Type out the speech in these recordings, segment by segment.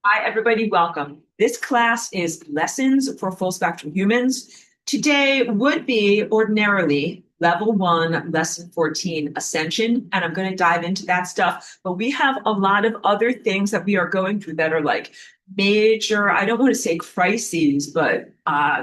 Hi, everybody. Welcome. This class is Lessons for Full Spectrum Humans. Today would be ordinarily level one, lesson 14, Ascension, and I'm going to dive into that stuff. But we have a lot of other things that we are going through that are like major, I don't want to say crises, but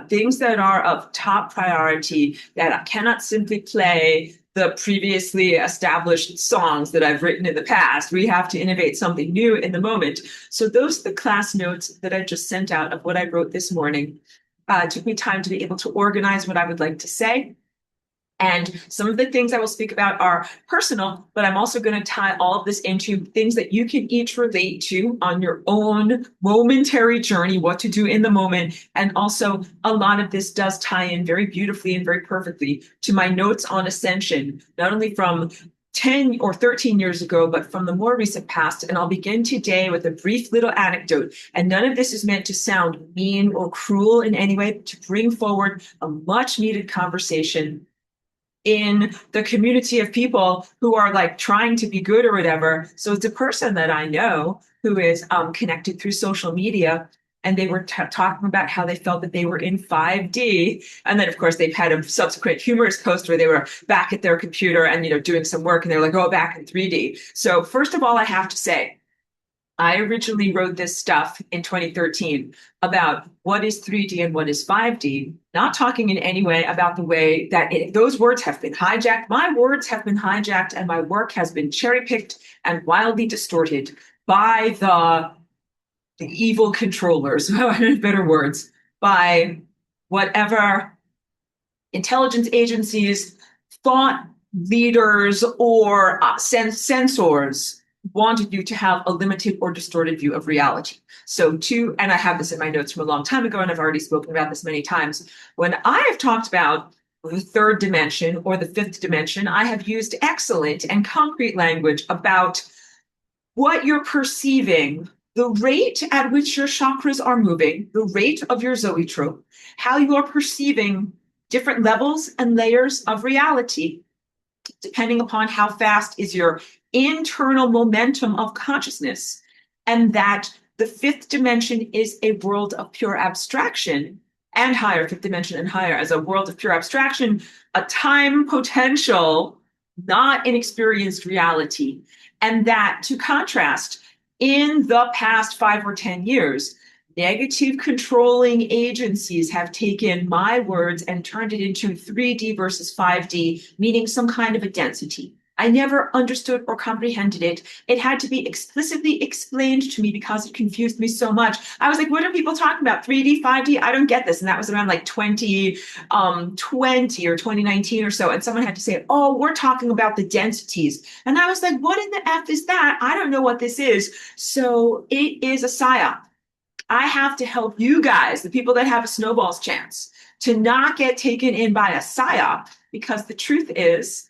things that are of top priority that I cannot simply play the previously established songs that I've written in the past. We have to innovate something new in the moment. So those are the class notes that I just sent out of what I wrote this morning. It took me time to be able to organize what I would like to say. And some of the things I will speak about are personal, but I'm also going to tie all of this into things that you can each relate to on your own momentary journey, what to do in the moment. And also, a lot of this does tie in very beautifully and very perfectly to my notes on Ascension, not only from 10 or 13 years ago, but from the more recent past. And I'll begin today with a brief little anecdote. And none of this is meant to sound mean or cruel in any way, to bring forward a much needed conversation in the community of people who are like trying to be good or whatever. So it's a person that I know who is connected through social media. And they were talking about how they felt that they were in 5D. And then, of course, they've had a subsequent humorous post where they were back at their computer and, doing some work. And they're like, oh, back in 3D. So first of all, I have to say, I originally wrote this stuff in 2013 about what is 3D and what is 5D, not talking in any way about the way that those words have been hijacked. My words have been hijacked and my work has been cherry picked and wildly distorted by the evil controllers, better words, by whatever intelligence agencies, thought leaders, or censors wanted you to have a limited or distorted view of reality. So and I have this in my notes from a long time ago, and I've already spoken about this many times. When I have talked about the third dimension or the fifth dimension, I have used excellent and concrete language about what you're perceiving, the rate at which your chakras are moving, the rate of your zoetrope, how you are perceiving different levels and layers of reality, depending upon how fast is your internal momentum of consciousness, and that the fifth dimension is a world of pure abstraction and higher, fifth dimension and higher as a world of pure abstraction, a time potential, not an experienced reality. And that, to contrast, in the past 5 or 10 years, negative controlling agencies have taken my words and turned it into 3D versus 5D, meaning some kind of a density. I never understood or comprehended it. It had to be explicitly explained to me because it confused me so much. I was like, what are people talking about? 3D, 5D? I don't get this. And that was around like 2020 or 2019 or so. And someone had to say, oh, we're talking about the densities. And I was like, what in the F is that? I don't know what this is. So it is a psyop. I have to help you guys, the people that have a snowball's chance, to not get taken in by a psyop, because the truth is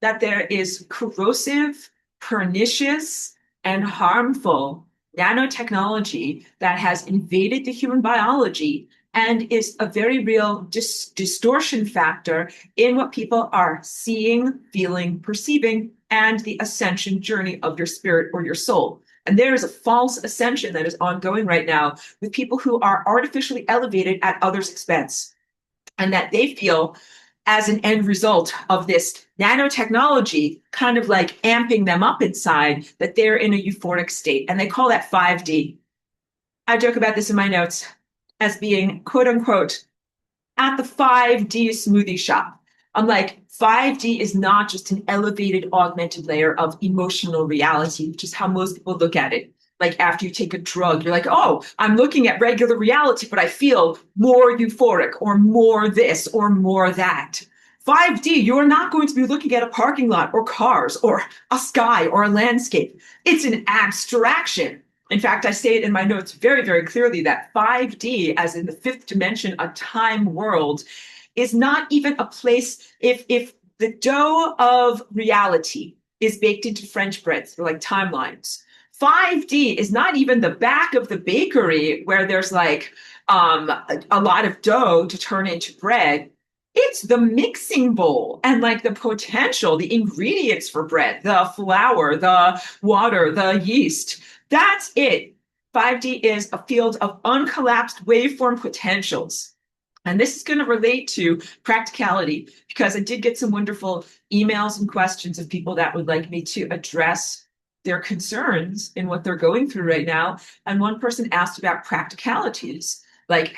that there is corrosive, pernicious, and harmful nanotechnology that has invaded the human biology and is a very real distortion factor in what people are seeing, feeling, perceiving, and the ascension journey of your spirit or your soul. And there is a false ascension that is ongoing right now with people who are artificially elevated at others' expense, and that they feel as an end result of this nanotechnology kind of like amping them up inside, that they're in a euphoric state. And they call that 5D. I joke about this in my notes as being, quote unquote, at the 5D smoothie shop. I'm like, 5D is not just an elevated, augmented layer of emotional reality, which is how most people look at it. Like after you take a drug, you're like, oh, I'm looking at regular reality, but I feel more euphoric or more this or more that. 5D, you're not going to be looking at a parking lot or cars or a sky or a landscape. It's an abstraction. In fact, I say it in my notes very, very clearly that 5D, as in the fifth dimension, a time world, is not even a place. If the dough of reality is baked into French breads, they're like timelines. 5D is not even the back of the bakery where there's like a lot of dough to turn into bread. It's the mixing bowl and like the potential, the ingredients for bread, the flour, the water, the yeast. That's it. 5D is a field of uncollapsed waveform potentials. And this is going to relate to practicality because I did get some wonderful emails and questions of people that would like me to address their concerns in what they're going through right now. And one person asked about practicalities. Like,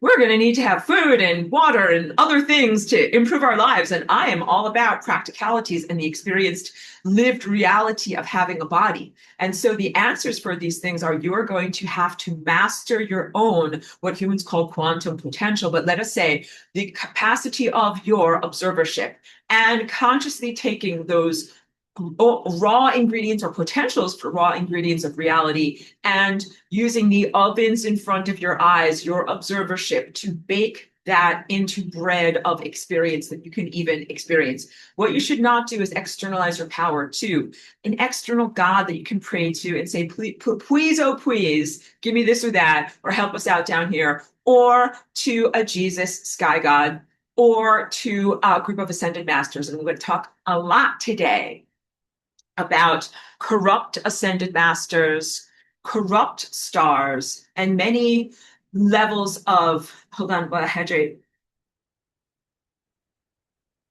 we're going to need to have food and water and other things to improve our lives. And I am all about practicalities and the experienced lived reality of having a body. And so the answers for these things are you're going to have to master your own, what humans call quantum potential, but let us say the capacity of your observership and consciously taking those raw ingredients or potentials for raw ingredients of reality and using the ovens in front of your eyes, your observership, to bake that into bread of experience that you can even experience. What you should not do is externalize your power to an external God that you can pray to and say, please, oh, please, give me this or that, or help us out down here, or to a Jesus sky God, or to a group of ascended masters. And we're going to talk a lot today about corrupt ascended masters, corrupt stars, and many levels of, hold on, hydrate,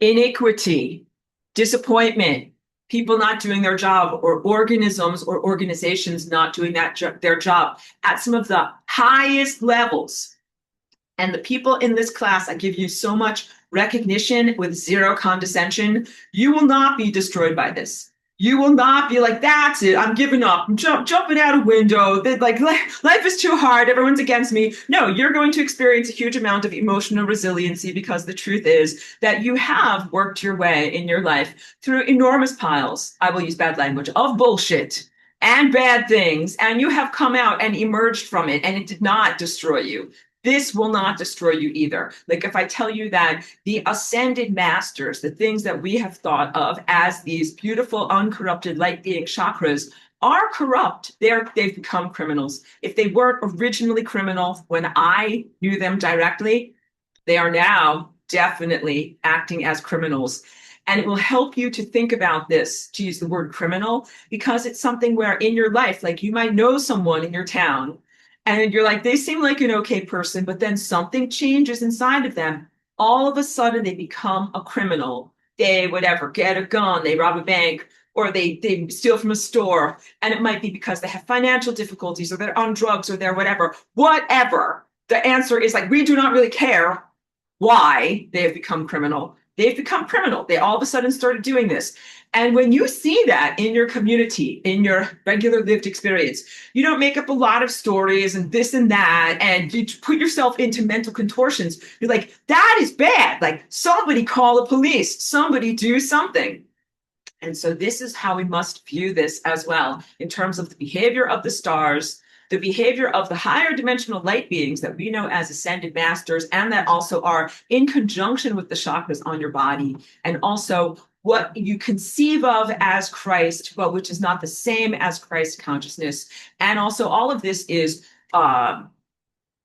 iniquity, disappointment, people not doing their job, or organisms or organizations not doing their job at some of the highest levels. And the people in this class, I give you so much recognition with zero condescension. You will not be destroyed by this. You will not be like, that's it, I'm giving up, I'm jumping out a window, like life is too hard, everyone's against me. No, you're going to experience a huge amount of emotional resiliency because the truth is that you have worked your way in your life through enormous piles, I will use bad language, of bullshit and bad things, and you have come out and emerged from it, and it did not destroy you. This will not destroy you either. Like if I tell you that the ascended masters, the things that we have thought of as these beautiful, uncorrupted light being chakras are corrupt, they've become criminals. If they weren't originally criminal when I knew them directly, they are now definitely acting as criminals. And it will help you to think about this, to use the word criminal, because it's something where in your life, like you might know someone in your town, and you're like, they seem like an okay person, but then something changes inside of them. All of a sudden, they become a criminal. They, whatever, get a gun, they rob a bank, or they steal from a store. And it might be because they have financial difficulties, or they're on drugs, or they're whatever. Whatever. The answer is like, we do not really care why they have become criminal. They've become criminal. They all of a sudden started doing this. And when you see that in your community, in your regular lived experience, you don't make up a lot of stories and this and that, and you put yourself into mental contortions. You're like, that is bad. Like, somebody call the police, somebody do something. And so this is how we must view this as well, in terms of the behavior of the stars, the behavior of the higher dimensional light beings that we know as ascended masters, and that also are in conjunction with the chakras on your body, and also what you conceive of as Christ, but which is not the same as Christ consciousness. And also all of this is,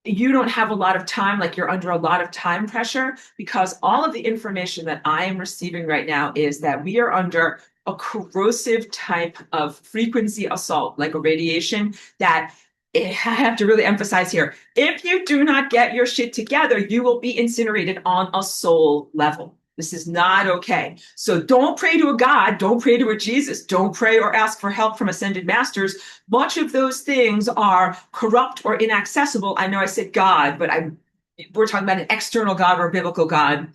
you don't have a lot of time, like you're under a lot of time pressure, because all of the information that I am receiving right now is that we are under a corrosive type of frequency assault, like a radiation that I have to really emphasize here. If you do not get your shit together, you will be incinerated on a soul level. This is not okay. So don't pray to a God, don't pray to a Jesus, don't pray or ask for help from ascended masters. Much of those things are corrupt or inaccessible. I know I said God, but we're talking about an external God or a biblical God.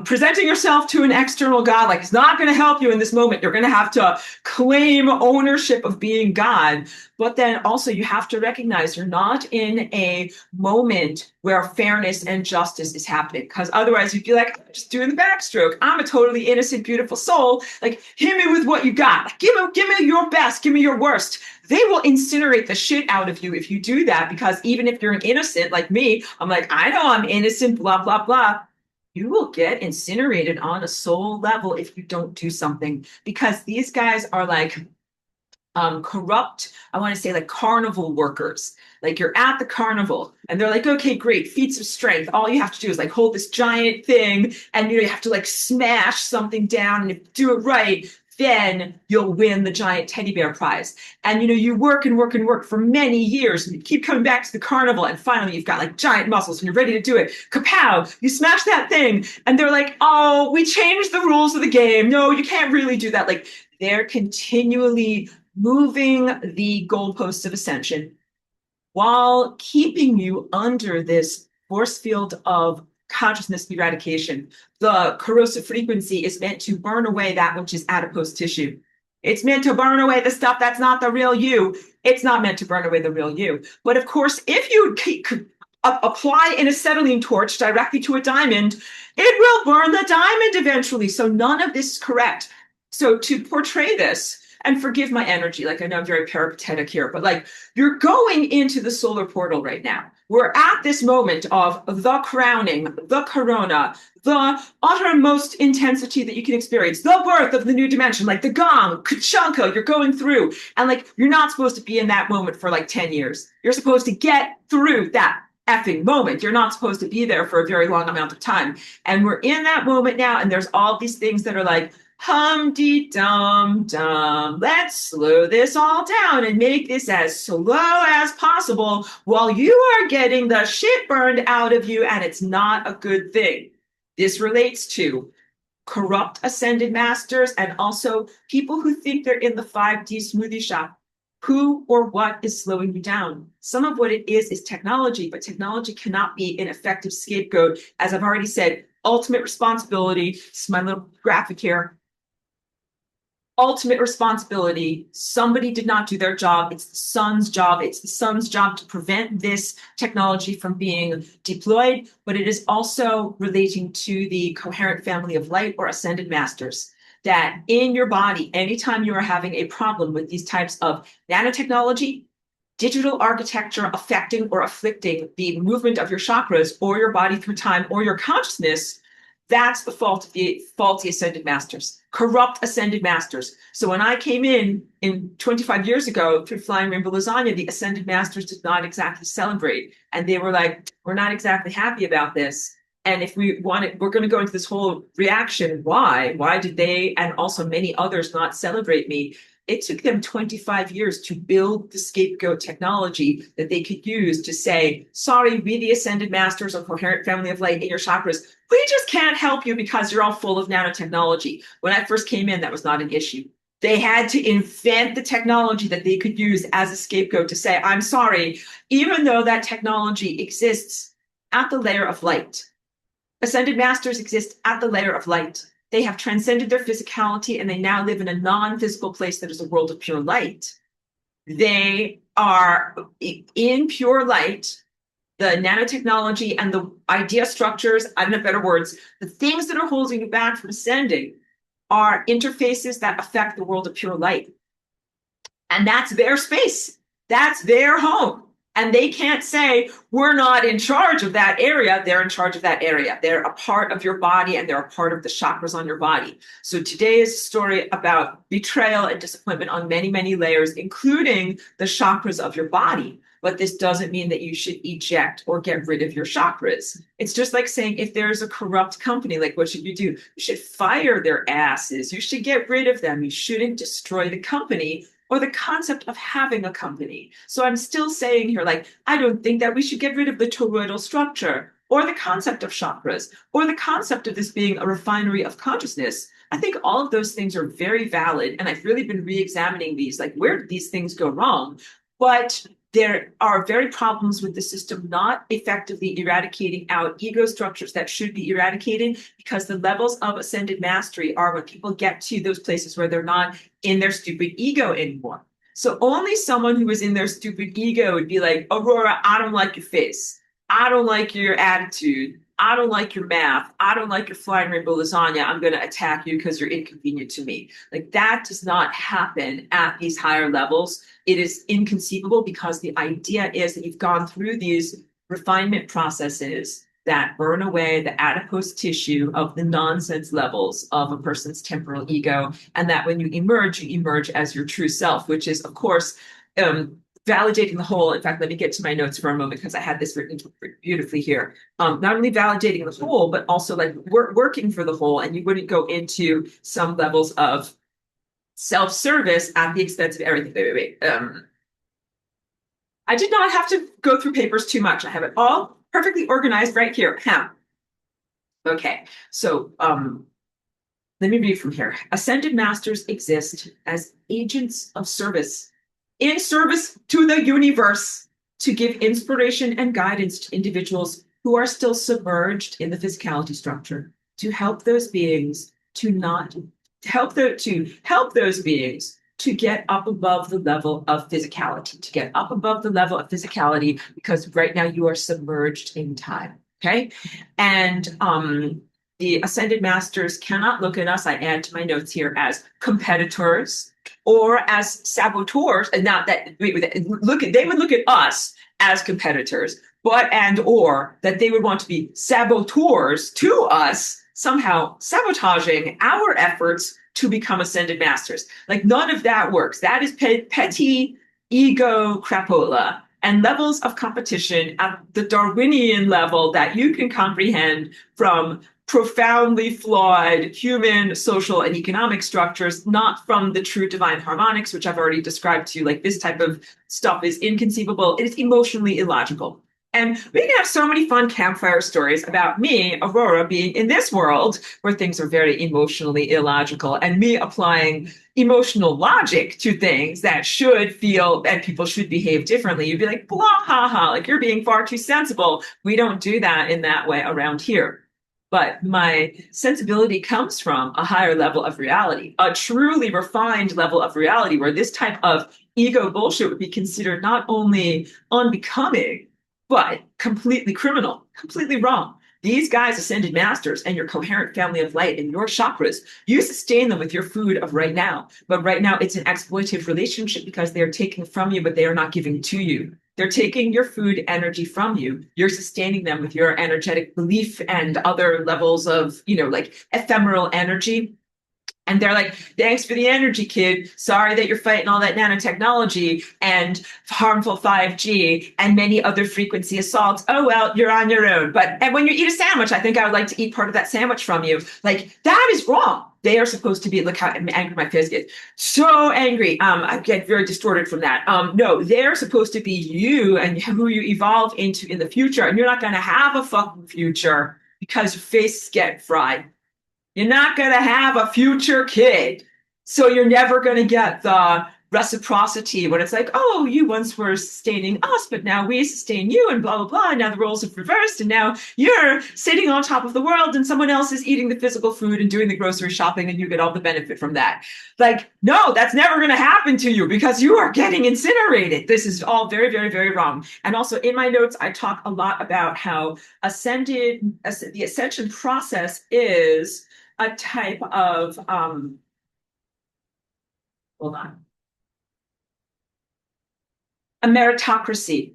Presenting yourself to an external God, like, it's not going to help you in this moment. You're going to have to claim ownership of being God. But then also you have to recognize you're not in a moment where fairness and justice is happening. Because otherwise you'd be like, I'm just doing the backstroke. I'm a totally innocent, beautiful soul. Like, hit me with what you got. Like, give me your best. Give me your worst. They will incinerate the shit out of you if you do that. Because even if you're an innocent like me, I'm like, I know I'm innocent, blah, blah, blah. You will get incinerated on a soul level if you don't do something, because these guys are like corrupt, I want to say like carnival workers. Like, you're at the carnival and they're like, okay, great, feats of strength. All you have to do is like hold this giant thing, and you have to like smash something down, and if you do it right, then you'll win the giant teddy bear prize. And you work and work and work for many years, and you keep coming back to the carnival, and finally you've got like giant muscles and you're ready to do it. Kapow! You smash that thing, and they're like, "Oh, we changed the rules of the game. No, you can't really do that." Like, they're continually moving the goalposts of Ascension while keeping you under this force field of consciousness eradication. The corrosive frequency is meant to burn away that which is adipose tissue. It's meant to burn away the stuff that's not the real you. It's not meant to burn away the real you. But of course, if you apply an acetylene torch directly to a diamond, it will burn the diamond eventually. So none of this is correct. So to portray this, and forgive my energy, like I know I'm very peripatetic here, but like you're going into the solar portal right now. We're at this moment of the crowning, the corona, the uttermost intensity that you can experience, the birth of the new dimension, like the gong, kachanka, you're going through. And like, you're not supposed to be in that moment for like 10 years. You're supposed to get through that effing moment. You're not supposed to be there for a very long amount of time. And we're in that moment now, and there's all these things that are like, hum-dee-dum-dum, let's slow this all down and make this as slow as possible while you are getting the shit burned out of you, and it's not a good thing. This relates to corrupt ascended masters and also people who think they're in the 5D smoothie shop. Who or what is slowing you down? Some of what it is technology, but technology cannot be an effective scapegoat. As I've already said, ultimate responsibility, this is my little graphic here, ultimate responsibility. Somebody did not do their job. It's the sun's job. It's the sun's job to prevent this technology from being deployed, but it is also relating to the coherent family of light or ascended masters. That in your body, anytime you are having a problem with these types of nanotechnology, digital architecture affecting or afflicting the movement of your chakras or your body through time or your consciousness, that's the fault of the faulty ascended masters, corrupt ascended masters. So when I came in 25 years ago through Flying Rainbow Lasagna, the ascended masters did not exactly celebrate. And they were like, we're not exactly happy about this. And if we want it, we're going to go into this whole reaction. Why? Why did they and also many others not celebrate me? It took them 25 years to build the scapegoat technology that they could use to say, sorry, we the ascended masters of coherent family of light in your chakras, we just can't help you because you're all full of nanotechnology. When I first came in, that was not an issue. They had to invent the technology that they could use as a scapegoat to say, I'm sorry, even though that technology exists at the layer of light. Ascended masters exist at the layer of light. They have transcended their physicality and they now live in a non-physical place that is a world of pure light. They are in pure light. The nanotechnology and the idea structures, I don't have better words, the things that are holding you back from ascending are interfaces that affect the world of pure light. And that's their space. That's their home. And they can't say, we're not in charge of that area. They're in charge of that area. They're a part of your body and they're a part of the chakras on your body. So today is a story about betrayal and disappointment on many, many layers, including the chakras of your body. But this doesn't mean that you should eject or get rid of your chakras. It's just like saying, if there's a corrupt company, like what should you do? You should fire their asses. You should get rid of them. You shouldn't destroy the company or the concept of having a company. So I'm still saying here, like, I don't think that we should get rid of the toroidal structure or the concept of chakras or the concept of this being a refinery of consciousness. I think all of those things are very valid. And I've really been re-examining these, like, where did these things go wrong? But there are very problems with the system not effectively eradicating out ego structures that should be eradicated, because the levels of ascended mastery are when people get to those places where they're not in their stupid ego anymore. So only someone who is in their stupid ego would be like, Aurora, I don't like your face. I don't like your attitude. I don't like your math. I don't like your flying rainbow lasagna. I'm going to attack you because you're inconvenient to me. Like, that does not happen at these higher levels. It is inconceivable because the idea is that you've gone through these refinement processes that burn away the adipose tissue of the nonsense levels of a person's temporal ego. And that when you emerge as your true self, which is, of course, validating the whole. In fact, let me get to my notes for a moment because I had this written beautifully here. Not only validating the whole, but also like working for the whole. And you wouldn't go into some levels of self-service at the expense of everything. Wait. I did not have to go through papers too much. I have it all perfectly organized right here. Okay, so let me read from here. Ascended masters exist as agents of service, in service to the universe, to give inspiration and guidance to individuals who are still submerged in the physicality structure, to help those beings to not help those beings to get up above the level of physicality, because right now you are submerged in time. Okay. And the ascended masters cannot look at us, I add to my notes here, as competitors or as saboteurs. And not that they would look at us as competitors, but and or that they would want to be saboteurs to us, somehow sabotaging our efforts to become ascended masters. Like, none of that works. That is petty ego crapola and levels of competition at the Darwinian level that you can comprehend from profoundly flawed human, social, and economic structures, not from the true divine harmonics, which I've already described to you. Like, this type of stuff is inconceivable. It is emotionally illogical. And we can have so many fun campfire stories about me, Aurora, being in this world where things are very emotionally illogical, and me applying emotional logic to things that should feel and people should behave differently. You'd be like, blah, ha, ha, like you're being far too sensible. We don't do that in that way around here. But my sensibility comes from a higher level of reality, a truly refined level of reality, where this type of ego bullshit would be considered not only unbecoming, but completely criminal, completely wrong. These guys, ascended masters, and your coherent family of light and your chakras, you sustain them with your food of right now. But right now, it's an exploitative relationship because they are taking from you, but they are not giving to you. They're taking your food energy from you. You're sustaining them with your energetic belief and other levels of, like ephemeral energy. And they're like, thanks for the energy, kid. Sorry that you're fighting all that nanotechnology and harmful 5G and many other frequency assaults. Oh, well, you're on your own. And when you eat a sandwich, I think I would like to eat part of that sandwich from you. Like, that is wrong. They are supposed to be, look how angry my face gets. So angry. I get very distorted from that. No, they're supposed to be you and who you evolve into in the future. And you're not going to have a fucking future because your faces get fried. You're not going to have a future kid. So you're never going to get the reciprocity when it's like, oh, you once were sustaining us, but now we sustain you and blah, blah, blah. And now the roles have reversed. And now you're sitting on top of the world and someone else is eating the physical food and doing the grocery shopping and you get all the benefit from that. Like, no, that's never going to happen to you because you are getting incinerated. This is all very, very, very wrong. And also in my notes, I talk a lot about how the ascension process is a type of, hold on, a meritocracy.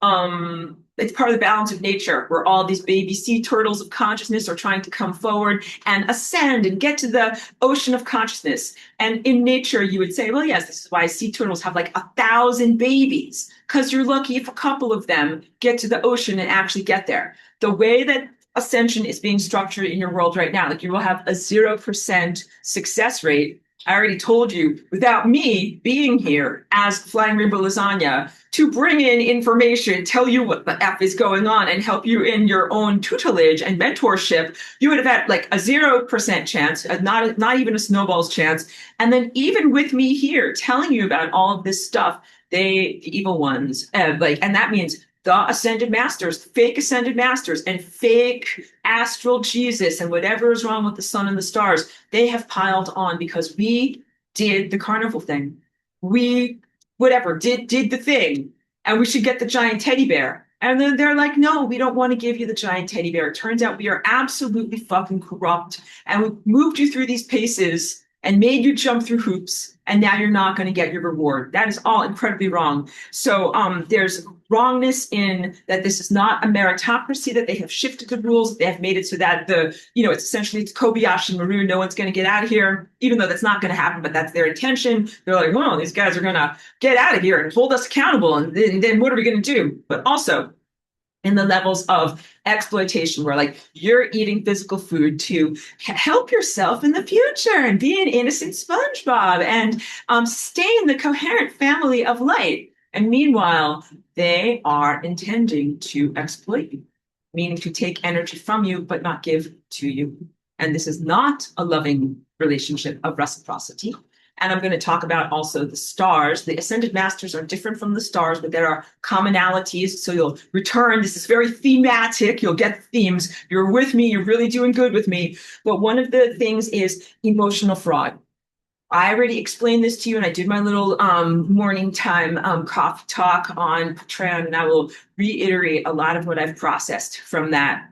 It's part of the balance of nature where all these baby sea turtles of consciousness are trying to come forward and ascend and get to the ocean of consciousness. And in nature, you would say, well, yes, this is why sea turtles have like 1,000 babies, because you're lucky if a couple of them get to the ocean and actually get there. The way that Ascension is being structured in your world right now, like you will have a 0% success rate. I already told you, without me being here as Flying Rainbow Lasagna to bring in information, tell you what the F is going on, and help you in your own tutelage and mentorship, you would have had like a 0% chance, not even a snowball's chance. And then even with me here telling you about all of this stuff, the evil ones, and that means the ascended masters, fake ascended masters, and fake astral Jesus, and whatever is wrong with the sun and the stars, they have piled on because we did the carnival thing. We, did the thing, and we should get the giant teddy bear. And then they're like, no, we don't want to give you the giant teddy bear. It turns out we are absolutely fucking corrupt, and we moved you through these paces and made you jump through hoops, and now you're not going to get your reward. That is all incredibly wrong. So there's wrongness in that this is not a meritocracy, that they have shifted the rules. They have made it so that it's essentially it's Kobayashi Maru. No one's going to get out of here, even though that's not going to happen, but that's their intention. They're like, well, these guys are going to get out of here and hold us accountable. And then what are we going to do? But also, in the levels of exploitation, where like you're eating physical food to help yourself in the future and be an innocent SpongeBob and stay in the coherent family of light. And meanwhile, they are intending to exploit you, meaning to take energy from you but not give to you. And this is not a loving relationship of reciprocity. And I'm going to talk about also the stars. The ascended masters are different from the stars, but there are commonalities. So you'll return. This is very thematic. You'll get the themes. You're with me. You're really doing good with me. But one of the things is emotional fraud. I already explained this to you, and I did my little morning time coffee talk on Patreon, and I will reiterate a lot of what I've processed from that.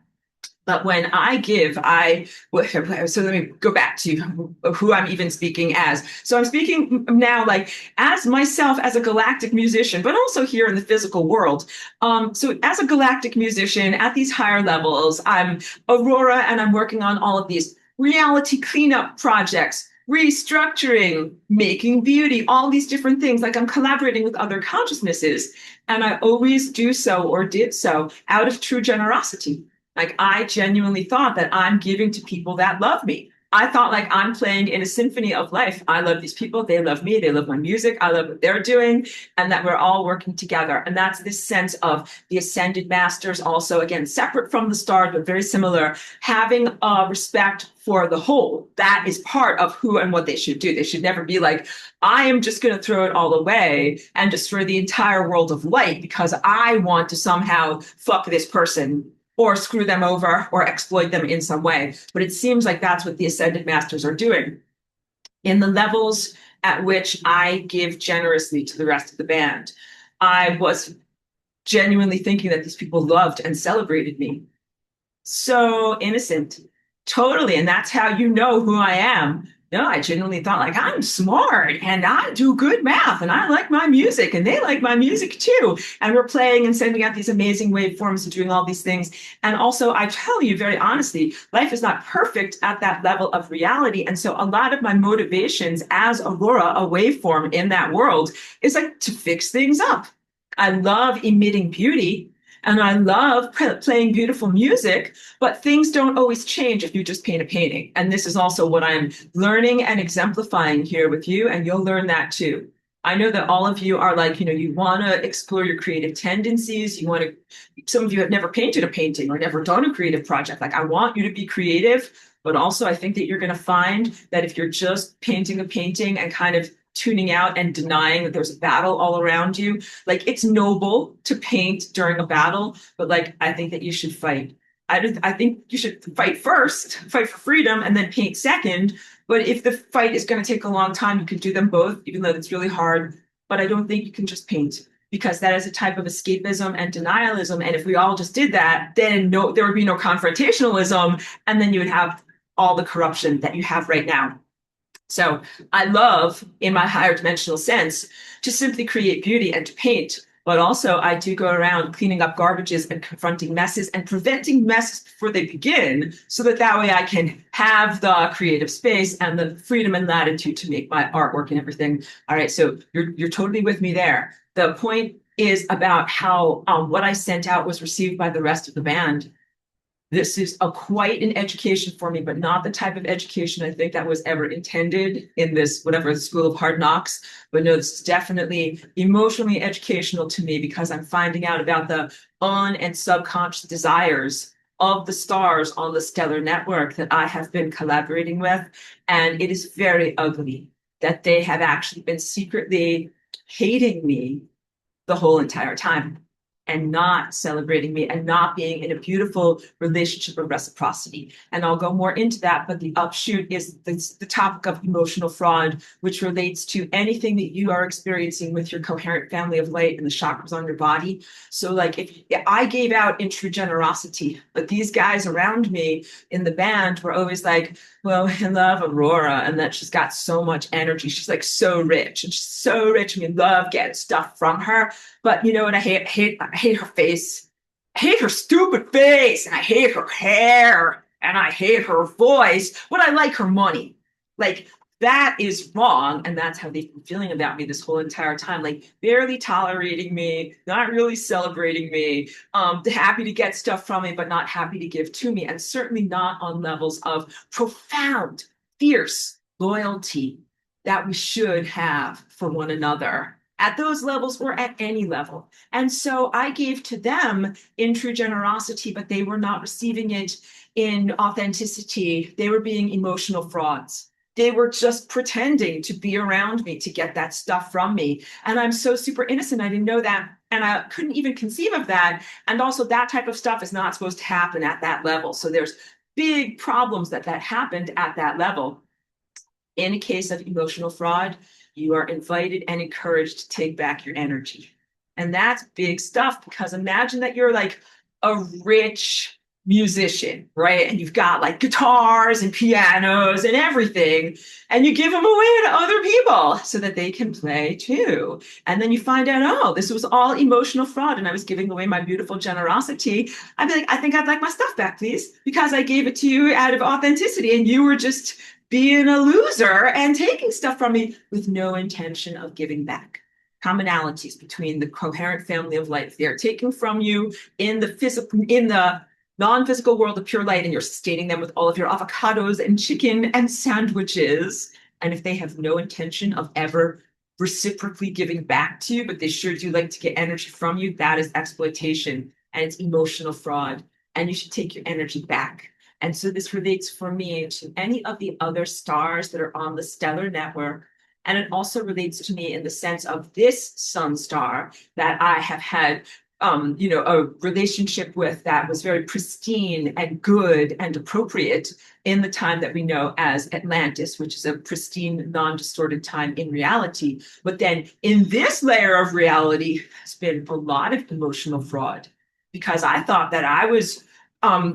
But when I give, so let me go back to who I'm even speaking as. So I'm speaking now like as myself as a galactic musician, but also here in the physical world. So as a galactic musician at these higher levels, I'm Aurora, and I'm working on all of these reality cleanup projects, restructuring, making beauty, all these different things. Like I'm collaborating with other consciousnesses. And I always do so or did so out of true generosity. Like I genuinely thought that I'm giving to people that love me. I thought like I'm playing in a symphony of life. I love these people. They love me. They love my music. I love what they're doing, and that we're all working together. And that's this sense of the ascended masters also, again, separate from the stars, but very similar, having a respect for the whole. That is part of who and what they should do. They should never be like, I am just going to throw it all away and destroy the entire world of light because I want to somehow fuck this person or screw them over or exploit them in some way. But it seems like that's what the ascended masters are doing. In the levels at which I give generously to the rest of the band, I was genuinely thinking that these people loved and celebrated me. So innocent, totally. And that's how you know who I am. No, I genuinely thought like I'm smart and I do good math and I like my music and they like my music too. And we're playing and sending out these amazing waveforms and doing all these things. And also, I tell you very honestly, life is not perfect at that level of reality. And so a lot of my motivations as Aurora, a waveform in that world, is like to fix things up. I love emitting beauty. And I love playing beautiful music, but things don't always change if you just paint a painting. And this is also what I'm learning and exemplifying here with you, and you'll learn that too. I know that all of you are like, you want to explore your creative tendencies. Some of you have never painted a painting or never done a creative project. Like, I want you to be creative, but also I think that you're going to find that if you're just painting a painting and kind of tuning out and denying that there's a battle all around you. Like, it's noble to paint during a battle, but like, I think that you should fight. I think you should fight first, fight for freedom, and then paint second. But if the fight is going to take a long time, you could do them both, even though it's really hard. But I don't think you can just paint, because that is a type of escapism and denialism. And if we all just did that, then there would be no confrontationalism, and then you would have all the corruption that you have right now. So I love, in my higher dimensional sense, to simply create beauty and to paint. But also I do go around cleaning up garbages and confronting messes and preventing messes before they begin, so that way I can have the creative space and the freedom and latitude to make my artwork and everything. All right, so you're totally with me there. The point is about how what I sent out was received by the rest of the band. This is quite an education for me, but not the type of education I think that was ever intended in this, whatever, the School of Hard Knocks. But no, this is definitely emotionally educational to me, because I'm finding out about the on and subconscious desires of the stars on the stellar network that I have been collaborating with. And it is very ugly that they have actually been secretly hating me the whole entire time, and not celebrating me and not being in a beautiful relationship of reciprocity. And I'll go more into that, but the upshoot is the topic of emotional fraud, which relates to anything that you are experiencing with your coherent family of light and the chakras on your body. So like, if I gave out in true generosity, but these guys around me in the band were always like, well, I love Aurora, and that she's got so much energy. She's like so rich, and she's so rich, and we love getting stuff from her. But you know what? I hate her face. I hate her stupid face, and I hate her hair, and I hate her voice. But I like her money. Like, that is wrong. And that's how they've been feeling about me this whole entire time, like barely tolerating me, not really celebrating me, happy to get stuff from me, but not happy to give to me. And certainly not on levels of profound, fierce loyalty that we should have for one another at those levels or at any level. And so I gave to them in true generosity, but they were not receiving it in authenticity. They were being emotional frauds. They were just pretending to be around me to get that stuff from me. And I'm so super innocent. I didn't know that. And I couldn't even conceive of that. And also, that type of stuff is not supposed to happen at that level. So there's big problems that happened at that level. In a case of emotional fraud, you are invited and encouraged to take back your energy. And that's big stuff, because imagine that you're like a rich musician, right? And you've got like guitars and pianos and everything, and you give them away to other people so that they can play too. And then you find out, oh, this was all emotional fraud and I was giving away my beautiful generosity. I'd be like, I think I'd like my stuff back, please, because I gave it to you out of authenticity and you were just being a loser and taking stuff from me with no intention of giving back. Commonalities between the coherent family of life. They are taking from you in the non-physical world of pure light, and you're sustaining them with all of your avocados and chicken and sandwiches. And if they have no intention of ever reciprocally giving back to you, but they sure do like to get energy from you, that is exploitation and it's emotional fraud. And you should take your energy back. And so this relates for me to any of the other stars that are on the stellar network. And it also relates to me in the sense of this sun star that I have had a relationship with that was very pristine and good and appropriate in the time that we know as Atlantis, which is a pristine, non-distorted time in reality. But then in this layer of reality has been a lot of emotional fraud, because I thought that I was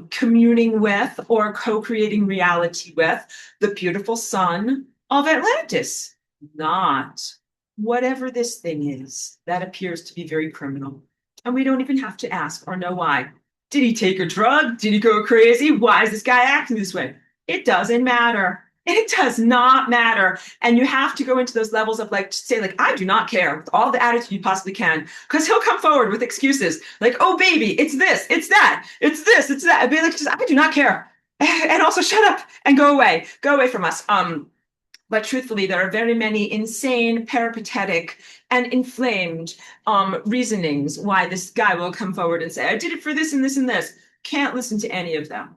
communing with or co-creating reality with the beautiful sun of Atlantis, not whatever this thing is that appears to be very criminal. And we don't even have to ask or know why. Did he take a drug? Did he go crazy? Why is this guy acting this way? It doesn't matter. It does not matter. And you have to go into those levels of like, say like, I do not care with all the attitude you possibly can, because he'll come forward with excuses like, oh baby, it's this, it's that, it's this, it's that. I'd be like, just, I do not care. And also shut up and go away from us. But truthfully, there are very many insane, peripatetic, and inflamed reasonings why this guy will come forward and say, I did it for this and this and this. Can't listen to any of them.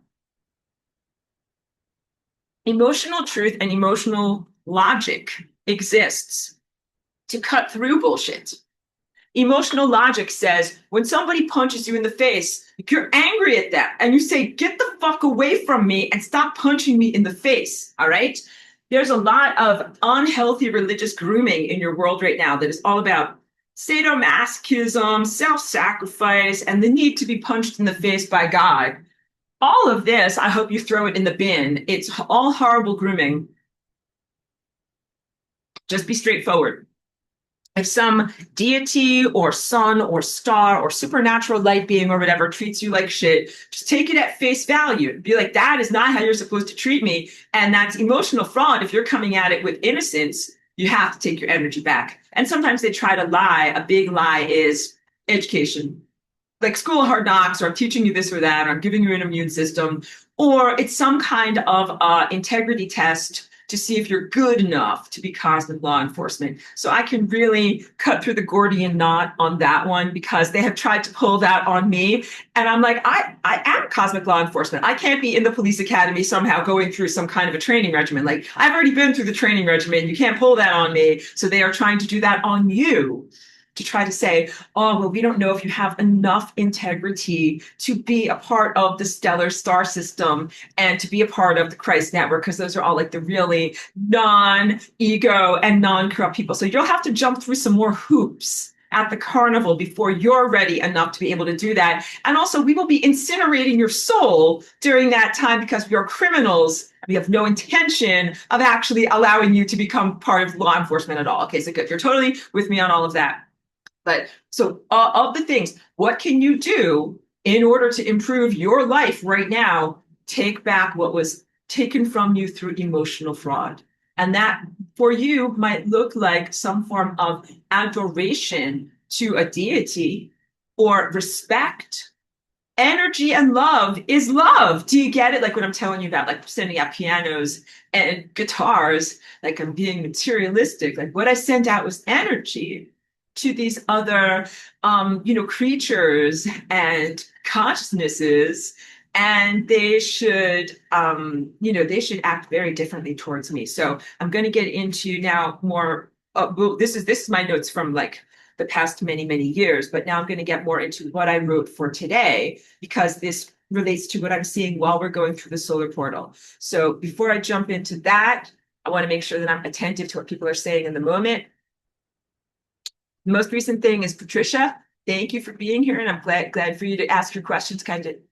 Emotional truth and emotional logic exists to cut through bullshit. Emotional logic says when somebody punches you in the face, you're angry at that, and you say, get the fuck away from me and stop punching me in the face, all right? There's a lot of unhealthy religious grooming in your world right now that is all about sadomasochism, self-sacrifice, and the need to be punched in the face by God. All of this, I hope you throw it in the bin. It's all horrible grooming. Just be straightforward. If some deity or sun or star or supernatural light being or whatever treats you like shit, just take it at face value. Be like, that is not how you're supposed to treat me. And that's emotional fraud. If you're coming at it with innocence, you have to take your energy back. And sometimes they try to lie. A big lie is education. Like School of Hard Knocks, or I'm teaching you this or that, or I'm giving you an immune system, or it's some kind of integrity test to see if you're good enough to be cosmic law enforcement. So I can really cut through the Gordian knot on that one, because they have tried to pull that on me. And I'm like, I am cosmic law enforcement. I can't be in the police academy somehow going through some kind of a training regimen. Like, I've already been through the training regimen. You can't pull that on me. So they are trying to do that on you, to try to say, oh, well, we don't know if you have enough integrity to be a part of the stellar star system and to be a part of the Christ network, because those are all like the really non-ego and non-corrupt people. So you'll have to jump through some more hoops at the carnival before you're ready enough to be able to do that. And also, we will be incinerating your soul during that time, because we are criminals. We have no intention of actually allowing you to become part of law enforcement at all. Okay, so good. You're totally with me on all of that. But so of the things, what can you do in order to improve your life right now? Take back what was taken from you through emotional fraud. And that for you might look like some form of adoration to a deity or respect. Energy and love is love. Do you get it? Like when I'm telling you about like sending out pianos and guitars, like I'm being materialistic. Like what I sent out was energy to these other creatures and consciousnesses, and they should act very differently towards me. So I'm going to get into now more. Well, this is my notes from like the past many years, but now I'm going to get more into what I wrote for today because this relates to what I'm seeing while we're going through the solar portal. So before I jump into that, I want to make sure that I'm attentive to what people are saying in the moment. The most recent thing is Patricia. Thank you for being here, and I'm glad for you to ask your questions.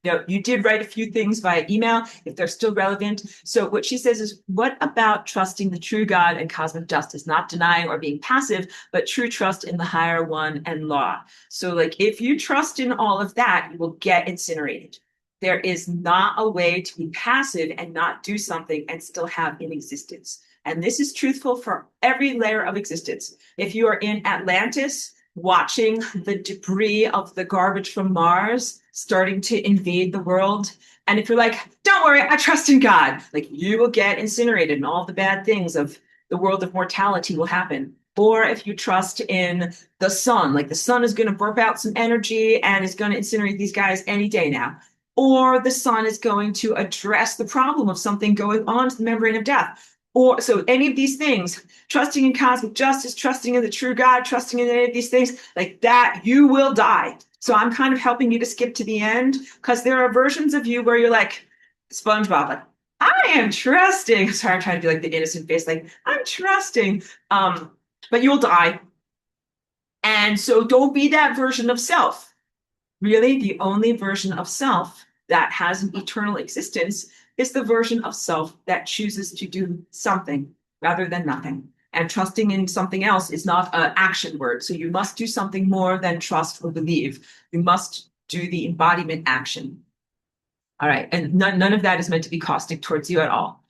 You did write a few things via email if they're still relevant. So what she says is, what about trusting the true God and cosmic justice, not denying or being passive, but true trust in the higher one and law? So like if you trust in all of that, you will get incinerated. There is not a way to be passive and not do something and still have an existence. And this is truthful for every layer of existence. If you are in Atlantis, watching the debris of the garbage from Mars starting to invade the world, and if you're like, don't worry, I trust in God, like you will get incinerated and all the bad things of the world of mortality will happen. Or if you trust in the sun, like the sun is going to burp out some energy and is going to incinerate these guys any day now. Or the sun is going to address the problem of something going on to the membrane of death. Or so any of these things, trusting in cosmic justice, trusting in the true God, trusting in any of these things like that, you will die. So I'm kind of helping you to skip to the end because there are versions of you where you're like SpongeBob, like, I am trusting. Sorry, I'm trying to be like the innocent face, like I'm trusting. But you'll die. And so don't be that version of self. Really, the only version of self that has an eternal existence is the version of self that chooses to do something rather than nothing. And trusting in something else is not an action word. So you must do something more than trust or believe. You must do the embodiment action. All right. And none of that is meant to be caustic towards you at all.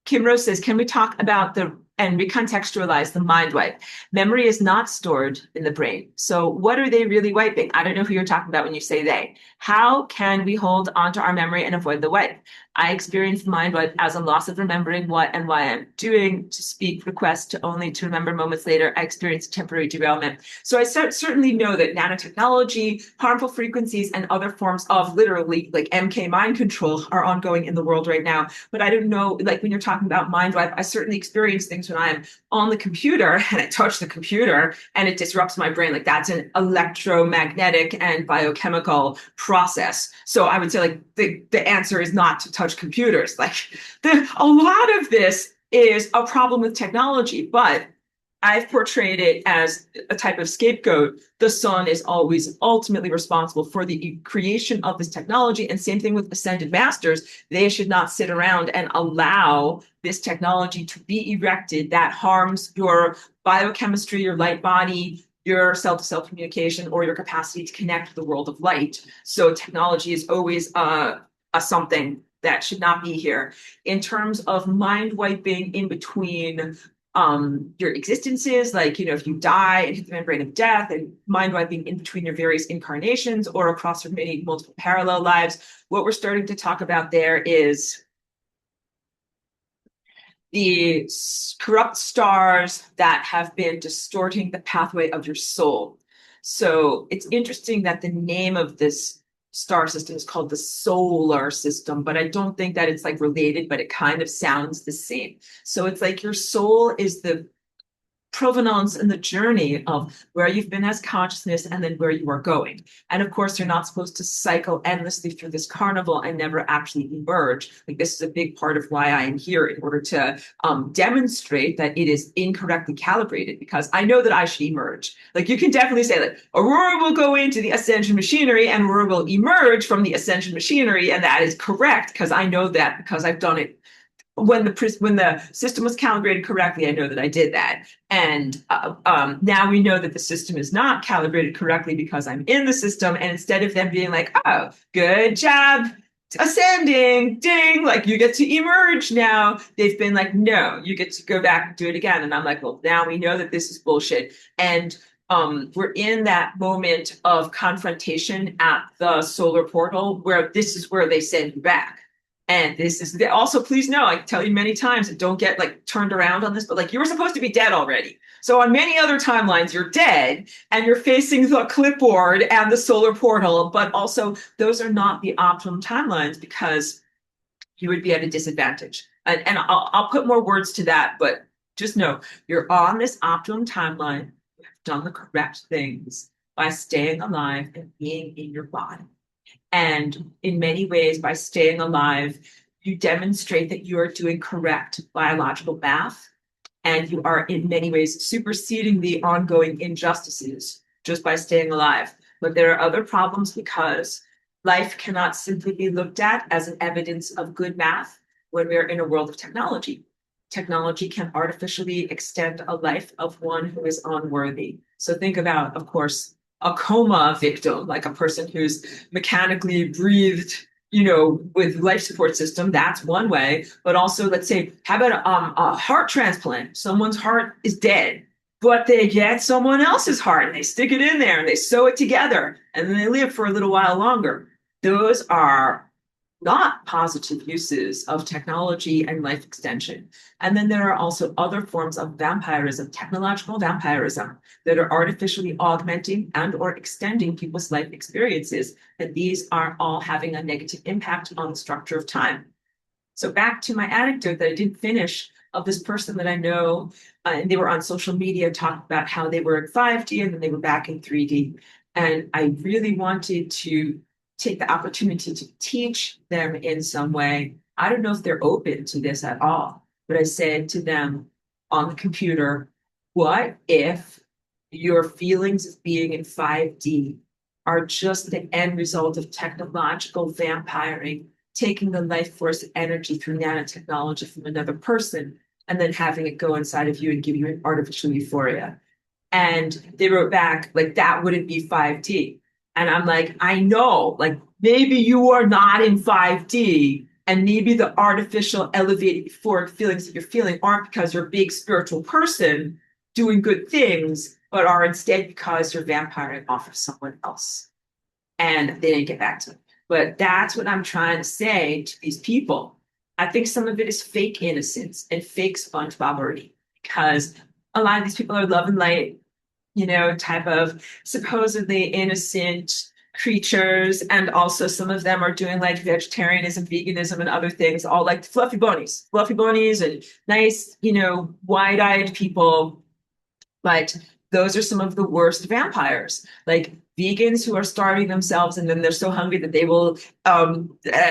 Kim Rose says, can we talk about and recontextualize the mind wipe? Memory is not stored in the brain. So what are they really wiping? I don't know who you're talking about when you say they. How can we hold onto our memory and avoid the wipe? I experience the mind wipe as a loss of remembering what and why I'm doing, to speak requests to only to remember moments later. I experience temporary derailment. So I certainly know that nanotechnology, harmful frequencies, and other forms of literally like MK mind control are ongoing in the world right now. But I don't know, like when you're talking about mind wipe, I certainly experience things when I'm on the computer and I touch the computer and it disrupts my brain. Like that's an electromagnetic and biochemical process. So I would say like the answer is not to touch computers. Like a lot of this is a problem with technology, but I've portrayed it as a type of scapegoat. The sun is always ultimately responsible for the creation of this technology. And same thing with ascended masters. They should not sit around and allow this technology to be erected that harms your biochemistry, your light body, your cell-to-cell communication, or your capacity to connect with the world of light. So technology is always a something that should not be here. In terms of mind wiping in between your existences, like, if you die and hit the membrane of death, and mind wiping in between your various incarnations or across your multiple parallel lives, what we're starting to talk about there is the corrupt stars that have been distorting the pathway of your soul. So it's interesting that the name of this star system is called the solar system, but I don't think that it's like related, but it kind of sounds the same. So it's like your soul is the provenance and the journey of where you've been as consciousness and then where you are going. And of course, you're not supposed to cycle endlessly through this carnival and never actually emerge. Like this is a big part of why I am here, in order to demonstrate that it is incorrectly calibrated, because I know that I should emerge. Like you can definitely say like Aurora will go into the Ascension machinery and Aurora will emerge from the Ascension machinery. And that is correct because I know that, because I've done it. When the system was calibrated correctly, I know that I did that. And now we know that the system is not calibrated correctly because I'm in the system. And instead of them being like, oh, good job, ascending, ding, like you get to emerge now. They've been like, no, you get to go back and do it again. And I'm like, well, now we know that this is bullshit. And we're in that moment of confrontation at the solar portal where this is where they send you back. And this is also, please know, I tell you many times, don't get like turned around on this, but like you were supposed to be dead already. So on many other timelines, you're dead and you're facing the clipboard and the solar portal, but also those are not the optimum timelines because you would be at a disadvantage. And I'll put more words to that, but just know you're on this optimum timeline. You have done the correct things by staying alive and being in your body. And in many ways, by staying alive, you demonstrate that you are doing correct biological math. And you are in many ways superseding the ongoing injustices just by staying alive. But there are other problems because life cannot simply be looked at as an evidence of good math when we're in a world of technology. Technology can artificially extend a life of one who is unworthy. So think about, of course, a coma victim, like a person who's mechanically breathed, with life support system. That's one way. But also, let's say, how about a heart transplant? Someone's heart is dead, but they get someone else's heart and they stick it in there and they sew it together and then they live for a little while longer. Those are not positive uses of technology and life extension. And then there are also other forms of vampirism, technological vampirism, that are artificially augmenting and or extending people's life experiences. And these are all having a negative impact on the structure of time. So back to my anecdote that I didn't finish of this person that I know, and they were on social media talking about how they were in 5D and then they were back in 3D. And I really wanted to take the opportunity to teach them in some way. I don't know if they're open to this at all, but I said to them on the computer, what if your feelings of being in 5D are just the end result of technological vampiring, taking the life force energy through nanotechnology from another person, and then having it go inside of you and give you an artificial euphoria? And they wrote back, like, that wouldn't be 5D. And I'm like, I know, like maybe you are not in 5D and maybe the artificial elevated euphoric feelings that you're feeling aren't because you're a big spiritual person doing good things, but are instead because you're vampiring off of someone else. And they didn't get back to me. But that's what I'm trying to say to these people. I think some of it is fake innocence and fake SpongeBobbery because a lot of these people are love and light, type of supposedly innocent creatures. And also some of them are doing like vegetarianism, veganism, and other things, all like fluffy bunnies and nice, wide-eyed people. But those are some of the worst vampires, like vegans who are starving themselves and then they're so hungry that they will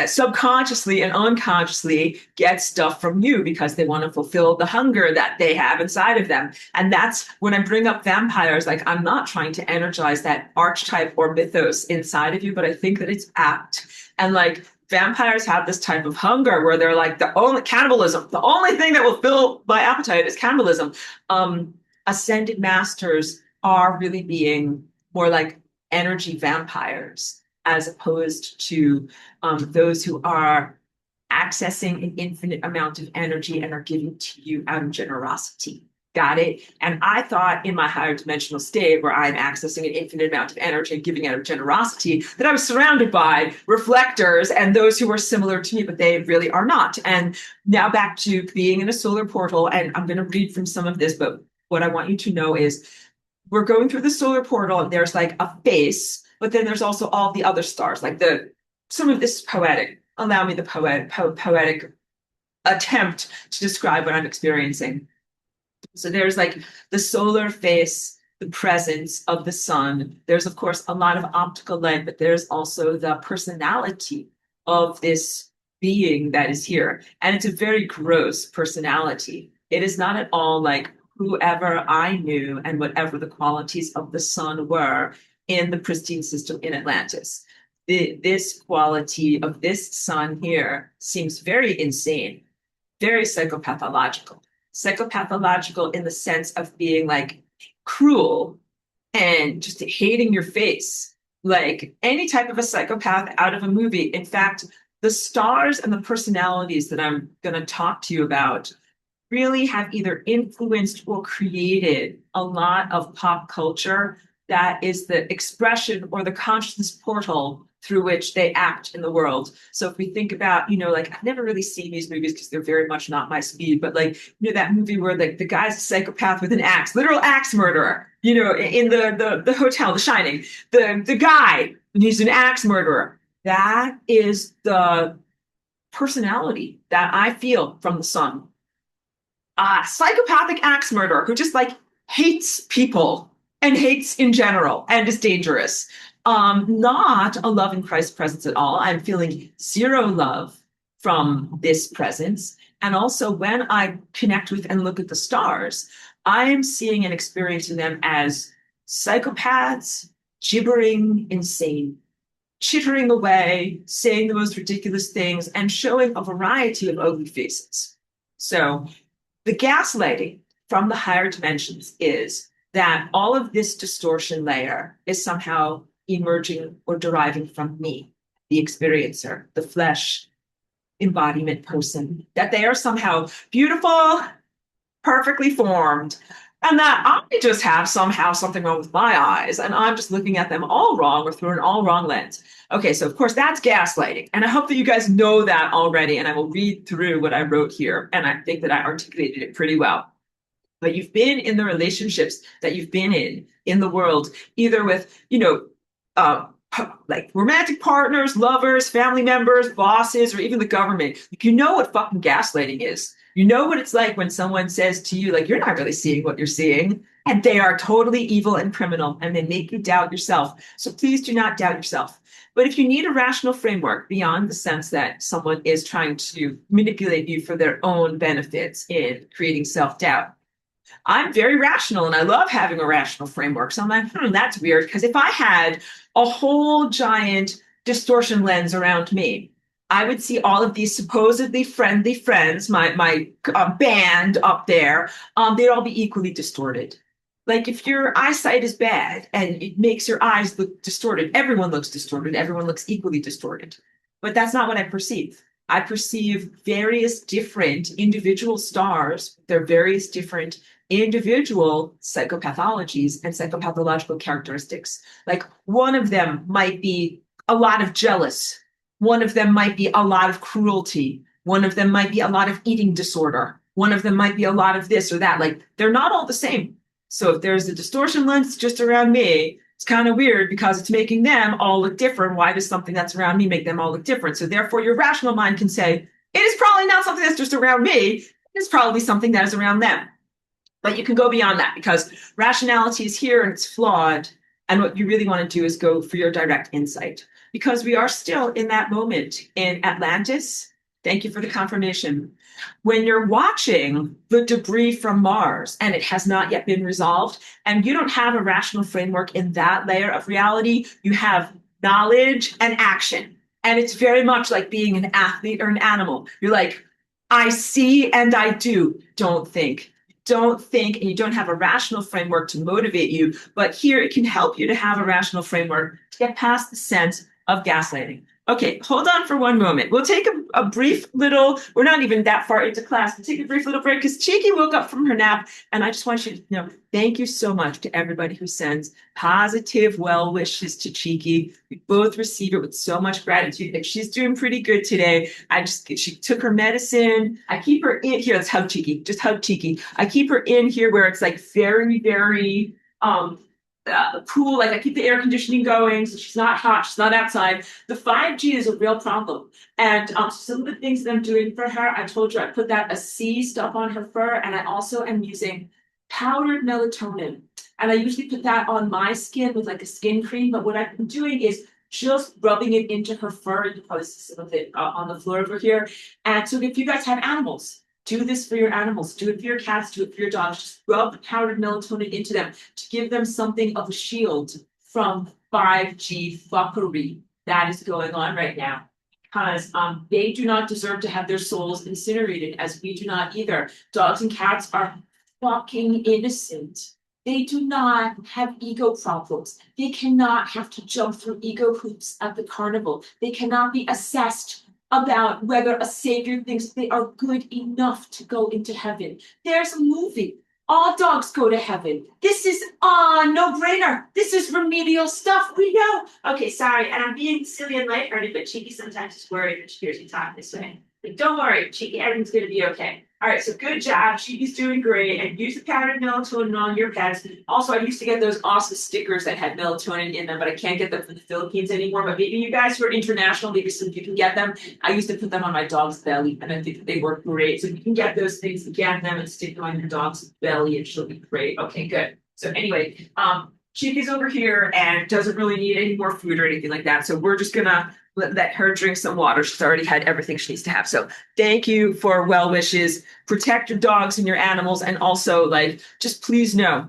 subconsciously and unconsciously get stuff from you because they want to fulfill the hunger that they have inside of them. And that's when I bring up vampires, like I'm not trying to energize that archetype or mythos inside of you, but I think that it's apt. And like vampires have this type of hunger where they're like the only thing that will fill my appetite is cannibalism. Ascended masters are really being more like energy vampires as opposed to those who are accessing an infinite amount of energy and are giving to you out of generosity. Got it? And I thought in my higher dimensional state where I'm accessing an infinite amount of energy and giving out of generosity that I was surrounded by reflectors and those who were similar to me, but they really are not. And now back to being in a solar portal, and I'm going to read from some of this, but what I want you to know is we're going through the solar portal and there's like a face, but then there's also all the other stars, like some of this is poetic. Allow me the poetic attempt to describe what I'm experiencing. So there's like the solar face, the presence of the sun. There's, of course, a lot of optical light, but there's also the personality of this being that is here. And it's a very gross personality. It is not at all like whoever I knew and whatever the qualities of the sun were in the pristine system in Atlantis. This quality of this sun here seems very insane, very psychopathological. Psychopathological in the sense of being like cruel and just hating your face, like any type of a psychopath out of a movie. In fact, the stars and the personalities that I'm going to talk to you about really have either influenced or created a lot of pop culture that is the expression or the consciousness portal through which they act in the world. So if we think about, like I've never really seen these movies because they're very much not my speed, but like, that movie where the guy's a psychopath with an axe, literal axe murderer, in the hotel, The Shining, the guy, and he's an axe murderer. That is the personality that I feel from the sun. A psychopathic axe murderer who just like hates people and hates in general and is dangerous. Not a love in Christ presence at all. I'm feeling zero love from this presence. And also when I connect with and look at the stars, I'm seeing and experiencing them as psychopaths, gibbering, insane, chittering away, saying the most ridiculous things, and showing a variety of ugly faces. So the gaslighting from the higher dimensions is that all of this distortion layer is somehow emerging or deriving from me, the experiencer, the flesh embodiment person, that they are somehow beautiful, perfectly formed, and that I just have somehow something wrong with my eyes, and I'm just looking at them all wrong or through an all wrong lens. Okay, so of course that's gaslighting, and I hope that you guys know that already, and I will read through what I wrote here, and I think that I articulated it pretty well. But you've been in the relationships that you've been in the world, either with, like romantic partners, lovers, family members, bosses, or even the government. Like, you know what fucking gaslighting is. You know what it's like when someone says to you, like, you're not really seeing what you're seeing, and they are totally evil and criminal, and they make you doubt yourself. So please do not doubt yourself. But if you need a rational framework beyond the sense that someone is trying to manipulate you for their own benefits in creating self-doubt, I'm very rational and I love having a rational framework. So I'm like, that's weird. Because if I had a whole giant distortion lens around me, I would see all of these supposedly friendly friends, my band up there, they'd all be equally distorted. Like if your eyesight is bad and it makes your eyes look distorted, everyone looks distorted, everyone looks equally distorted. But that's not what I perceive. I perceive various different individual stars, their various different individual psychopathologies and psychopathological characteristics. Like one of them might be a lot of jealous. One of them might be a lot of cruelty. One of them might be a lot of eating disorder. One of them might be a lot of this or that. Like they're not all the same. So if there's a distortion lens just around me, it's kind of weird because it's making them all look different. Why does something that's around me make them all look different? So therefore your rational mind can say, it is probably not something that's just around me. It's probably something that is around them. But you can go beyond that because rationality is here and it's flawed. And what you really want to do is go for your direct insight because we are still in that moment in Atlantis. Thank you for the confirmation. When you're watching the debris from Mars and it has not yet been resolved, and you don't have a rational framework in that layer of reality, you have knowledge and action. And it's very much like being an athlete or an animal. You're like, I see and I do. Don't think, and you don't have a rational framework to motivate you. But here it can help you to have a rational framework to get past the sense of gaslighting. Okay, hold on for one moment. We'll take a brief little, we're not even that far into class, we'll take a brief little break because Cheeky woke up from her nap. And I just want you to know, thank you so much to everybody who sends positive well wishes to Cheeky. We both receive it with so much gratitude. And she's doing pretty good today. She took her medicine. I keep her in here. Let's hug Cheeky. Just hug Cheeky. I keep her in here where it's like very, very, cool, like I keep the air conditioning going so she's not hot, she's not outside. The 5G is a real problem. And some of the things that I'm doing for her, I told you I put that C stuff on her fur, and I also am using powdered melatonin. And I usually put that on my skin with like a skin cream, but what I've been doing is just rubbing it into her fur. You can probably see some of it on the floor over here. And so if you guys have animals, do this for your animals, do it for your cats, do it for your dogs. Just rub the powdered melatonin into them to give them something of a shield from 5G fuckery that is going on right now. Because they do not deserve to have their souls incinerated, as we do not either. Dogs and cats are fucking innocent. They do not have ego problems. They cannot have to jump through ego hoops at the carnival. They cannot be assessed about whether a savior thinks they are good enough to go into heaven. There's a movie. All dogs go to heaven. This is no-brainer. This is remedial stuff. We know. Okay, sorry, and I'm being silly and lighthearted, but Cheeky sometimes is worried when she hears me talk this way. Like, don't worry, Cheeky, everything's gonna be okay. All right, so good job. Cheeky's doing great. And use the powdered melatonin on your pets. Also, I used to get those awesome stickers that had melatonin in them, but I can't get them from the Philippines anymore. But maybe you guys who are international, maybe some of you can get them. I used to put them on my dog's belly, and I think that they work great. So if you can get those things, get them and stick them on your dog's belly, and she'll be great. Okay, good. So anyway, Cheeky's over here and doesn't really need any more food or anything like that. So we're just gonna let her drink some water. She's already had everything she needs to have. So thank you for well wishes. Protect your dogs and your animals. And also, like, just please know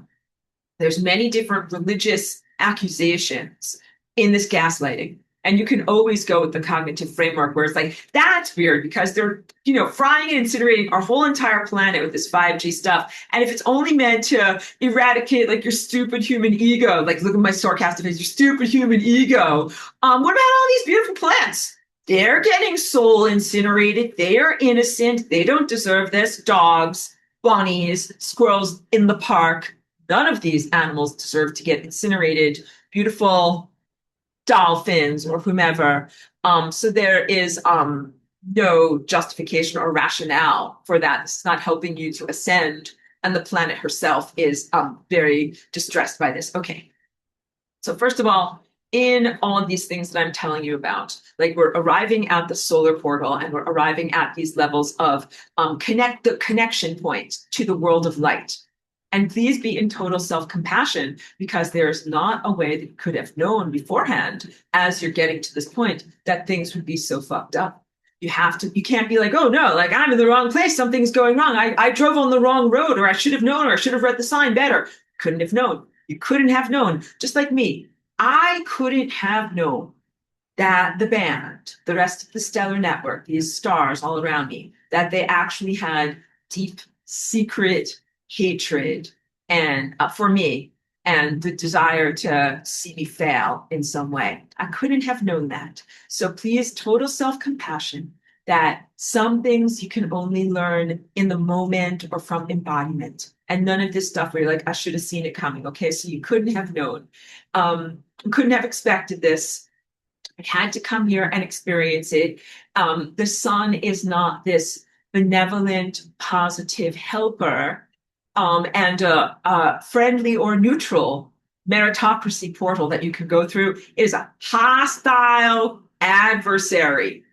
there's many different religious accusations in this gaslighting. And you can always go with the cognitive framework where it's like, that's weird because they're, frying and incinerating our whole entire planet with this 5G stuff. And if it's only meant to eradicate like your stupid human ego, like look at my sarcastic face, your stupid human ego. What about all these beautiful plants? They're getting soul incinerated. They are innocent. They don't deserve this. Dogs, bunnies, squirrels in the park. None of these animals deserve to get incinerated. Beautiful dolphins or whomever. So there is no justification or rationale for that. It's not helping you to ascend. And the planet herself is very distressed by this. Okay. So first of all, in all of these things that I'm telling you about, like we're arriving at the solar portal and we're arriving at these levels of the connection points to the world of light. And please be in total self-compassion because there's not a way that you could have known beforehand as you're getting to this point that things would be so fucked up. You can't be like, oh no, like I'm in the wrong place. Something's going wrong. I drove on the wrong road or I should have known or I should have read the sign better. Couldn't have known. You couldn't have known. Just like me. I couldn't have known that the band, the rest of the stellar network, these stars all around me, that they actually had deep, secret hatred and for me and the desire to see me fail in some way. I couldn't have known that. So please, total self-compassion that some things you can only learn in the moment or from embodiment. And none of this stuff where you're like, I should have seen it coming. Okay, so you couldn't have known. Couldn't have expected this. I had to come here and experience it. The sun is not this benevolent, positive helper and a friendly or neutral meritocracy portal that you can go through. It is a hostile adversary.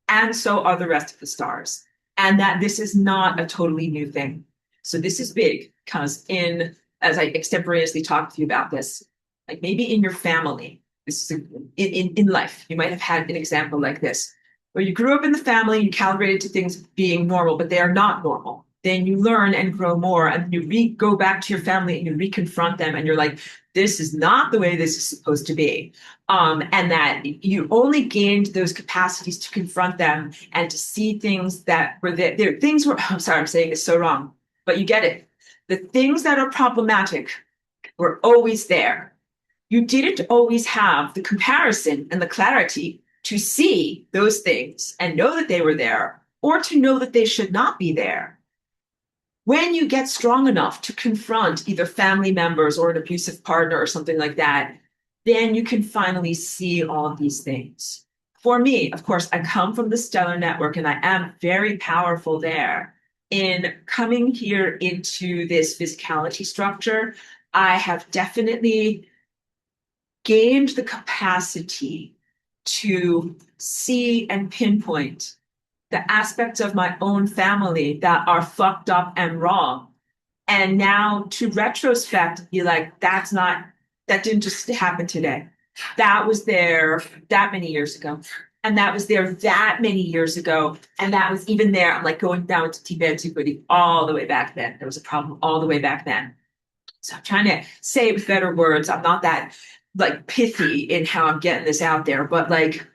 And so are the rest of the stars. And that this is not a totally new thing. So this is big because as I extemporaneously talk with you about this, like maybe in your family, this is in life, you might have had an example like this, where you grew up in the family, you calibrated to things being normal, but they are not normal. Then you learn and grow more, and you go back to your family and you reconfront them, and you're like, this is not the way this is supposed to be. And that you only gained those capacities to confront them and to see things that were there. Things were, I'm sorry, I'm saying this so wrong, but you get it. The things that are problematic were always there. You didn't always have the comparison and the clarity to see those things and know that they were there, or to know that they should not be there. When you get strong enough to confront either family members or an abusive partner or something like that, then you can finally see all of these things. For me, of course, I come from the stellar network and I am very powerful there. In coming here into this physicality structure, I have definitely gained the capacity to see and pinpoint the aspects of my own family that are fucked up and wrong. And now to retrospect, be like, that didn't just happen today. That was there that many years ago. And that was there that many years ago. And that was even there. I'm like going down to Tibet antiquity all the way back then. There was a problem all the way back then. So I'm trying to say it with better words. I'm not that like pithy in how I'm getting this out there, but like,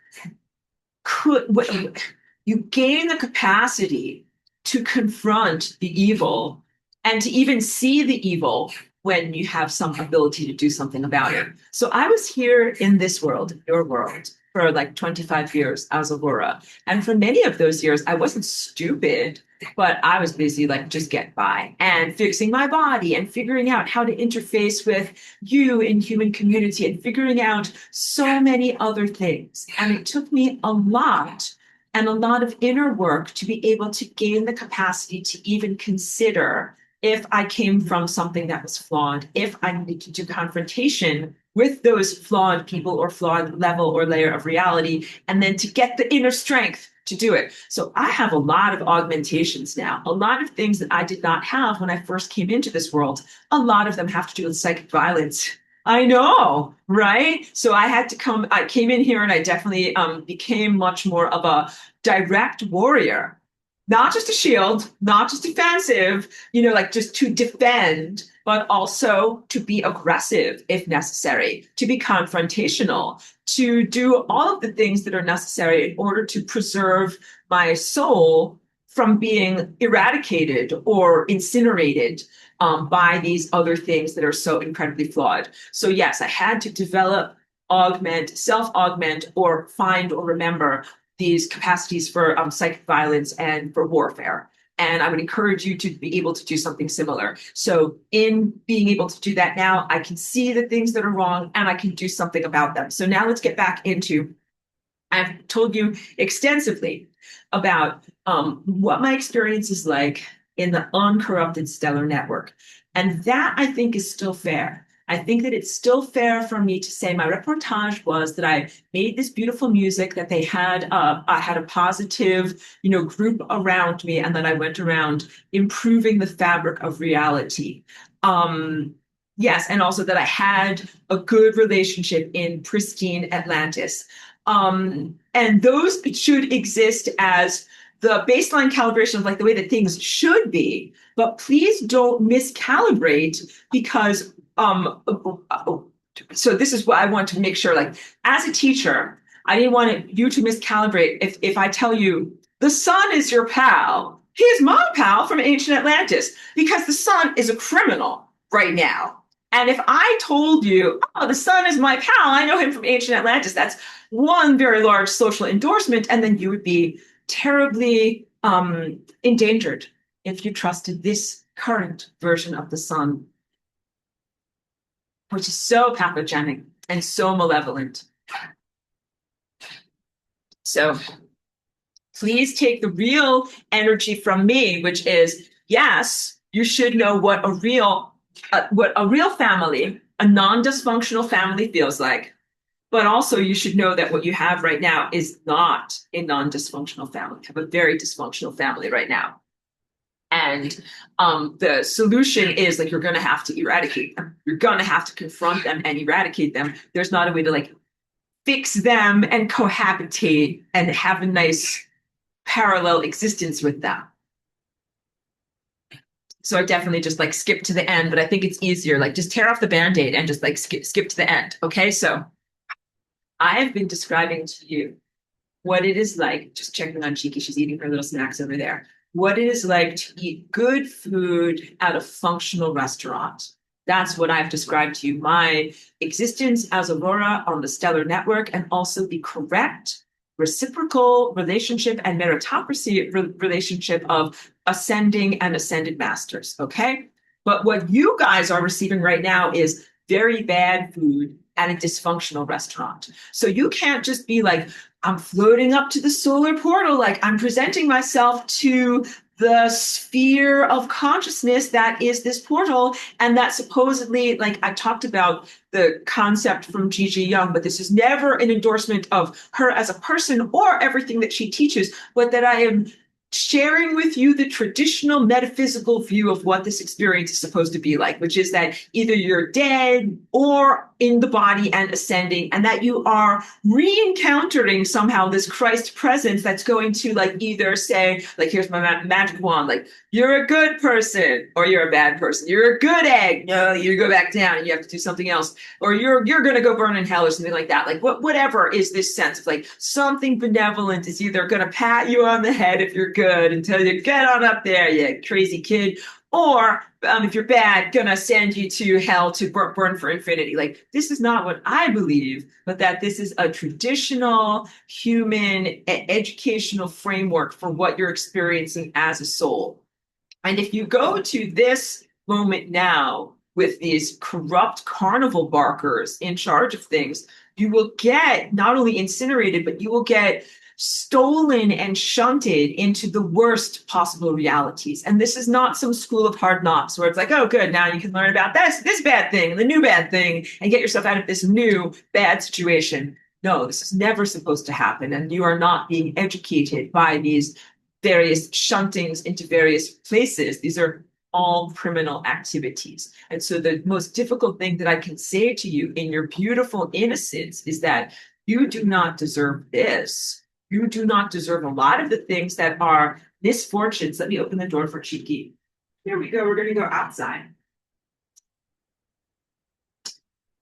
you gain the capacity to confront the evil and to even see the evil when you have some ability to do something about it. So I was here in this world, your world, for like 25 years as Aurora. And for many of those years, I wasn't stupid, but I was busy like just get by and fixing my body and figuring out how to interface with you in human community and figuring out so many other things. And it took me a lot and a lot of inner work to be able to gain the capacity to even consider if I came from something that was flawed, if I needed to do confrontation with those flawed people or flawed level or layer of reality, and then to get the inner strength to do it. So I have a lot of augmentations now, a lot of things that I did not have when I first came into this world. A lot of them have to do with psychic violence. I know, right? So I came in here and I definitely became much more of a direct warrior, not just a shield, not just defensive, like just to defend, but also to be aggressive if necessary, to be confrontational, to do all of the things that are necessary in order to preserve my soul from being eradicated or incinerated by these other things that are so incredibly flawed. So yes, I had to develop, augment, self-augment, or find or remember these capacities for psychic violence and for warfare. And I would encourage you to be able to do something similar. So in being able to do that now, I can see the things that are wrong and I can do something about them. So now let's get back into, I've told you extensively about what my experience is like in the uncorrupted stellar network. And that I think is still fair. I think that it's still fair for me to say my reportage was that I made this beautiful music, that they had, I had a positive, group around me, and then I went around improving the fabric of reality. Yes, and also that I had a good relationship in pristine Atlantis. And those should exist as the baseline calibration of like the way that things should be, but please don't miscalibrate because so this is what I want to make sure, like as a teacher, I didn't want you to miscalibrate. If I tell you the sun is your pal, he is my pal from ancient Atlantis, because the sun is a criminal right now. And if I told you, oh, the sun is my pal, I know him from ancient Atlantis, that's one very large social endorsement, and then you would be terribly endangered if you trusted this current version of the sun, which is so pathogenic and so malevolent. So please take the real energy from me, which is, yes, you should know what a real family, a non-dysfunctional family feels like. But also you should know that what you have right now is not a non-dysfunctional family. You have a very dysfunctional family right now. And the solution is like, you're going to have to eradicate them. You're going to have to confront them and eradicate them. There's not a way to like fix them and cohabitate and have a nice parallel existence with them. So I definitely just like skip to the end, but I think it's easier. Like just tear off the Band-Aid and just like skip to the end. Okay, so I have been describing to you what it is like, just checking on Cheeky, she's eating her little snacks over there, what it is like to eat good food at a functional restaurant. That's what I've described to you, my existence as Aurora on the stellar network, and also the correct reciprocal relationship and meritocracy relationship of ascending and ascended masters, okay? But what you guys are receiving right now is very bad food at a dysfunctional restaurant. So you can't just be like, I'm floating up to the solar portal, like I'm presenting myself to the sphere of consciousness that is this portal, and that supposedly, like I talked about the concept from Gigi Young, but this is never an endorsement of her as a person or everything that she teaches, but that I am sharing with you the traditional metaphysical view of what this experience is supposed to be like, which is that either you're dead or in the body and ascending, and that you are re-encountering somehow this Christ presence that's going to like either say, like, here's my magic wand, like, you're a good person or you're a bad person. You're a good egg. No, you go back down and you have to do something else. Or you're going to go burn in hell or something like that. Like whatever is this sense of like something benevolent is either going to pat you on the head if you're good and tell you, get on up there, you crazy kid, Or if you're bad, gonna send you to hell to burn for infinity. Like, this is not what I believe, but that this is a traditional human educational framework for what you're experiencing as a soul. And if you go to this moment now with these corrupt carnival barkers in charge of things, you will get not only incinerated, but you will get stolen and shunted into the worst possible realities. And this is not some school of hard knocks where it's like, oh, good, now you can learn about this bad thing, the new bad thing, and get yourself out of this new bad situation. No, this is never supposed to happen. And you are not being educated by these various shuntings into various places. These are all criminal activities. And so the most difficult thing that I can say to you in your beautiful innocence is that you do not deserve this. You do not deserve a lot of the things that are misfortunes. Let me open the door for Cheeky. Here we go. We're going to go outside.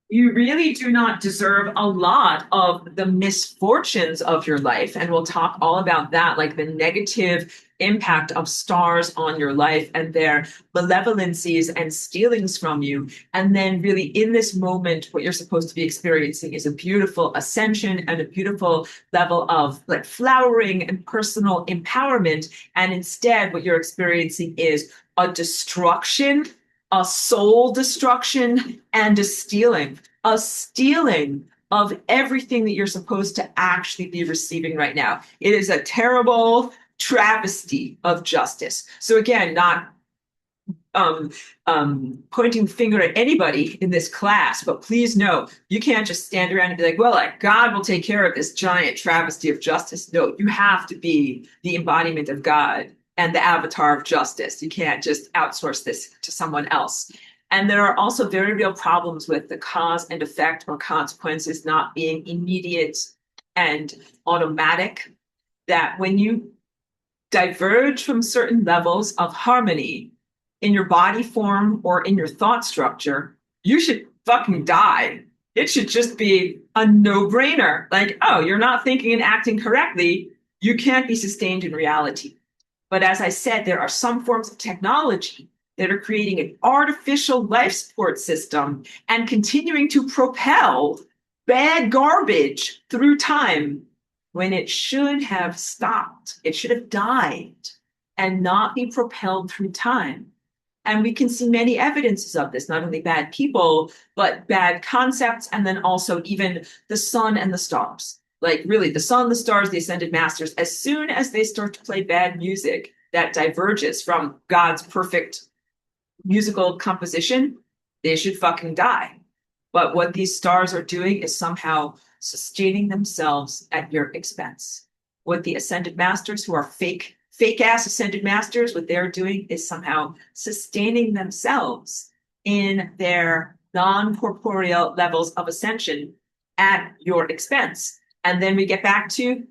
You really do not deserve a lot of the misfortunes of your life. And we'll talk all about that, like the negative impact of stars on your life and their malevolencies and stealings from you. And then really in this moment, what you're supposed to be experiencing is a beautiful ascension and a beautiful level of like flowering and personal empowerment. And instead, what you're experiencing is a destruction, a soul destruction, and a stealing of everything that you're supposed to actually be receiving right now. It is a terrible travesty of justice. So again, not pointing the finger at anybody in this class, but please know you can't just stand around and be like, well, like God will take care of this giant travesty of justice. No, you have to be the embodiment of God and the avatar of justice. You can't just outsource this to someone else. And there are also very real problems with the cause and effect or consequences not being immediate and automatic, that when you diverge from certain levels of harmony in your body form or in your thought structure, you should fucking die. It should just be a no-brainer. Like, oh, you're not thinking and acting correctly. You can't be sustained in reality. But as I said, there are some forms of technology that are creating an artificial life support system and continuing to propel bad garbage through time when it should have stopped. It should have died and not be propelled through time. And we can see many evidences of this, not only bad people, but bad concepts, and then also even the sun and the stars. Like really, the sun, the stars, the ascended masters, as soon as they start to play bad music that diverges from God's perfect musical composition, they should fucking die. But what these stars are doing is somehow sustaining themselves at your expense. What the ascended masters, who are fake ass ascended masters, what they're doing is somehow sustaining themselves in their non-corporeal levels of ascension at your expense. And then we get back to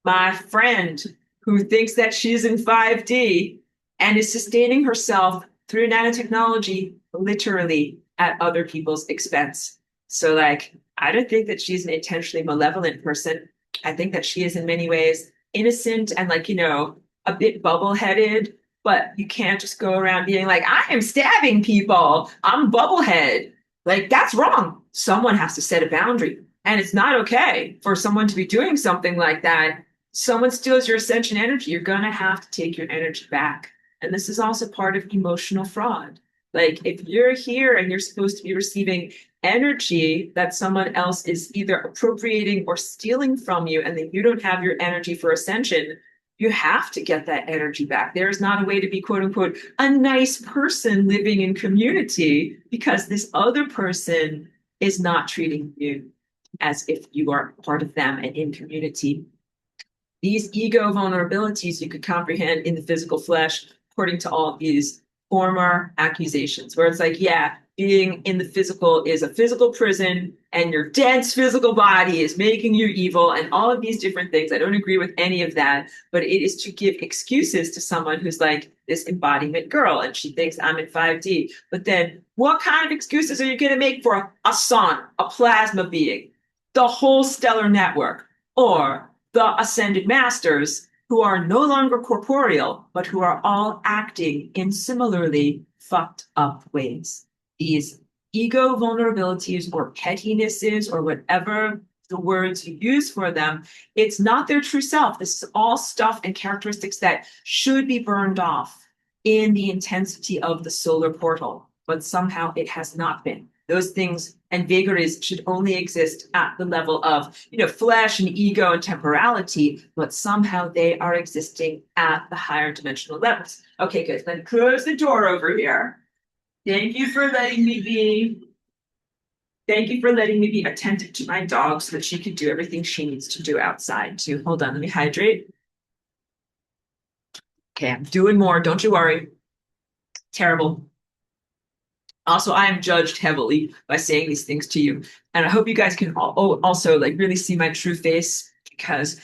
my friend who thinks that she's in 5D and is sustaining herself through nanotechnology literally at other people's expense. So like, I don't think that she's an intentionally malevolent person. I think that she is in many ways innocent and like, a bit bubble-headed, but you can't just go around being like, I am stabbing people. I'm bubblehead. Like, that's wrong. Someone has to set a boundary. And it's not okay for someone to be doing something like that. Someone steals your ascension energy, you're going to have to take your energy back. And this is also part of emotional fraud. Like, if you're here and you're supposed to be receiving energy that someone else is either appropriating or stealing from you, and then you don't have your energy for ascension, you have to get that energy back. There is not a way to be, quote unquote, a nice person living in community because this other person is not treating you as if you are part of them and in community. These ego vulnerabilities you could comprehend in the physical flesh, according to all these former accusations, where it's like, yeah, being in the physical is a physical prison and your dense physical body is making you evil and all of these different things. I don't agree with any of that, but it is to give excuses to someone who's like this embodiment girl and she thinks I'm in 5D. But then what kind of excuses are you going to make for a sun, a plasma being, the whole stellar network, or the ascended masters who are no longer corporeal, but who are all acting in similarly fucked up ways. These ego vulnerabilities or pettinesses or whatever the words you use for them, it's not their true self. This is all stuff and characteristics that should be burned off in the intensity of the solar portal, but somehow it has not been. Those things and vagaries should only exist at the level of, flesh and ego and temporality, but somehow they are existing at the higher dimensional levels. Okay, good. Then close the door over here. Thank you for letting me be. Thank you for letting me be attentive to my dog so that she can do everything she needs to do outside too. Hold on, let me hydrate. Okay, I'm doing more. Don't you worry. Terrible. Also, I am judged heavily by saying these things to you. And I hope you guys can also like really see my true face, because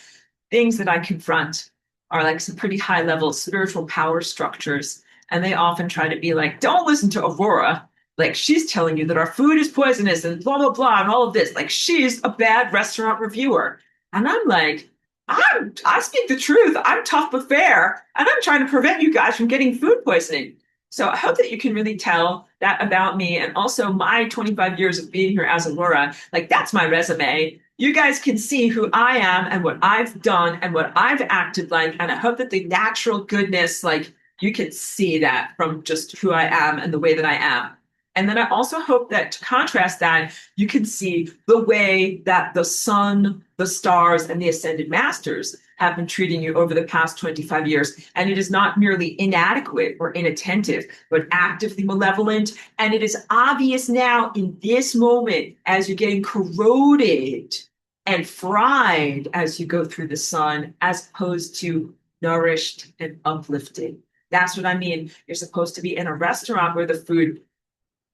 things that I confront are like some pretty high level spiritual power structures. And they often try to be like, don't listen to Aurora. Like, she's telling you that our food is poisonous and blah, blah, blah, and all of this. Like, she's a bad restaurant reviewer. And I'm like, I speak the truth. I'm tough but fair. And I'm trying to prevent you guys from getting food poisoning. So I hope that you can really tell that about me. And also my 25 years of being here as Aurora, like, that's my resume. You guys can see who I am and what I've done and what I've acted like. And I hope that the natural goodness, like, you can see that from just who I am and the way that I am. And then I also hope that, to contrast that, you can see the way that the sun, the stars, and the ascended masters have been treating you over the past 25 years. And it is not merely inadequate or inattentive, but actively malevolent. And it is obvious now in this moment, as you're getting corroded and fried as you go through the sun, as opposed to nourished and uplifted. That's what I mean. You're supposed to be in a restaurant where the food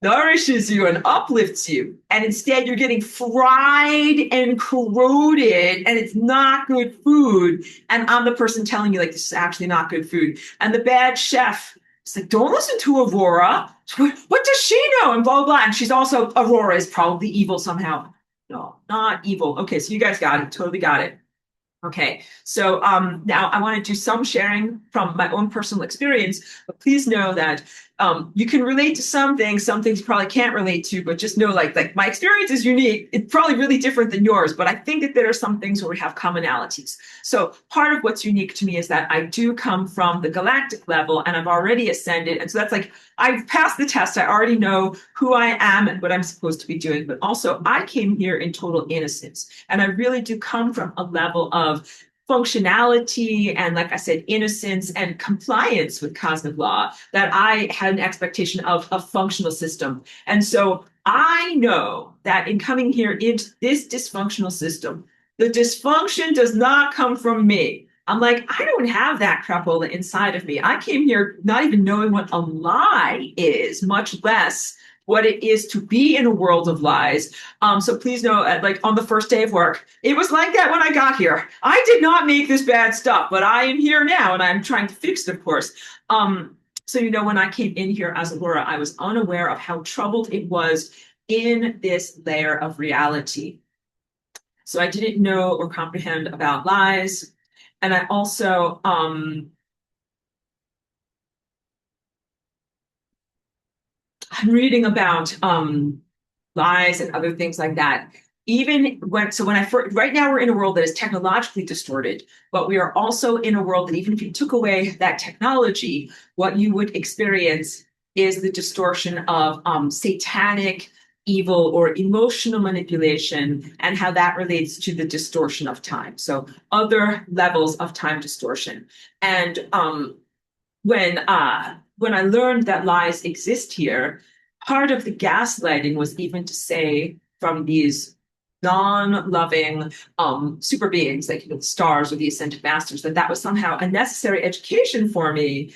nourishes you and uplifts you. And instead, you're getting fried and corroded, and it's not good food. And I'm the person telling you, like, this is actually not good food. And the bad chef is like, don't listen to Aurora. What does she know? And blah, blah, blah. And she's also, Aurora is probably evil somehow. No, not evil. Okay, so you guys got it. Totally got it. Okay, so now I want to do some sharing from my own personal experience, but please know that you can relate to some things you probably can't relate to, but just know like my experience is unique. It's probably really different than yours, but I think that there are some things where we have commonalities. So part of what's unique to me is that I do come from the galactic level and I've already ascended. And so that's like, I've passed the test. I already know who I am and what I'm supposed to be doing, but also I came here in total innocence. And I really do come from a level of functionality and, like I said, innocence and compliance with cosmic law, that I had an expectation of a functional system. And so I know that in coming here into this dysfunctional system, the dysfunction does not come from me. I'm like, I don't have that crapola inside of me. I came here not even knowing what a lie is, much less what it is to be in a world of lies. So please know, like on the first day of work, it was like that when I got here. I did not make this bad stuff, but I am here now and I'm trying to fix it, of course. So, when I came in here as Aurora, I was unaware of how troubled it was in this layer of reality. So I didn't know or comprehend about lies. And I also, I'm reading about lies and other things like that. Even when I first, right now we're in a world that is technologically distorted, but we are also in a world that even if you took away that technology, what you would experience is the distortion of satanic, evil, or emotional manipulation, and how that relates to the distortion of time. So other levels of time distortion. And when I learned that lies exist here, part of the gaslighting was even to say from these non-loving super beings, like the stars or the ascended masters, that was somehow a necessary education for me,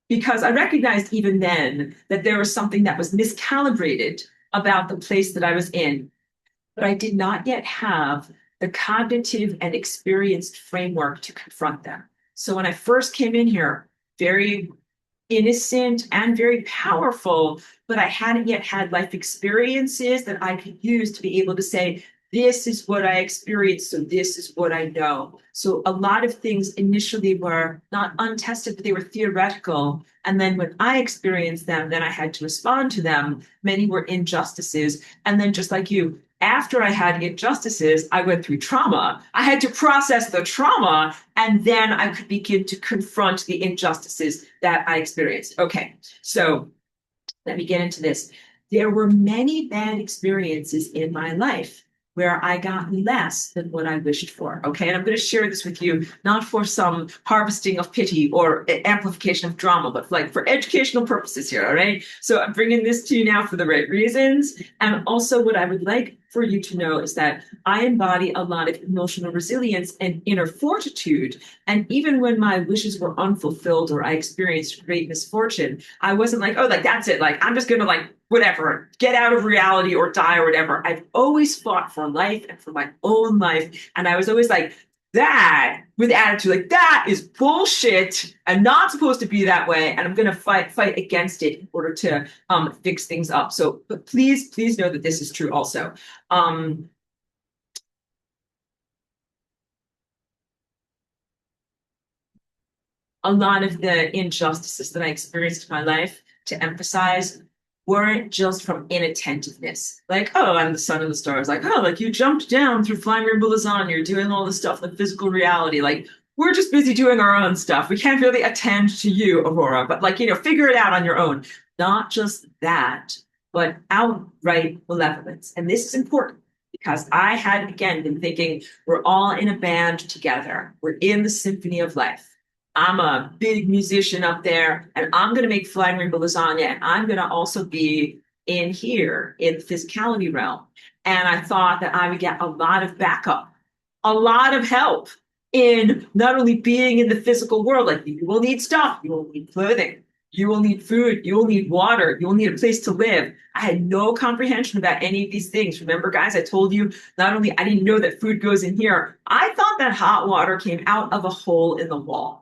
because I recognized even then that there was something that was miscalibrated about the place that I was in, but I did not yet have the cognitive and experienced framework to confront them. So when I first came in here, very innocent and very powerful, but I hadn't yet had life experiences that I could use to be able to say, this is what I experienced, so this is what I know. So a lot of things initially were not untested, but they were theoretical. And then when I experienced them, then I had to respond to them. Many were injustices. And then just like you, after I had injustices, I went through trauma. I had to process the trauma, and then I could begin to confront the injustices that I experienced. Okay, so let me get into this. There were many bad experiences in my life where I got less than what I wished for. Okay. And I'm going to share this with you, not for some harvesting of pity or amplification of drama, but like for educational purposes here. All right. So I'm bringing this to you now for the right reasons. And also, what I would like for you to know is that I embody a lot of emotional resilience and inner fortitude. And even when my wishes were unfulfilled or I experienced great misfortune, I wasn't like, oh, like that's it. Like I'm just gonna like whatever, get out of reality or die or whatever. I've always fought for life and for my own life. And I was always like, that with attitude, like that is bullshit and not supposed to be that way. And I'm gonna fight against it in order to fix things up. So but please know that this is true also. Um, a lot of the injustices that I experienced in my life, to emphasize, weren't just from inattentiveness. Like, oh, I'm the son of the stars. Like, oh, like you jumped down through flying rainbow lasagna. You're doing all this stuff in physical reality. Like, we're just busy doing our own stuff. We can't really attend to you, Aurora, but like, figure it out on your own. Not just that, but outright malevolence. And this is important because I had, again, been thinking we're all in a band together. We're in the symphony of life. I'm a big musician up there, and I'm going to make flying rainbow lasagna, and I'm going to also be in here in the physicality realm. And I thought that I would get a lot of backup, a lot of help in not only being in the physical world, like you will need stuff, you will need clothing, you will need food, you will need water, you will need a place to live. I had no comprehension about any of these things. Remember, guys, I told you not only I didn't know that food goes in here, I thought that hot water came out of a hole in the wall.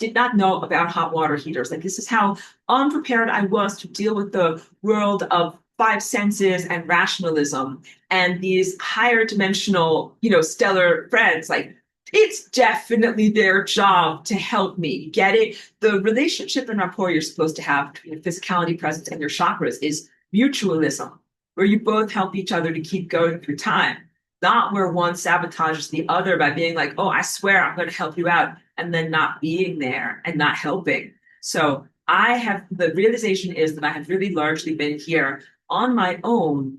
Did not know about hot water heaters. Like this is how unprepared I was to deal with the world of five senses and rationalism and these higher dimensional, stellar friends. Like it's definitely their job to help me get it. The relationship and rapport you're supposed to have between physicality, presence, and your chakras is mutualism, where you both help each other to keep going through time, not where one sabotages the other by being like, oh, I swear I'm going to help you out, and then not being there and not helping. So the realization is that I have really largely been here on my own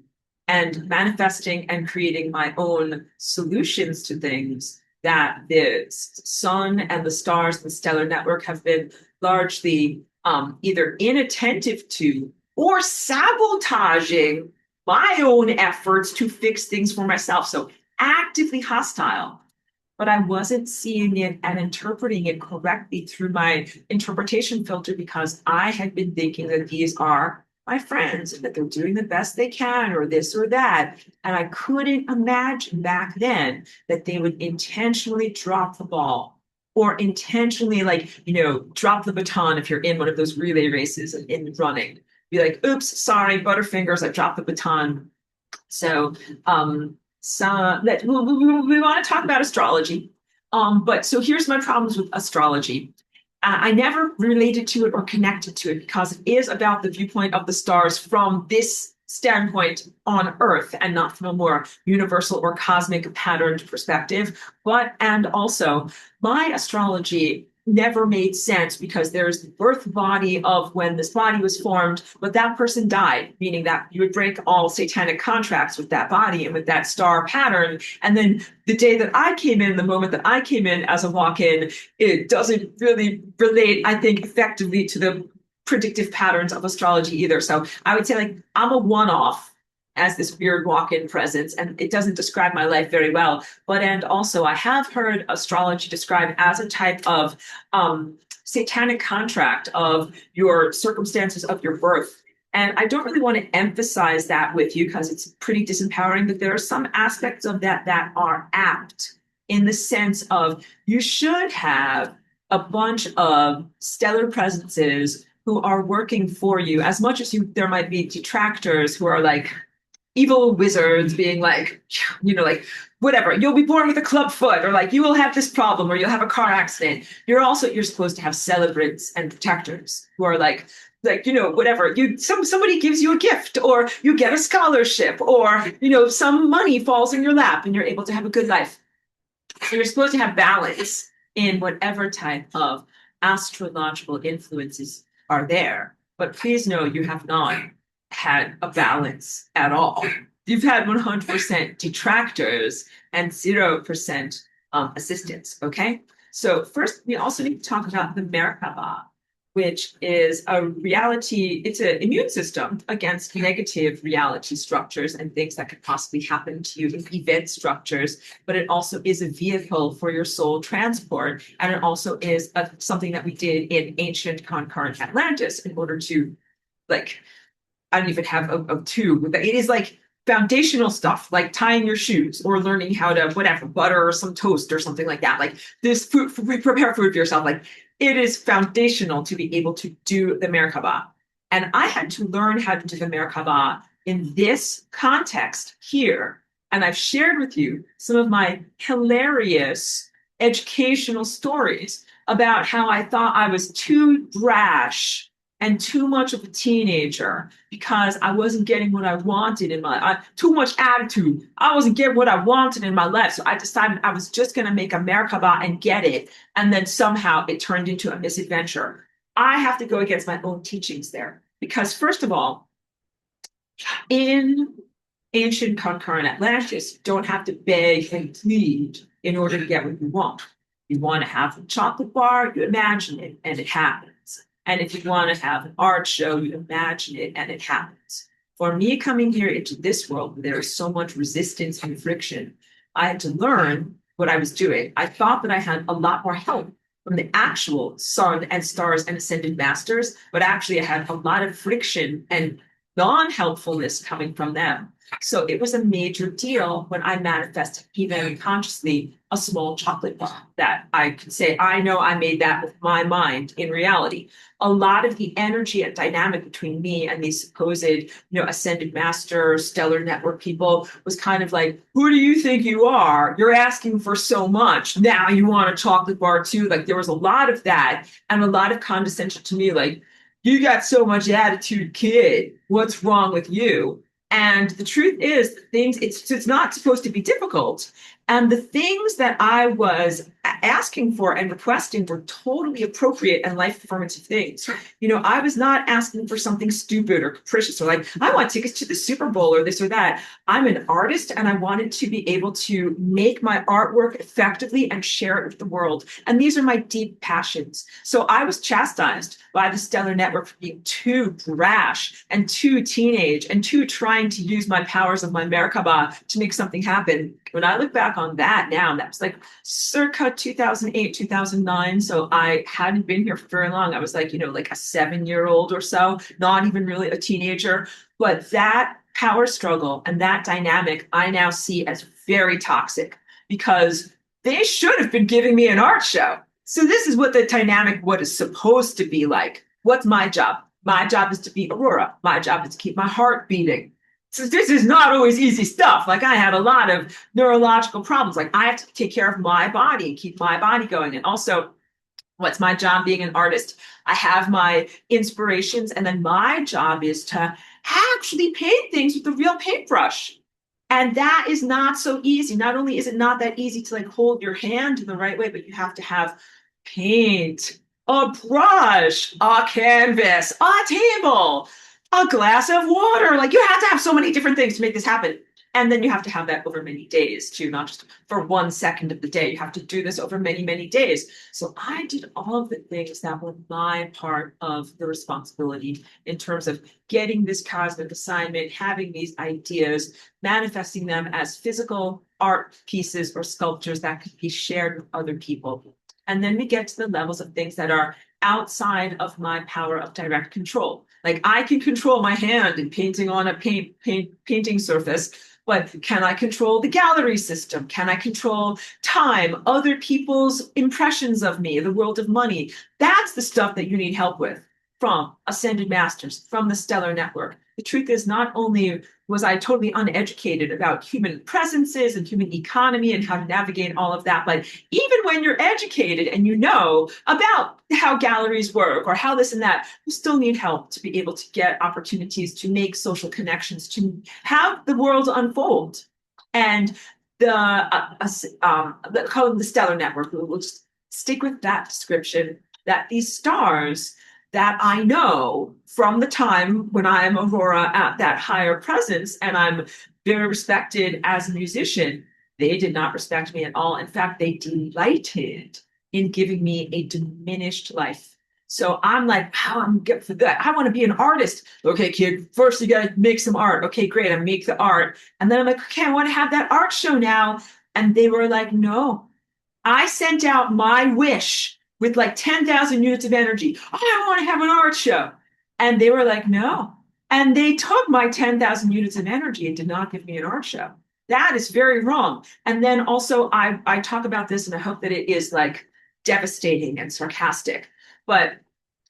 and manifesting and creating my own solutions to things that the sun and the stars and the stellar network have been largely either inattentive to or sabotaging my own efforts to fix things for myself. So actively hostile, but I wasn't seeing it and interpreting it correctly through my interpretation filter because I had been thinking that these are my friends and that they're doing the best they can or this or that. And I couldn't imagine back then that they would intentionally drop the ball or intentionally drop the baton if you're in one of those relay races and in running. Be like, oops, sorry, Butterfingers, I dropped the baton. So we want to talk about astrology. But so here's my problems with astrology. I never related to it or connected to it because it is about the viewpoint of the stars from this standpoint on Earth and not from a more universal or cosmic patterned perspective. And also, my astrology never made sense because there's the birth body of when this body was formed, but that person died, meaning that you would break all satanic contracts with that body and with that star pattern. And then the day that I came in, the moment that I came in as a walk-in, it doesn't really relate, I think, effectively to the predictive patterns of astrology either. So I would say like I'm a one-off as this weird walk-in presence, and it doesn't describe my life very well. And also I have heard astrology described as a type of satanic contract of your circumstances of your birth. And I don't really want to emphasize that with you because it's pretty disempowering, but there are some aspects of that that are apt in the sense of you should have a bunch of stellar presences who are working for you as much as there might be detractors who are like, evil wizards being like, like whatever, you'll be born with a club foot, or like you will have this problem, or you'll have a car accident. You're supposed to have celebrants and protectors who are like whatever, somebody gives you a gift, or you get a scholarship, or some money falls in your lap and you're able to have a good life. So you're supposed to have balance in whatever type of astrological influences are there. But please know you have not had a balance at all. You've had 100% detractors and 0% assistance, okay? So first, we also need to talk about the Merkaba, which is a reality, it's an immune system against negative reality structures and things that could possibly happen to you in event structures, but it also is a vehicle for your soul transport. And it also is something that we did in ancient concurrent Atlantis in order to, like, I don't even have a tube, but it is like foundational stuff, like tying your shoes or learning how to, whatever, butter or some toast or something like that. Like this food, prepare food for yourself. Like it is foundational to be able to do the Merkaba. And I had to learn how to do the Merkaba in this context here. And I've shared with you some of my hilarious educational stories about how I thought I was too brash and too much of a teenager because I wasn't getting what I wanted in my too much attitude. I wasn't getting what I wanted in my life. So I decided I was just going to make a Merkaba and get it. And then somehow it turned into a misadventure. I have to go against my own teachings there. Because first of all, in ancient concurrent Atlantis, you don't have to beg and plead in order to get what you want. You want to have a chocolate bar, you imagine it, and it happens. And if you want to have an art show, you imagine it and it happens. For me coming here into this world, where there is so much resistance and friction, I had to learn what I was doing. I thought that I had a lot more help from the actual sun and stars and ascended masters, but actually I had a lot of friction and non-helpfulness coming from them. So it was a major deal when I manifested, even consciously, a small chocolate bar that I could say, I know I made that with my mind in reality. A lot of the energy and dynamic between me and these supposed, ascended master, stellar network people was kind of like, who do you think you are? You're asking for so much. Now you want a chocolate bar too. Like there was a lot of that and a lot of condescension to me, like, you got so much attitude, kid. What's wrong with you? And the truth is, it's not supposed to be difficult. And the things that I was asking for and requesting were totally appropriate and life affirmative things. I was not asking for something stupid or capricious or like, I want tickets to the Super Bowl or this or that. I'm an artist and I wanted to be able to make my artwork effectively and share it with the world. And these are my deep passions. So I was chastised by the Stellar Network for being too brash and too teenage and too trying to use my powers of my Merkaba to make something happen. When I look back on that now, that was like circa 2008, 2009. So I hadn't been here for very long. I was like, like a 7-year-old or so, not even really a teenager. But that power struggle and that dynamic I now see as very toxic because they should have been giving me an art show. So this is what the dynamic, what is supposed to be like. What's my job? My job is to be Aurora. My job is to keep my heart beating. So this is not always easy stuff. Like I had a lot of neurological problems. Like I have to take care of my body, keep my body going. And also, what's my job being an artist? I have my inspirations, and then my job is to actually paint things with a real paintbrush. And that is not so easy. Not only is it not that easy to like hold your hand in the right way, but you have to have paint, a brush, a canvas, a table, a glass of water. Like you have to have so many different things to make this happen. And then you have to have that over many days too, not just for 1 second of the day. You have to do this over many, many days. So I did all of the things that were my part of the responsibility in terms of getting this cosmic assignment, having these ideas, manifesting them as physical art pieces or sculptures that could be shared with other people. And then we get to the levels of things that are outside of my power of direct control. Like I can control my hand in painting on a painting surface, but can I control the gallery system? Can I control time, other people's impressions of me, the world of money? That's the stuff that you need help with from Ascended Masters, from the Stellar Network. The truth is, not only was I totally uneducated about human presences and human economy and how to navigate all of that, but even when you're educated and you know about how galleries work or how this and that, you still need help to be able to get opportunities to make social connections, to have the world unfold. And call them the stellar network. We'll just stick with that description, that these stars that I know from the time when I'm Aurora at that higher presence and I'm very respected as a musician, they did not respect me at all. In fact, they delighted in giving me a diminished life. So I'm like, how I'm good for that. I want to be an artist. Okay, kid, first you got to make some art. Okay, great. I make the art. And then I'm like, okay, I want to have that art show now. And they were like, no. I sent out my wish with like 10,000 units of energy. I want to have an art show. And they were like, no. And they took my 10,000 units of energy and did not give me an art show. That is very wrong. And then also, I talk about this and I hope that it is like devastating and sarcastic. But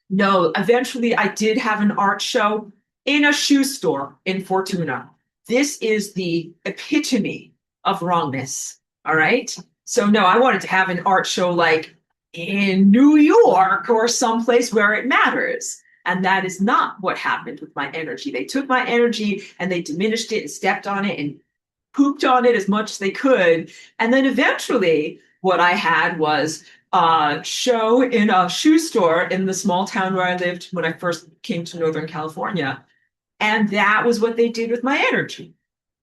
no, eventually I did have an art show in a shoe store in Fortuna. This is the epitome of wrongness. All right. So no, I wanted to have an art show like in New York or someplace where it matters. And that is not what happened with my energy. They took my energy and they diminished it and stepped on it and pooped on it as much as they could. And then eventually what I had was a show in a shoe store in the small town where I lived when I first came to Northern California. And that was what they did with my energy.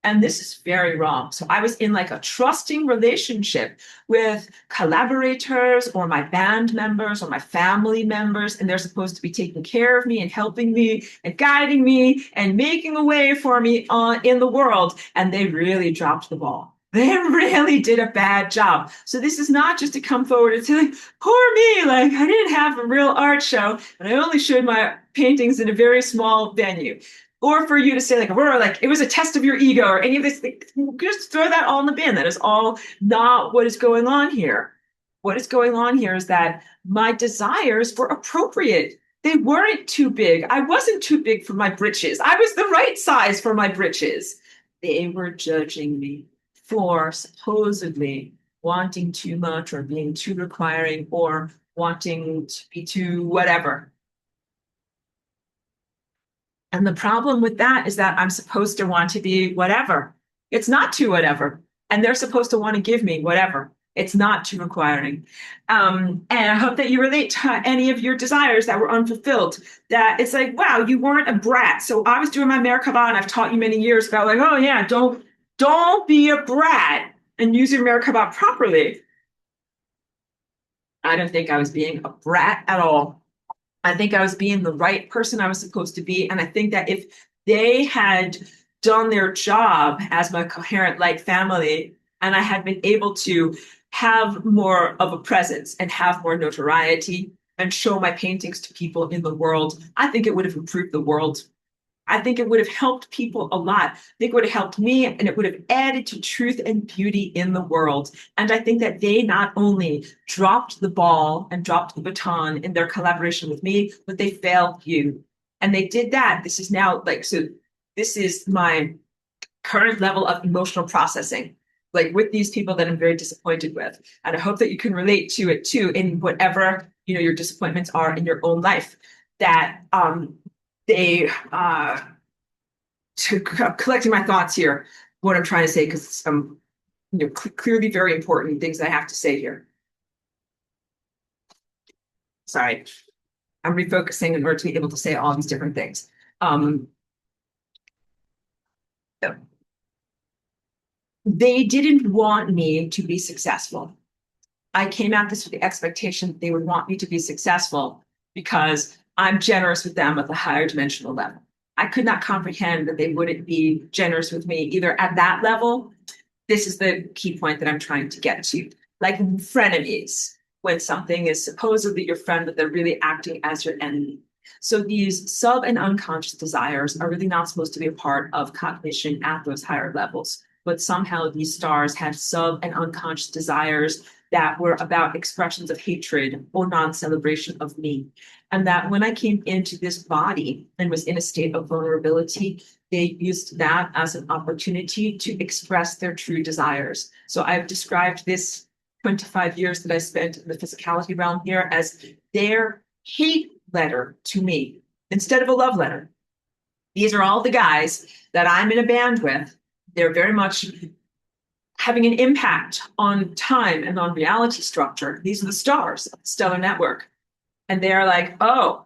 And this is very wrong. So I was in like a trusting relationship with collaborators or my band members or my family members, and they're supposed to be taking care of me and helping me and guiding me and making a way for me in the world. And they really dropped the ball. They really did a bad job. So this is not just to come forward and say, like, poor me, like I didn't have a real art show, and I only showed my paintings in a very small venue. Or for you to say, like, Aurora, like, it was a test of your ego or any of this, just throw that all in the bin. That is all not what is going on here. What is going on here is that my desires were appropriate. They weren't too big. I wasn't too big for my britches. I was the right size for my britches. They were judging me for supposedly wanting too much or being too requiring or wanting to be too whatever. And the problem with that is that I'm supposed to want to be whatever. It's not too whatever. And they're supposed to want to give me whatever. It's not too requiring. And I hope that you relate to any of your desires that were unfulfilled. That it's like, wow, you weren't a brat. So I was doing my Merkaba, and I've taught you many years about like, oh yeah, don't be a brat and use your Merkaba properly. I don't think I was being a brat at all. I think I was being the right person I was supposed to be. And I think that if they had done their job as my coherent light family, and I had been able to have more of a presence and have more notoriety and show my paintings to people in the world, I think it would have improved the world. I think it would have helped people a lot. I think it would have helped me, and it would have added to truth and beauty in the world. And I think that they not only dropped the ball and dropped the baton in their collaboration with me, but they failed you. And they did that. This is now like, so this is my current level of emotional processing, like with these people that I'm very disappointed with. And I hope that you can relate to it too in whatever, your disappointments are in your own life. That they collecting my thoughts here, what I'm trying to say, because some clearly very important things I have to say here. Sorry, I'm refocusing in order to be able to say all these different things. They didn't want me to be successful. I came at this with the expectation that they would want me to be successful because I'm generous with them at the higher dimensional level. I could not comprehend that they wouldn't be generous with me either at that level. This is the key point that I'm trying to get to. Like frenemies, when something is supposedly your friend, but they're really acting as your enemy. So these sub and unconscious desires are really not supposed to be a part of cognition at those higher levels. but somehow these stars had sub and unconscious desires that were about expressions of hatred or non-celebration of me. And that when I came into this body and was in a state of vulnerability, they used that as an opportunity to express their true desires. So I've described this 25 years that I spent in the physicality realm here as their hate letter to me instead of a love letter. These are all the guys that I'm in a band with. They're very much having an impact on time and on reality structure. These are the stars of the stellar network. And they're like, oh,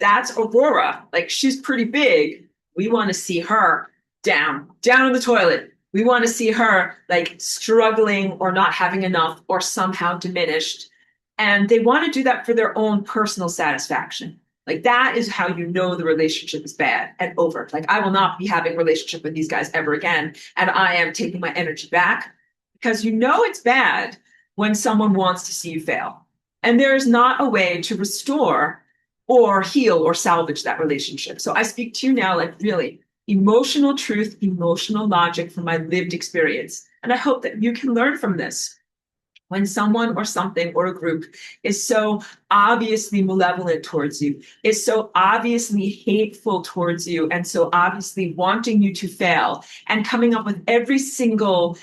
that's Aurora. Like, she's pretty big. We want to see her down in the toilet. We want to see her like struggling or not having enough or somehow diminished. And they want to do that for their own personal satisfaction. Like, that is how you know the relationship is bad and over. Like, I will not be having a relationship with these guys ever again. And I am taking my energy back because you know it's bad when someone wants to see you fail. And there is not a way to restore or heal or salvage that relationship. So I speak to you now, like, really emotional truth, emotional logic from my lived experience. And I hope that you can learn from this. When someone or something or a group is so obviously malevolent towards you, is so obviously hateful towards you, and so obviously wanting you to fail, and coming up with every single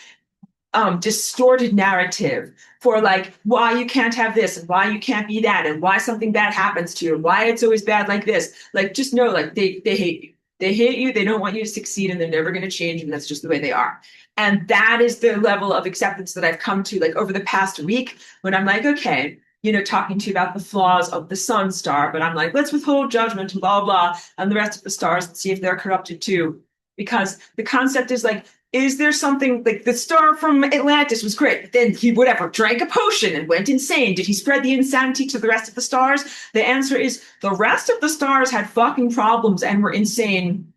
distorted narrative for like why you can't have this and why you can't be that and why something bad happens to you and why it's always bad like this, like, just know, like, they hate you. They hate you. They don't want you to succeed, and they're never going to change, and that's just the way they are. And that is the level of acceptance that I've come to, like, over the past week, when I'm like, okay, talking to you about the flaws of the sun star, but I'm like, let's withhold judgment and blah, blah, and the rest of the stars and see if they're corrupted too. Because the concept is like, is there something like the star from Atlantis was great, but then he whatever drank a potion and went insane. Did he spread the insanity to the rest of the stars? The answer is the rest of the stars had fucking problems and were insane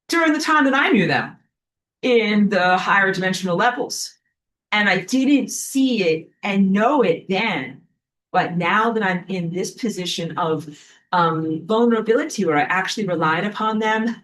during the time that I knew them in the higher dimensional levels. And I didn't see it and know it then. But now that I'm in this position of vulnerability where I actually relied upon them,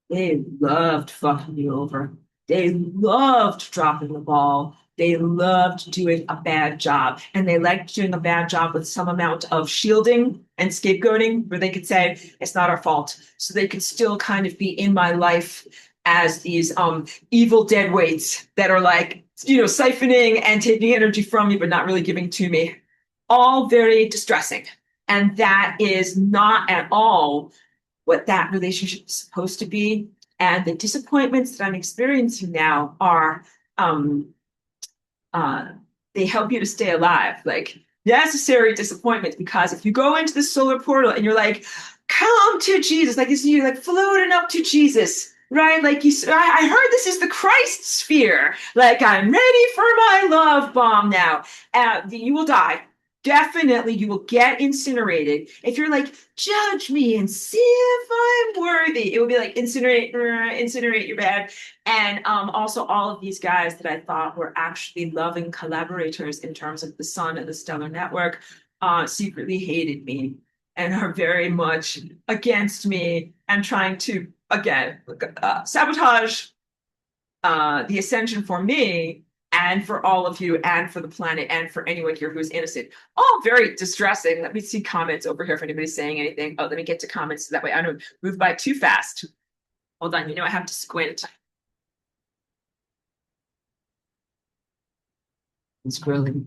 they loved fucking me over. They loved dropping the ball. They loved doing a bad job. And they liked doing a bad job with some amount of shielding and scapegoating, where they could say, it's not our fault. So they could still kind of be in my life as these evil dead weights that are like, siphoning and taking energy from me, but not really giving to me. All very distressing. And that is not at all what that relationship is supposed to be. And the disappointments that I'm experiencing now are, they help you to stay alive, like necessary disappointments. Because if you go into the solar portal and you're like, come to Jesus, like you're like floating up to Jesus, right? Like I heard this is the Christ sphere. Like, I'm ready for my love bomb now. You will die. Definitely, you will get incinerated. If you're like, judge me and see if I'm worthy, it will be like, incinerate, you're bad. And also all of these guys that I thought were actually loving collaborators in terms of the sun and the stellar network secretly hated me and are very much against me and trying to, again, sabotage the ascension for me and for all of you and for the planet and for anyone here who's innocent. All very distressing. Let me see comments over here if anybody's saying anything. Oh, let me get to comments so that way I don't move by too fast. Hold on, I have to squint. I'm scrolling.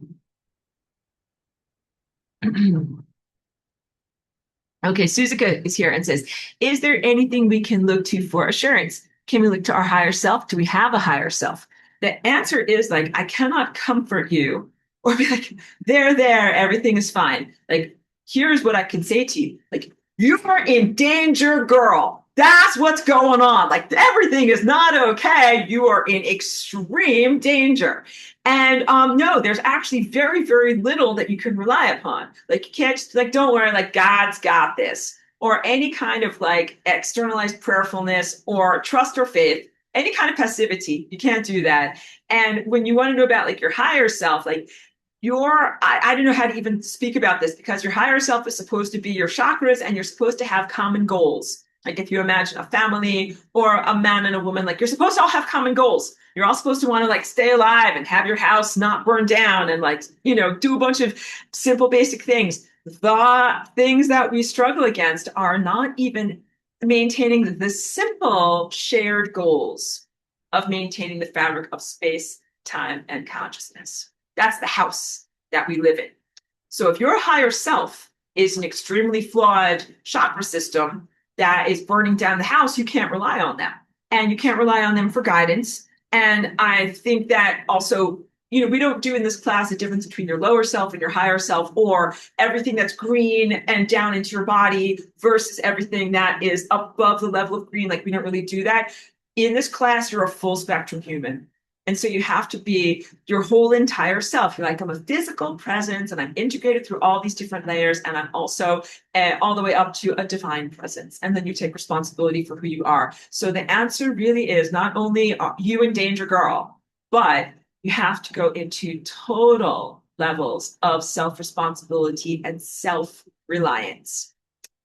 Okay, Suzuka is here and says, is there anything we can look to for assurance? Can we look to our higher self? Do we have a higher self? The answer is, like, I cannot comfort you or be like, there, everything is fine. Like, here's what I can say to you. Like, you are in danger, girl. That's what's going on. Like, everything is not okay. You are in extreme danger. And no, there's actually very, very little that you can rely upon. Like, you can't just, like, don't worry, like, God's got this. Or any kind of like externalized prayerfulness or trust or faith, any kind of passivity. You can't do that. And when you want to know about like your higher self, like I don't know how to even speak about this, because your higher self is supposed to be your chakras and you're supposed to have common goals. Like if you imagine a family or a man and a woman, like you're supposed to all have common goals. You're all supposed to want to like stay alive and have your house not burn down and like, do a bunch of simple, basic things. The things that we struggle against are not even maintaining the simple shared goals of maintaining the fabric of space, time, and consciousness. That's the house that we live in. So if your higher self is an extremely flawed chakra system that is burning down the house, you can't rely on them. And you can't rely on them for guidance. And I think that also, we don't do in this class a difference between your lower self and your higher self, or everything that's green and down into your body versus everything that is above the level of green. Like, we don't really do that. In this class, you're a full spectrum human. And so you have to be your whole entire self. You're like, I'm a physical presence and I'm integrated through all these different layers. And I'm also all the way up to a divine presence. And then you take responsibility for who you are. So the answer really is not only are you in danger, girl, but you have to go into total levels of self-responsibility and self-reliance.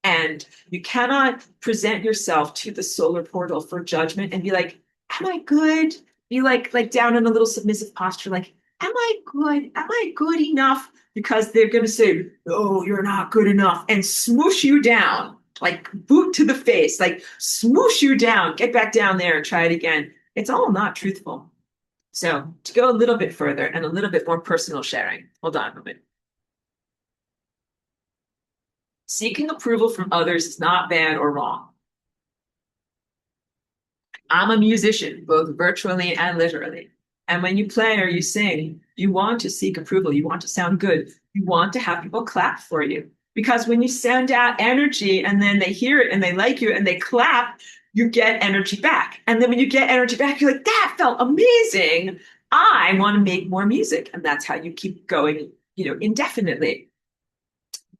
And you cannot present yourself to the solar portal for judgment and be like, am I good? Be like down in a little submissive posture, like, am I good? Am I good enough? Because they're going to say, no, you're not good enough, and smoosh you down, like boot to the face, like smoosh you down, get back down there and try it again. It's all not truthful. So to go a little bit further and a little bit more personal sharing, hold on a moment. Seeking approval from others is not bad or wrong. I'm a musician, both virtually and literally. And when you play or you sing, you want to seek approval. You want to sound good. You want to have people clap for you. Because when you send out energy and then they hear it and they like you and they clap, you get energy back. And then when you get energy back, you're like, that felt amazing. I want to make more music. And that's how you keep going, indefinitely.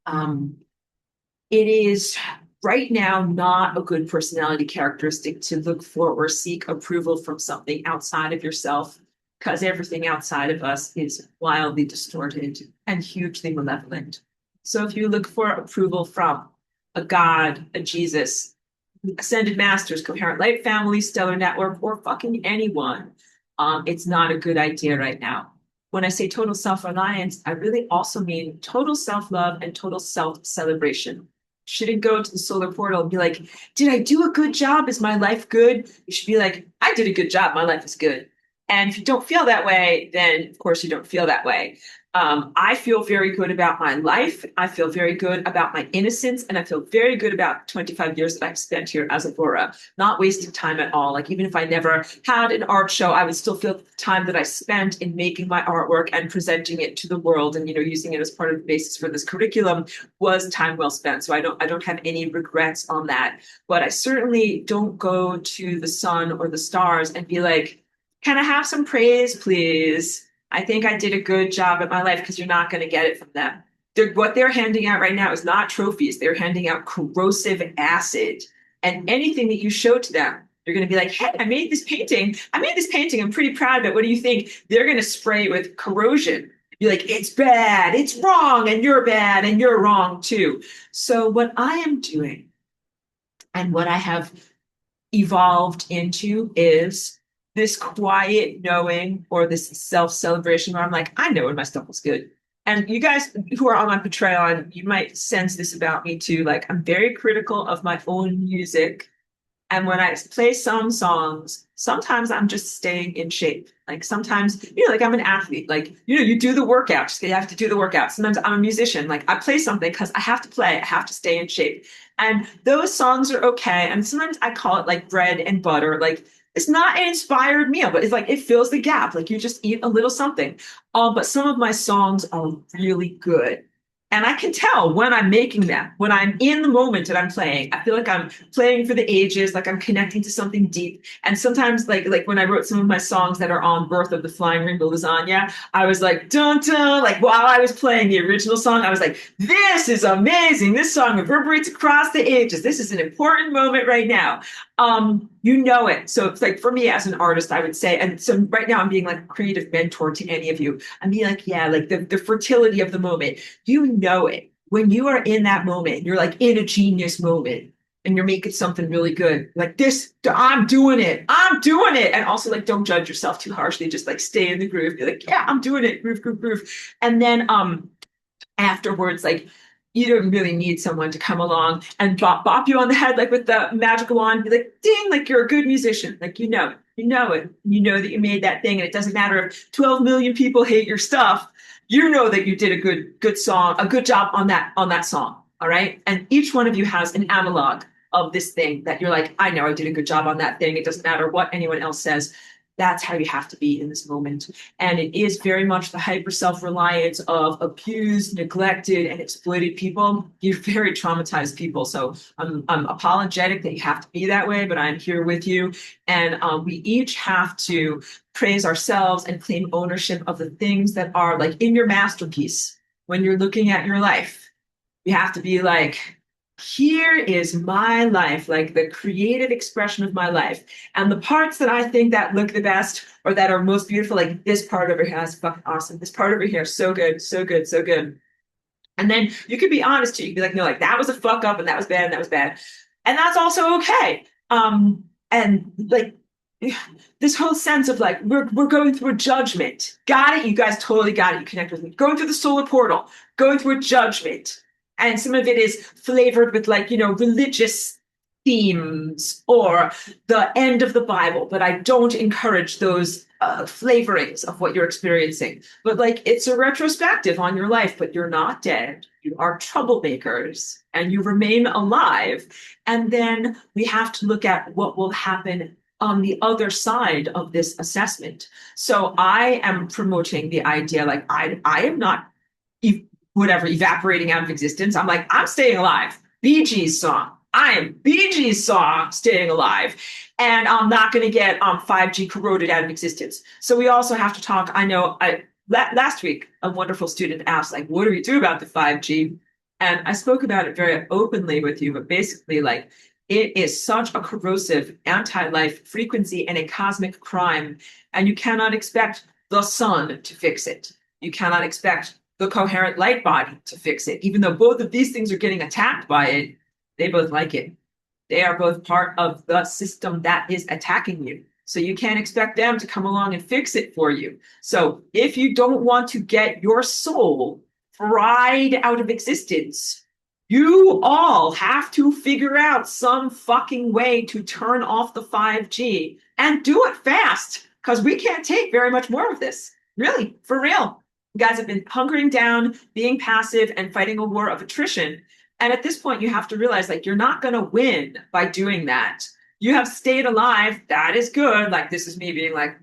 It is right now not a good personality characteristic to look for or seek approval from something outside of yourself, because everything outside of us is wildly distorted and hugely malevolent. So if you look for approval from a God, a Jesus, ascended masters, coherent light family, stellar network, or fucking anyone, it's not a good idea right now. When I say total self-reliance, I really also mean total self-love and total self-celebration. Shouldn't go to the solar portal and be like, did I do a good job? Is my life good? You should be like, I did a good job. My life is good. And if you don't feel that way, then of course you don't feel that way. I feel very good about my life. I feel very good about my innocence. And I feel very good about 25 years that I've spent here as a Bora, not wasting time at all. Like, even if I never had an art show, I would still feel the time that I spent in making my artwork and presenting it to the world and, using it as part of the basis for this curriculum was time well spent. So I don't have any regrets on that. But I certainly don't go to the sun or the stars and be like, can I have some praise, please? I think I did a good job at my life, because you're not going to get it from them. What they're handing out right now is not trophies. They're handing out corrosive acid. And anything that you show to them, they're going to be like, hey, I made this painting. I'm pretty proud of it. What do you think? They're going to spray with corrosion. Be like, it's bad, it's wrong, and you're bad, and you're wrong too. So what I am doing and what I have evolved into is this quiet knowing, or this self-celebration, where I'm like, I know when my stuff was good. And you guys who are on my Patreon, you might sense this about me too. Like, I'm very critical of my own music. And when I play some songs, sometimes I'm just staying in shape. Like, sometimes, like, I'm an athlete. Like, you do the workouts. You have to do the workout. Sometimes I'm a musician. Like, I play something because I have to play. I have to stay in shape. And those songs are okay. And sometimes I call it like bread and butter. Like, it's not an inspired meal, but it's like, it fills the gap. Like, you just eat a little something. But some of my songs are really good. And I can tell when I'm making them, when I'm in the moment that I'm playing. I feel like I'm playing for the ages, like I'm connecting to something deep. And sometimes, like when I wrote some of my songs that are on Birth of the Flying Rainbow Lasagna, I was like, dun dun, like while I was playing the original song, I was like, this is amazing. This song reverberates across the ages. This is an important moment right now. It. So it's like, for me as an artist, I would say, and so right now I'm being like a creative mentor to any of you. I'm being like, yeah, like the fertility of the moment. You know it. When you are in that moment, you're like in a genius moment. and you're making something really good, like this, I'm doing it. I'm doing it. And also like, don't judge yourself too harshly. Just like stay in the groove. Be like, yeah, I'm doing it. Groove, groove, groove. And then, afterwards, like you don't really need someone to come along and bop you on the head like with the magical wand, be like, ding, like you're a good musician. Like you know it. You know that you made that thing, and it doesn't matter if 12 million people hate your stuff. You know that you did a good song, a good job on that song. All right. And each one of you has an analog of this thing that you're like, I know I did a good job on that thing. It doesn't matter what anyone else says. That's how you have to be in this moment. And it is very much the hyper self-reliance of abused, neglected, and exploited people. You're very traumatized people. So I'm apologetic that you have to be that way, but I'm here with you. And we each have to praise ourselves and claim ownership of the things that are like in your masterpiece. When you're looking at your life, you have to be like, here is my life, like the creative expression of my life. And the parts that I think that look the best or that are most beautiful, like this part over here is fucking awesome. This part over here, so good, so good, so good. And then you could be honest too. You could be like, no, like that was a fuck up and that was bad and that was bad. And that's also okay. And like this whole sense of like, we're going through a judgment. Got it? You guys totally got it. You connect with me. Going through the solar portal, going through a judgment. And some of it is flavored with like, religious themes or the end of the Bible. But I don't encourage those flavorings of what you're experiencing. But like, it's a retrospective on your life, but you're not dead. You are troublemakers and you remain alive. And then we have to look at what will happen on the other side of this assessment. So I am promoting the idea, like I am not whatever, evaporating out of existence. I'm like, I'm staying alive. Bee Gees song. I am Bee Gees song, staying alive. And I'm not going to get 5G corroded out of existence. So we also have to talk. I know last week, a wonderful student asked, like, what do we do about the 5G? And I spoke about it very openly with you, but basically, like, it is such a corrosive anti-life frequency and a cosmic crime. And you cannot expect the sun to fix it. You cannot expect the coherent light body to fix it. Even though both of these things are getting attacked by it, they both like it. They are both part of the system that is attacking you. So you can't expect them to come along and fix it for you. So if you don't want to get your soul fried out of existence, you all have to figure out some fucking way to turn off the 5G and do it fast, because we can't take very much more of this. Really, for real. You guys have been hunkering down, being passive, and fighting a war of attrition. And at this point, you have to realize, like, you're not going to win by doing that. You have stayed alive. That is good. Like, this is me being like,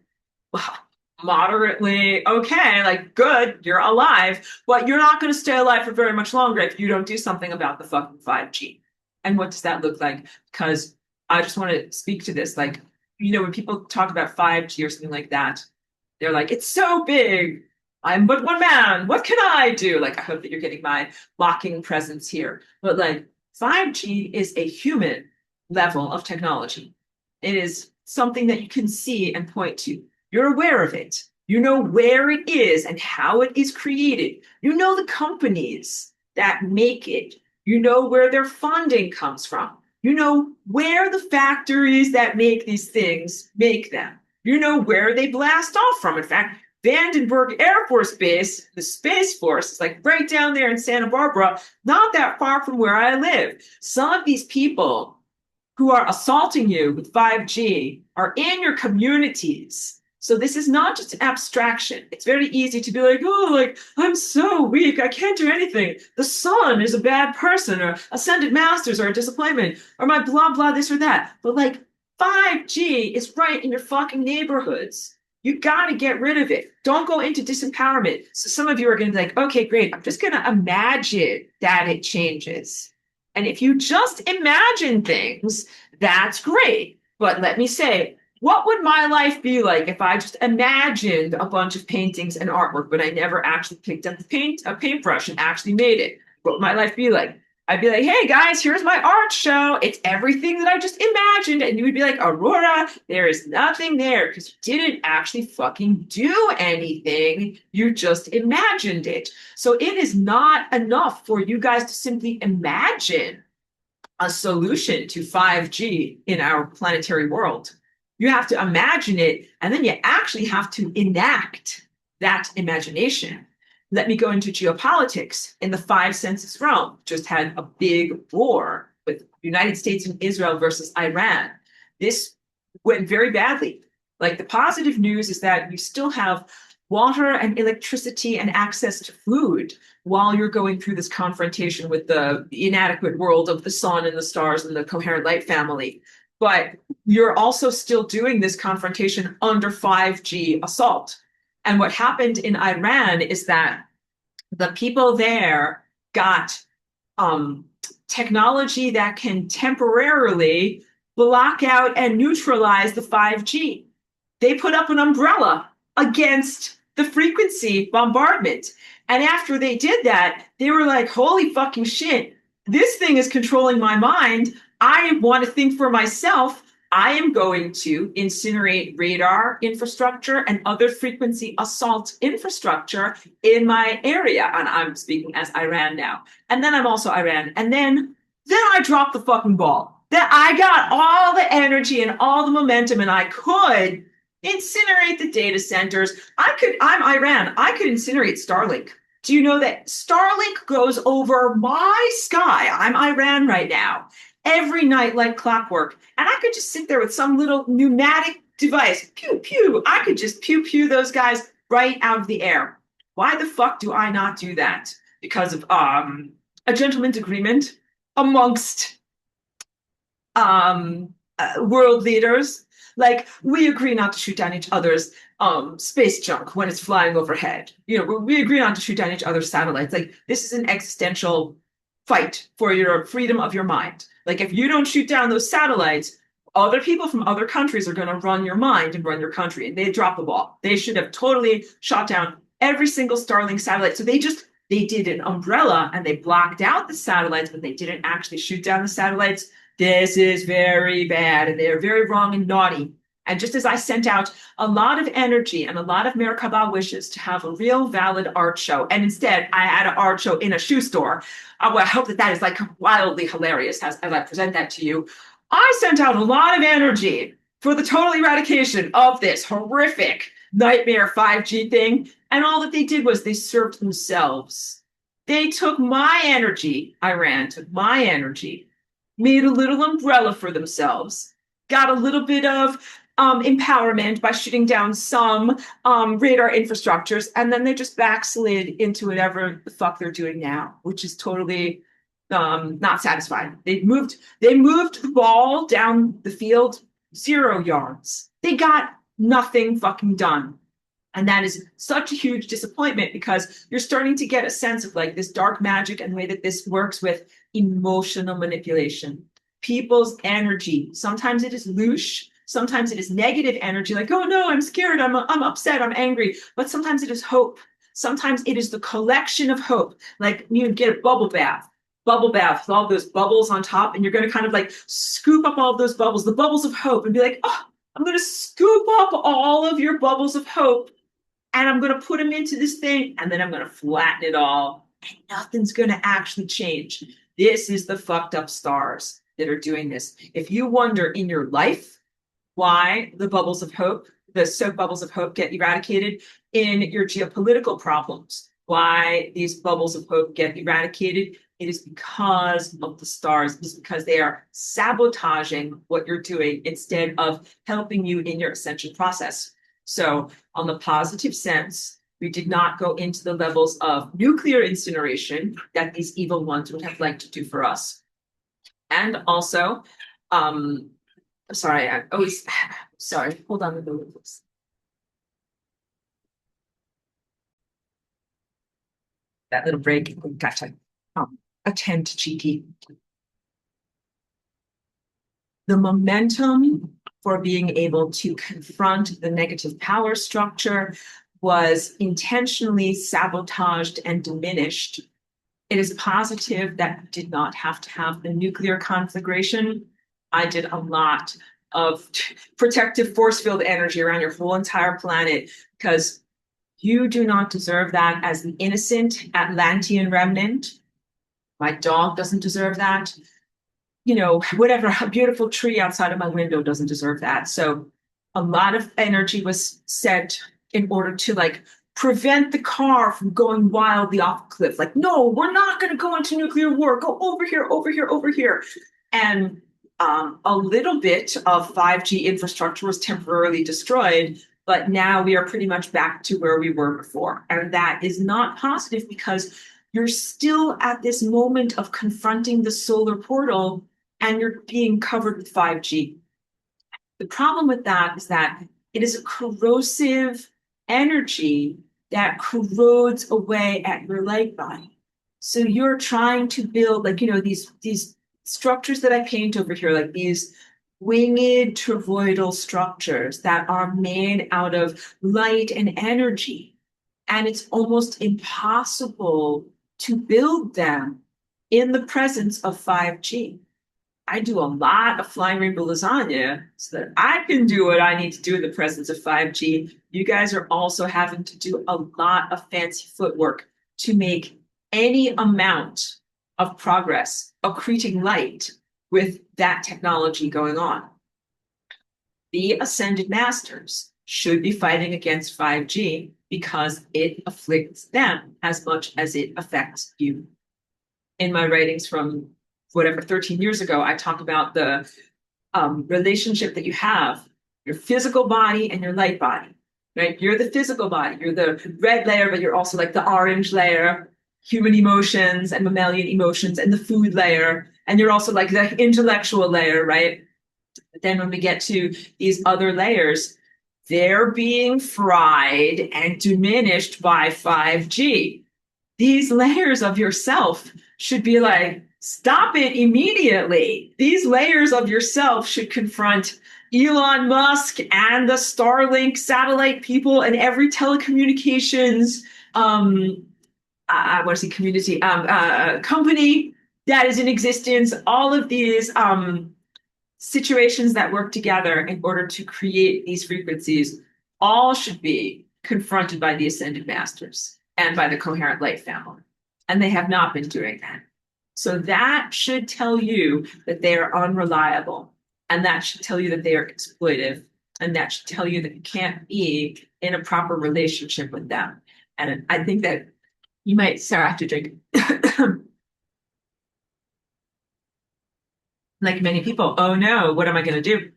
well, moderately okay, like, good, you're alive. But you're not going to stay alive for very much longer if you don't do something about the fucking 5G. And what does that look like? Because I just want to speak to this. Like, when people talk about 5G or something like that, they're like, it's so big. I'm but one man. What can I do? Like, I hope that you're getting my mocking presence here. But like, 5G is a human level of technology. It is something that you can see and point to. You're aware of it. You know where it is and how it is created. You know the companies that make it. You know where their funding comes from. You know where the factories that make these things make them. You know where they blast off from. In fact, Vandenberg Air Force Base, the Space Force, is like right down there in Santa Barbara, not that far from where I live. Some of these people who are assaulting you with 5G are in your communities. So this is not just an abstraction. It's very easy to be like, oh, like, I'm so weak, I can't do anything. The sun is a bad person, or ascended masters are a disappointment, or my blah, blah, this or that. But like, 5G is right in your fucking neighborhoods. You got to get rid of it. Don't go into disempowerment. So some of you are going to be like, okay, great. I'm just going to imagine that it changes. And if you just imagine things, that's great. But let me say, what would my life be like if I just imagined a bunch of paintings and artwork, but I never actually picked up a paintbrush and actually made it? What would my life be like? I'd be like, hey guys, here's my art show. It's everything that I just imagined. And you would be like, Aurora, there is nothing there because you didn't actually fucking do anything. You just imagined it. So it is not enough for you guys to simply imagine a solution to 5G in our planetary world. You have to imagine it, and then you actually have to enact that imagination. Let me go into geopolitics. In the five senses realm, just had a big war with United States and Israel versus Iran. This went very badly. Like, the positive news is that you still have water and electricity and access to food while you're going through this confrontation with the inadequate world of the sun and the stars and the coherent light family. But you're also still doing this confrontation under 5G assault. And what happened in Iran is that the people there got technology that can temporarily block out and neutralize the 5G. They put up an umbrella against the frequency bombardment. And after they did that, they were like, holy fucking shit, this thing is controlling my mind. I want to think for myself. I am going to incinerate radar infrastructure and other frequency assault infrastructure in my area. And I'm speaking as Iran now. And then I'm also Iran. And then I dropped the fucking ball. Then I got all the energy and all the momentum, and I could incinerate the data centers. I'm Iran. I could incinerate Starlink. Do you know that Starlink goes over my sky? I'm Iran right now, every night like clockwork. And I could just sit there with some little pneumatic device. Pew, pew. I could just pew, pew those guys right out of the air. Why the fuck do I not do that? Because of a gentleman's agreement amongst world leaders. Like, we agree not to shoot down each other's space junk when it's flying overhead. You know, we agree not to shoot down each other's satellites. Like, this is an existential fight for your freedom of your mind. Like, if you don't shoot down those satellites, other people from other countries are going to run your mind and run your country. And they dropped the ball. They should have totally shot down every single Starlink satellite. So they did an umbrella and they blocked out the satellites, but they didn't actually shoot down the satellites. This is very bad, and they're very wrong and naughty. And just as I sent out a lot of energy and a lot of Merkaba wishes to have a real valid art show, and instead I had an art show in a shoe store, well, I hope that is like wildly hilarious as I present that to you. I sent out a lot of energy for the total eradication of this horrific nightmare 5G thing, and all that they did was they served themselves. They took my energy, Iran took my energy, made a little umbrella for themselves, got a little bit of empowerment by shooting down some radar infrastructures, and then they just backslid into whatever the fuck they're doing now, which is totally not satisfying. They moved the ball down the field 0 yards. They got nothing fucking done. And that is such a huge disappointment, because you're starting to get a sense of like this dark magic and the way that this works with emotional manipulation. People's energy. Sometimes it is louche. Sometimes it is negative energy, like, oh no, I'm scared, I'm upset, I'm angry. But sometimes it is hope. Sometimes it is the collection of hope. Like, you get a bubble bath with all those bubbles on top, and you're going to kind of like scoop up all of those bubbles, the bubbles of hope, and be like, oh, I'm going to scoop up all of your bubbles of hope, and I'm going to put them into this thing, and then I'm going to flatten it all, and nothing's going to actually change. This is the fucked up stars that are doing this. If you wonder in your life why the bubbles of hope, the soap bubbles of hope, get eradicated in your geopolitical problems, why these bubbles of hope get eradicated, it is because of the stars. It is because they are sabotaging what you're doing instead of helping you in your ascension process. So on the positive sense, we did not go into the levels of nuclear incineration that these evil ones would have liked to do for us. And also, sorry, hold on a minute, please. That little break, we got to attend to Cheeky. The momentum for being able to confront the negative power structure was intentionally sabotaged and diminished. It is positive that we did not have to have the nuclear conflagration. I did a lot of protective force field energy around your whole entire planet, because you do not deserve that as the innocent Atlantean remnant. My dog doesn't deserve that. whatever, a beautiful tree outside of my window doesn't deserve that. So a lot of energy was sent in order to like prevent the car from going wildly off a cliff. Like, no, we're not going to go into nuclear war. Go over here, over here, over here. And a little bit of 5G infrastructure was temporarily destroyed, but now we are pretty much back to where we were before. And that is not positive because you're still at this moment of confronting the solar portal and you're being covered with 5G. The problem with that is that it is a corrosive energy that corrodes away at your light body. So you're trying to build like, these structures that I paint over here, like these winged toroidal structures that are made out of light and energy. And it's almost impossible to build them in the presence of 5G. I do a lot of flying rainbow lasagna so that I can do what I need to do in the presence of 5G. You guys are also having to do a lot of fancy footwork to make any amount of progress accreting light with that technology going on. The Ascended Masters should be fighting against 5G because it afflicts them as much as it affects you. In my writings from whatever 13 years ago, I talk about the relationship that you have, your physical body and your light body, right? You're the physical body, you're the red layer, but you're also like the orange layer, human emotions and mammalian emotions, and the food layer, and you're also like the intellectual layer, right? But then when we get to these other layers, they're being fried and diminished by 5G. These layers of yourself should be like, stop it immediately. These layers of yourself should confront Elon Musk and the Starlink satellite people and every telecommunications community company that is in existence. All of these situations that work together in order to create these frequencies all should be confronted by the Ascended Masters and by the Coherent Light family. And they have not been doing that. So that should tell you that they are unreliable. And that should tell you that they are exploitive. And that should tell you that you can't be in a proper relationship with them. And I think that you might, Sarah, have to drink. Like many people, oh no, what am I going to do?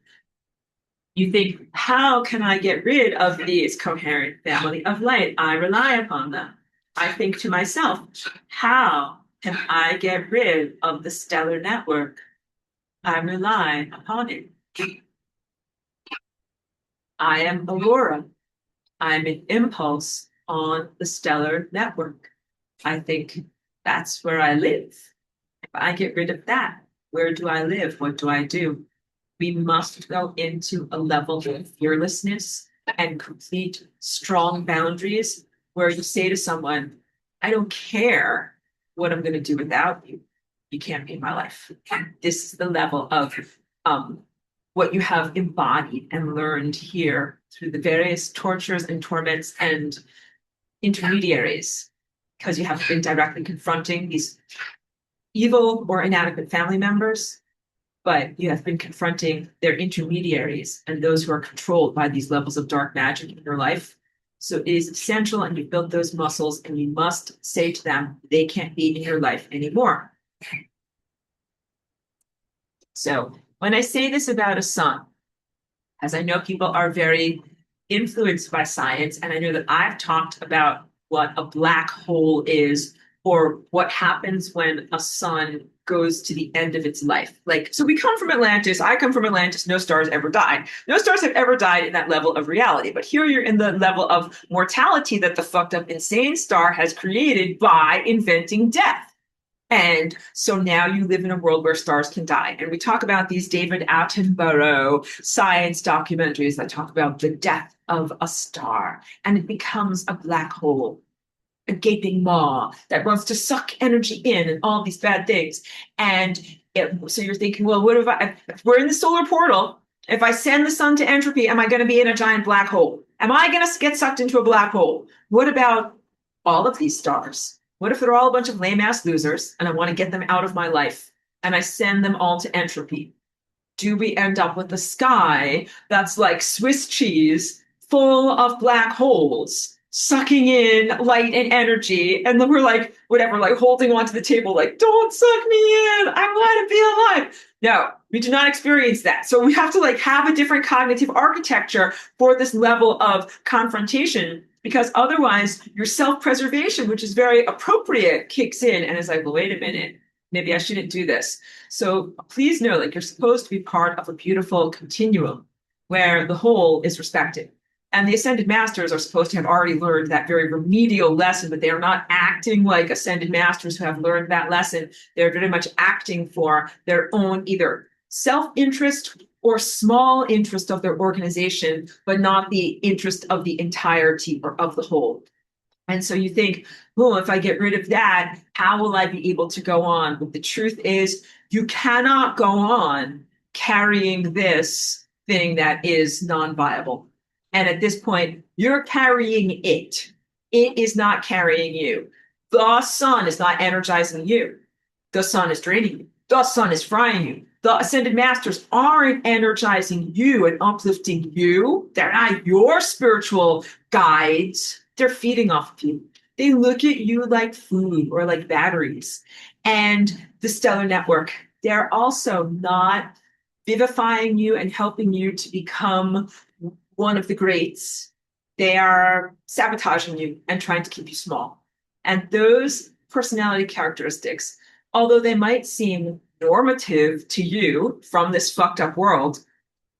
You think, how can I get rid of these coherent family of light? I rely upon them. I think to myself, how can I get rid of the stellar network? I rely upon it. I am Aurora. I'm an impulse on the stellar network. I think that's where I live. If I get rid of that, where do I live? What do I do? We must go into a level of fearlessness and complete strong boundaries where you say to someone, I don't care what I'm going to do without you. You can't be in my life. This is the level of what you have embodied and learned here through the various tortures and torments and intermediaries, because you have been directly confronting these evil or inadequate family members, but you have been confronting their intermediaries and those who are controlled by these levels of dark magic in your life. So it is essential, and you've built those muscles, and you must say to them, they can't be in your life anymore. So when I say this about a sun, as I know people are very influenced by science, and I know that I've talked about what a black hole is, or what happens when a sun goes to the end of its life. Like, so we come from Atlantis. I come from Atlantis. No stars ever died. No stars have ever died in that level of reality. But here you're in the level of mortality that the fucked up insane star has created by inventing death. And so now you live in a world where stars can die. And we talk about these David Attenborough science documentaries that talk about the death of a star, and it becomes a black hole, a gaping maw that wants to suck energy in and all these bad things. And so you're thinking, well, what if we're in the solar portal, if I send the sun to entropy, am I going to be in a giant black hole? Am I going to get sucked into a black hole? What about all of these stars? What if they're all a bunch of lame ass losers and I want to get them out of my life? and I send them all to entropy, do we end up with a sky that's like Swiss cheese full of black holes sucking in light and energy? And then we're like, whatever, like holding onto the table, like, don't suck me in. I want to be alive. No, we do not experience that. So we have to like have a different cognitive architecture for this level of confrontation, because otherwise your self-preservation, which is very appropriate, kicks in and is like, well, wait a minute, maybe I shouldn't do this. So please know, like, you're supposed to be part of a beautiful continuum where the whole is respected. And the ascended masters are supposed to have already learned that very remedial lesson, but they are not acting like ascended masters who have learned that lesson. They're very much acting for their own either self-interest or small interest of their organization, but not the interest of the entirety or of the whole. And so you think, oh, if I get rid of that, how will I be able to go on? But the truth is, you cannot go on carrying this thing that is non-viable. And at this point, you're carrying it. It is not carrying you. The sun is not energizing you. The sun is draining you. The sun is frying you. The ascended masters aren't energizing you and uplifting you. They're not your spiritual guides. They're feeding off of you. They look at you like food or like batteries. And the stellar network, they're also not vivifying you and helping you to become one of the greats. They are sabotaging you and trying to keep you small. And those personality characteristics, although they might seem normative to you from this fucked up world,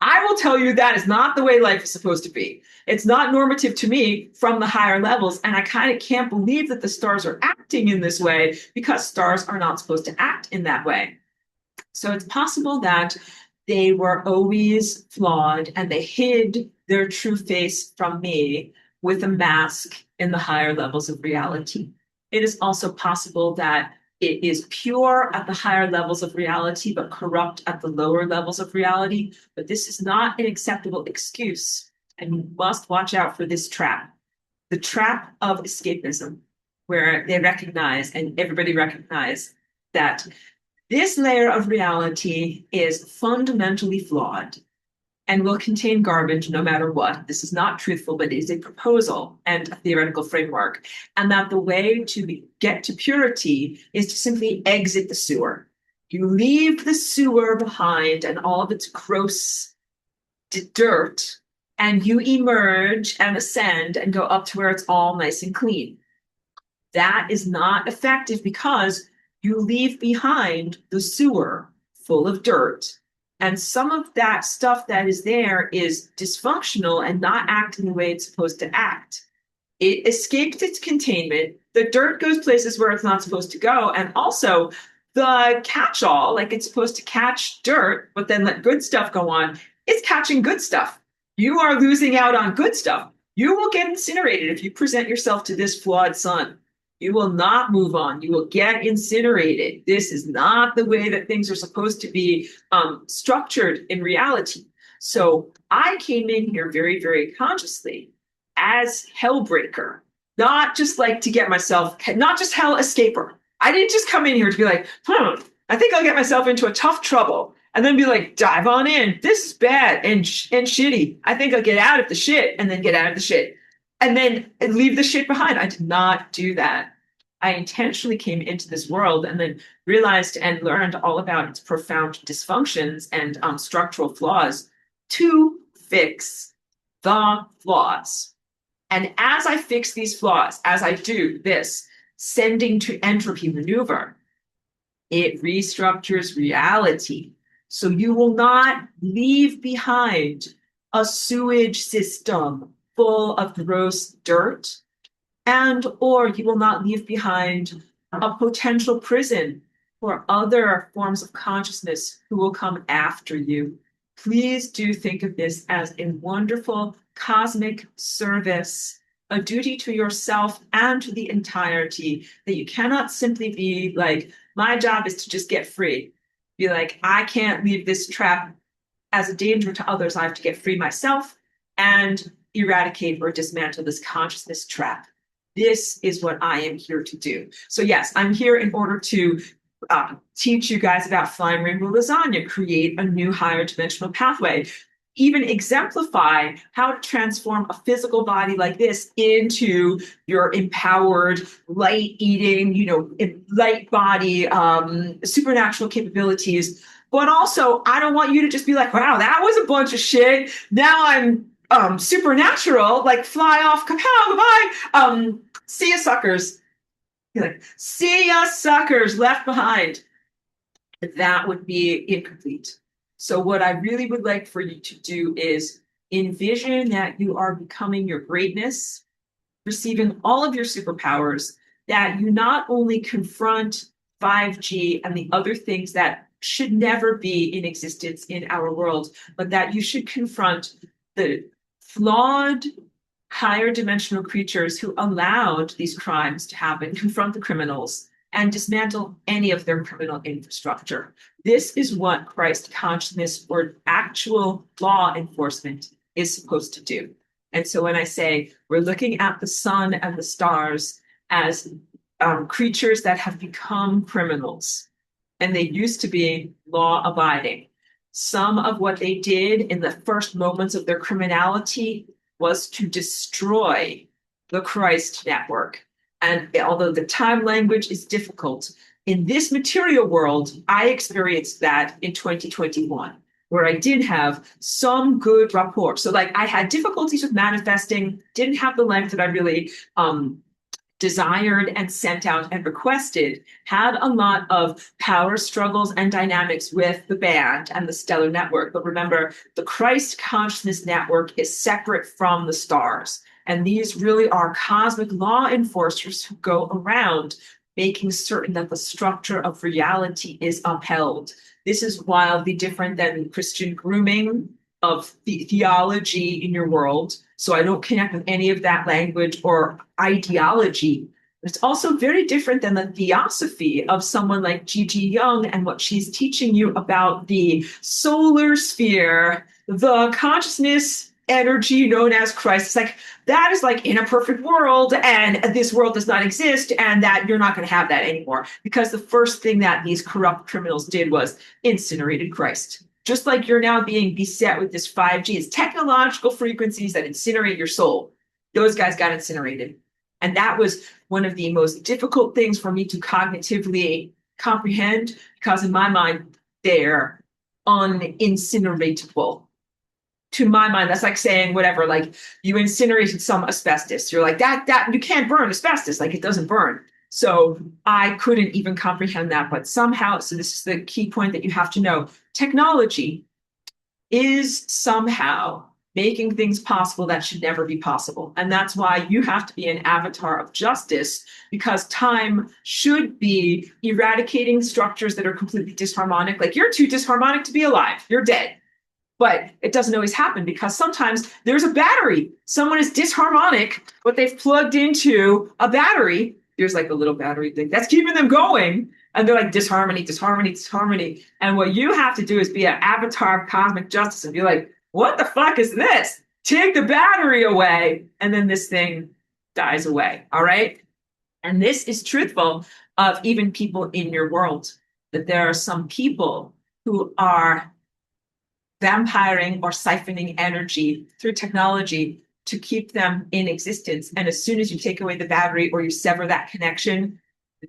I will tell you that is not the way life is supposed to be. It's not normative to me from the higher levels. And I kind of can't believe that the stars are acting in this way, because stars are not supposed to act in that way. So it's possible that they were always flawed and they hid their true face from me with a mask in the higher levels of reality. It is also possible that it is pure at the higher levels of reality, but corrupt at the lower levels of reality. But this is not an acceptable excuse. And you must watch out for this trap, the trap of escapism, where they recognize, and everybody recognize, that this layer of reality is fundamentally flawed and will contain garbage no matter what. This is not truthful, but it is a proposal and a theoretical framework. And that the way to get to purity is to simply exit the sewer. You leave the sewer behind and all of its gross dirt, and you emerge and ascend and go up to where it's all nice and clean. That is not effective because you leave behind the sewer full of dirt. And some of that stuff that is there is dysfunctional and not acting the way it's supposed to act. It escaped its containment. The dirt goes places where it's not supposed to go. And also, the catch-all, like it's supposed to catch dirt, but then let good stuff go on, it's catching good stuff. You are losing out on good stuff. You will get incinerated if you present yourself to this flawed sun. You will not move on. You will get incinerated. This is not the way that things are supposed to be structured in reality. So I came in here very, very consciously as Hellbreaker, not just like to get myself, not just Hell Escaper. I didn't just come in here to be like, I think I'll get myself into a tough trouble and then be like, dive on in. This is bad and shitty. I think I'll get out of the shit and then get out of the shit and then leave the shit behind. I did not do that. I intentionally came into this world and then realized and learned all about its profound dysfunctions and structural flaws to fix the flaws. And as I fix these flaws, as I do this sending to entropy maneuver, it restructures reality. So you will not leave behind a sewage system full of gross dirt, and or you will not leave behind a potential prison for other forms of consciousness who will come after you. Please do think of this as a wonderful cosmic service, a duty to yourself and to the entirety, that you cannot simply be like, my job is to just get free. Be like, I can't leave this trap as a danger to others. I have to get free myself and eradicate or dismantle this consciousness trap. This is what I am here to do. So yes, I'm here in order to teach you guys about flying rainbow lasagna, create a new higher dimensional pathway, even exemplify how to transform a physical body like this into your empowered, light eating, light body, supernatural capabilities. But also, I don't want you to just be like, wow, that was a bunch of shit. Now I'm supernatural, like fly off, kapow, goodbye. See ya, suckers. You're like, see ya, suckers, left behind. That would be incomplete. So what I really would like for you to do is envision that you are becoming your greatness, receiving all of your superpowers, that you not only confront 5G and the other things that should never be in existence in our world, but that you should confront the flawed higher dimensional creatures who allowed these crimes to happen, confront the criminals, and dismantle any of their criminal infrastructure. This is what Christ consciousness or actual law enforcement is supposed to do. And so when I say we're looking at the sun and the stars as creatures that have become criminals, and they used to be law abiding. Some of what they did in the first moments of their criminality was to destroy the Christ network. And although the time language is difficult, in this material world, I experienced that in 2021, where I did have some good rapport. So like I had difficulties with manifesting, didn't have the length that I really desired and sent out and requested, had a lot of power struggles and dynamics with the band and the stellar network. But remember, the Christ consciousness network is separate from the stars. And these really are cosmic law enforcers who go around making certain that the structure of reality is upheld. This is wildly different than Christian grooming of the theology in your world. So I don't connect with any of that language or ideology. It's also very different than the theosophy of someone like Gigi Young and what she's teaching you about the solar sphere, the consciousness energy known as Christ. It's like, that is like in a perfect world, and this world does not exist, and that you're not going to have that anymore. Because the first thing that these corrupt criminals did was incinerated Christ. Just like you're now being beset with this 5G, it's technological frequencies that incinerate your soul. Those guys got incinerated. And that was one of the most difficult things for me to cognitively comprehend, because in my mind, they're unincineratable. To my mind, that's like saying whatever, like you incinerated some asbestos. You're like, that you can't burn asbestos, like it doesn't burn. So I couldn't even comprehend that. But somehow, so this is the key point that you have to know, technology is somehow making things possible that should never be possible. And that's why you have to be an avatar of justice, because time should be eradicating structures that are completely dysharmonic. Like you're too dysharmonic to be alive. You're dead. But it doesn't always happen, because sometimes there's a battery. Someone is dysharmonic, but they've plugged into a battery. There's like a little battery thing that's keeping them going. And they're like disharmony, disharmony, disharmony. And what you have to do is be an avatar of cosmic justice and be like, what the fuck is this? Take the battery away. And then this thing dies away. All right. And this is truthful of even people in your world, that there are some people who are vampiring or siphoning energy through technology to keep them in existence. And as soon as you take away the battery or you sever that connection,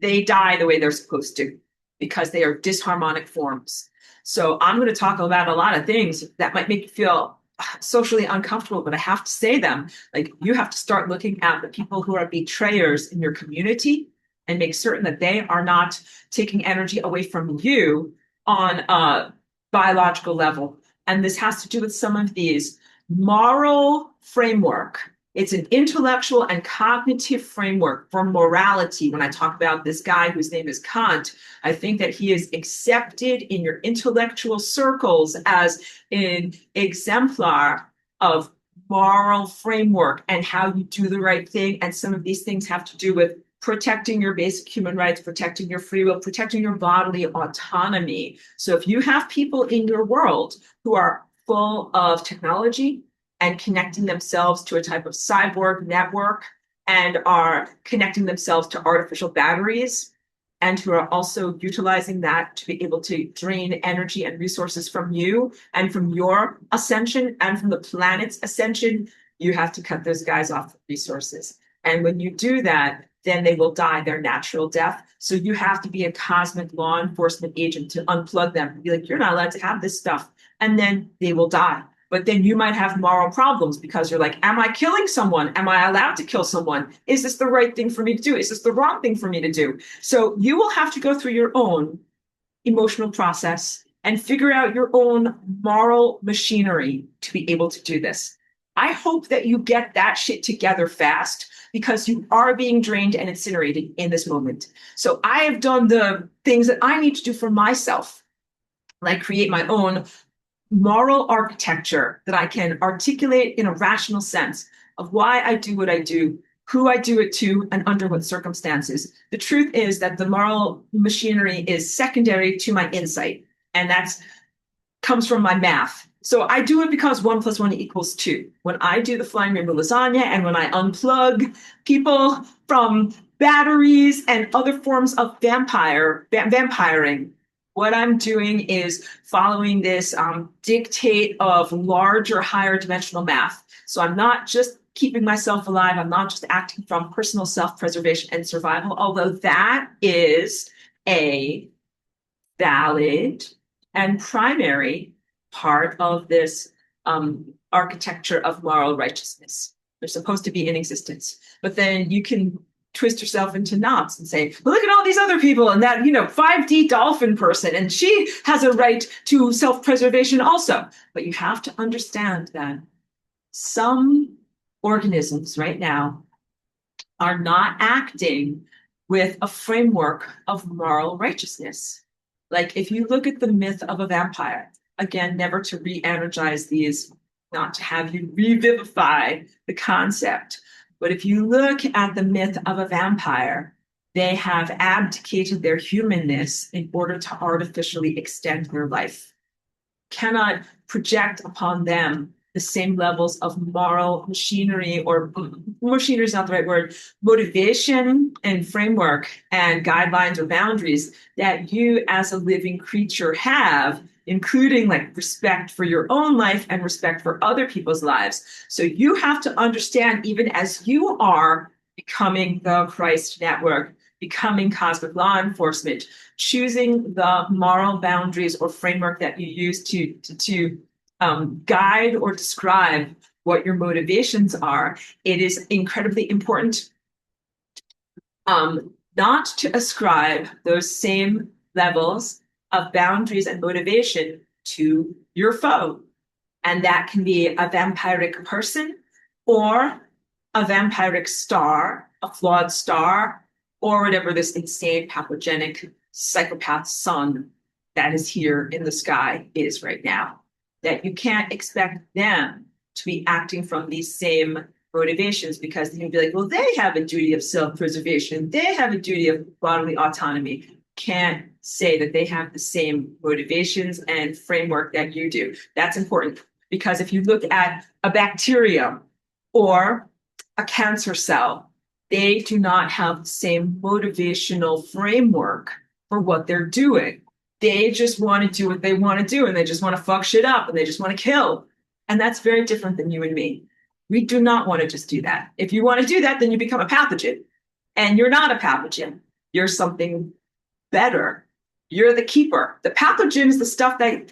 they die the way they're supposed to, because they are disharmonic forms. So I'm going to talk about a lot of things that might make you feel socially uncomfortable, but I have to say them. Like, you have to start looking at the people who are betrayers in your community and make certain that they are not taking energy away from you on a biological level. And this has to do with some of these moral framework. It's an intellectual and cognitive framework for morality. When I talk about this guy whose name is Kant, I think that he is accepted in your intellectual circles as an exemplar of moral framework and how you do the right thing. And some of these things have to do with protecting your basic human rights, protecting your free will, protecting your bodily autonomy. So if you have people in your world who are full of technology and connecting themselves to a type of cyborg network and are connecting themselves to artificial batteries, and who are also utilizing that to be able to drain energy and resources from you and from your ascension and from the planet's ascension, you have to cut those guys off the resources. And when you do that, then they will die their natural death. So you have to be a cosmic law enforcement agent to unplug them and be like, you're not allowed to have this stuff. And then they will die. But then you might have moral problems because you're like, am I killing someone? Am I allowed to kill someone? Is this the right thing for me to do? Is this the wrong thing for me to do? So you will have to go through your own emotional process and figure out your own moral machinery to be able to do this. I hope that you get that shit together fast because you are being drained and incinerated in this moment. So I have done the things that I need to do for myself, like create my own moral architecture that I can articulate in a rational sense of why I do what I do, who I do it to, and under what circumstances. The truth is that the moral machinery is secondary to my insight, and that comes from my math. So I do it because 1 + 1 = 2. When I do the flying rainbow lasagna and when I unplug people from batteries and other forms of vampiring, what I'm doing is following this dictate of larger, higher dimensional math. So I'm not just keeping myself alive. I'm not just acting from personal self-preservation and survival, although that is a valid and primary part of this architecture of moral righteousness. They're supposed to be in existence. But then you can twist yourself into knots and say, well, look at all these other people and that, 5D dolphin person, and she has a right to self-preservation also. But you have to understand that some organisms right now are not acting with a framework of moral righteousness. Like if you look at the myth of a vampire, again, never to re-energize these, not to have you revivify the concept. But if you look at the myth of a vampire, they have abdicated their humanness in order to artificially extend their life. Cannot project upon them the same levels of moral machinery, or machinery is not the right word, motivation and framework and guidelines or boundaries that you as a living creature have, including like respect for your own life and respect for other people's lives. So you have to understand, even as you are becoming the Christ network, becoming cosmic law enforcement, choosing the moral boundaries or framework that you use to guide or describe what your motivations are. It is incredibly important not to ascribe those same levels of boundaries and motivation to your foe. And that can be a vampiric person or a vampiric star, a flawed star, or whatever this insane pathogenic psychopath sun that is here in the sky is right now. That you can't expect them to be acting from these same motivations, because then you'd be like, well, they have a duty of self-preservation. They have a duty of bodily autonomy. Can't say that they have the same motivations and framework that you do. That's important, because if you look at a bacterium or a cancer cell, they do not have the same motivational framework for what they're doing. They just want to do what they want to do, and they just want to fuck shit up, and they just want to kill. And that's very different than you and me. We do not want to just do that. If you want to do that, then you become a pathogen. And you're not a pathogen. You're something better. You're the keeper. The pathogen is the stuff that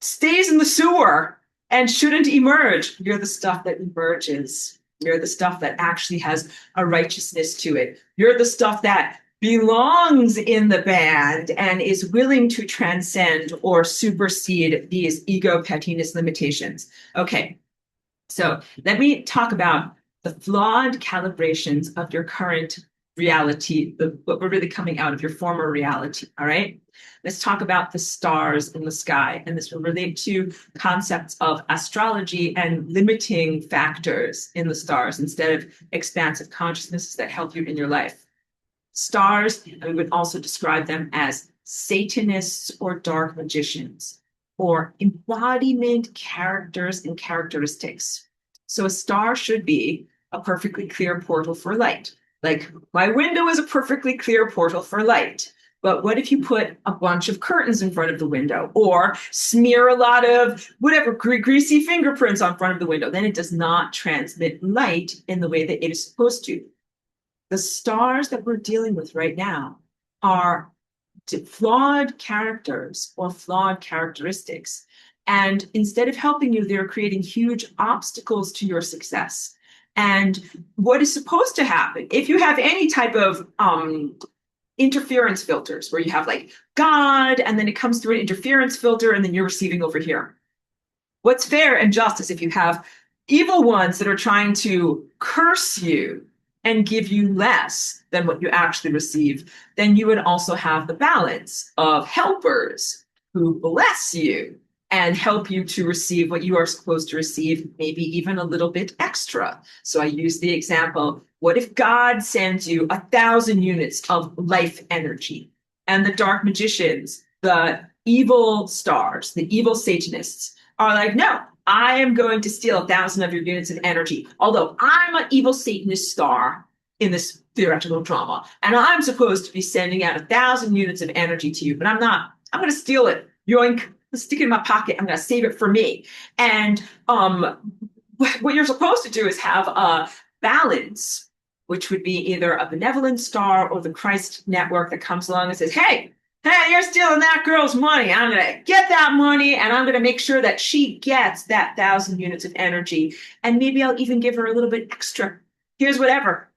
stays in the sewer and shouldn't emerge. You're the stuff that emerges. You're the stuff that actually has a righteousness to it. You're the stuff that belongs in the band and is willing to transcend or supersede these ego pettiness limitations. Okay, so let me talk about the flawed calibrations of your current reality, what we're really coming out of your former reality, all right? Let's talk about the stars in the sky, and this will relate to concepts of astrology and limiting factors in the stars instead of expansive consciousnesses that help you in your life. Stars, and we would also describe them as Satanists or dark magicians, or embodiment characters and characteristics. So a star should be a perfectly clear portal for light. Like, my window is a perfectly clear portal for light. But what if you put a bunch of curtains in front of the window or smear a lot of whatever greasy fingerprints on front of the window? Then it does not transmit light in the way that it is supposed to. The stars that we're dealing with right now are flawed characters or flawed characteristics. And instead of helping you, they're creating huge obstacles to your success. And what is supposed to happen, if you have any type of interference filters where you have like God, and then it comes through an interference filter, and then you're receiving over here. What's fair and just is if you have evil ones that are trying to curse you and give you less than what you actually receive, then you would also have the balance of helpers who bless you and help you to receive what you are supposed to receive, maybe even a little bit extra. So I use the example, what if God sends you 1,000 units of life energy, and the dark magicians, the evil stars, the evil Satanists are like, no, I am going to steal 1,000 of your units of energy. Although I'm an evil Satanist star in this theoretical drama, and I'm supposed to be sending out 1,000 units of energy to you, but I'm not. I'm going to steal it. Yoink, stick it in my pocket. I'm going to save it for me. And what you're supposed to do is have a balance, which would be either a benevolent star or the Christ network that comes along and says, hey, you're stealing that girl's money. I'm going to get that money, and I'm going to make sure that she gets that 1,000 units of energy. And maybe I'll even give her a little bit extra. Here's whatever.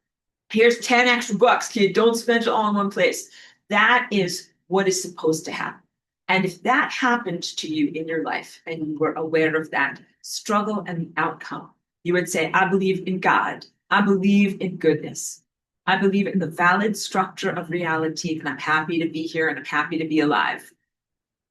Here's 10 extra bucks, kid. Don't spend it all in one place. That is what is supposed to happen. And if that happened to you in your life and you were aware of that struggle and the outcome, you would say, I believe in God. I believe in goodness. I believe in the valid structure of reality, and I'm happy to be here and I'm happy to be alive.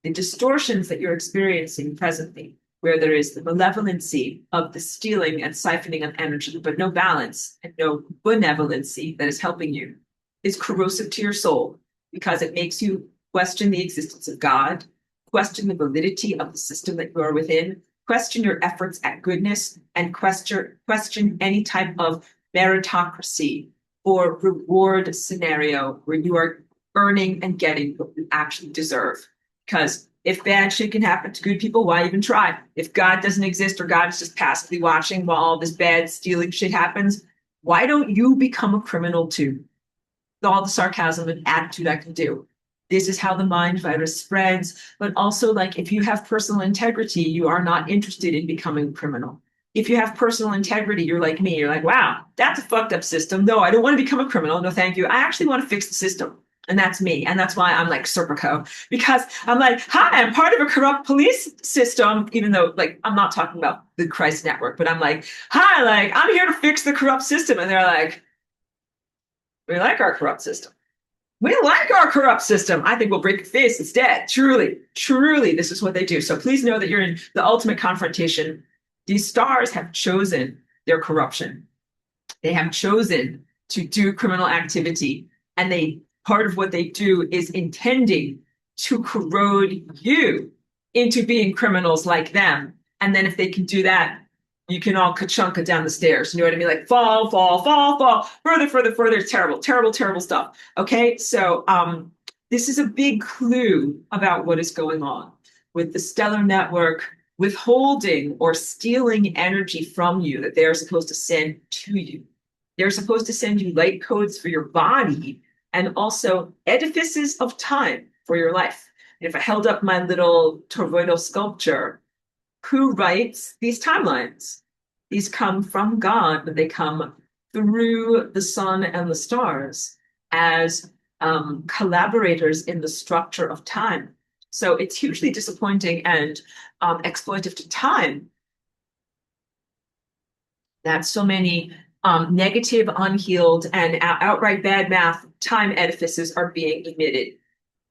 The distortions that you're experiencing presently, where there is the malevolency of the stealing and siphoning of energy, but no balance and no benevolency that is helping you, is corrosive to your soul because it makes you question the existence of God, question the validity of the system that you are within, question your efforts at goodness, and question any type of meritocracy or reward scenario where you are earning and getting what you actually deserve. Because if bad shit can happen to good people, why even try? If God doesn't exist or God is just passively watching while all this bad stealing shit happens, why don't you become a criminal too? All the sarcasm and attitude I can do. This is how the mind virus spreads. But also, like, if you have personal integrity, you are not interested in becoming a criminal. If you have personal integrity, you're like me. You're like, wow, that's a fucked up system. No, I don't want to become a criminal. No, thank you. I actually want to fix the system. And that's me. And that's why I'm like Serpico, because I'm like, hi, I'm part of a corrupt police system, even though like I'm not talking about the Christ network, but I'm like, hi, like I'm here to fix the corrupt system. And they're like, we like our corrupt system. We like our corrupt system. I think we'll break your face instead. Truly, truly, this is what they do. So please know that you're in the ultimate confrontation. These stars have chosen their corruption. They have chosen to do criminal activity. And part of what they do is intending to corrode you into being criminals like them. And then if they can do that, you can all ka-chunka down the stairs. You know what I mean? Like fall, fall, fall, fall, further, further, further. It's terrible, terrible, terrible stuff. Okay, so this is a big clue about what is going on with the stellar network withholding or stealing energy from you that they're supposed to send to you. They're supposed to send you light codes for your body and also edifices of time for your life. And if I held up my little toroidal sculpture, who writes these timelines? These come from God, but they come through the sun and the stars as collaborators in the structure of time. So it's hugely disappointing and exploitive to time that so many negative, unhealed, and outright bad math time edifices are being emitted,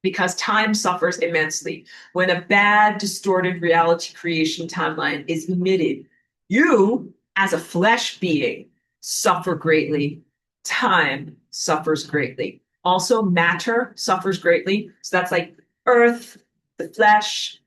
because time suffers immensely. When a bad, distorted reality creation timeline is emitted, you, as a flesh being, suffer greatly. Time suffers greatly. Also, matter suffers greatly. So that's like earth, the flesh,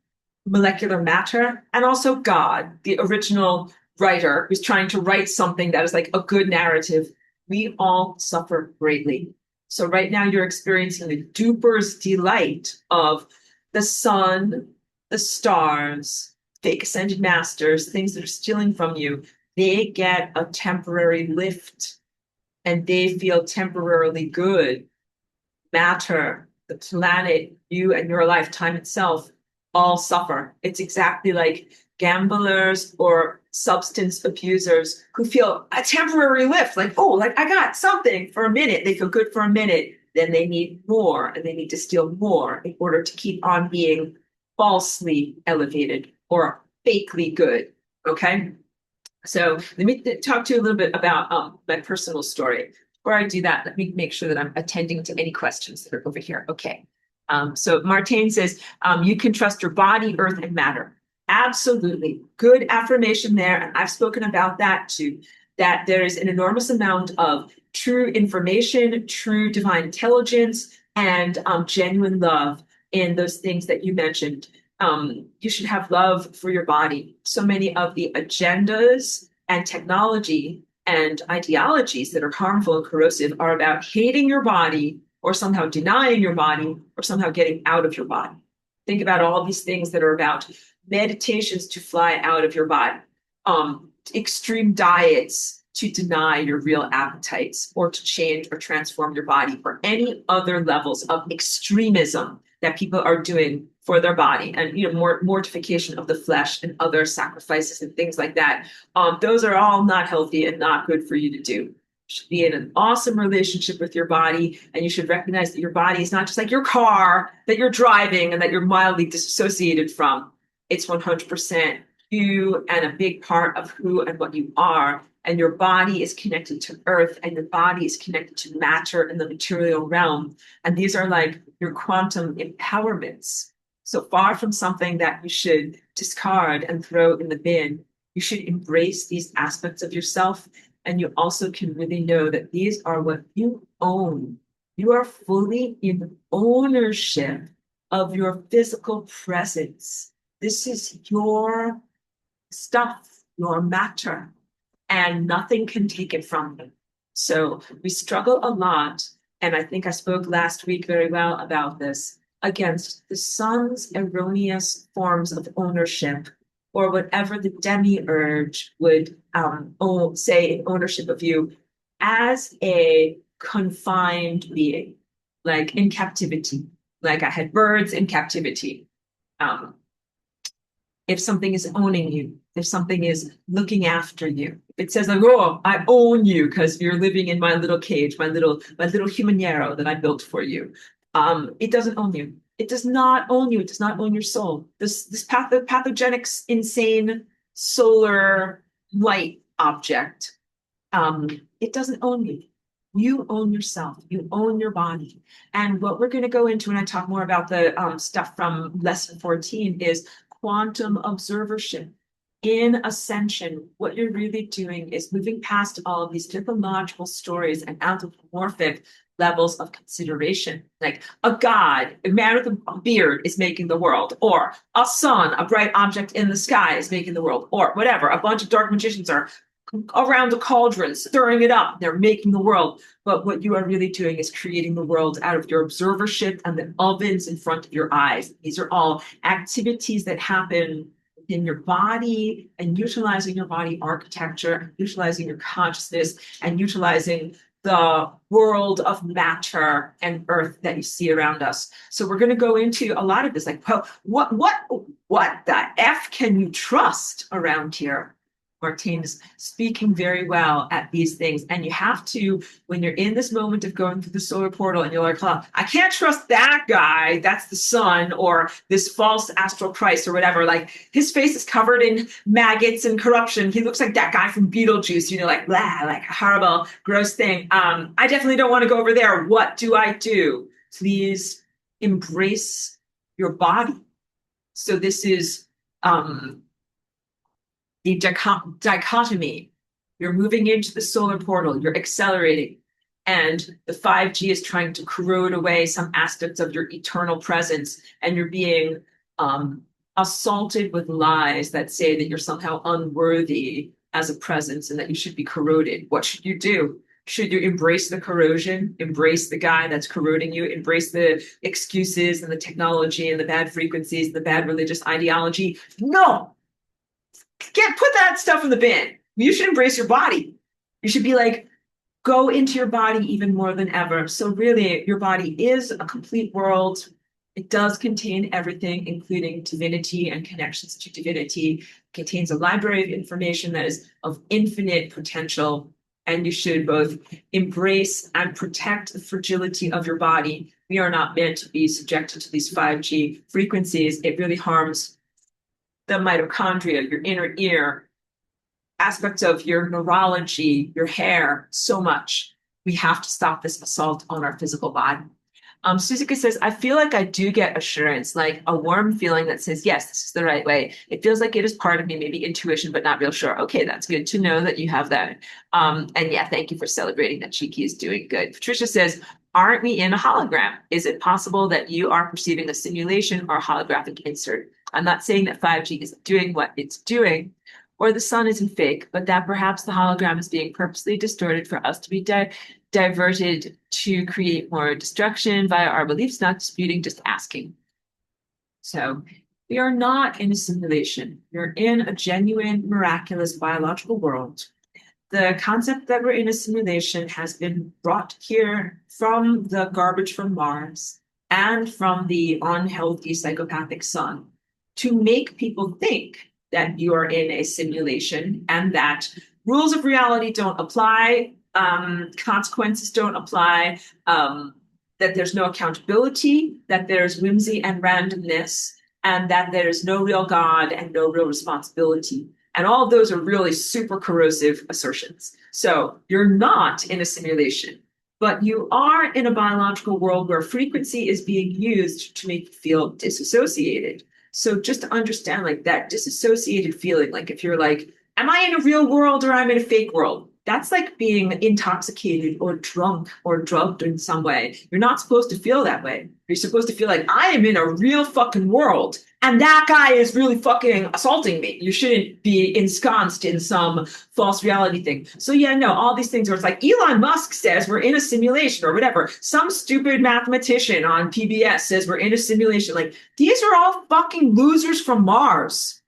molecular matter, and also God, the original writer who's trying to write something that is like a good narrative, We all suffer greatly. So right now you're experiencing the duper's delight of the sun, the stars, fake ascended masters, things that are stealing from you. They get a temporary lift and they feel temporarily good. Matter, the planet, you and your lifetime itself all suffer. It's exactly like gamblers or substance abusers who feel a temporary lift, like, oh, like I got something for a minute. They feel good for a minute. Then they need more and they need to steal more in order to keep on being falsely elevated or fakely good. Okay. So let me talk to you a little bit about my personal story. Before I do that, let me make sure that I'm attending to any questions that are over here. Okay. So Martine says, you can trust your body, earth, and matter. Absolutely. Good affirmation there. And I've spoken about that too, that there is an enormous amount of true information, true divine intelligence, and genuine love in those things that you mentioned. You should have love for your body. So many of the agendas and technology and ideologies that are harmful and corrosive are about hating your body or somehow denying your body or somehow getting out of your body. Think about all these things that are about meditations to fly out of your body, extreme diets to deny your real appetites or to change or transform your body, or any other levels of extremism that people are doing for their body, and more mortification of the flesh and other sacrifices and things like that. Those are all not healthy and not good for you to do. You should be in an awesome relationship with your body, and you should recognize that your body is not just like your car that you're driving and that you're mildly disassociated from. It's 100% you and a big part of who and what you are. And your body is connected to earth, and your body is connected to matter in the material realm. And these are like your quantum empowerments. So far from something that you should discard and throw in the bin, you should embrace these aspects of yourself. And you also can really know that these are what you own. You are fully in ownership of your physical presence. This is your stuff, your matter, and nothing can take it from you. So we struggle a lot, and I think I spoke last week very well about this, against the sun's erroneous forms of ownership, or whatever the demiurge would say in ownership of you as a confined being, like in captivity. Like I had birds in captivity. If something is owning you, if something is looking after you, if it says like, oh, I own you because you're living in my little cage, my little humanero that I built for you. It doesn't own you. It does not own you. It does not own your soul. This pathogenic, insane solar light object, it doesn't own you. You own yourself. You own your body. And what we're going to go into when I talk more about the stuff from lesson 14 is quantum observership. In Ascension, what you're really doing is moving past all of these mythological stories and anthropomorphic levels of consideration. Like a god, a man with a beard is making the world, or a sun, a bright object in the sky is making the world, or whatever. A bunch of dark magicians are around a cauldron, stirring it up. They're making the world. But what you are really doing is creating the world out of your observership and the ovens in front of your eyes. These are all activities that happen in your body, and utilizing your body architecture, and utilizing your consciousness, and utilizing the world of matter and earth that you see around us. So we're going to go into a lot of this, like, well, what the F can you trust around here? Martine's speaking very well at these things. And you have to, when you're in this moment of going through the solar portal and you're like, oh, I can't trust that guy, that's the sun, or this false astral Christ or whatever. Like his face is covered in maggots and corruption. He looks like that guy from Beetlejuice, like blah, like a horrible, gross thing. I definitely don't want to go over there. What do I do? Please embrace your body. So this is the dichotomy. You're moving into the solar portal, you're accelerating, and the 5G is trying to corrode away some aspects of your eternal presence, and you're being assaulted with lies that say that you're somehow unworthy as a presence and that you should be corroded. What should you do? Should you embrace the corrosion, embrace the guy that's corroding you, embrace the excuses and the technology and the bad frequencies, and the bad religious ideology? No, put that stuff in the bin. You should embrace your body. You should be like, go into your body even more than ever. So really, your body is a complete world. It does contain everything, including divinity and connections to divinity. It contains a library of information that is of infinite potential. And you should both embrace and protect the fragility of your body. We are not meant to be subjected to these 5G frequencies. It really harms the mitochondria, your inner ear, aspects of your neurology, your hair, so much. We have to stop this assault on our physical body. Suzuka says, I feel like I do get assurance, like a warm feeling that says, yes, this is the right way. It feels like it is part of me, maybe intuition, but not real sure. Okay, that's good to know that you have that. And yeah, thank you for celebrating that Chiki is doing good. Patricia says, aren't we in a hologram? Is it possible that you are perceiving a simulation or a holographic insert? I'm not saying that 5G isn't doing what it's doing, or the sun isn't fake, but that perhaps the hologram is being purposely distorted for us to be diverted to create more destruction via our beliefs, not disputing, just asking. So we are not in a simulation. We're in a genuine, miraculous biological world. The concept that we're in a simulation has been brought here from the garbage from Mars and from the unhealthy psychopathic sun to make people think that you are in a simulation and that rules of reality don't apply, consequences don't apply, that there's no accountability, that there's whimsy and randomness, and that there's no real God and no real responsibility. And all of those are really super corrosive assertions. So you're not in a simulation, but you are in a biological world where frequency is being used to make you feel disassociated. So just to understand like that disassociated feeling, like if you're like, am I in a real world or I'm in a fake world? That's like being intoxicated or drunk or drugged in some way. You're not supposed to feel that way. You're supposed to feel like I am in a real fucking world and that guy is really fucking assaulting me. You shouldn't be ensconced in some false reality thing. So yeah, no, all these things where it's like Elon Musk says we're in a simulation or whatever. Some stupid mathematician on PBS says we're in a simulation. Like these are all fucking losers from Mars.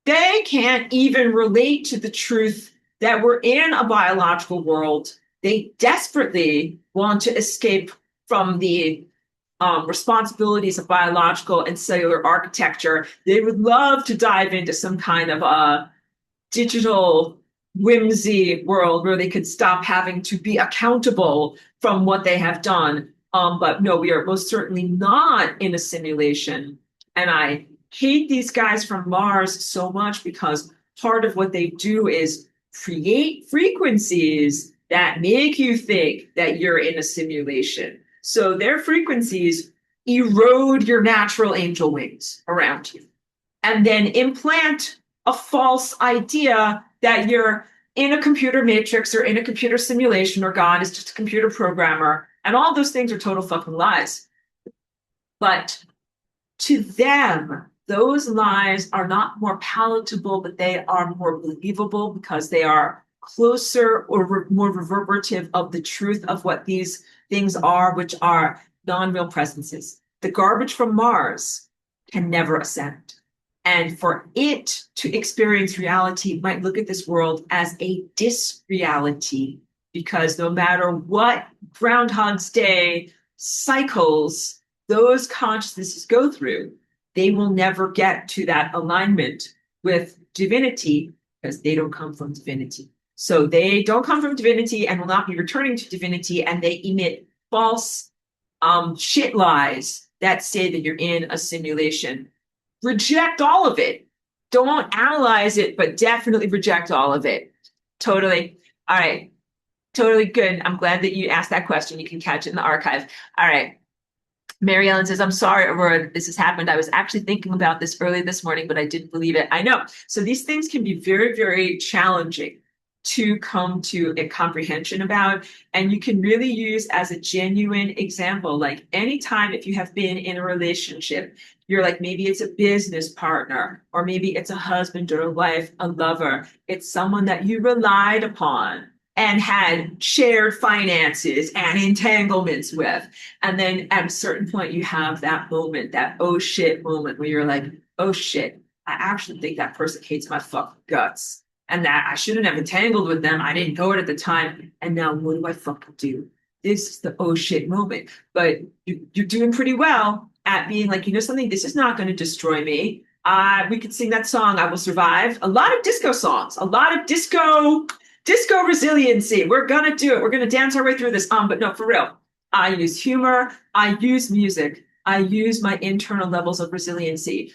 They can't even relate to the truth that we're in a biological world. They desperately want to escape from the responsibilities of biological and cellular architecture. They would love to dive into some kind of a digital whimsy world where they could stop having to be accountable from what they have done. But no, we are most certainly not in a simulation. And I hate these guys from Mars so much because part of what they do is create frequencies that make you think that you're in a simulation. So their frequencies erode your natural angel wings around you and then implant a false idea that you're in a computer matrix or in a computer simulation or God is just a computer programmer. And all those things are total fucking lies. But to them, those lies are not more palatable, but they are more believable because they are closer or more reverberative of the truth of what these things are, which are non-real presences. The garbage from Mars can never ascend. And for it to experience reality might look at this world as a dis-reality, because no matter what Groundhog's Day cycles those consciousnesses go through, they will never get to that alignment with divinity because they don't come from divinity. So they don't come from divinity and will not be returning to divinity, and they emit false shit lies that say that you're in a simulation. Reject all of it. Don't analyze it, but definitely reject all of it. Totally. All right. Totally good. I'm glad that you asked that question. You can catch it in the archive. All right. Mary Ellen says, I'm sorry, Aurora, this has happened. I was actually thinking about this early this morning, but I didn't believe it. I know. So these things can be very, very challenging to come to a comprehension about. And you can really use as a genuine example, like anytime if you have been in a relationship, you're like, maybe it's a business partner, or maybe it's a husband or a wife, a lover. It's someone that you relied upon and had shared finances and entanglements with. And then at a certain point, you have that moment, that oh shit moment where you're like, oh shit, I actually think that person hates my fucking guts. And that I shouldn't have entangled with them. I didn't know it at the time. And now what do I fucking do? This is the oh shit moment. But you're doing pretty well at being like, you know something, this is not going to destroy me. We could sing that song, I Will Survive. A lot of disco songs, a lot of disco resiliency. We're gonna do it. We're gonna dance our way through this. But no, for real. I use humor. I use music. I use my internal levels of resiliency.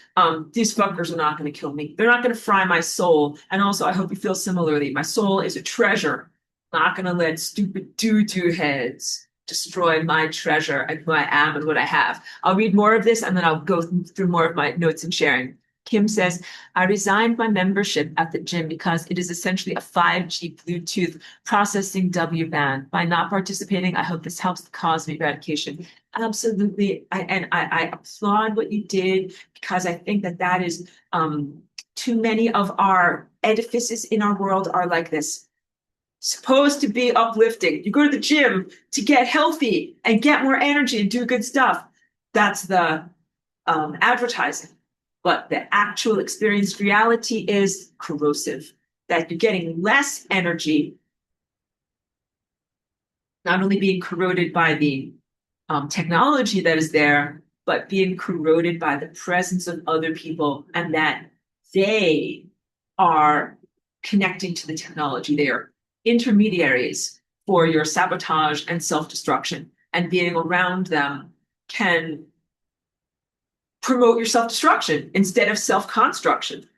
These fuckers are not going to kill me. They're not going to fry my soul. And also, I hope you feel similarly. My soul is a treasure. I'm not going to let stupid doo-doo heads destroy my treasure and who I am and what I have. I'll read more of this and then I'll go through more of my notes and sharing. Kim says, I resigned my membership at the gym because it is essentially a 5G Bluetooth processing W band. By not participating, I hope this helps the cause of eradication. Absolutely. I applaud what you did because I think that is too many of our edifices in our world are like this. Supposed to be uplifting. You go to the gym to get healthy and get more energy and do good stuff. That's the advertising. But the actual experienced reality is corrosive, that you're getting less energy, not only being corroded by the technology that is there, but being corroded by the presence of other people and that they are connecting to the technology. They are intermediaries for your sabotage and self-destruction, and being around them can promote your self-destruction instead of self-construction.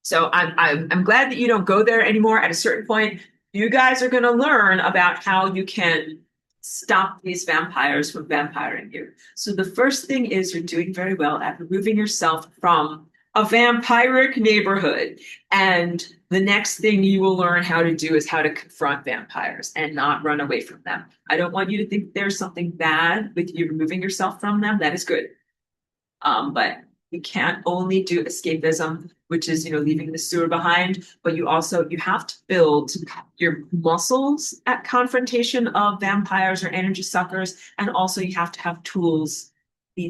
So I'm glad that you don't go there anymore. At a certain point, you guys are going to learn about how you can stop these vampires from vampiring you. So the first thing is you're doing very well at removing yourself from a vampiric neighborhood. And the next thing you will learn how to do is how to confront vampires and not run away from them. I don't want you to think there's something bad with you removing yourself from them. That is good. But you can't only do escapism, which is, leaving the sewer behind, but you have to build your muscles at confrontation of vampires or energy suckers. And also you have to have tools,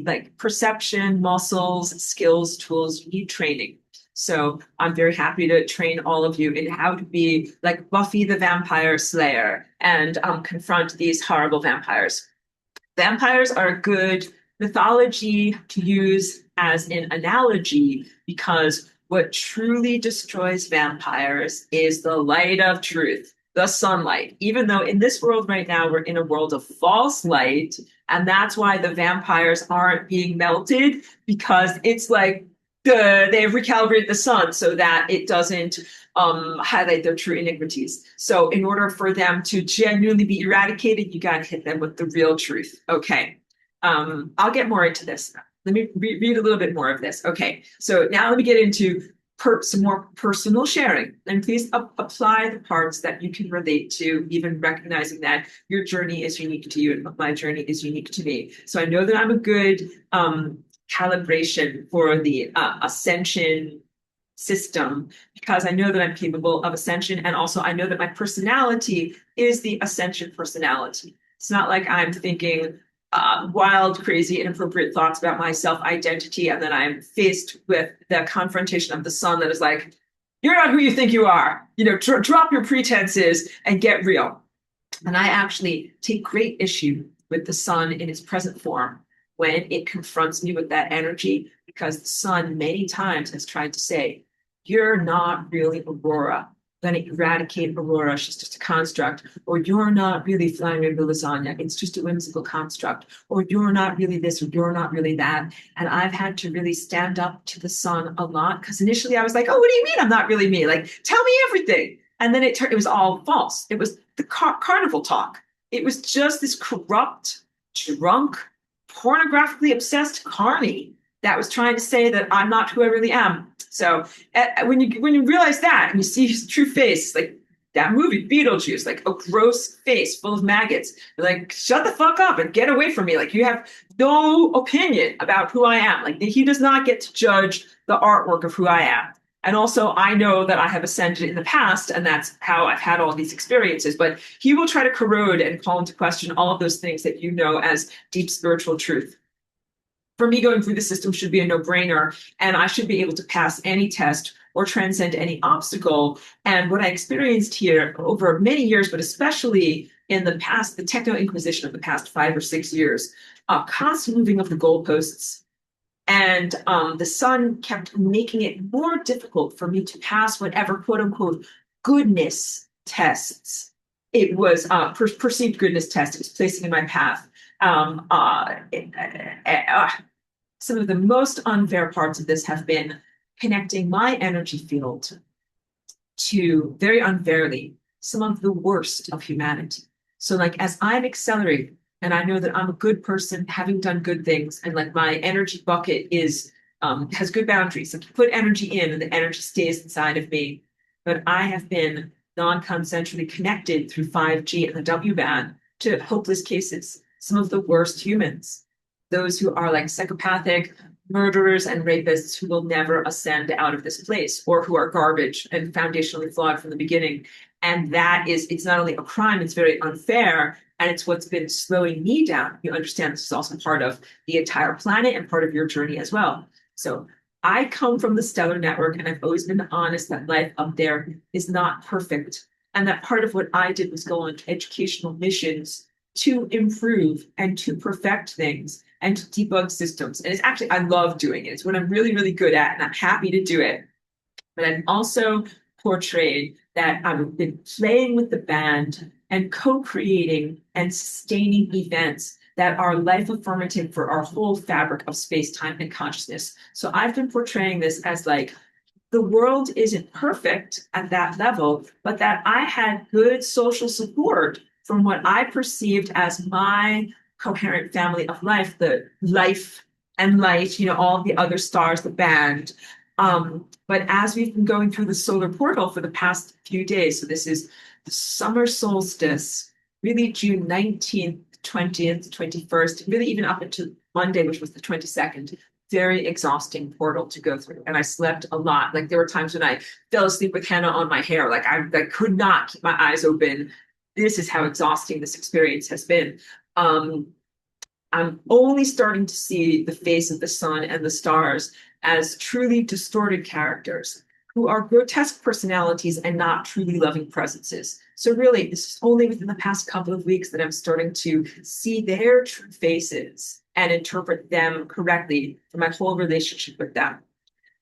like perception, muscles, skills, tools. You need training. So I'm very happy to train all of you in how to be like Buffy the Vampire Slayer and confront these horrible vampires. Vampires are a good mythology to use as an analogy because what truly destroys vampires is the light of truth, the sunlight. Even though in this world right now, we're in a world of false light, and that's why the vampires aren't being melted, because it's like they've recalibrated the sun so that it doesn't highlight their true iniquities. So in order for them to genuinely be eradicated, you got to hit them with the real truth. Okay. I'll get more into this. Let me read a little bit more of this. Okay. So now let me get into some more personal sharing. And please apply the parts that you can relate to, even recognizing that your journey is unique to you and my journey is unique to me. So I know that I'm a good calibration for the Ascension system because I know that I'm capable of ascension, and also I know that my personality is the Ascension personality. It's not like I'm thinking wild, crazy, inappropriate thoughts about my self-identity, and then I'm faced with the confrontation of the sun that is like, you're not who you think you are. Drop your pretenses and get real. And I actually take great issue with the sun in its present form when it confronts me with that energy, because the sun many times has tried to say, you're not really Aurora. Going to eradicate Aurora. She's just a construct. Or you're not really flying rainbow lasagna. It's just a whimsical construct. Or you're not really this, or you're not really that. And I've had to really stand up to the sun a lot, because initially I was like, oh, what do you mean I'm not really me? Like, tell me everything. And then it was all false. It was the carnival talk. It was just this corrupt, drunk, pornographically obsessed carny that was trying to say that I'm not who I really am. So when you realize that and you see his true face, like that movie Beetlejuice, like a gross face full of maggots, you're like, shut the fuck up and get away from me. Like, you have no opinion about who I am. Like, he does not get to judge the artwork of who I am. And also, I know that I have ascended in the past, and that's how I've had all these experiences. But he will try to corrode and call into question all of those things that you know as deep spiritual truth. For me, going through the system should be a no-brainer, and I should be able to pass any test or transcend any obstacle. And what I experienced here over many years, but especially in the past, the techno inquisition of the past 5 or 6 years, constant moving of the goalposts. And the sun kept making it more difficult for me to pass whatever quote unquote goodness tests it was perceived goodness test it was placing in my path. Um, uh, some of the most unfair parts of this have been connecting my energy field to, very unfairly, some of the worst of humanity. So, like, as I'm accelerating, and I know that I'm a good person, having done good things, and like my energy bucket is has good boundaries. Like, you put energy in, and the energy stays inside of me. But I have been non-consensually connected through 5G and the W band to hopeless cases, some of the worst humans, those who are like psychopathic murderers and rapists who will never ascend out of this place, or who are garbage and foundationally flawed from the beginning. And that is, it's not only a crime, it's very unfair. And it's what's been slowing me down. You understand this is also part of the entire planet and part of your journey as well. So I come from the stellar network, and I've always been honest that life up there is not perfect. And that part of what I did was go on educational missions to improve and to perfect things and to debug systems. And it's actually, I love doing it. It's what I'm really, really good at, and I'm happy to do it. But I've also portrayed that I've been playing with the band and co-creating and sustaining events that are life affirmative for our whole fabric of space, time, and consciousness. So I've been portraying this as like, the world isn't perfect at that level, but that I had good social support from what I perceived as my coherent family of life, the life and light, all the other stars, the band. But as we've been going through the solar portal for the past few days, so this is the summer solstice, really June 19th, 20th, 21st, really even up until Monday, which was the 22nd, very exhausting portal to go through. And I slept a lot. Like, there were times when I fell asleep with henna on my hair. Like, I could not keep my eyes open. This is how exhausting this experience has been. I'm only starting to see the face of the sun and the stars as truly distorted characters who are grotesque personalities and not truly loving presences. So really, this is only within the past couple of weeks that I'm starting to see their true faces and interpret them correctly for my whole relationship with them.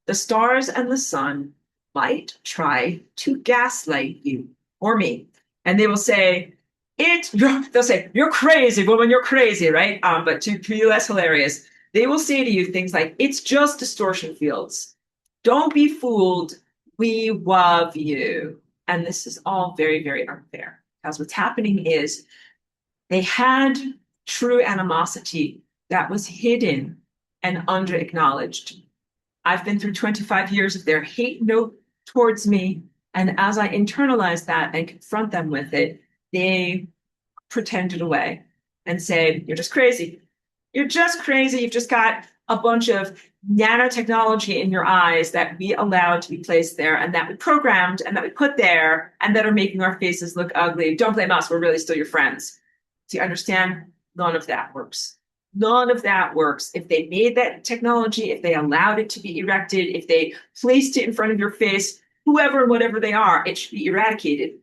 The stars and the sun might try to gaslight you or me, and they will say, they'll say, "You're crazy, woman, you're crazy," right? But to be less hilarious, they will say to you things like, "It's just distortion fields. Don't be fooled. We love you." And this is all very, very unfair, because what's happening is they had true animosity that was hidden and under acknowledged. I've been through 25 years of their hate note towards me. And as I internalize that and confront them with it, they pretend it away and say, "You're just crazy. You're just crazy. You've just got a bunch of nanotechnology in your eyes that we allowed to be placed there, and that we programmed, and that we put there, and that are making our faces look ugly. Don't blame us. We're really still your friends." Do you understand? None of that works. None of that works. If they made that technology, if they allowed it to be erected, if they placed it in front of your face, whoever and whatever they are, it should be eradicated.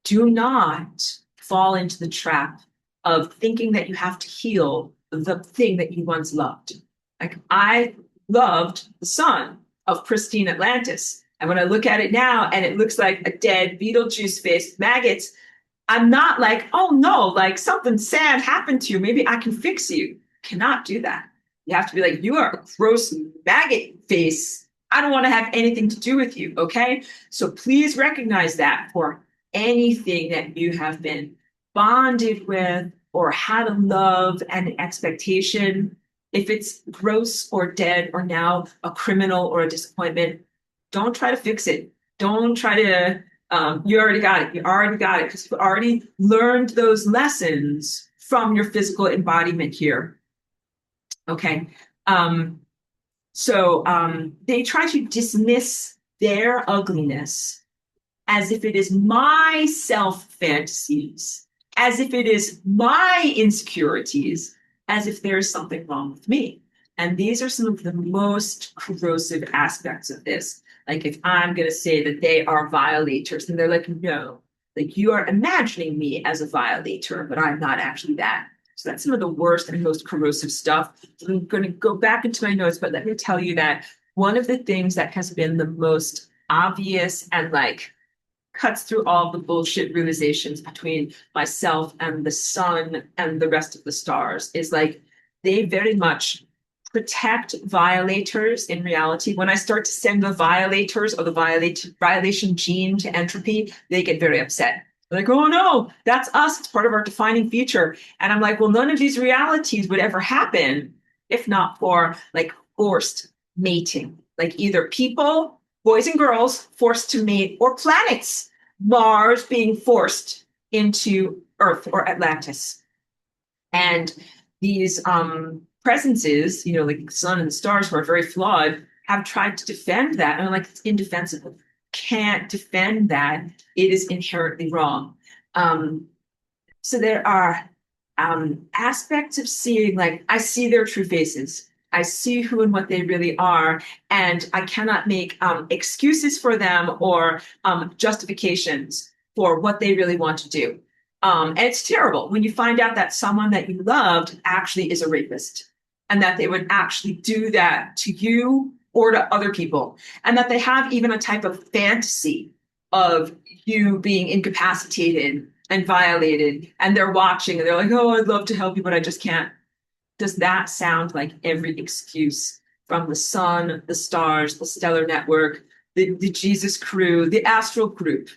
Do not fall into the trap of thinking that you have to heal the thing that you once loved. Like, I loved the sun of pristine Atlantis. And when I look at it now and it looks like a dead Beetlejuice face, maggots, I'm not like, "Oh no, like something sad happened to you. Maybe I can fix you." Cannot do that. You have to be like, "You are a gross maggot face. I don't want to have anything to do with you." Okay. So please recognize that for anything that you have been bonded with or had a love and an expectation, if it's gross or dead or now a criminal or a disappointment, don't try to fix it. Don't try to, you already got it. You already got it, because you already learned those lessons from your physical embodiment here. Okay. So they try to dismiss their ugliness as if it is my self fantasies, as if it is my insecurities, as if there is something wrong with me. And these are some of the most corrosive aspects of this. Like if I'm going to say that they are violators, and they're like, no, like you are imagining me as a violator, but I'm not actually that. So that's some of the worst and most corrosive stuff. I'm going to go back into my notes, but let me tell you that one of the things that has been the most obvious and like cuts through all the bullshit realizations between myself and the sun and the rest of the stars is like they very much protect violators in reality. When I start to send the violators or the violation gene to entropy, they get very upset. They're like, oh no, that's us. It's part of our defining feature. And I'm like, well, none of these realities would ever happen if not for like forced mating. Like either people, boys and girls, forced to mate, or planets, Mars being forced into Earth or Atlantis. And these presences, like the sun and the stars, who are very flawed, have tried to defend that. And I'm like, it's indefensible. Can't defend that. It is inherently wrong. So there are aspects of seeing, like, I see their true faces. I see who and what they really are, and I cannot make excuses for them or justifications for what they really want to do. And it's terrible when you find out that someone that you loved actually is a rapist and that they would actually do that to you or to other people, and that they have even a type of fantasy of you being incapacitated and violated, and they're watching and they're like, oh, I'd love to help you, but I just can't. Does that sound like every excuse from the sun, the stars, the stellar network, the Jesus crew, the astral group,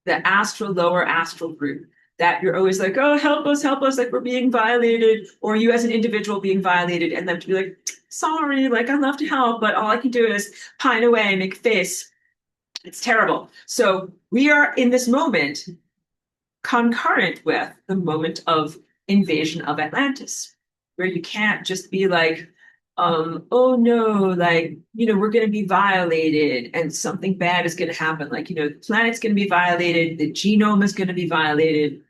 the astral lower astral group, that you're always like, oh, help us, like we're being violated, or you as an individual being violated, and them to be like, sorry, like I'd love to help, but all I can do is pine away and make a face. It's terrible. So we are in this moment concurrent with the moment of invasion of Atlantis, where you can't just be like, oh no, like, we're going to be violated and something bad is going to happen. Like, the planet's going to be violated, the genome is going to be violated,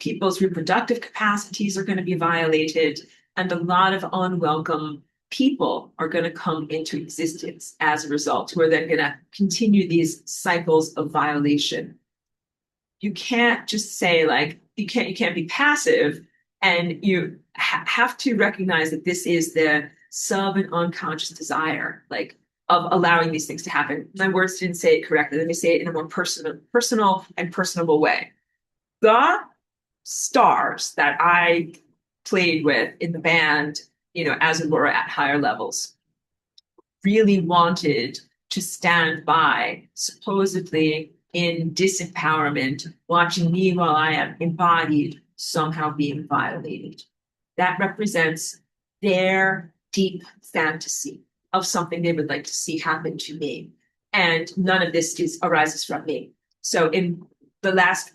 people's reproductive capacities are going to be violated, and a lot of unwelcome people are going to come into existence as a result, who are then going to continue these cycles of violation. You can't just say like you can't be passive, and you have to recognize that this is the sub and unconscious desire, like, of allowing these things to happen. My words didn't say it correctly. Let me say it in a more personal and personable way. The stars that I played with in the band, as it were, at higher levels, really wanted to stand by, supposedly in disempowerment, watching me while I am embodied somehow being violated. That represents their deep fantasy of something they would like to see happen to me. And none of this arises from me. So in the last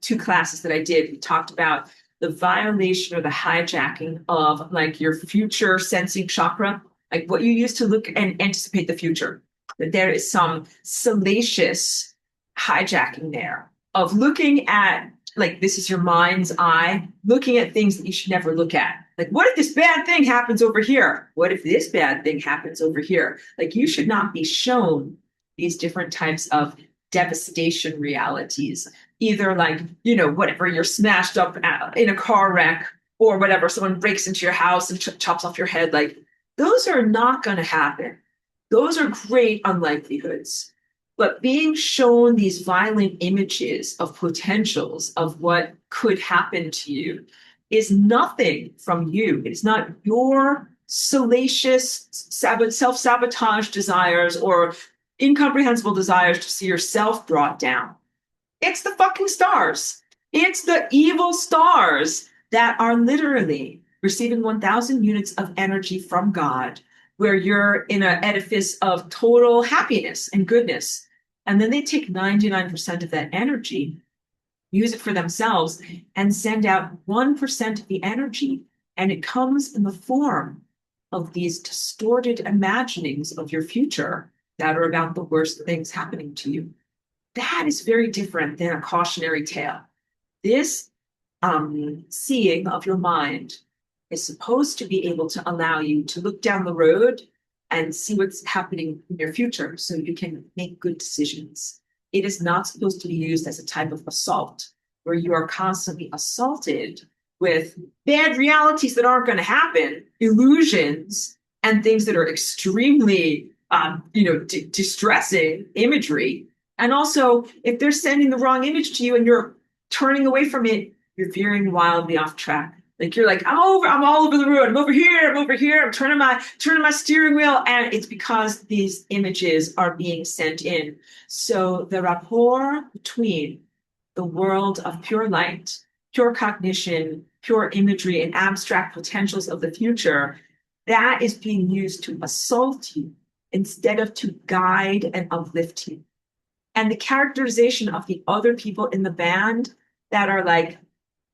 two classes that I did, we talked about the violation or the hijacking of like your future sensing chakra, like what you use to look and anticipate the future. That there is some salacious hijacking there of looking at, like, this is your mind's eye, looking at things that you should never look at. Like, what if this bad thing happens over here? What if this bad thing happens over here? Like, you should not be shown these different types of devastation realities. Either like, whatever, you're smashed up in a car wreck, or whatever, someone breaks into your house and chops off your head. Like, those are not going to happen. Those are great unlikelihoods. But being shown these violent images of potentials of what could happen to you is nothing from you. It's not your salacious self-sabotage desires or incomprehensible desires to see yourself brought down. It's the fucking stars. It's the evil stars that are literally receiving 1,000 units of energy from God, where you're in an edifice of total happiness and goodness. And then they take 99% of that energy, use it for themselves, and send out 1% of the energy. And it comes in the form of these distorted imaginings of your future that are about the worst things happening to you. That is very different than a cautionary tale. This seeing of your mind is supposed to be able to allow you to look down the road and see what's happening in your future so you can make good decisions. It is not supposed to be used as a type of assault where you are constantly assaulted with bad realities that aren't going to happen, illusions, and things that are extremely, distressing imagery. And also, if they're sending the wrong image to you and you're turning away from it, you're veering wildly off track. Like you're like, I'm all over the road. I'm over here. I'm turning my steering wheel. And it's because these images are being sent in. So the rapport between the world of pure light, pure cognition, pure imagery, and abstract potentials of the future, that is being used to assault you instead of to guide and uplift you. And the characterization of the other people in the band that are like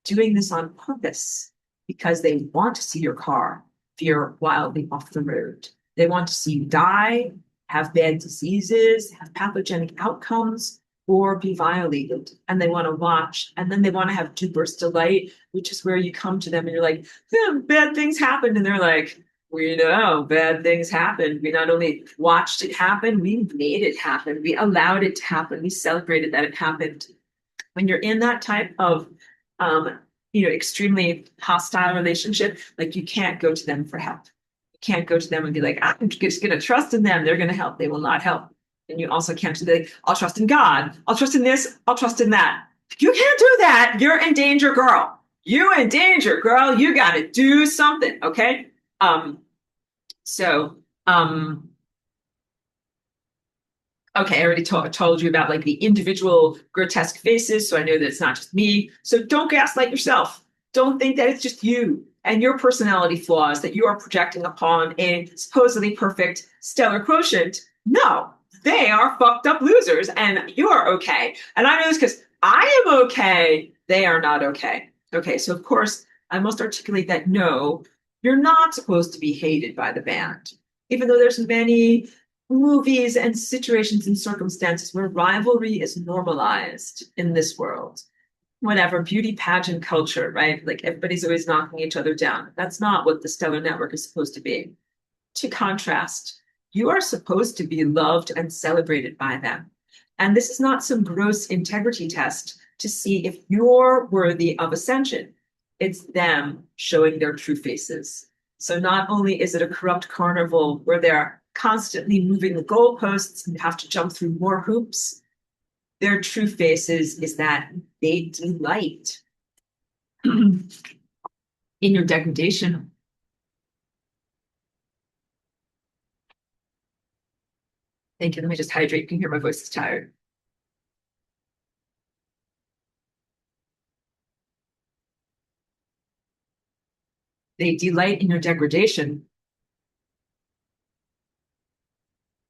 doing this on purpose because they want to see your car veer wildly off the road. They want to see you die, have bad diseases, have pathogenic outcomes, or be violated. And they want to watch. And then they want to have duper's delight, which is where you come to them and you're like, bad things happened. And they're like, we know bad things happened. We not only watched it happen, we made it happen. We allowed it to happen. We celebrated that it happened. When you're in that type of extremely hostile relationship, like you can't go to them for help. You can't go to them and be like, I'm just going to trust in them. They're going to help. They will not help. And you also can't be like, I'll trust in God. I'll trust in this. I'll trust in that. You can't do that. You're in danger, girl. You in danger, girl. You got to do something. Okay. Okay, I already told you about like the individual grotesque faces, so I know that it's not just me. So don't gaslight yourself. Don't think that it's just you and your personality flaws that you are projecting upon a supposedly perfect stellar quotient. No, they are fucked up losers and you're okay. And I know this because I am okay. They are not okay. Okay, so of course, I must articulate that no, you're not supposed to be hated by the band, even though there's many movies and situations and circumstances where rivalry is normalized in this world. Whatever, beauty pageant culture, right? Like everybody's always knocking each other down. That's not what the stellar network is supposed to be. To contrast, you are supposed to be loved and celebrated by them. And this is not some gross integrity test to see if you're worthy of ascension. It's them showing their true faces. So not only is it a corrupt carnival where they're constantly moving the goalposts and you have to jump through more hoops, their true faces is that they delight in your degradation. Thank you. Let me just hydrate. You can hear my voice is tired. They delight in your degradation.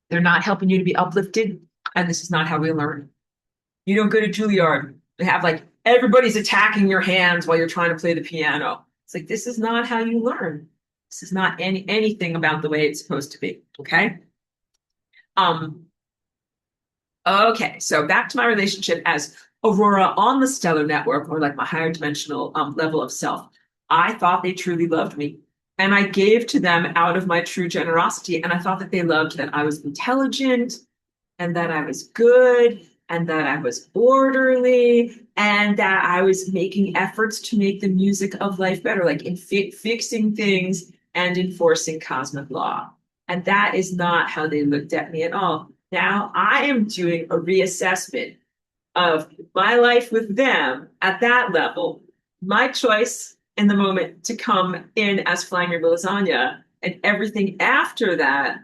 They're not helping you to be uplifted. And this is not how we learn. You don't go to Juilliard and have like everybody's attacking your hands while you're trying to play the piano. It's like, this is not how you learn. This is not anything about the way it's supposed to be. Okay. Okay. So back to my relationship as Aurora on the stellar network, or like my higher dimensional level of self. I thought they truly loved me. And I gave to them out of my true generosity. And I thought that they loved that I was intelligent and that I was good and that I was orderly and that I was making efforts to make the music of life better, like in fixing things and enforcing cosmic law. And that is not how they looked at me at all. Now I am doing a reassessment of my life with them at that level, my choice in the moment to come in as Flying River Lasagna, and everything after that.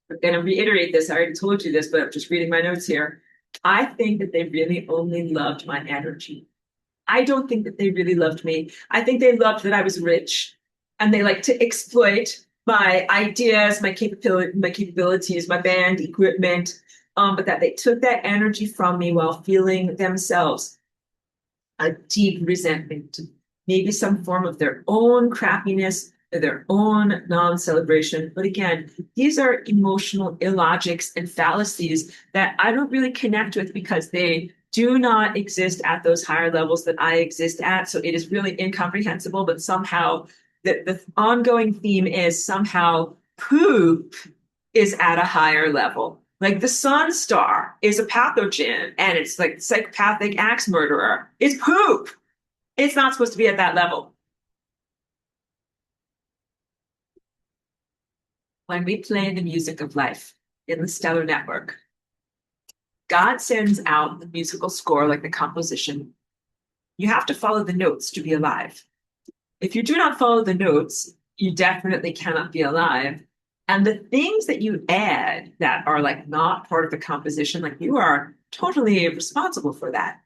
I'm going to reiterate this. I already told you this, but I'm just reading my notes here. I think that they really only loved my energy. I don't think that they really loved me. I think they loved that I was rich and they like to exploit my ideas, my capabilities, my band equipment, but that they took that energy from me while feeling themselves a deep resentment, maybe some form of their own crappiness their own non-celebration. But again, these are emotional illogics and fallacies that I don't really connect with because they do not exist at those higher levels that I exist at. So it is really incomprehensible, but somehow the ongoing theme is somehow poop is at a higher level. Like the sun star is a pathogen and it's like psychopathic axe murderer. It's poop. It's not supposed to be at that level. When we play the music of life in the stellar network, God sends out the musical score, like the composition. You have to follow the notes to be alive. If you do not follow the notes, you definitely cannot be alive. And the things that you add that are like not part of the composition, like you are totally responsible for that.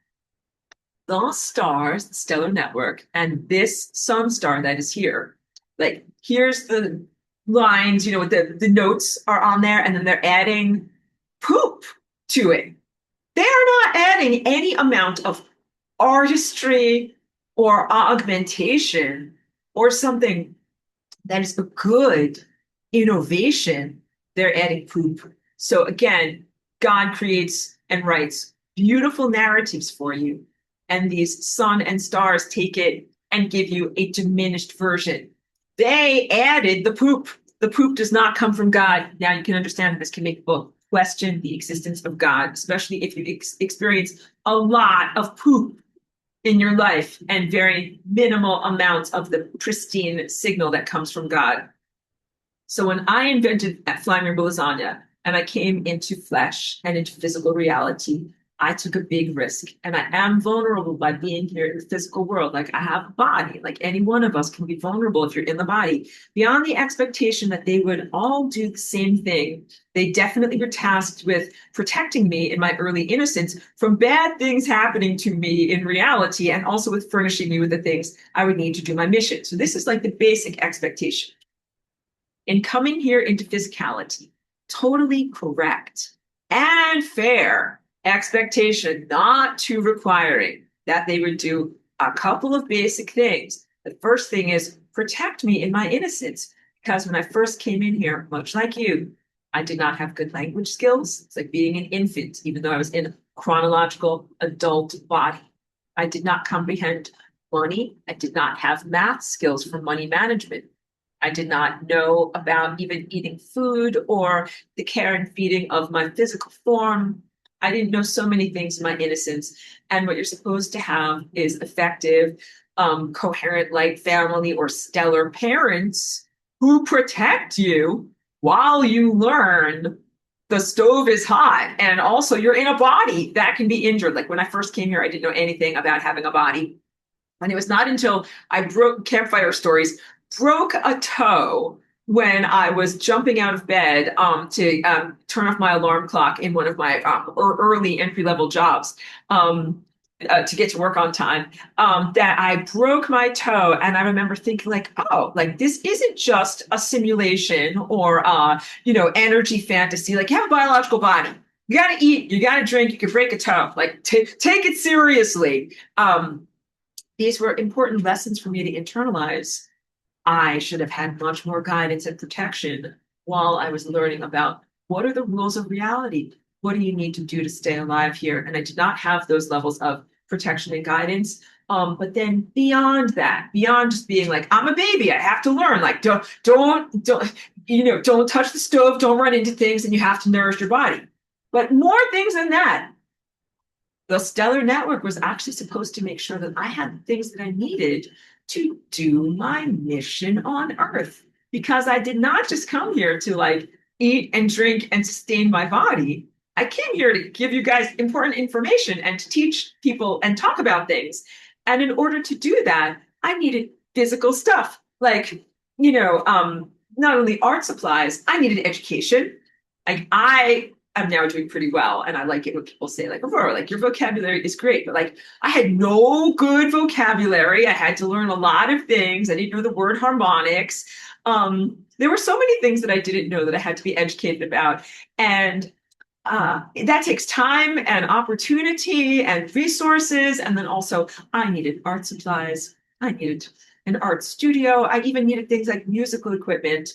The stars, the stellar network, and this sun star that is here, like here's the lines, the notes are on there, and then they're adding poop to it. They are not adding any amount of artistry or augmentation or something that is a good innovation. They're adding poop. So again, God creates and writes beautiful narratives for you. And these sun and stars take it and give you a diminished version. They added the poop. The poop does not come from God. Now you can understand this can make people question the existence of God, especially if you experience a lot of poop in your life and very minimal amounts of the pristine signal that comes from God. So when I invented Flying Rainbow Lasagna and I came into flesh and into physical reality, I took a big risk and I am vulnerable by being here in the physical world. Like I have a body, like any one of us can be vulnerable if you're in the body. Beyond the expectation that they would all do the same thing, they definitely were tasked with protecting me in my early innocence from bad things happening to me in reality and also with furnishing me with the things I would need to do my mission. So this is like the basic expectation. In coming here into physicality, totally correct and fair expectation, not too requiring that they would do a couple of basic things. The first thing is protect me in my innocence, because when I first came in here, much like you, I did not have good language skills. It's like being an infant, even though I was in a chronological adult body. I did not comprehend money. I did not have math skills for money management. I did not know about even eating food or the care and feeding of my physical form. I didn't know so many things in my innocence. And what you're supposed to have is effective, coherent, like family or stellar parents who protect you while you learn the stove is hot. And also, you're in a body that can be injured. Like when I first came here, I didn't know anything about having a body. And it was not until I broke campfire stories, broke a toe when I was jumping out of bed to turn off my alarm clock in one of my early entry level jobs to get to work on time, that I broke my toe. And I remember thinking like, oh, like this isn't just a simulation or, energy fantasy. Like you have a biological body. You got to eat, you got to drink, you can break a toe. Like take it seriously. These were important lessons for me to internalize. I should have had much more guidance and protection while I was learning about what are the rules of reality? What do you need to do to stay alive here? And I did not have those levels of protection and guidance. But then beyond that, beyond just being like, I'm a baby, I have to learn. Like, don't touch the stove, don't run into things, and you have to nourish your body. But more things than that. The stellar network was actually supposed to make sure that I had the things that I needed to do my mission on Earth, because I did not just come here to like eat and drink and sustain my body. I came here to give you guys important information and to teach people and talk about things. And in order to do that, I needed physical stuff like, not only art supplies, I needed education. Like I'm now doing pretty well. And I like it when people say like, Aurora, like your vocabulary is great. But like I had no good vocabulary. I had to learn a lot of things. I didn't know the word harmonics. There were so many things that I didn't know that I had to be educated about. And that takes time and opportunity and resources. And then also I needed art supplies. I needed an art studio. I even needed things like musical equipment.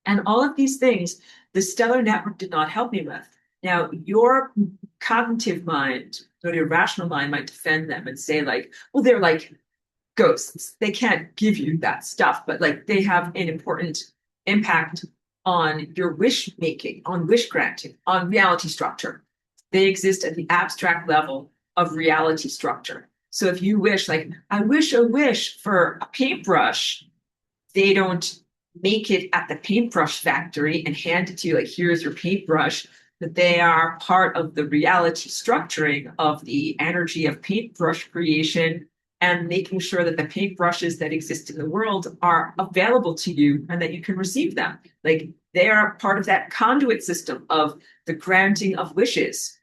And all of these things, the stellar network did not help me with. Now, your cognitive mind or your rational mind might defend them and say, like, well, they're like ghosts. They can't give you that stuff, but like they have an important impact on your wish making, on wish granting, on reality structure. They exist at the abstract level of reality structure. So if you wish, like, I wish a wish for a paintbrush, they don't make it at the paintbrush factory and hand it to you like, here's your paintbrush. That they are part of the reality structuring of the energy of paintbrush creation and making sure that the paintbrushes that exist in the world are available to you and that you can receive them. Like they are part of that conduit system of the granting of wishes.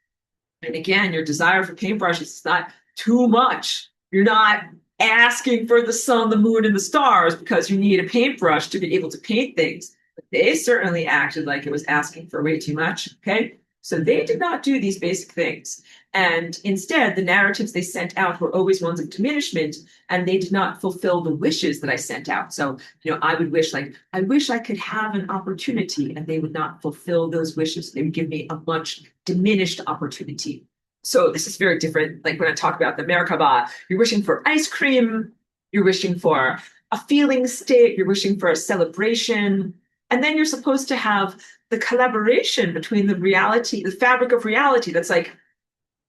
And again, your desire for paintbrushes is not too much. You're not asking for the sun, the moon, and the stars because you need a paintbrush to be able to paint things. But they certainly acted like it was asking for way too much. Okay. So they did not do these basic things. And instead, the narratives they sent out were always ones of diminishment, and they did not fulfill the wishes that I sent out. So, I would wish, like, I wish I could have an opportunity, and they would not fulfill those wishes. They would give me a much diminished opportunity. So this is very different. Like when I talk about the Merkaba, you're wishing for ice cream, you're wishing for a feeling state, you're wishing for a celebration. And then you're supposed to have the collaboration between the reality, the fabric of reality that's like,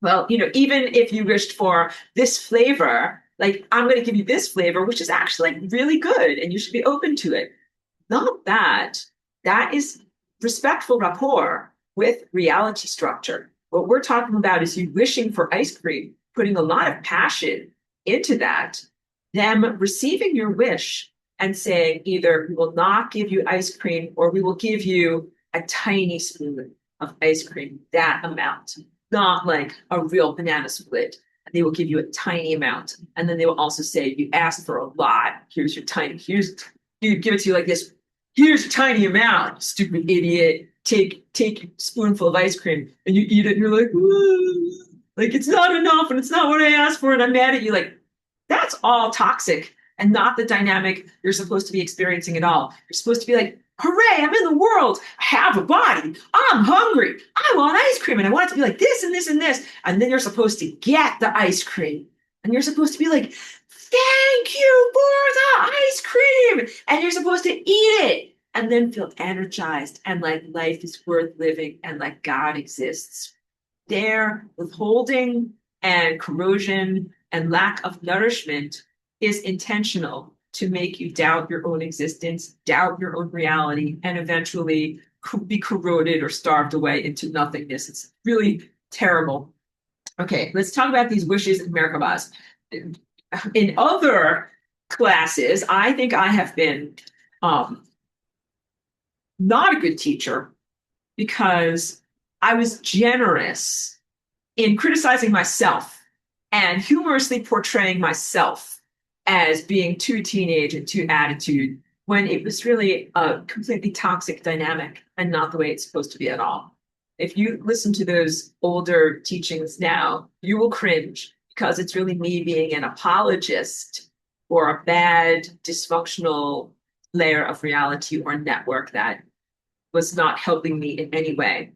well, even if you wished for this flavor, like I'm going to give you this flavor, which is actually like really good and you should be open to it. Not that. That is respectful rapport with reality structure. What we're talking about is you wishing for ice cream, putting a lot of passion into that, them receiving your wish and saying either we will not give you ice cream or we will give you a tiny spoon of ice cream, that amount, not like a real banana split. They will give you a tiny amount. And then they will also say, you asked for a lot. Here's your tiny, you give it to you like this. Here's a tiny amount, stupid idiot. Take a spoonful of ice cream and you eat it and you're like, like it's not enough and it's not what I asked for and I'm mad at you. Like that's all toxic and not the dynamic you're supposed to be experiencing at all. You're supposed to be like, hooray, I'm in the world. I have a body. I'm hungry. I want ice cream and I want it to be like this and this and this. And then you're supposed to get the ice cream and you're supposed to be like, thank you for the ice cream. And you're supposed to eat it. And then feel energized and like life is worth living and like God exists. Their withholding and corrosion and lack of nourishment is intentional to make you doubt your own existence, doubt your own reality, and eventually be corroded or starved away into nothingness. It's really terrible. Okay, let's talk about these wishes and Merkabahs. In other classes, I think I have been not a good teacher because I was generous in criticizing myself and humorously portraying myself as being too teenage and too attitude when it was really a completely toxic dynamic and not the way it's supposed to be at all. If you listen to those older teachings now, you will cringe because it's really me being an apologist for a bad, dysfunctional layer of reality or network that was not helping me in any way.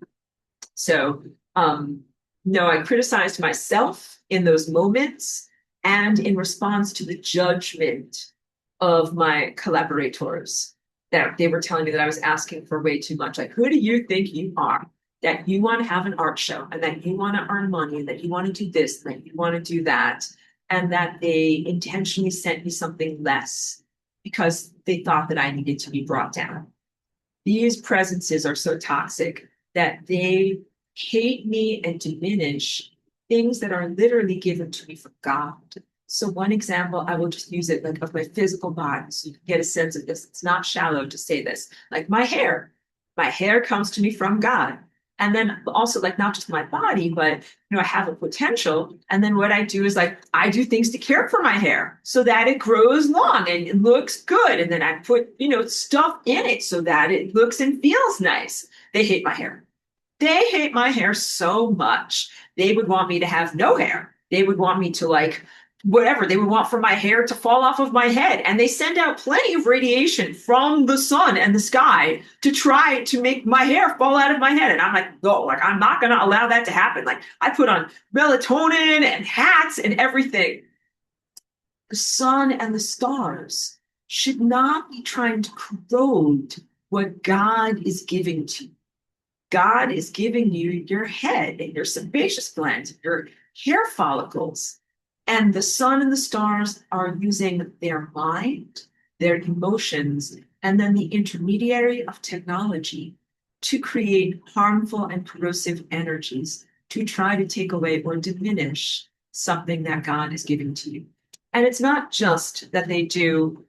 So, no, I criticized myself in those moments and in response to the judgment of my collaborators that they were telling me that I was asking for way too much. Like, who do you think you are? That you want to have an art show and that you want to earn money and that you want to do this and that you want to do that. And that they intentionally sent me something less because they thought that I needed to be brought down. These presences are so toxic that they hate me and diminish things that are literally given to me from God. So one example, I will just use it like of my physical body so you can get a sense of this. It's not shallow to say this. Like my hair comes to me from God. And then also like not just my body, but I have a potential. And then what I do is like I do things to care for my hair so that it grows long and it looks good. And then I put, stuff in it so that it looks and feels nice. They hate my hair. They hate my hair so much. They would want me to have no hair. They would want me to like whatever they would want for my hair to fall off of my head. And they send out plenty of radiation from the sun and the sky to try to make my hair fall out of my head. And I'm like, no, like, I'm not going to allow that to happen. Like, I put on melatonin and hats and everything. The sun and the stars should not be trying to corrode what God is giving to you. God is giving you your head and your sebaceous glands, your hair follicles. And the sun and the stars are using their mind, their emotions, and then the intermediary of technology to create harmful and corrosive energies to try to take away or diminish something that God is giving to you. And it's not just that they do,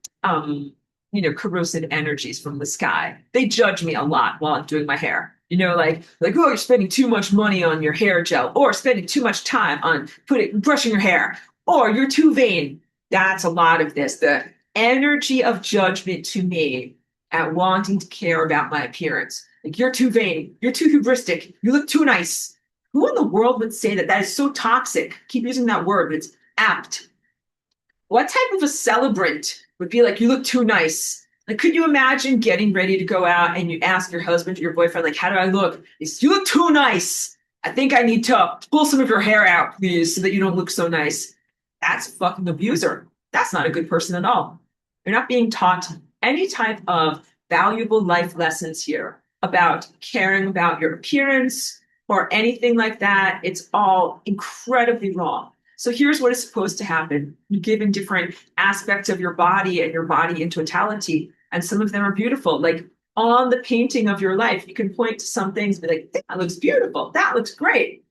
corrosive energies from the sky. They judge me a lot while I'm doing my hair. Like, oh, you're spending too much money on your hair gel, or spending too much time on brushing your hair, or you're too vain. That's a lot of this. The energy of judgment to me at wanting to care about my appearance. Like, you're too vain. You're too hubristic. You look too nice. Who in the world would say that? That is so toxic. Keep using that word, but it's apt. What type of a celebrant would be like, you look too nice? Like, could you imagine getting ready to go out and you ask your husband or your boyfriend, like, how do I look? He says, you look too nice. I think I need to pull some of your hair out, please, so that you don't look so nice. That's a fucking abuser. That's not a good person at all. You're not being taught any type of valuable life lessons here about caring about your appearance or anything like that. It's all incredibly wrong. So here's what is supposed to happen. You're given different aspects of your body and your body in totality, and some of them are beautiful. Like, on the painting of your life, you can point to some things, be like, that looks beautiful. That looks great.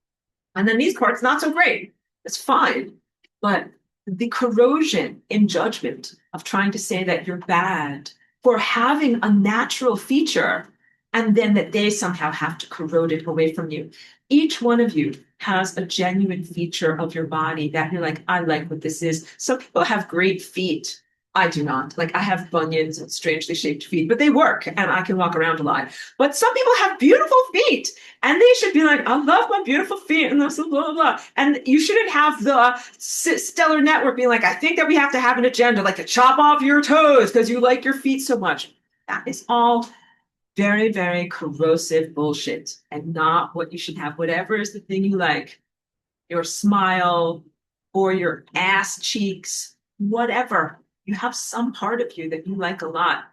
And then these parts, not so great. It's fine. But the corrosion in judgment of trying to say that you're bad for having a natural feature, and then that they somehow have to corrode it away from you. Each one of you has a genuine feature of your body that you're like, I like what this is. Some people have great feet. I do not. Like, I have bunions and strangely shaped feet, but they work and I can walk around a lot. But some people have beautiful feet and they should be like, I love my beautiful feet and blah, blah, blah, blah. And you shouldn't have the stellar network being like, I think that we have to have an agenda, like to chop off your toes because you like your feet so much. That is all very, very corrosive bullshit and not what you should have. Whatever is the thing you like, your smile or your ass cheeks, whatever. You have some part of you that you like a lot.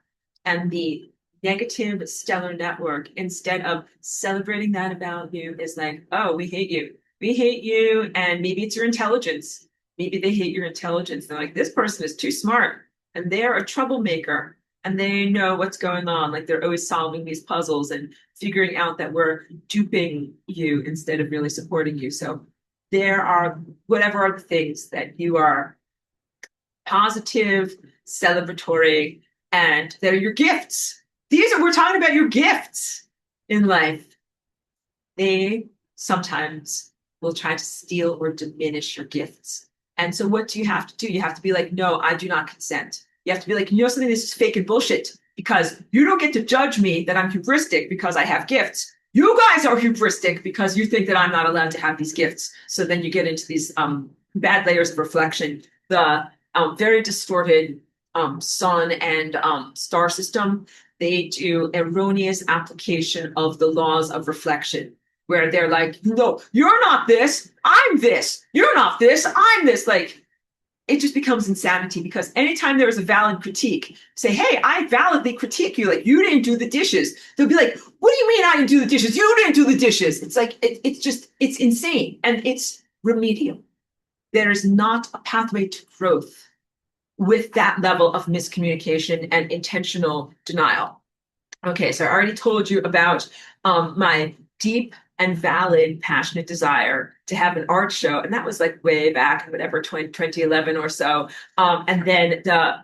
And the negative stellar network, instead of celebrating that about you, is like, oh, we hate you. We hate you. And maybe it's your intelligence. Maybe they hate your intelligence. They're like, this person is too smart and they're a troublemaker. And they know what's going on. Like, they're always solving these puzzles and figuring out that we're duping you instead of really supporting you. So there are whatever are the things that you are positive, celebratory, and they're your gifts. We're talking about your gifts in life. They sometimes will try to steal or diminish your gifts. And so what do? You have to be like, no, I do not consent. You have to be like, something, this is fake and bullshit, because you don't get to judge me that I'm hubristic because I have gifts. You guys are hubristic because you think that I'm not allowed to have these gifts. So then you get into these bad layers of reflection. The very distorted sun and star system, they do erroneous application of the laws of reflection, where they're like, no, you're not this, I'm this. You're not this, I'm this. Like, it just becomes insanity, because anytime there is a valid critique, say, hey, I validly critique you, like, you didn't do the dishes. They'll be like, what do you mean I didn't do the dishes? You didn't do the dishes. It's like, it's insane. And it's remedial. There is not a pathway to growth with that level of miscommunication and intentional denial. Okay, so I already told you about my deep and valid, passionate desire to have an art show. And that was like way back, whatever, 2011 or so. And then the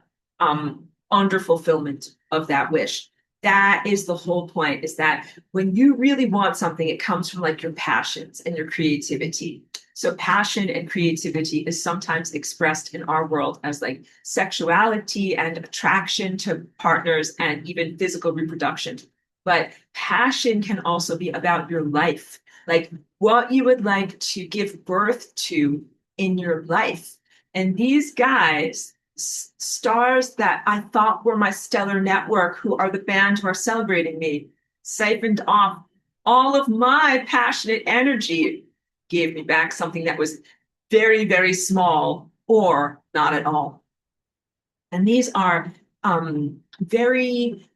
underfulfillment of that wish. That is the whole point, is that when you really want something, it comes from like your passions and your creativity. So passion and creativity is sometimes expressed in our world as like sexuality and attraction to partners and even physical reproduction. But passion can also be about your life, like what you would like to give birth to in your life. And these guys, stars that I thought were my stellar network, who are the band who are celebrating me, siphoned off all of my passionate energy, gave me back something that was very, very small or not at all. And these are very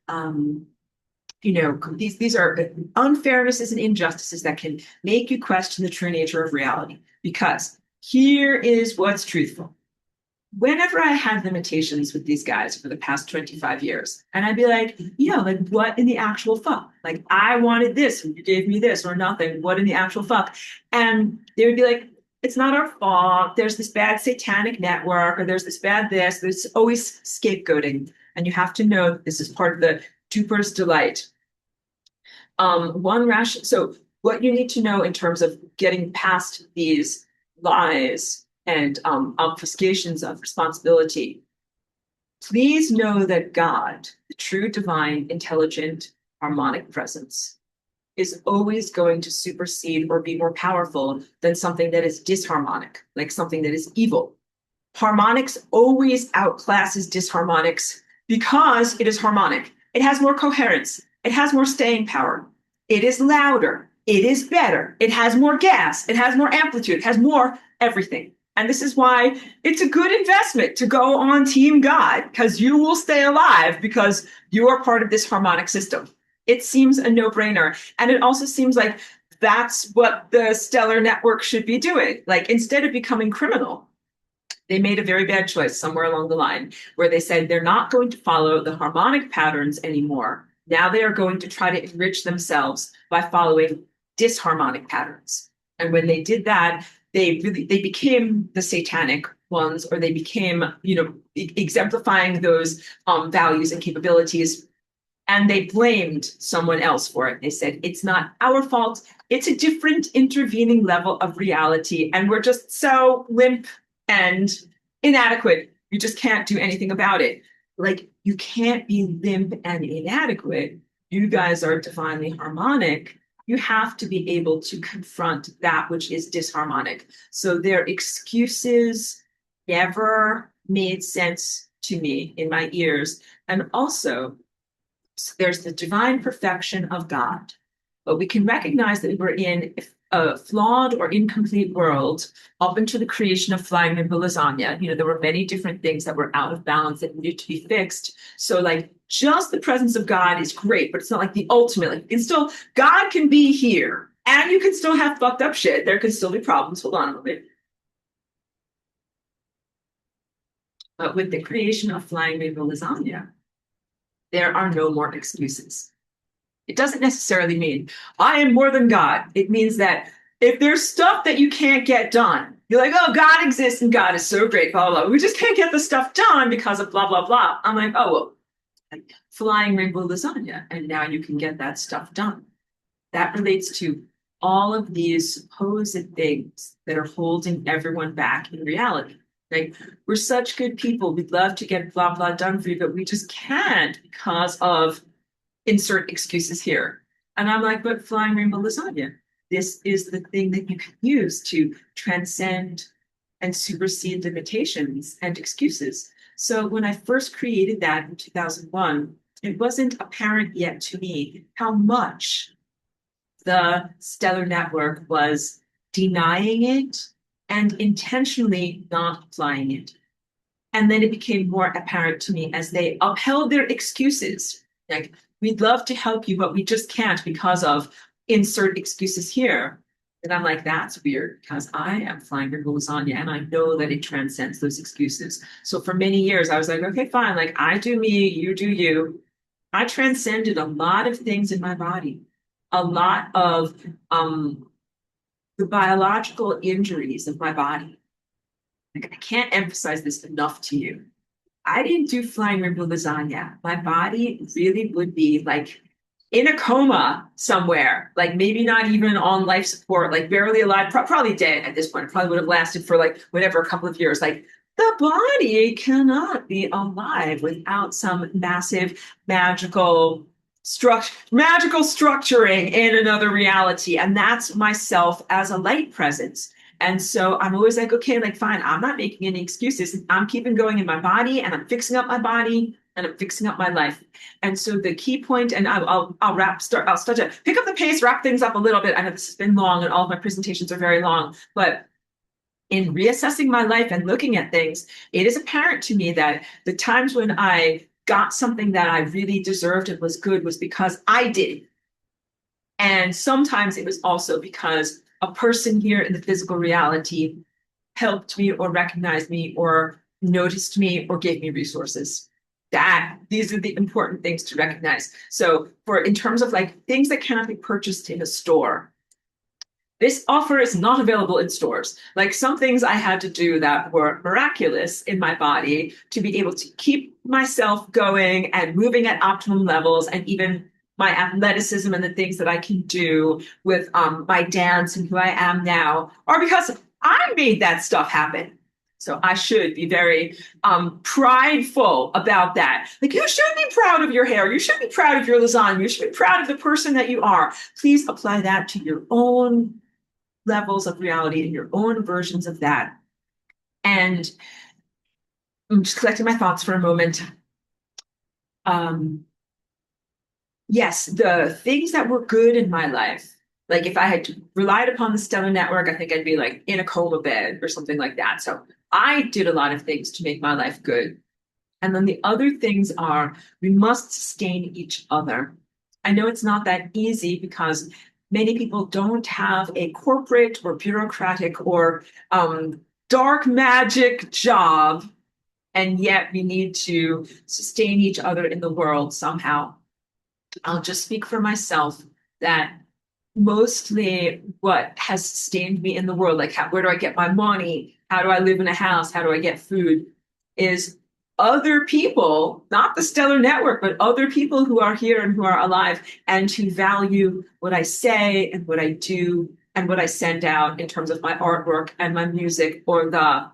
these are unfairnesses and injustices that can make you question the true nature of reality. Because here is what's truthful. Whenever I had limitations with these guys for the past 25 years, and I'd be like, like what in the actual fuck? Like I wanted this, and you gave me this or nothing. What in the actual fuck? And they would be like, it's not our fault. There's this bad satanic network, or there's this bad this. There's always scapegoating. And you have to know that this is part of the duper's delight. So what you need to know in terms of getting past these lies and obfuscations of responsibility, please know that God, the true divine, intelligent, harmonic presence, is always going to supersede or be more powerful than something that is disharmonic, like something that is evil. Harmonics always outclasses disharmonics because it is harmonic. It has more coherence. It has more staying power. It is louder. It is better. It has more gas. It has more amplitude. It has more everything. And this is why it's a good investment to go on Team God, because you will stay alive because you are part of this harmonic system. It seems a no-brainer. And it also seems like that's what the stellar network should be doing. Like instead of becoming criminal, they made a very bad choice somewhere along the line where they said they're not going to follow the harmonic patterns anymore. Now they are going to try to enrich themselves by following dys-harmonic patterns. And when they did that, they became the satanic ones, or they became, exemplifying those values and capabilities. And they blamed someone else for it. They said, it's not our fault. It's a different intervening level of reality. And we're just so limp and inadequate. You just can't do anything about it. Like, you can't be limp and inadequate. You guys are divinely harmonic. You have to be able to confront that which is disharmonic. So their excuses never made sense to me in my ears. And also, there's the divine perfection of God. But we can recognize that we're in a flawed or incomplete world up into the creation of flying rainbow lasagna. There were many different things that were out of balance that needed to be fixed. So like just the presence of God is great, but it's not like the ultimate. Like God can be here and you can still have fucked up shit. There can still be problems. Hold on a minute. But with the creation of flying rainbow lasagna, there are no more excuses. It doesn't necessarily mean I am more than God. It means that if there's stuff that you can't get done, you're like, oh, God exists and God is so great, blah, blah, blah. We just can't get the stuff done because of blah, blah, blah. I'm like, oh, well, flying rainbow lasagna. And now you can get that stuff done. That relates to all of these supposed things that are holding everyone back in reality. Like, we're such good people. We'd love to get blah, blah done for you, but we just can't because of insert excuses here. And I'm like, but flying rainbow lasagna, this is the thing that you can use to transcend and supersede limitations and excuses. So when I first created that in 2001, it wasn't apparent yet to me how much the stellar network was denying it and intentionally not applying it. And then it became more apparent to me as they upheld their excuses. Like, we'd love to help you, but we just can't because of insert excuses here. And I'm like, that's weird because I am flying rainbow lasagna and I know that it transcends those excuses. So for many years, I was like, okay, fine. Like, I do me, you do you. I transcended a lot of things in my body, a lot of the biological injuries of my body. Like, I can't emphasize this enough to you. I didn't do flying rainbow lasagna. My body really would be like in a coma somewhere, like maybe not even on life support, like barely alive, probably dead at this point. It probably would have lasted for like whatever, a couple of years. Like, the body cannot be alive without some massive magical structuring in another reality. And that's myself as a light presence. And so I'm always like, okay, like fine, I'm not making any excuses. I'm keeping going in my body and I'm fixing up my body and I'm fixing up my life. And so the key point, and I'll start to pick up the pace, wrap things up a little bit. I know this has been long and all of my presentations are very long, but in reassessing my life and looking at things, it is apparent to me that the times when I got something that I really deserved and was good was because I did. And sometimes it was also because a person here in the physical reality helped me or recognized me or noticed me or gave me resources. That these are the important things to recognize. So for in terms of like things that cannot be purchased in a store, this offer is not available in stores. Like some things I had to do that were miraculous in my body to be able to keep myself going and moving at optimum levels, and even my athleticism and the things that I can do with my dance and who I am now are because I made that stuff happen. So I should be very prideful about that. Like you should be proud of your hair. You should be proud of your lasagna. You should be proud of the person that you are. Please apply that to your own levels of reality and your own versions of that. And I'm just collecting my thoughts for a moment. Yes, the things that were good in my life, like if I had relied upon the stellar network, I think I'd be like in a coma bed or something like that. So I did a lot of things to make my life good. And then the other things are we must sustain each other. I know it's not that easy because many people don't have a corporate or bureaucratic or dark magic job, and yet we need to sustain each other in the world somehow. I'll just speak for myself that mostly what has sustained me in the world, like where do I get my money? How do I live in a house? How do I get food? Is other people, not the stellar network, but other people who are here and who are alive and who value what I say and what I do and what I send out in terms of my artwork and my music or the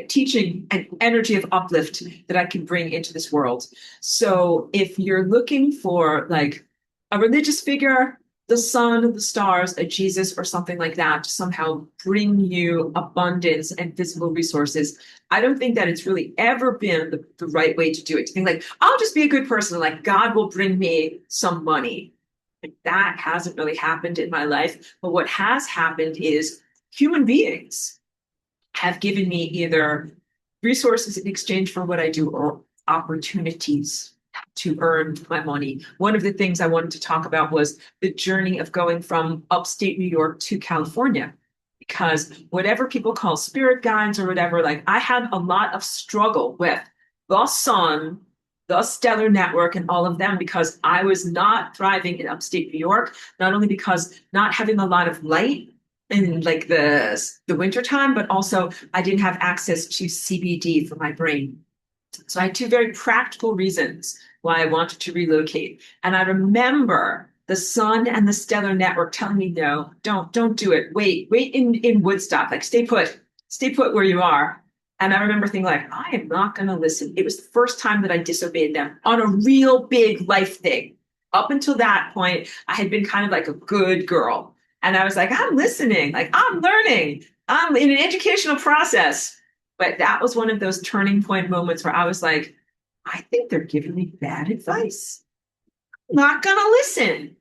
teaching and energy of uplift that I can bring into this world. So if you're looking for like a religious figure, the sun, the stars, a Jesus, or something like that to somehow bring you abundance and physical resources, I don't think that it's really ever been the right way to do it. To think like, I'll just be a good person, like God will bring me some money. Like, that hasn't really happened in my life. But what has happened is human beings have given me either resources in exchange for what I do or opportunities to earn my money. One of the things I wanted to talk about was the journey of going from upstate New York to California. Because whatever people call spirit guides or whatever, like I had a lot of struggle with the sun, the stellar network, and all of them because I was not thriving in upstate New York, not only because not having a lot of light in like the winter time, but also I didn't have access to CBD for my brain. So I had two very practical reasons why I wanted to relocate. And I remember the sun and the stellar network telling me, no, don't do it. Wait in Woodstock, like stay put where you are. And I remember thinking like, I am not going to listen. It was the first time that I disobeyed them on a real big life thing. Up until that point, I had been kind of like a good girl. And I was like, I'm listening, like I'm learning, I'm in an educational process. But that was one of those turning point moments where I was like, I think they're giving me bad advice. I'm not going to listen.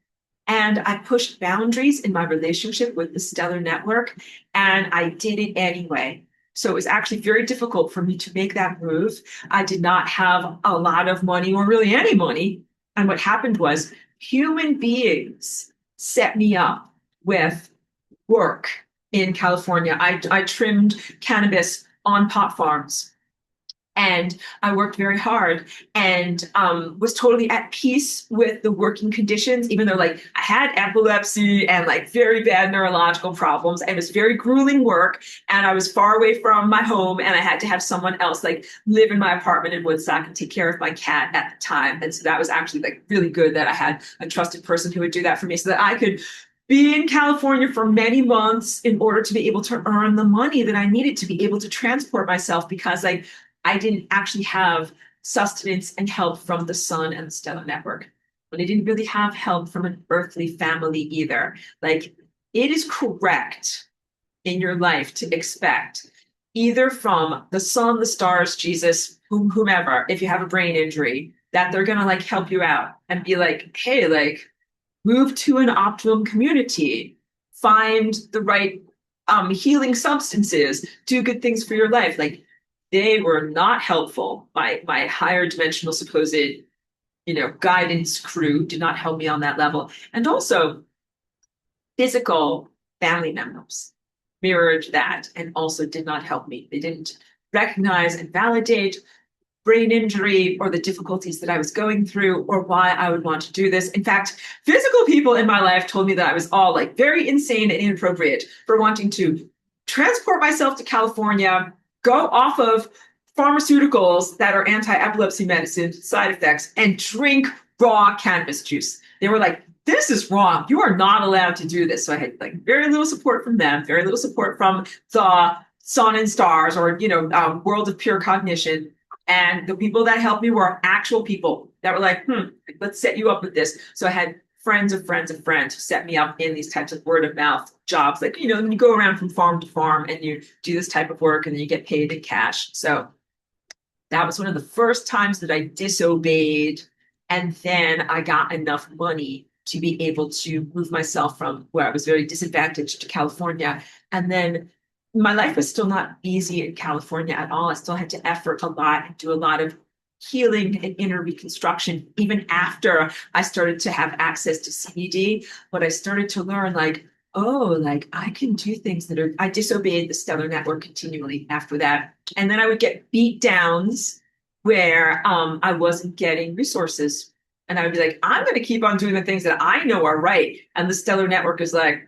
And I pushed boundaries in my relationship with the stellar network, and I did it anyway. So it was actually very difficult for me to make that move. I did not have a lot of money or really any money. And what happened was human beings set me up with work in California. I trimmed cannabis on pot farms. And I worked very hard and was totally at peace with the working conditions, even though like I had epilepsy and like very bad neurological problems. And it was very grueling work. And I was far away from my home and I had to have someone else like live in my apartment in Woodstock and take care of my cat at the time. And so that was actually like really good that I had a trusted person who would do that for me so that I could be in California for many months in order to be able to earn the money that I needed to be able to transport myself because like I didn't actually have sustenance and help from the sun and the stellar network. But I didn't really have help from an earthly family either. Like, it is correct in your life to expect, either from the sun, the stars, Jesus, whomever, if you have a brain injury, that they're going to like help you out and be like, hey, like move to an optimum community, find the right healing substances, do good things for your life. Like they were not helpful. My higher dimensional supposed, guidance crew did not help me on that level. And also physical family members mirrored that and also did not help me. They didn't recognize and validate brain injury or the difficulties that I was going through or why I would want to do this. In fact, physical people in my life told me that I was all like very insane and inappropriate for wanting to transport myself to California, go off of pharmaceuticals that are anti-epilepsy medicine side effects, and drink raw cannabis juice. They were like, this is wrong. You are not allowed to do this. So I had like very little support from them, very little support from the sun and stars or, world of pure cognition. And the people that helped me were actual people that were like, let's set you up with this. So I had friends of friends of friends who set me up in these types of word of mouth jobs. Like, when you go around from farm to farm and you do this type of work and then you get paid in cash. So that was one of the first times that I disobeyed. And then I got enough money to be able to move myself from where I was very disadvantaged to California. And then my life was still not easy in California at all. I still had to effort a lot and do a lot of healing and inner reconstruction. Even after I started to have access to CBD, but I started to learn like, oh, like I can do things I disobeyed the stellar network continually after that. And then I would get beat downs where I wasn't getting resources. And I would be like, I'm going to keep on doing the things that I know are right. And the stellar network is like,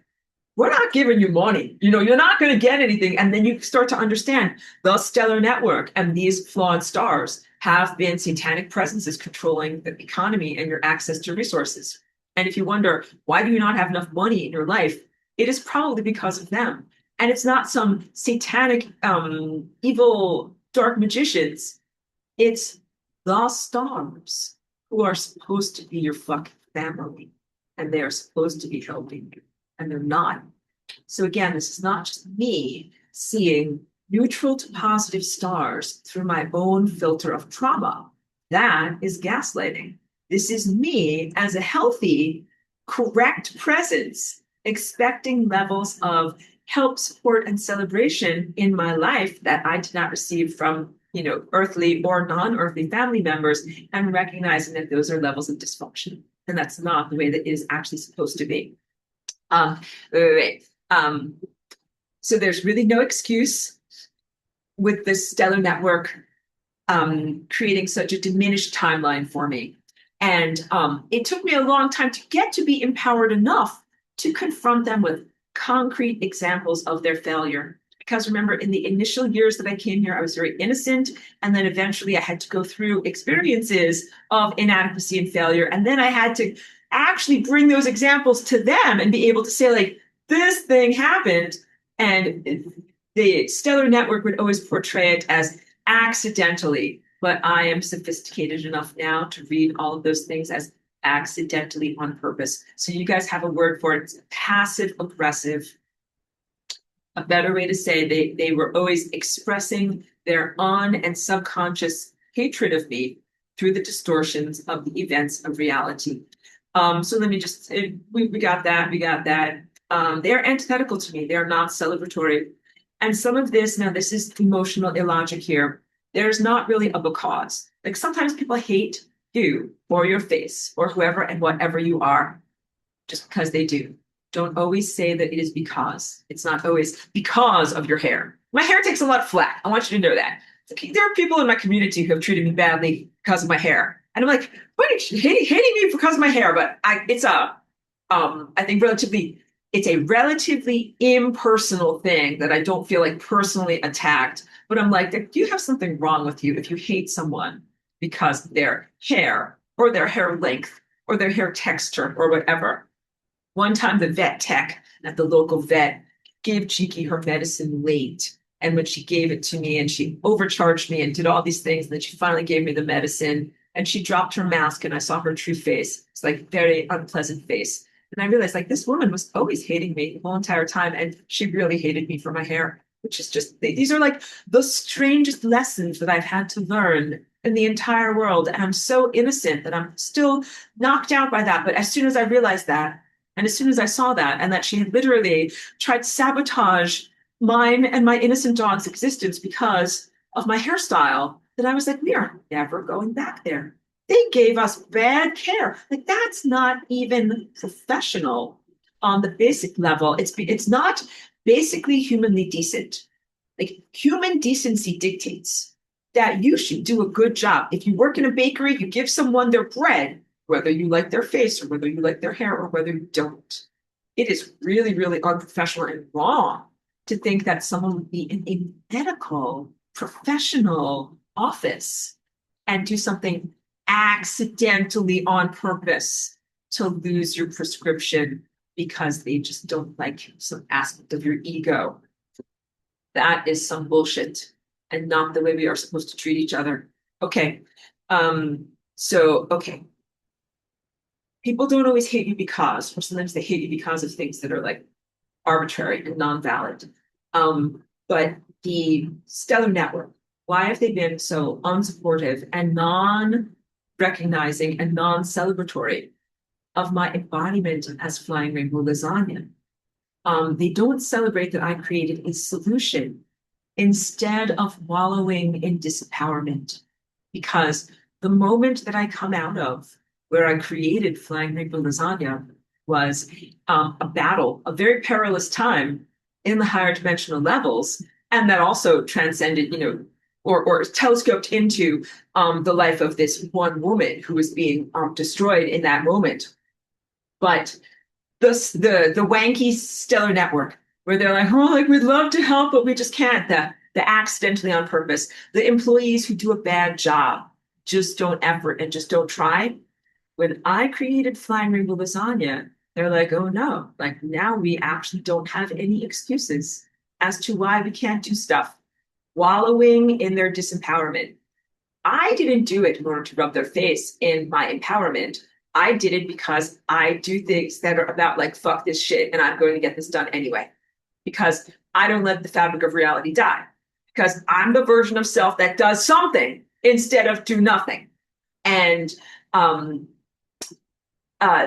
we're not giving you money. You're not going to get anything. And then you start to understand the stellar network and these flawed stars have been satanic presences controlling the economy and your access to resources. And if you wonder, why do you not have enough money in your life? It is probably because of them. And it's not some satanic, evil, dark magicians. It's the stars who are supposed to be your fucking family. And they are supposed to be helping you. And they're not. So again, this is not just me seeing neutral to positive stars through my own filter of trauma. That is gaslighting. This is me as a healthy, correct presence, expecting levels of help, support, and celebration in my life that I did not receive from, earthly or non-earthly family members, and recognizing that those are levels of dysfunction. And that's not the way that it is actually supposed to be. So there's really no excuse with this stellar network creating such a diminished timeline for me. And it took me a long time to get to be empowered enough to confront them with concrete examples of their failure. Because remember, in the initial years that I came here, I was very innocent. And then eventually I had to go through experiences of inadequacy and failure. And then I had to actually bring those examples to them and be able to say, like, this thing happened. And the stellar network would always portray it as accidentally. But I am sophisticated enough now to read all of those things as accidentally on purpose. So you guys have a word for it. It's passive aggressive. A better way to say they were always expressing their on and subconscious hatred of me through the distortions of the events of reality. So let me just, we got that. They're antithetical to me. They're not celebratory. And some of this, now this is emotional illogic here. There's not really a because. Like sometimes people hate you or your face or whoever and whatever you are just because they do. Don't always say that it is because. It's not always because of your hair. My hair takes a lot of flack. I want you to know that. There are people in my community who have treated me badly because of my hair. And I'm like, what are you hating me because of my hair? But I think it's a relatively impersonal thing that I don't feel like personally attacked. But I'm like, you have something wrong with you if you hate someone because their hair or their hair length or their hair texture or whatever. One time the vet tech at the local vet gave Cheeky her medicine late. And when she gave it to me and she overcharged me and did all these things, and then she finally gave me the medicine and she dropped her mask and I saw her true face. It's like very unpleasant face. And I realized like this woman was always hating me the whole entire time. And she really hated me for my hair, which is just, these are like the strangest lessons that I've had to learn in the entire world. And I'm so innocent that I'm still knocked out by that. But as soon as I realized that, and as soon as I saw that, and that she had literally tried to sabotage mine and my innocent dog's existence because of my hairstyle, that I was like, we are never going back there. They gave us bad care. Like that's not even professional on the basic level. It's not basically humanly decent. Like human decency dictates that you should do a good job. If you work in a bakery, you give someone their bread, whether you like their face or whether you like their hair or whether you don't. It is really, really unprofessional and wrong to think that someone would be in a medical professional office and do something accidentally on purpose to lose your prescription because they just don't like some aspect of your ego. That is some bullshit and not the way we are supposed to treat each other. Okay. Okay. People don't always hate you because, or sometimes they hate you because of things that are like arbitrary and non-valid. But the stellar network, why have they been so unsupportive and non-recognizing and non-celebratory of my embodiment as Flying Rainbow Lasagna? They don't celebrate that I created a solution instead of wallowing in disempowerment. Because the moment that I come out of where I created Flying Rainbow Lasagna was a battle, a very perilous time in the higher dimensional levels, and that also transcended, or telescoped into the life of this one woman who was being destroyed in that moment. But the wanky stellar network, where they're like, oh, like we'd love to help, but we just can't. The accidentally on purpose, the employees who do a bad job, just don't effort and just don't try. When I created Flying Rainbow Lasagna, they're like, oh no, like now we actually don't have any excuses as to why we can't do stuff, wallowing in their disempowerment. I didn't do it in order to rub their face in my empowerment. I did it because I do things that are about like, fuck this shit, and I'm going to get this done anyway. Because I don't let the fabric of reality die. Because I'm the version of self that does something instead of do nothing. And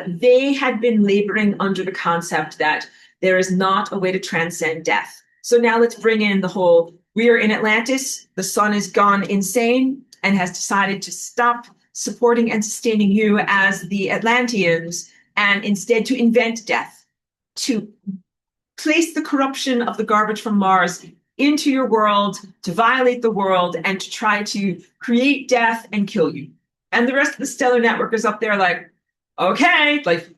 they had been laboring under the concept that there is not a way to transcend death. So now let's bring in the whole, we are in Atlantis, the sun has gone insane and has decided to stop supporting and sustaining you as the Atlanteans and instead to invent death, to place the corruption of the garbage from Mars into your world, to violate the world, and to try to create death and kill you. And the rest of the stellar network is up there like, okay, like,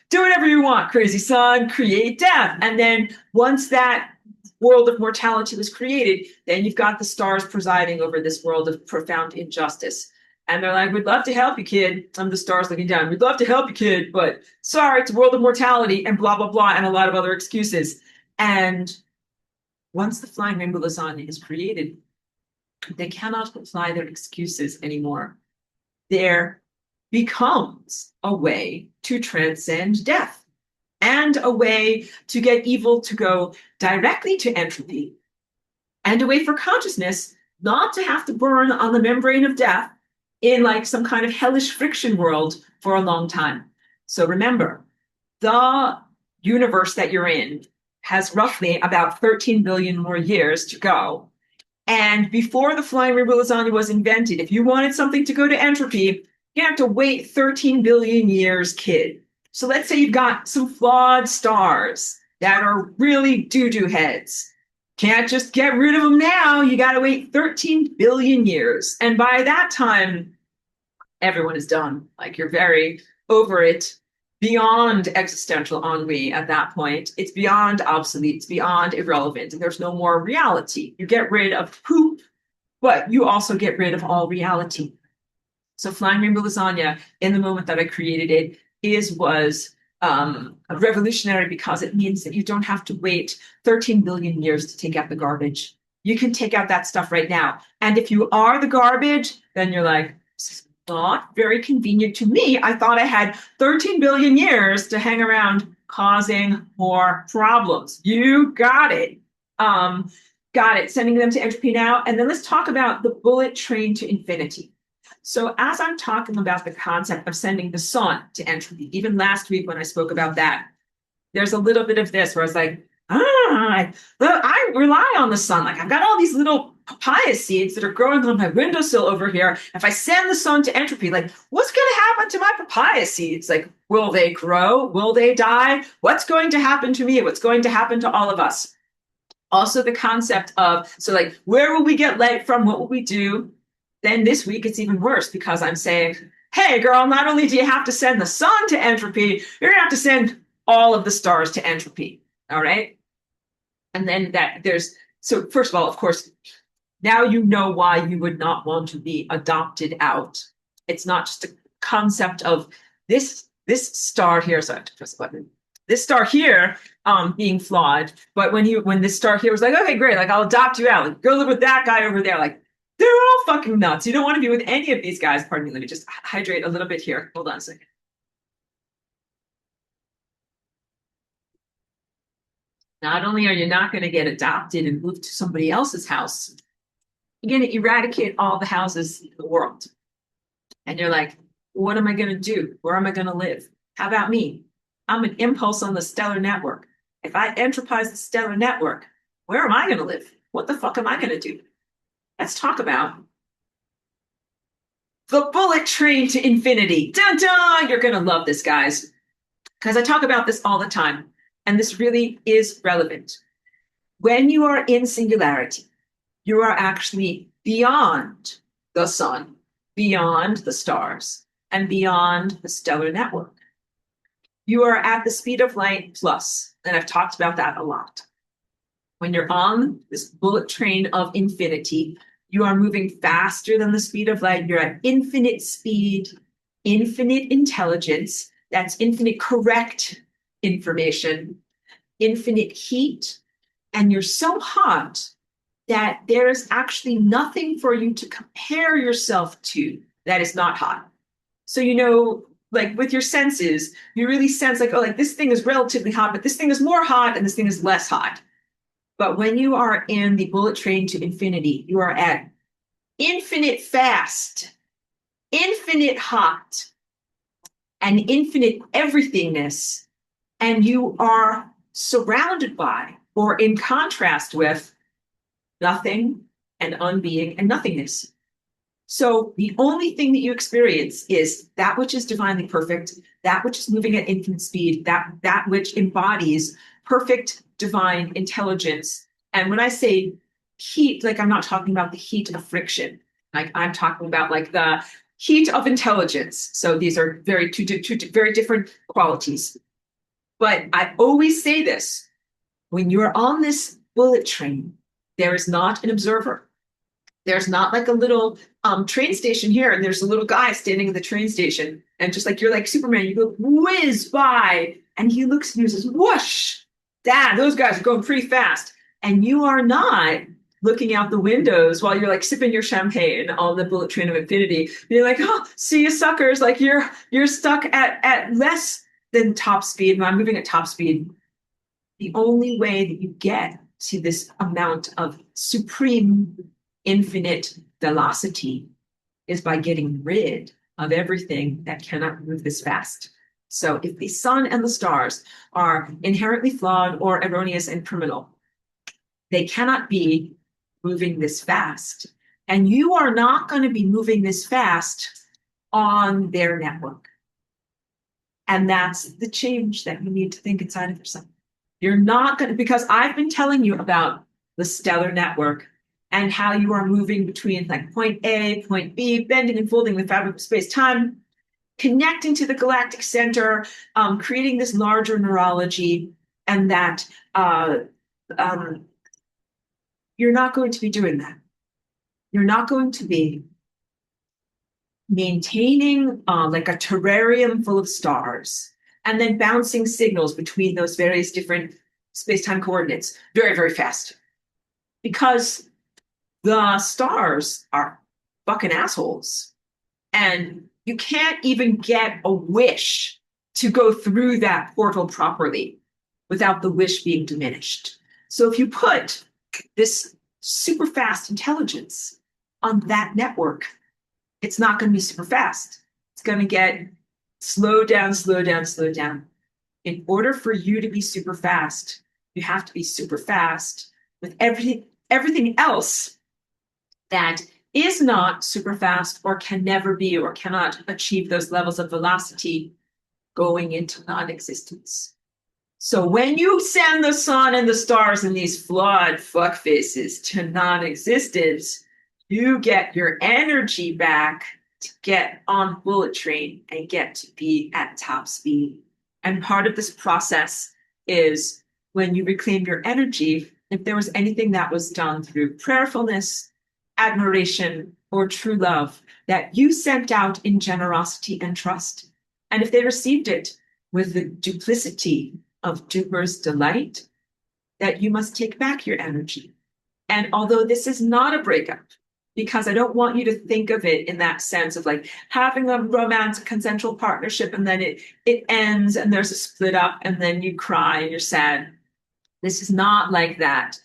do whatever you want, crazy son, create death. And then once that world of mortality was created, then you've got the stars presiding over this world of profound injustice. And they're like, we'd love to help you, kid. I'm the stars looking down. We'd love to help you, kid, but sorry, it's a world of mortality and blah, blah, blah, and a lot of other excuses. And once the Flying Rainbow Lasagna is created, they cannot apply their excuses anymore. There becomes a way to transcend death and a way to get evil to go directly to entropy and a way for consciousness not to have to burn on the membrane of death in like some kind of hellish friction world for a long time. So remember, the universe that you're in has roughly about 13 billion more years to go. And before the Flying Rainbow Lasagna was invented, if you wanted something to go to entropy, you have to wait 13 billion years, kid. So let's say you've got some flawed stars that are really doo-doo heads. Can't just get rid of them now. You got to wait 13 billion years. And by that time, everyone is done. Like you're very over it, beyond existential ennui at that point. It's beyond obsolete. It's beyond irrelevant. And there's no more reality. You get rid of poop, but you also get rid of all reality. So Flying Rainbow Lasagna, in the moment that I created it, was revolutionary because it means that you don't have to wait 13 billion years to take out the garbage. You can take out that stuff right now. And if you are the garbage, then you're like, not very convenient to me. I thought I had 13 billion years to hang around causing more problems. You got it. Got it. Sending them to entropy now. And then let's talk about the bullet train to infinity. So as I'm talking about the concept of sending the sun to entropy, even last week when I spoke about that, there's a little bit of this where I was like, I rely on the sun. Like I've got all these little papaya seeds that are growing on my windowsill over here. If I send the sun to entropy, like what's going to happen to my papaya seeds? Like, will they grow? Will they die? What's going to happen to me? What's going to happen to all of us? Also the concept of, so like, where will we get light from? What will we do? Then this week, it's even worse because I'm saying, hey, girl, not only do you have to send the sun to entropy, you're going to have to send all of the stars to entropy. All right. And then so first of all, of course, now you know why you would not want to be adopted out. It's not just a concept of this star here. So I have to press the button. This star here being flawed. But when this star here was like, okay, great, like I'll adopt you out. Like, go live with that guy over there. Like, they're all fucking nuts. You don't want to be with any of these guys. Pardon me. Let me just hydrate a little bit here. Hold on a second. Not only are you not going to get adopted and move to somebody else's house, you're going to eradicate all the houses in the world. And you're like, what am I going to do? Where am I going to live? How about me? I'm an impulse on the stellar network. If I entropize the stellar network, where am I going to live? What the fuck am I going to do? Let's talk about the bullet train to infinity. Dun dun! You're going to love this, guys, because I talk about this all the time. And this really is relevant. When you are in singularity, you are actually beyond the sun, beyond the stars, and beyond the stellar network. You are at the speed of light plus, and I've talked about that a lot. When you're on this bullet train of infinity, you are moving faster than the speed of light. You're at infinite speed, infinite intelligence. That's infinite correct information, infinite heat, and you're so hot that there's actually nothing for you to compare yourself to that is not hot. So, like with your senses, you really sense like, oh, like this thing is relatively hot, but this thing is more hot and this thing is less hot. But when you are in the bullet train to infinity, you are at infinite fast, infinite hot, and infinite everythingness. And you are surrounded by, or in contrast with, nothing and unbeing and nothingness. So the only thing that you experience is that which is divinely perfect, that which is moving at infinite speed, that which embodies perfect divine intelligence. And when I say heat, like I'm not talking about the heat of friction. Like I'm talking about like the heat of intelligence. So these are two very different qualities. But I always say this, when you're on this bullet train, there is not an observer. There's not like a little train station here, and there's a little guy standing at the train station, and just like you're like Superman, you go whiz by, and he looks and he says, whoosh, Dad, those guys are going pretty fast. And you are not looking out the windows while you're like sipping your champagne on the bullet train of infinity. You're like, oh, see you suckers, like you're stuck at less than top speed. When I'm moving at top speed, the only way that you get to this amount of supreme infinite velocity is by getting rid of everything that cannot move this fast. So if the sun and the stars are inherently flawed or erroneous and criminal, they cannot be moving this fast. And you are not going to be moving this fast on their network. And that's the change that you need to think inside of yourself. You're not going to, because I've been telling you about the stellar network and how you are moving between like point A, point B, bending and folding the fabric of space-time, connecting to the galactic center, creating this larger neurology, and that you're not going to be doing that. You're not going to be maintaining like a terrarium full of stars and then bouncing signals between those various different space-time coordinates very, very fast. Because the stars are fucking assholes. And you can't even get a wish to go through that portal properly without the wish being diminished. So if you put this super fast intelligence on that network, it's not going to be super fast. It's going to get slow down, slow down, slow down. In order for you to be super fast, you have to be super fast with everything else that is not super fast or can never be or cannot achieve those levels of velocity going into non-existence. So when you send the sun and the stars and these flawed fuck faces to non-existence, you get your energy back to get on bullet train and get to be at top speed. And part of this process is when you reclaim your energy, if there was anything that was done through prayerfulness, admiration, or true love that you sent out in generosity and trust, and if they received it with the duplicity of duper's delight, that you must take back your energy. And although this is not a breakup, because I don't want you to think of it in that sense of like having a romantic consensual partnership and then it ends and there's a split up and then you cry and you're sad. This is not like that.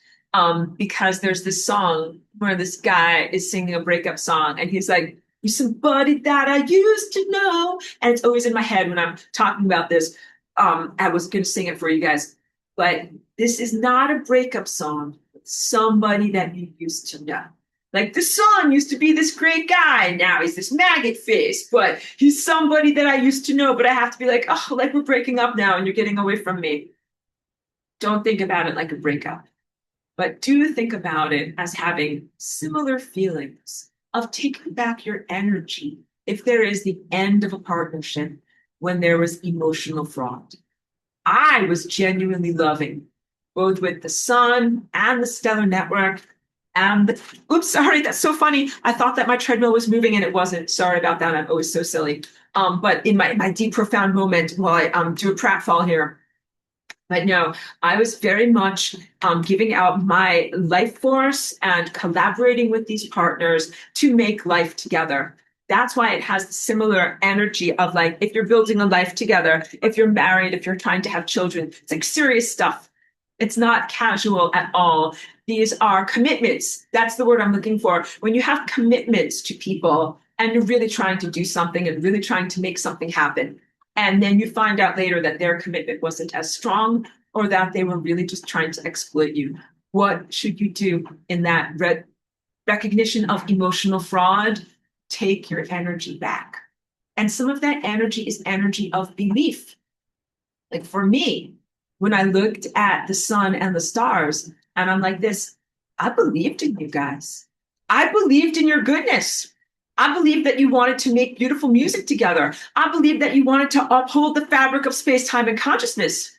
Because there's this song where this guy is singing a breakup song and he's like, you're somebody that I used to know. And it's always in my head when I'm talking about this. I was going to sing it for you guys, but this is not a breakup song. It's somebody that you used to know. Like the son used to be this great guy. Now he's this maggot face, but he's somebody that I used to know. But I have to be like, oh, like we're breaking up now and you're getting away from me. Don't think about it like a breakup, but do think about it as having similar feelings of taking back your energy if there is the end of a partnership when there was emotional fraud. I was genuinely loving both with the sun and the stellar network and the, oops, sorry, that's so funny. I thought that my treadmill was moving and it wasn't. Sorry about that. I'm always so silly. But in my deep, profound moment while I do a pratfall here, but no, I was very much giving out my life force and collaborating with these partners to make life together. That's why it has the similar energy of like, if you're building a life together, if you're married, if you're trying to have children, it's like serious stuff. It's not casual at all. These are commitments. That's the word I'm looking for. When you have commitments to people and you're really trying to do something and really trying to make something happen, and then you find out later that their commitment wasn't as strong or that they were really just trying to exploit you. What should you do in that recognition of emotional fraud? Take your energy back. And some of that energy is energy of belief. Like for me, when I looked at the sun and the stars, and I'm like this, I believed in you guys. I believed in your goodness. I believed that you wanted to make beautiful music together. I believed that you wanted to uphold the fabric of space, time, and consciousness,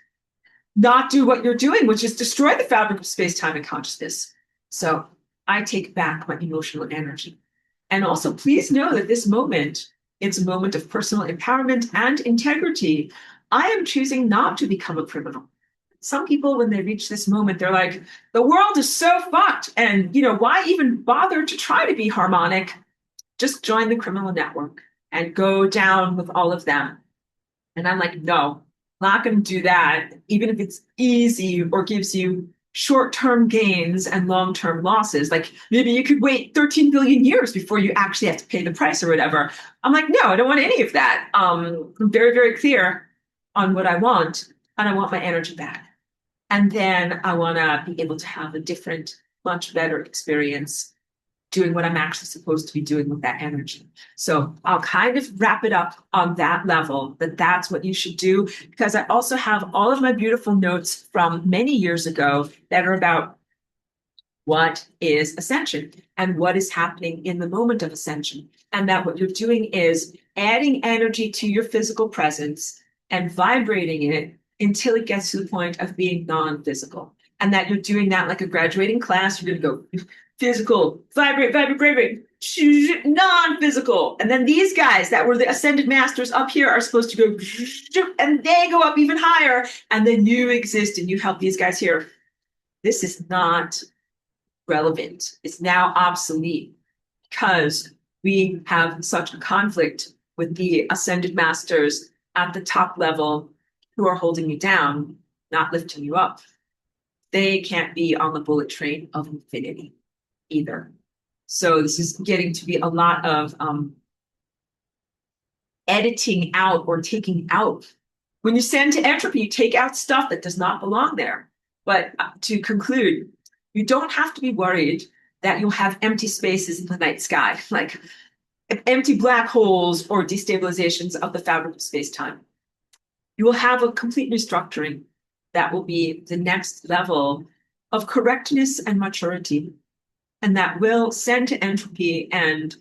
not do what you're doing, which is destroy the fabric of space, time, and consciousness. So I take back my emotional energy. And also, please know that this moment, it's a moment of personal empowerment and integrity. I am choosing not to become a criminal. Some people, when they reach this moment, they're like, the world is so fucked. And, why even bother to try to be harmonic? Just join the criminal network and go down with all of them. And I'm like, no, not going to do that, even if it's easy or gives you short-term gains and long-term losses. Like maybe you could wait 13 billion years before you actually have to pay the price or whatever. I'm like, no, I don't want any of that. I'm very, very clear on what I want, and I want my energy back. And then I want to be able to have a different, much better experience doing what I'm actually supposed to be doing with that energy. So I'll kind of wrap it up on that level, that that's what you should do, because I also have all of my beautiful notes from many years ago that are about what is ascension and what is happening in the moment of ascension. And that what you're doing is adding energy to your physical presence and vibrating it until it gets to the point of being non-physical. And that you're doing that like a graduating class. You're going to go physical, vibrate, vibrate, vibrate, non-physical. And then these guys that were the ascended masters up here are supposed to go, and they go up even higher. And then you exist and you help these guys here. This is not relevant. It's now obsolete because we have such a conflict with the ascended masters at the top level who are holding you down, not lifting you up. They can't be on the bullet train of infinity either. So this is getting to be a lot of editing out or taking out. When you send to entropy, you take out stuff that does not belong there. But to conclude, you don't have to be worried that you'll have empty spaces in the night sky, like empty black holes or destabilizations of the fabric of space-time. You will have a complete restructuring that will be the next level of correctness and maturity, and that will send to entropy and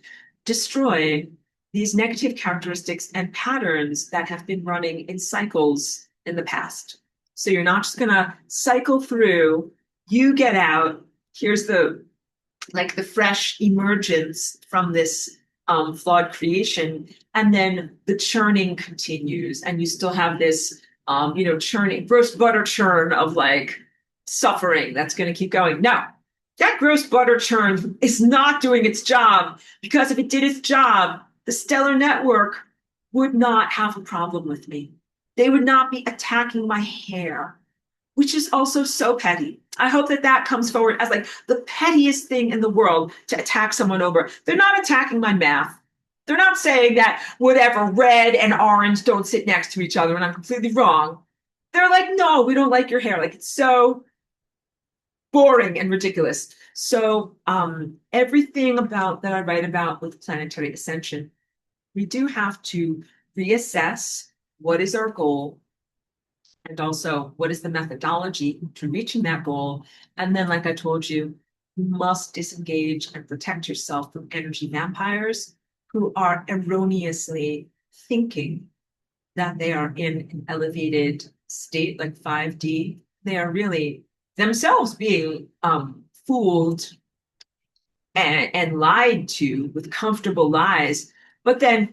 destroy these negative characteristics and patterns that have been running in cycles in the past. So you're not just gonna cycle through, you get out, here's the fresh emergence from this flawed creation, and then the churning continues, and you still have this churning, gross butter churn of like suffering that's going to keep going. No, that gross butter churn is not doing its job, because if it did its job, the stellar network would not have a problem with me. They would not be attacking my hair, which is also so petty. I hope that that comes forward as like the pettiest thing in the world to attack someone over. They're not attacking my math. They're not saying that whatever, red and orange don't sit next to each other and I'm completely wrong. They're like, no, we don't like your hair. Like, it's so boring and ridiculous. So everything about that I write about with planetary ascension, we do have to reassess what is our goal, and also what is the methodology to reaching that goal. And then, like I told you, you must disengage and protect yourself from energy vampires who are erroneously thinking that they are in an elevated state like 5D. They are really themselves being fooled and lied to with comfortable lies, but then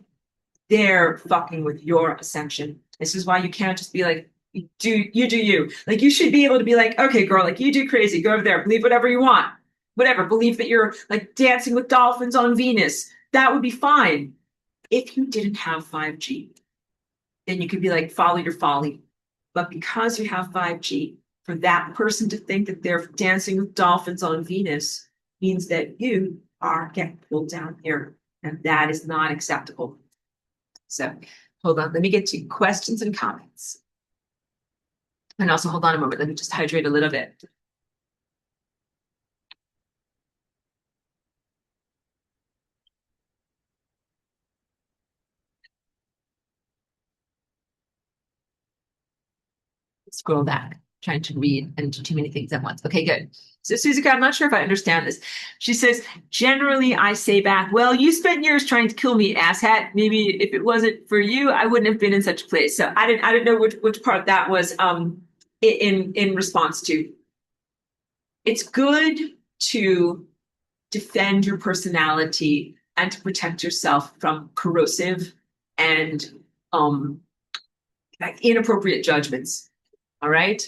they're fucking with your ascension. This is why you can't just be like, you do you. Like, you should be able to be like, okay, girl, like, you do crazy, go over there, believe whatever you want, whatever, believe that you're like dancing with dolphins on Venus. That would be fine. If you didn't have 5G, then you could be like, follow your folly. But because you have 5G, for that person to think that they're dancing with dolphins on Venus means that you are getting pulled down here, and that is not acceptable. So hold on, let me get to questions and comments. And also, hold on a moment, let me just hydrate a little bit. Scroll back, trying to read and do too many things at once. Okay, good. So Suzuka, I'm not sure if I understand this. She says, generally I say back, well, you spent years trying to kill me, asshat. Maybe if it wasn't for you, I wouldn't have been in such a place. So I didn't know which part that was in response to. It's good to defend your personality and to protect yourself from corrosive and inappropriate judgments. All right?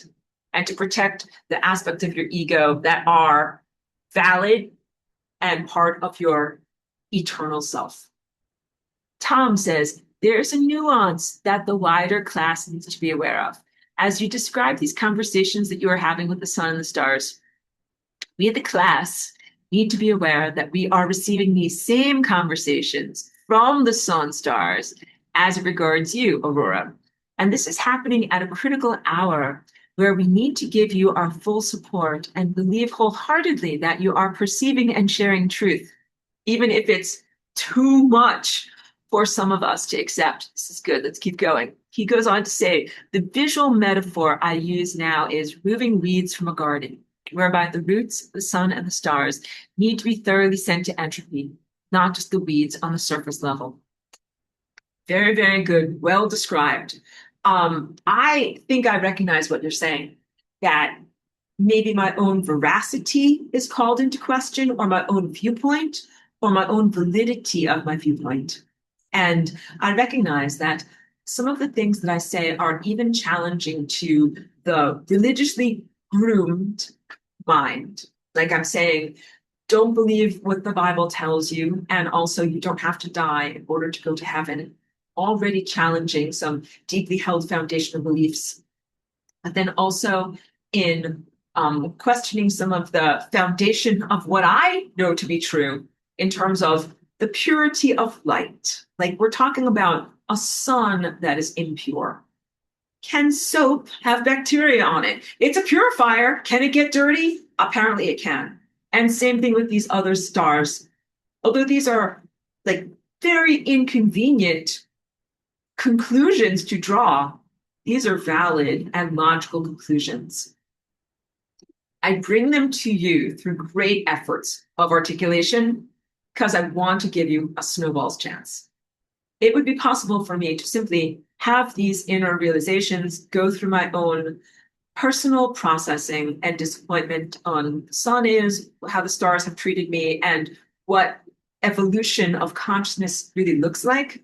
And to protect the aspects of your ego that are valid and part of your eternal self. Tom says, there's a nuance that the wider class needs to be aware of. As you describe these conversations that you are having with the sun and the stars, we, the class, need to be aware that we are receiving these same conversations from the sun stars as it regards you, Aurora. And this is happening at a critical hour where we need to give you our full support and believe wholeheartedly that you are perceiving and sharing truth, even if it's too much for some of us to accept. This is good. Let's keep going. He goes on to say, the visual metaphor I use now is removing weeds from a garden, whereby the roots, the sun, and the stars need to be thoroughly sent to entropy, not just the weeds on the surface level. Very, very good. Well described. I think I recognize what you're saying, that maybe my own veracity is called into question, or my own viewpoint, or my own validity of my viewpoint. And I recognize that some of the things that I say are even challenging to the religiously groomed mind. Like I'm saying, don't believe what the Bible tells you, and also you don't have to die in order to go to heaven, already challenging some deeply held foundational beliefs. But then also in questioning some of the foundation of what I know to be true in terms of the purity of light. Like we're talking about a sun that is impure. Can soap have bacteria on it? It's a purifier. Can it get dirty? Apparently it can. And same thing with these other stars. Although these are like very inconvenient conclusions to draw, these are valid and logical conclusions. I bring them to you through great efforts of articulation because I want to give you a snowball's chance. It would be possible for me to simply have these inner realizations, go through my own personal processing and disappointment on the sun is, how the stars have treated me, and what evolution of consciousness really looks like.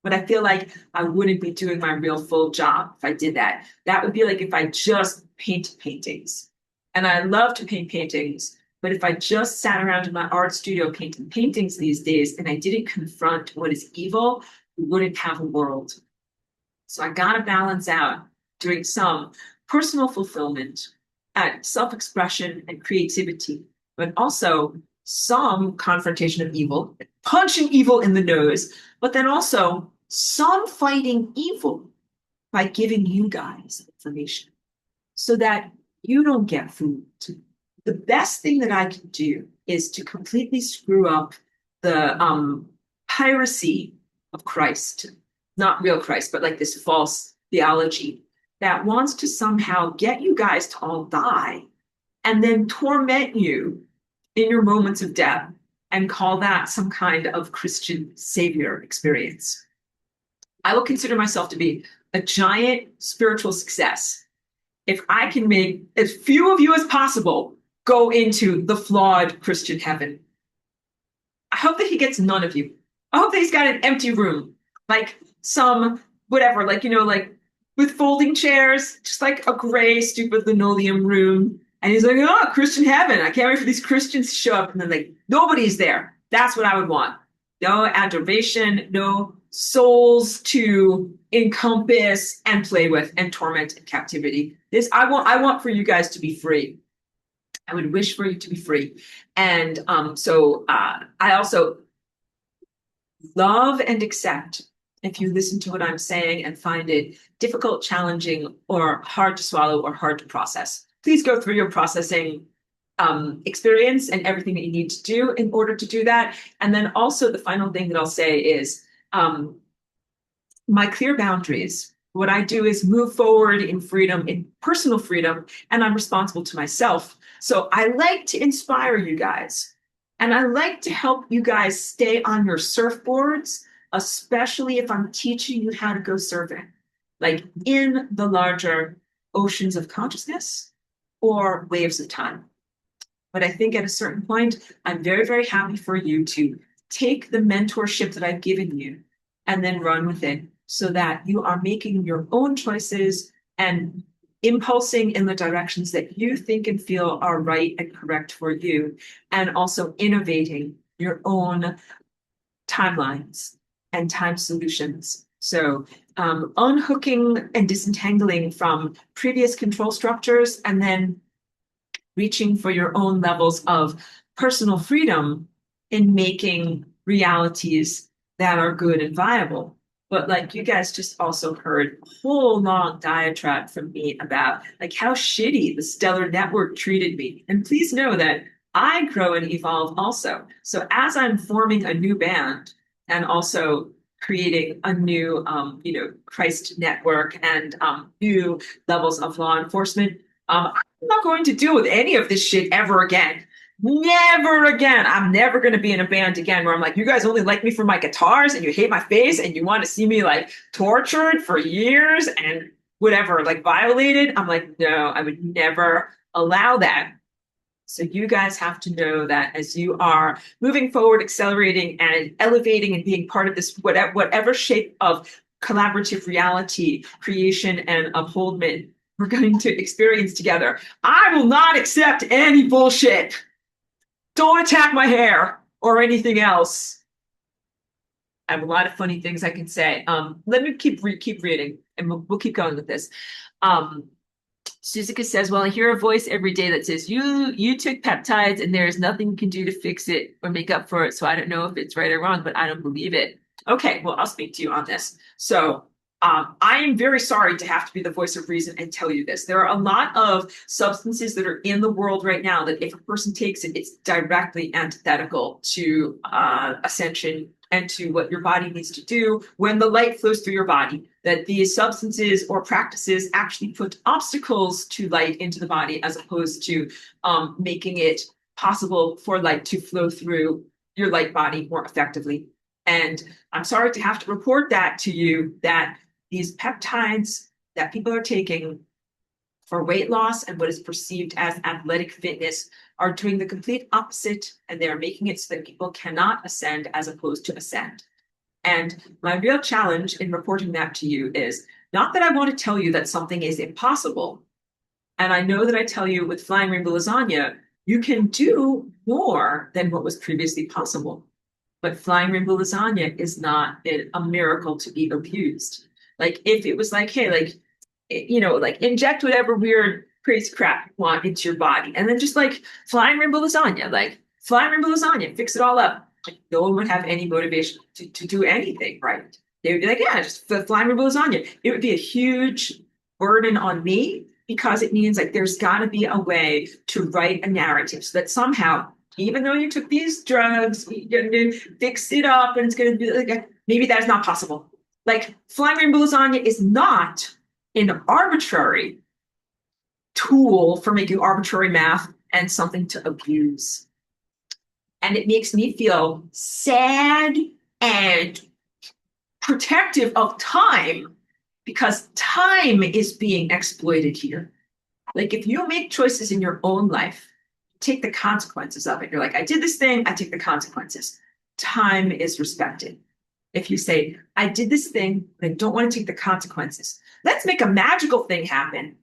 But I feel like I wouldn't be doing my real full job if I did that. That would be like if I just paint paintings. And I love to paint paintings, but if I just sat around in my art studio painting paintings these days and I didn't confront what is evil, we wouldn't have a world. So I gotta balance out doing some personal fulfillment at self-expression and creativity, but also some confrontation of evil, punching evil in the nose, but then also some fighting evil by giving you guys information so that you don't get fooled. The best thing that I can do is to completely screw up the piracy of Christ, not real Christ, but like this false theology that wants to somehow get you guys to all die and then torment you in your moments of death and call that some kind of Christian savior experience. I will consider myself to be a giant spiritual success if I can make as few of you as possible go into the flawed Christian heaven. I hope that he gets none of you. I hope that he's got an empty room, like some whatever, like, you know, like with folding chairs, just like a gray, stupid linoleum room. And he's like, oh, Christian heaven. I can't wait for these Christians to show up. And then like, nobody's there. That's what I would want. No adoration, no souls to encompass and play with and torment and captivity. This I want for you guys to be free. I would wish for you to be free. And so I also love and accept if you listen to what I'm saying and find it difficult, challenging, or hard to swallow or hard to process. Please go through your processing experience and everything that you need to do in order to do that. And then also the final thing that I'll say is my clear boundaries. What I do is move forward in freedom, in personal freedom, and I'm responsible to myself. So I like to inspire you guys, and I like to help you guys stay on your surfboards, especially if I'm teaching you how to go surfing, like in the larger oceans of consciousness or waves of time. But I think at a certain point, I'm very, very happy for you to take the mentorship that I've given you and then run with it so that you are making your own choices and impulsing in the directions that you think and feel are right and correct for you, and also innovating your own timelines and time solutions. So unhooking and disentangling from previous control structures and then reaching for your own levels of personal freedom in making realities that are good and viable. But like you guys just also heard a whole long diatribe from me about like how shitty the stellar network treated me. And please know that I grow and evolve also. So as I'm forming a new band and also creating a new, Christ network and new levels of law enforcement, I'm not going to deal with any of this shit ever again. Never again. I'm never going to be in a band again where I'm like, you guys only like me for my guitars and you hate my face and you want to see me like tortured for years and whatever, like violated. I'm like, no, I would never allow that. So you guys have to know that as you are moving forward, accelerating and elevating and being part of this, whatever shape of collaborative reality, creation and upholdment we're going to experience together, I will not accept any bullshit. Don't attack my hair or anything else. I have a lot of funny things I can say. Let me keep reading, and we'll keep going with this. Um, Suzuka says, "Well, I hear a voice every day that says you took peptides, and there is nothing you can do to fix it or make up for it. So I don't know if it's right or wrong, but I don't believe it." Okay, well, I'll speak to you on this. So. I am very sorry to have to be the voice of reason and tell you this. There are a lot of substances that are in the world right now that if a person takes it, it's directly antithetical to ascension and to what your body needs to do when the light flows through your body. That these substances or practices actually put obstacles to light into the body as opposed to making it possible for light to flow through your light body more effectively. And I'm sorry to have to report that to you that these peptides that people are taking for weight loss and what is perceived as athletic fitness are doing the complete opposite, and they're making it so that people cannot ascend as opposed to ascend. And my real challenge in reporting that to you is not that I want to tell you that something is impossible. And I know that I tell you with Flying Rainbow Lasagna, you can do more than what was previously possible. But Flying Rainbow Lasagna is not a miracle to be abused. Like if it was like, hey, like, like inject whatever weird crazy crap you want into your body, and then just like Flying Rainbow Lasagna, like Flying Rainbow Lasagna, fix it all up. Like no one would have any motivation to do anything, right? They would be like, yeah, just Flying Rainbow Lasagna. It would be a huge burden on me because it means like there's got to be a way to write a narrative so that somehow even though you took these drugs, you're going to fix it up and it's going to be like, maybe that's not possible. Like Flying Rainbow Lasagna is not an arbitrary tool for making arbitrary math and something to abuse. And it makes me feel sad and protective of time because time is being exploited here. Like if you make choices in your own life, take the consequences of it. You're like, I did this thing, I take the consequences. Time is respected. If you say, I did this thing, but I don't want to take the consequences, let's make a magical thing happen.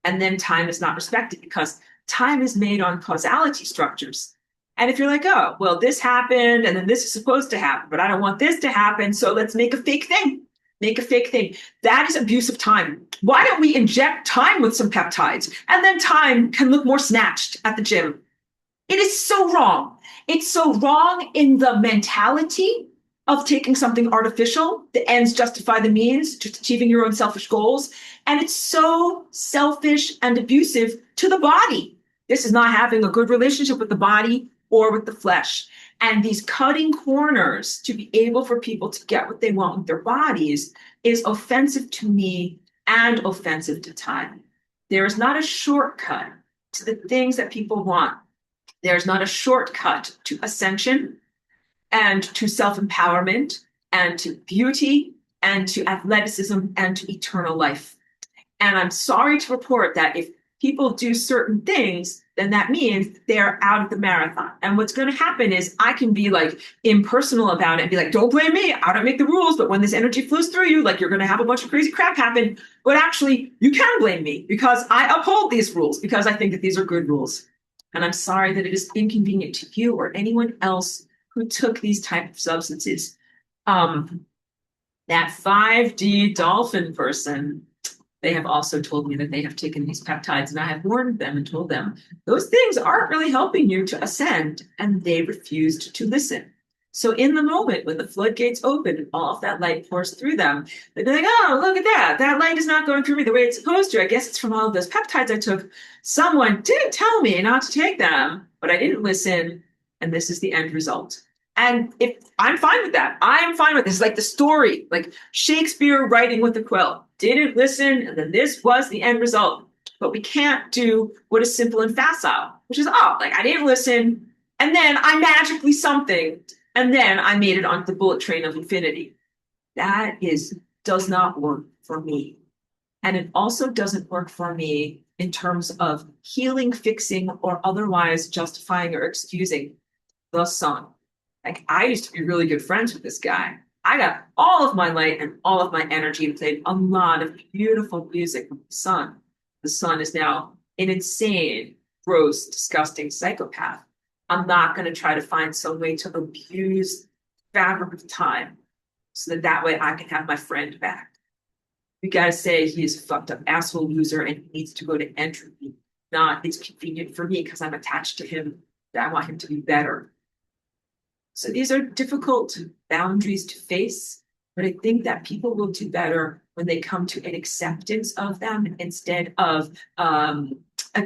And then time is not respected because time is made on causality structures. And if you're like, oh, well, this happened and then this is supposed to happen, but I don't want this to happen. So let's make a fake thing. Make a fake thing. That is abuse of time. Why don't we inject time with some peptides and then time can look more snatched at the gym? It is so wrong. It's so wrong in the mentality of taking something artificial. The ends justify the means, just achieving your own selfish goals. And it's so selfish and abusive to the body. This is not having a good relationship with the body or with the flesh. And these cutting corners to be able for people to get what they want with their bodies is offensive to me and offensive to time. There is not a shortcut to the things that people want. There's not a shortcut to ascension and to self-empowerment and to beauty and to athleticism and to eternal life. And I'm sorry to report that if people do certain things, then that means they're out of the marathon. And what's going to happen is I can be like impersonal about it and be like, don't blame me. I don't make the rules. But when this energy flows through you, like you're going to have a bunch of crazy crap happen. But actually, you can blame me because I uphold these rules because I think that these are good rules. And I'm sorry that it is inconvenient to you or anyone else who took these type of substances. That 5D dolphin person, they have also told me that they have taken these peptides, and I have warned them and told them those things aren't really helping you to ascend, and they refused to listen. So in the moment when the floodgates open and all of that light pours through them, they'd be like, oh, look at that. That light is not going through me the way it's supposed to. I guess it's from all of those peptides I took. Someone did tell me not to take them, but I didn't listen. And this is the end result. And if I'm fine with that, I am fine with this. Like the story, like Shakespeare writing with a quill, didn't listen, and then this was the end result. But we can't do what is simple and facile, which is, oh, like I didn't listen, and then I magically something, and then I made it onto the bullet train of infinity. That does not work for me. And it also doesn't work for me in terms of healing, fixing, or otherwise justifying or excusing the sun. Like I used to be really good friends with this guy. I got all of my light and all of my energy and played a lot of beautiful music with the sun. The sun is now an insane, gross, disgusting psychopath. I'm not going to try to find some way to abuse fabric of time so that way I can have my friend back. We got to say he's a fucked up asshole loser and he needs to go to entropy. Not it's convenient for me because I'm attached to him. That I want him to be better. So these are difficult boundaries to face, but I think that people will do better when they come to an acceptance of them instead of a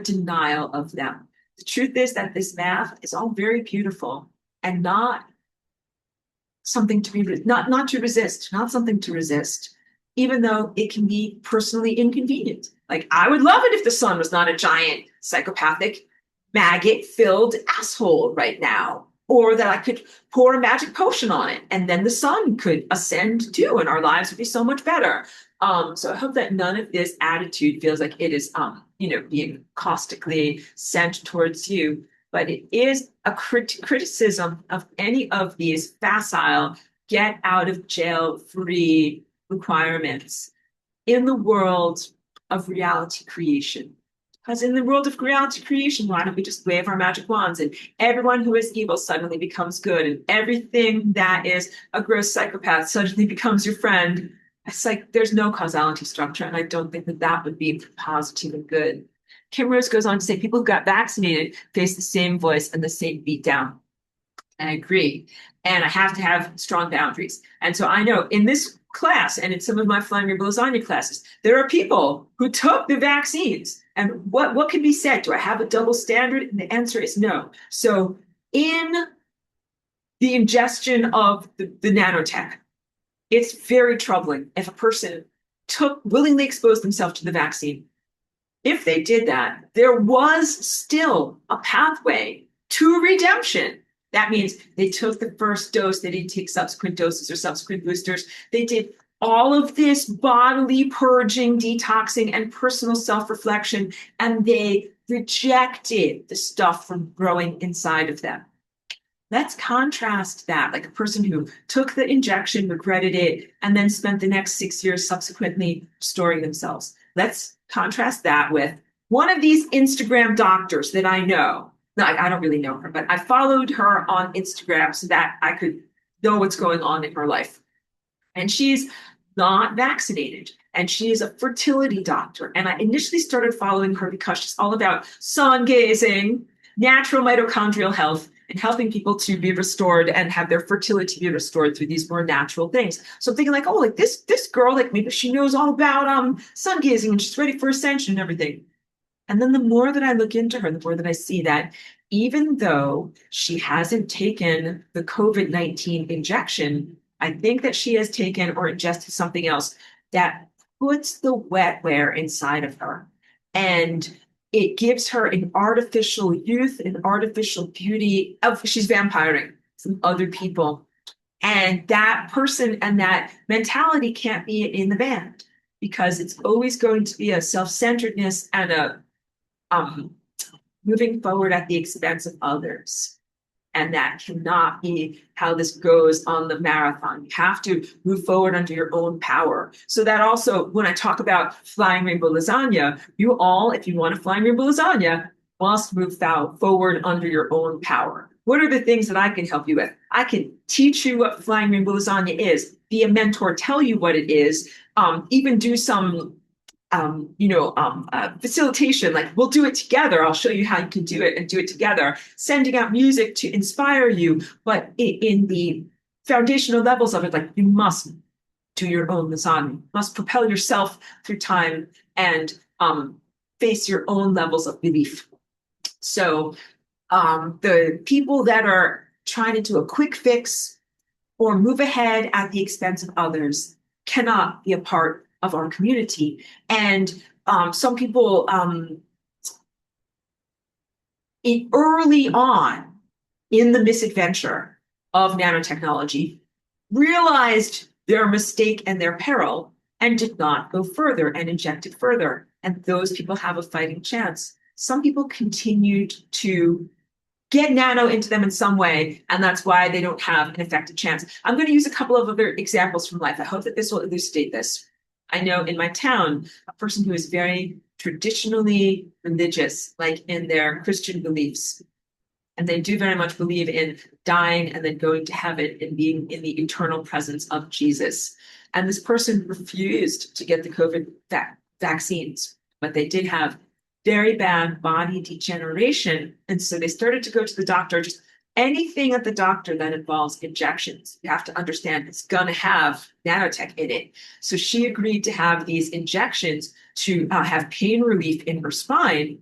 denial of them. The truth is that this math is all very beautiful and not something to be not to resist, not something to resist, even though it can be personally inconvenient. Like I would love it if the sun was not a giant psychopathic maggot-filled asshole right now, or that I could pour a magic potion on it and then the sun could ascend too, and our lives would be so much better. So I hope that none of this attitude feels like it is, being caustically sent towards you, but it is a criticism of any of these facile get out of jail free requirements in the world of reality creation. Because in the world of reality creation, why don't we just wave our magic wands and everyone who is evil suddenly becomes good and everything that is a gross psychopath suddenly becomes your friend? It's like there's no causality structure, and I don't think that that would be positive and good. Kim Rose goes on to say people who got vaccinated face the same voice and the same beatdown. And I agree. And I have to have strong boundaries. And so I know in this class and in some of my Flying Rainbow Lasagna classes, there are people who took the vaccines. And what can be said? Do I have a double standard? And the answer is no. So in the ingestion of the nanotech, it's very troubling if a person willingly exposed themselves to the vaccine. If they did that, there was still a pathway to redemption. That means they took the first dose, they didn't take subsequent doses or subsequent boosters. They did all of this bodily purging, detoxing, and personal self-reflection, and they rejected the stuff from growing inside of them. Let's contrast that, like a person who took the injection, regretted it, and then spent the next 6 years subsequently restoring themselves. Let's contrast that with one of these Instagram doctors that I know. No, I don't really know her, but I followed her on Instagram so that I could know what's going on in her life. And she's not vaccinated, and she is a fertility doctor. And I initially started following her because she's all about sun gazing, natural mitochondrial health, and helping people to be restored and have their fertility be restored through these more natural things. So I'm thinking like, oh, like this girl, like maybe she knows all about sun gazing and she's ready for ascension and everything. And then the more that I look into her, the more that I see that even though she hasn't taken the COVID-19 injection, I think that she has taken or ingested something else that puts the wetware inside of her. And it gives her an artificial youth, an artificial beauty she's vampiring some other people. And that person and that mentality can't be in the band because it's always going to be a self-centeredness and a moving forward at the expense of others. And that cannot be how this goes on the marathon. You have to move forward under your own power. So that also, when I talk about Flying Rainbow Lasagna, you all, if you want a Flying Rainbow Lasagna, must move forward under your own power. What are the things that I can help you with? I can teach you what Flying Rainbow Lasagna is, be a mentor, tell you what it is, even do some facilitation, like we'll do it together. I'll show you how you can do it and do it together, sending out music to inspire you. But in the foundational levels of it, like you must do your own lasagna, must propel yourself through time and face your own levels of belief. So the people that are trying to do a quick fix or move ahead at the expense of others cannot be a part of our community. And some people early on in the misadventure of nanotechnology realized their mistake and their peril and did not go further and inject it further. And those people have a fighting chance. Some people continued to get nano into them in some way, and that's why they don't have an effective chance. I'm going to use a couple of other examples from life. I hope that this will elucidate this. I know in my town, a person who is very traditionally religious, like in their Christian beliefs, And they do very much believe in dying and then going to heaven and being in the eternal presence of Jesus. And this person refused to get the COVID vaccines, but they did have very bad body degeneration. And so they started to go to the doctor, just anything at the doctor that involves injections. You have to understand it's going to have nanotech in it. So she agreed to have these injections to have pain relief in her spine,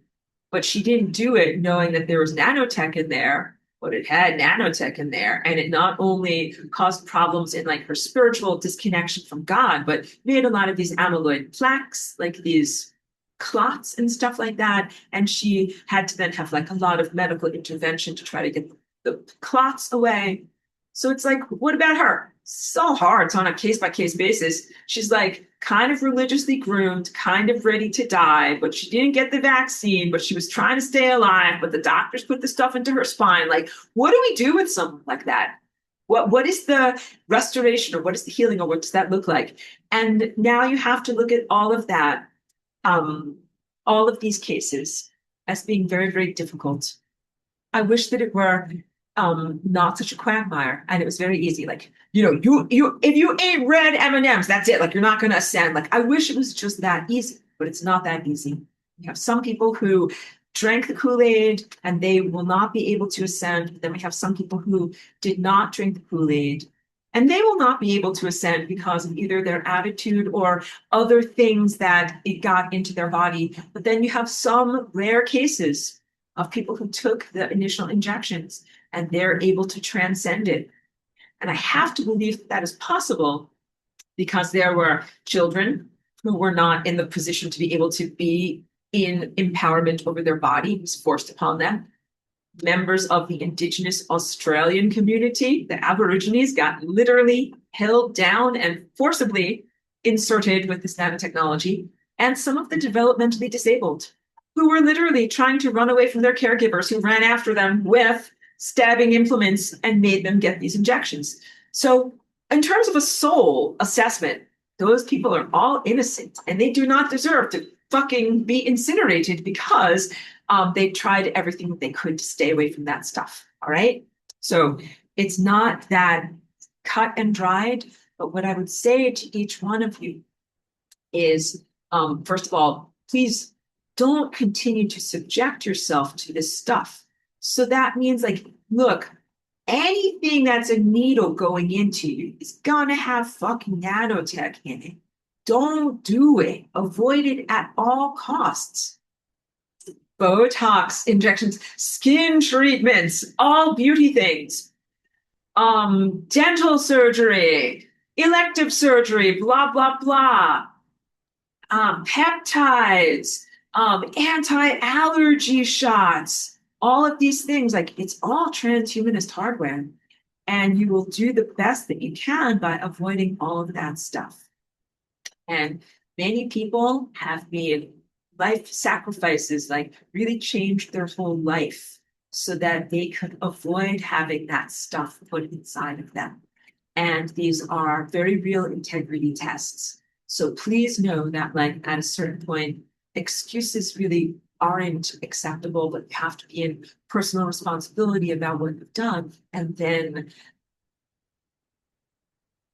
but she didn't do it knowing that there was nanotech in there, but it had nanotech in there. And it not only caused problems in like her spiritual disconnection from God, but made a lot of these amyloid plaques, like these clots and stuff like that. And she had to then have like a lot of medical intervention to try to get the clots away. So it's like, what about her? So hard. It's on a case-by-case basis. She's like kind of religiously groomed, kind of ready to die, but she didn't get the vaccine, but she was trying to stay alive, but the doctors put the stuff into her spine. Like, what do we do with someone like that? What is the restoration, or what is the healing, or what does that look like? And now you have to look at all of that, all of these cases as being very, very difficult. I wish that it were not such a quagmire and it was very easy. Like, you if you eat red M&Ms, that's it. Like, you're not going to ascend. Like, I wish it was just that easy, but it's not that easy. You have some people who drank the Kool-Aid and they will not be able to ascend. Then we have some people who did not drink the Kool-Aid and they will not be able to ascend because of either their attitude or other things that it got into their body. But then you have some rare cases of people who took the initial injections and they're able to transcend it. And I have to believe that that is possible because there were children who were not in the position to be able to be in empowerment over their body. It was forced upon them. Members of the Indigenous Australian community, the Aborigines, got literally held down and forcibly inserted with this nanotechnology. And some of the developmentally disabled who were literally trying to run away from their caregivers who ran after them with stabbing implements and made them get these injections. So in terms of a soul assessment, those people are all innocent and they do not deserve to fucking be incinerated because they tried everything that they could to stay away from that stuff. All right. So it's not that cut and dried, but what I would say to each one of you is, first of all, please don't continue to subject yourself to this stuff. So that means, like, look, anything that's a needle going into you is gonna have fucking nanotech in it. Don't do it. Avoid it at all costs. Botox injections, skin treatments, all beauty things, dental surgery, elective surgery, blah, blah, blah, peptides, anti-allergy shots, all of these things, like, it's all transhumanist hardware. And you will do the best that you can by avoiding all of that stuff. And many people have made life sacrifices, like really changed their whole life so that they could avoid having that stuff put inside of them. And these are very real integrity tests. So please know that, like, at a certain point, excuses really aren't acceptable, but you have to be in personal responsibility about what you've done. And then,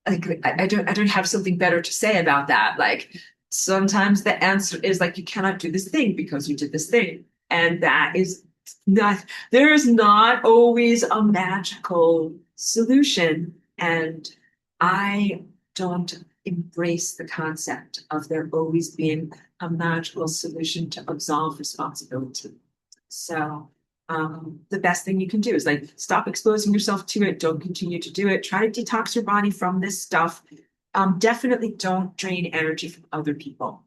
like, I don't have something better to say about that. Like, sometimes the answer is like, you cannot do this thing because you did this thing. And that is not, there is not always a magical solution. And I don't embrace the concept of there always being a magical solution to absolve responsibility. So the best thing you can do is, like, stop exposing yourself to it. Don't continue to do it. Try to detox your body from this stuff. Definitely don't drain energy from other people.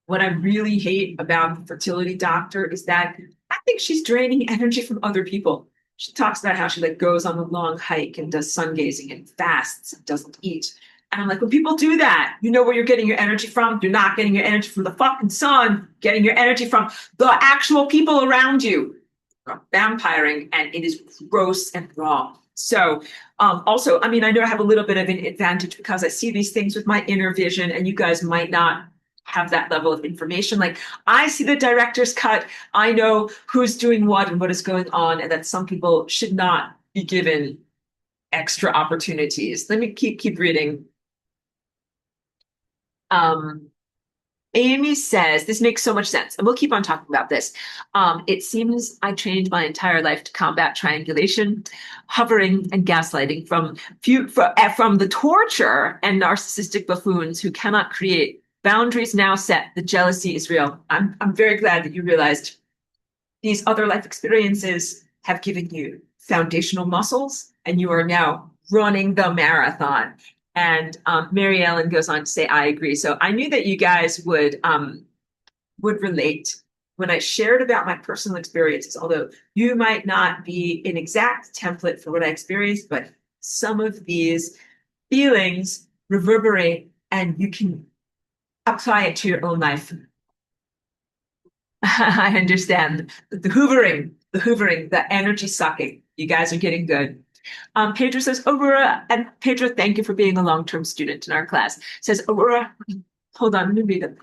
What I really hate about the fertility doctor is that I think she's draining energy from other people. She talks about how she, like, goes on a long hike and does sun gazing and fasts and doesn't eat. And I'm like, when people do that, you know where you're getting your energy from? You're not getting your energy from the fucking sun, getting your energy from the actual people around you. You're vampiring, and it is gross and wrong. So also, I mean, I know I have a little bit of an advantage because I see these things with my inner vision, and you guys might not have that level of information. Like I see the director's cut. I know who's doing what and what is going on, and that some people should not be given extra opportunities. Let me keep reading. Um, Amy says, this makes so much sense, and we'll keep on talking about this. It seems I trained my entire life to combat triangulation, hovering, and gaslighting from the torture and narcissistic buffoons who cannot create boundaries now set. The jealousy is real. I'm very glad that you realized these other life experiences have given you foundational muscles, and you are now running the marathon. And Mary Ellen goes on to say, I agree. So I knew that you guys would relate when I shared about my personal experiences, although you might not be an exact template for what I experienced, but some of these feelings reverberate and you can apply it to your own life. I understand. The hoovering, the energy sucking. You guys are getting good. Pedro says, Aurora, and Pedro, thank you for being a long-term student in our class. Says, Aurora, hold on, let me read it.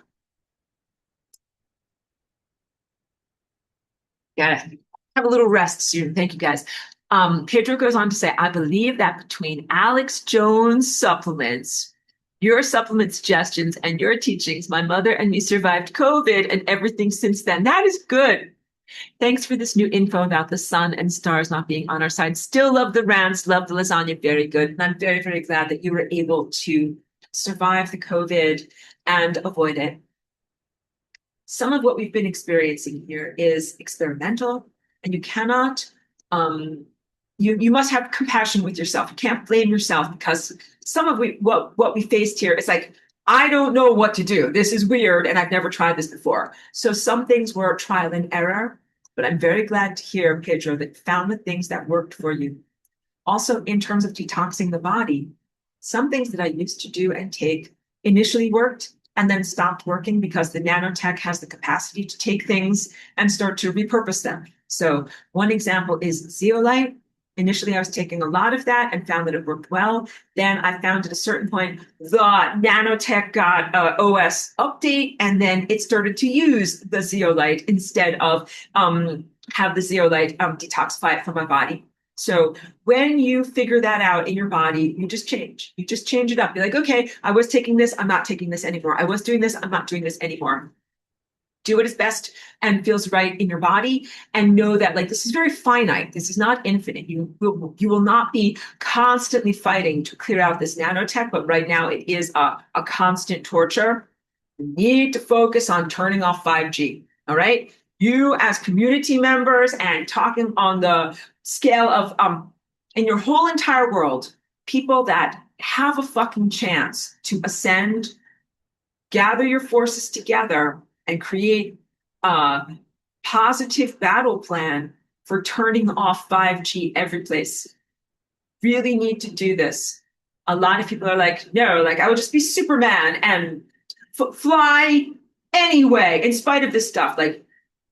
Gotta have a little rest soon. Thank you, guys. Pedro goes on to say, I believe that between Alex Jones' supplements, your supplement suggestions, and your teachings, my mother and me survived COVID and everything since then. That is good. Thanks for this new info about the sun and stars not being on our side. Still love the rants, love the lasagna. Very good. And I'm very, very glad that you were able to survive the COVID and avoid it. Some of what we've been experiencing here is experimental, and you cannot, you must have compassion with yourself. You can't blame yourself, because some of what we faced here is like, I don't know what to do. This is weird, and I've never tried this before. So some things were trial and error, but I'm very glad to hear, Pedro, that you found the things that worked for you. Also, in terms of detoxing the body, some things that I used to do and take initially worked and then stopped working because the nanotech has the capacity to take things and start to repurpose them. So one example is zeolite. Initially, I was taking a lot of that and found that it worked well. Then I found at a certain point, the nanotech got OS update, and then it started to use the zeolite instead of have the zeolite detoxify it from my body. So when you figure that out in your body, you just change. You just change it up. You're like, okay, I was taking this, I'm not taking this anymore. I was doing this, I'm not doing this anymore. Do what is best and feels right in your body, and know that like this is very finite. This is not infinite. You will not be constantly fighting to clear out this nanotech, but right now it is a constant torture. You need to focus on turning off 5G. All right. You as community members and talking on the scale of in your whole entire world, people that have a fucking chance to ascend, gather your forces together and create a positive battle plan for turning off 5G every place. Really need to do this. A lot of people are like, no, like I would just be Superman and fly anyway, in spite of this stuff. Like,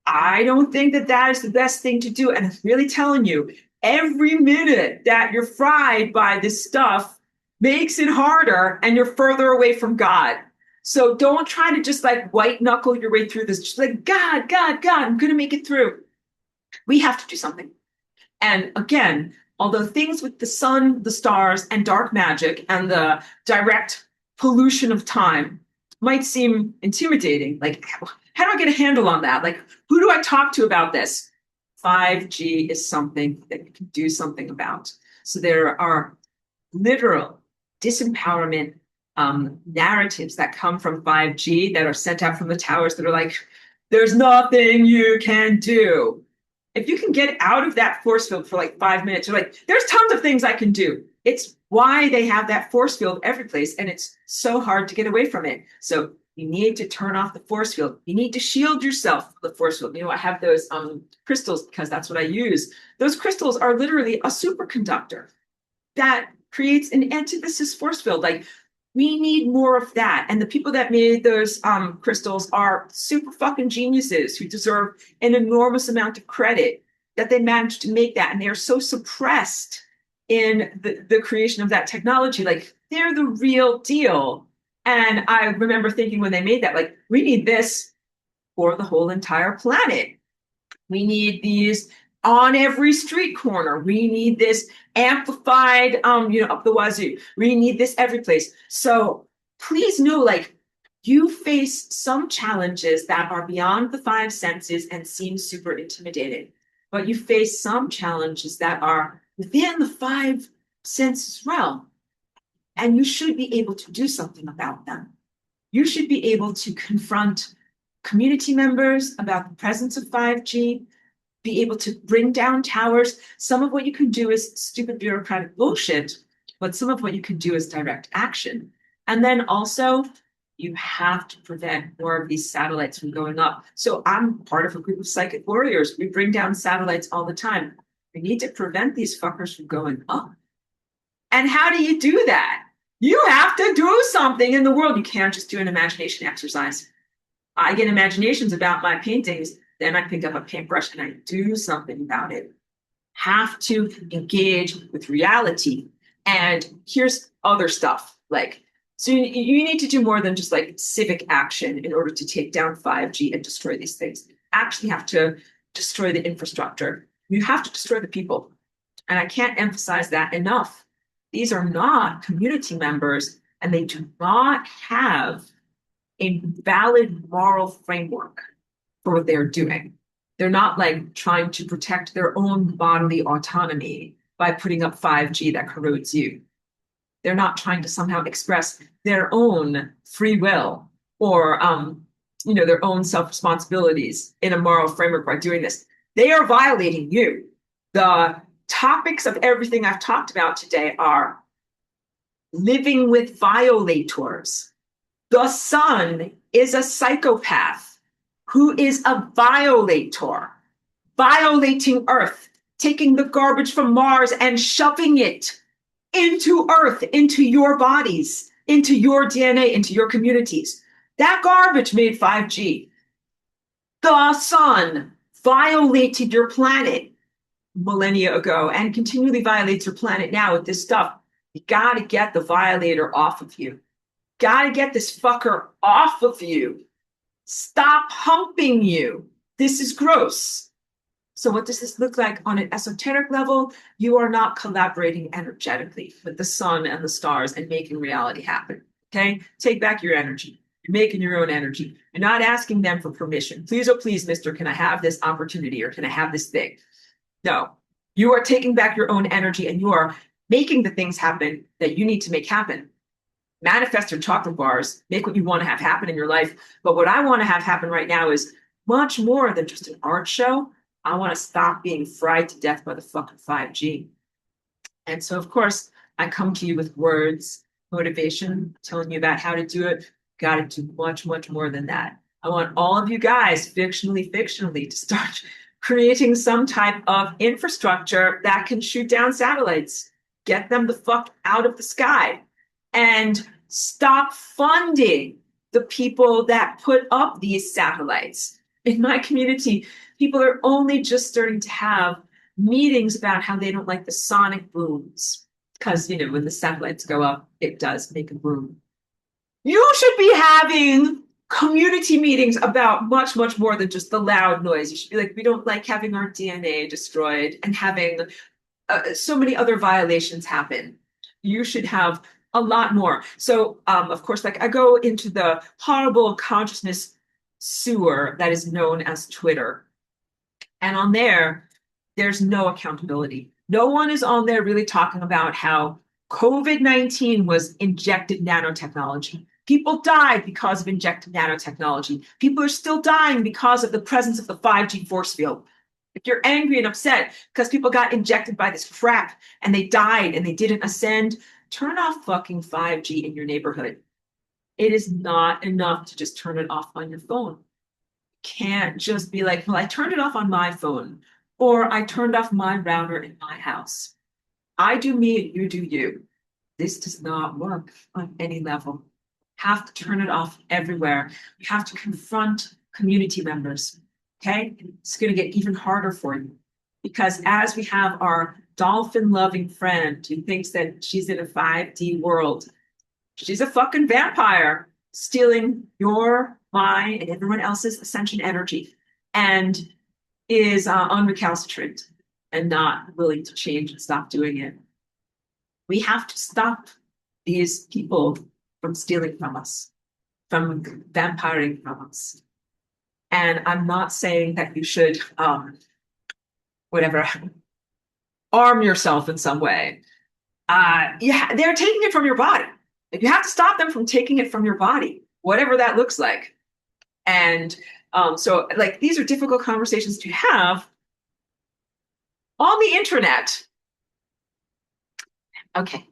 I don't think that that is the best thing to do. And I'm really telling you, every minute that you're fried by this stuff makes it harder and you're further away from God. So don't try to just like white knuckle your way through this. Just like, God, I'm going to make it through. We have to do something. And again, although things with the sun, the stars, and dark magic and the direct pollution of time might seem intimidating, like, how do I get a handle on that? Like, who do I talk to about this? 5G is something that you can do something about. So there are literal disempowerment narratives that come from 5G that are sent out from the towers that are like, there's nothing you can do. If you can get out of that force field for like 5 minutes, you're like, there's tons of things I can do. It's why they have that force field every place, and it's so hard to get away from it. So you need to turn off the force field. You need to shield yourself from the force field. You know, I have those crystals because that's what I use. Those crystals are literally a superconductor that creates an antithesis force field. Like, we need more of that. And the people that made those crystals are super fucking geniuses who deserve an enormous amount of credit that they managed to make that. And they are so suppressed in the creation of that technology. Like, they're the real deal. And I remember thinking when they made that, like, we need this for the whole entire planet. We need these on every street corner. We need this amplified, up the wazoo. We need this every place. So please know, like, you face some challenges that are beyond the five senses and seem super intimidating, but you face some challenges that are within the five senses realm, and you should be able to do something about them. You should be able to confront community members about the presence of 5G, be able to bring down towers. Some of what you can do is stupid bureaucratic bullshit, but some of what you can do is direct action. And then also, you have to prevent more of these satellites from going up. So I'm part of a group of psychic warriors. We bring down satellites all the time. We need to prevent these fuckers from going up. And how do you do that? You have to do something in the world. You can't just do an imagination exercise. I get imaginations about my paintings, then I pick up a paintbrush and I do something about it. Have to engage with reality. And here's other stuff. Like, so you need to do more than just like civic action in order to take down 5G and destroy these things. Actually have to destroy the infrastructure. You have to destroy the people. And I can't emphasize that enough. These are not community members, and they do not have a valid moral framework for what they're doing. They're not like trying to protect their own bodily autonomy by putting up 5G that corrodes you. They're not trying to somehow express their own free will or their own self-responsibilities in a moral framework by doing this. They are violating you. The topics of everything I've talked about today are living with violators. The sun is a psychopath who is a violator, violating Earth, taking the garbage from Mars and shoving it into Earth, into your bodies, into your DNA, into your communities. That garbage made 5G. The sun violated your planet millennia ago and continually violates your planet now with this stuff. You got to get the violator off of you. Got to get this fucker off of you. Stop humping you. This is gross. So what does this look like on an esoteric level? You are not collaborating energetically with the sun and the stars and making reality happen. Okay? Take back your energy. You're making your own energy. You're not asking them for permission. Please, oh please, mister, can I have this opportunity or can I have this thing? No. You are taking back your own energy and you are making the things happen that you need to make happen. Manifest your chocolate bars, make what you want to have happen in your life. But what I want to have happen right now is much more than just an art show. I want to stop being fried to death by the fucking 5G. And so, of course, I come to you with words, motivation, telling you about how to do it. Got to do much, much more than that. I want all of you guys, fictionally, to start creating some type of infrastructure that can shoot down satellites, get them the fuck out of the sky, and stop funding the people that put up these satellites. In my community, people are only just starting to have meetings about how they don't like the sonic booms. Because, when the satellites go up, it does make a boom. You should be having community meetings about much, much more than just the loud noise. You should be like, we don't like having our DNA destroyed and having so many other violations happen. You should have a lot more. So, of course, like I go into the horrible consciousness sewer that is known as Twitter. And on there, there's no accountability. No one is on there really talking about how COVID-19 was injected nanotechnology. People died because of injected nanotechnology. People are still dying because of the presence of the 5G force field. If you're angry and upset because people got injected by this crap and they died and they didn't ascend, turn off fucking 5G in your neighborhood. It is not enough to just turn it off on your phone. Can't just be like, well, I turned it off on my phone, or I turned off my router in my house. I do me and you do you. This does not work on any level. Have to turn it off everywhere. We have to confront community members. Okay? It's going to get even harder for you because as we have our dolphin loving friend who thinks that she's in a 5D world, She's a fucking vampire stealing your, my, and everyone else's ascension energy and is unrecalcitrant and not willing to change and stop doing it. We have to stop these people from stealing from us, from vampiring from us. And I'm not saying that you should, whatever, arm yourself in some way. Yeah, they're taking it from your body. Like, you have to stop them from taking it from your body, whatever that looks like. And so, like, these are difficult conversations to have on the internet. Okay.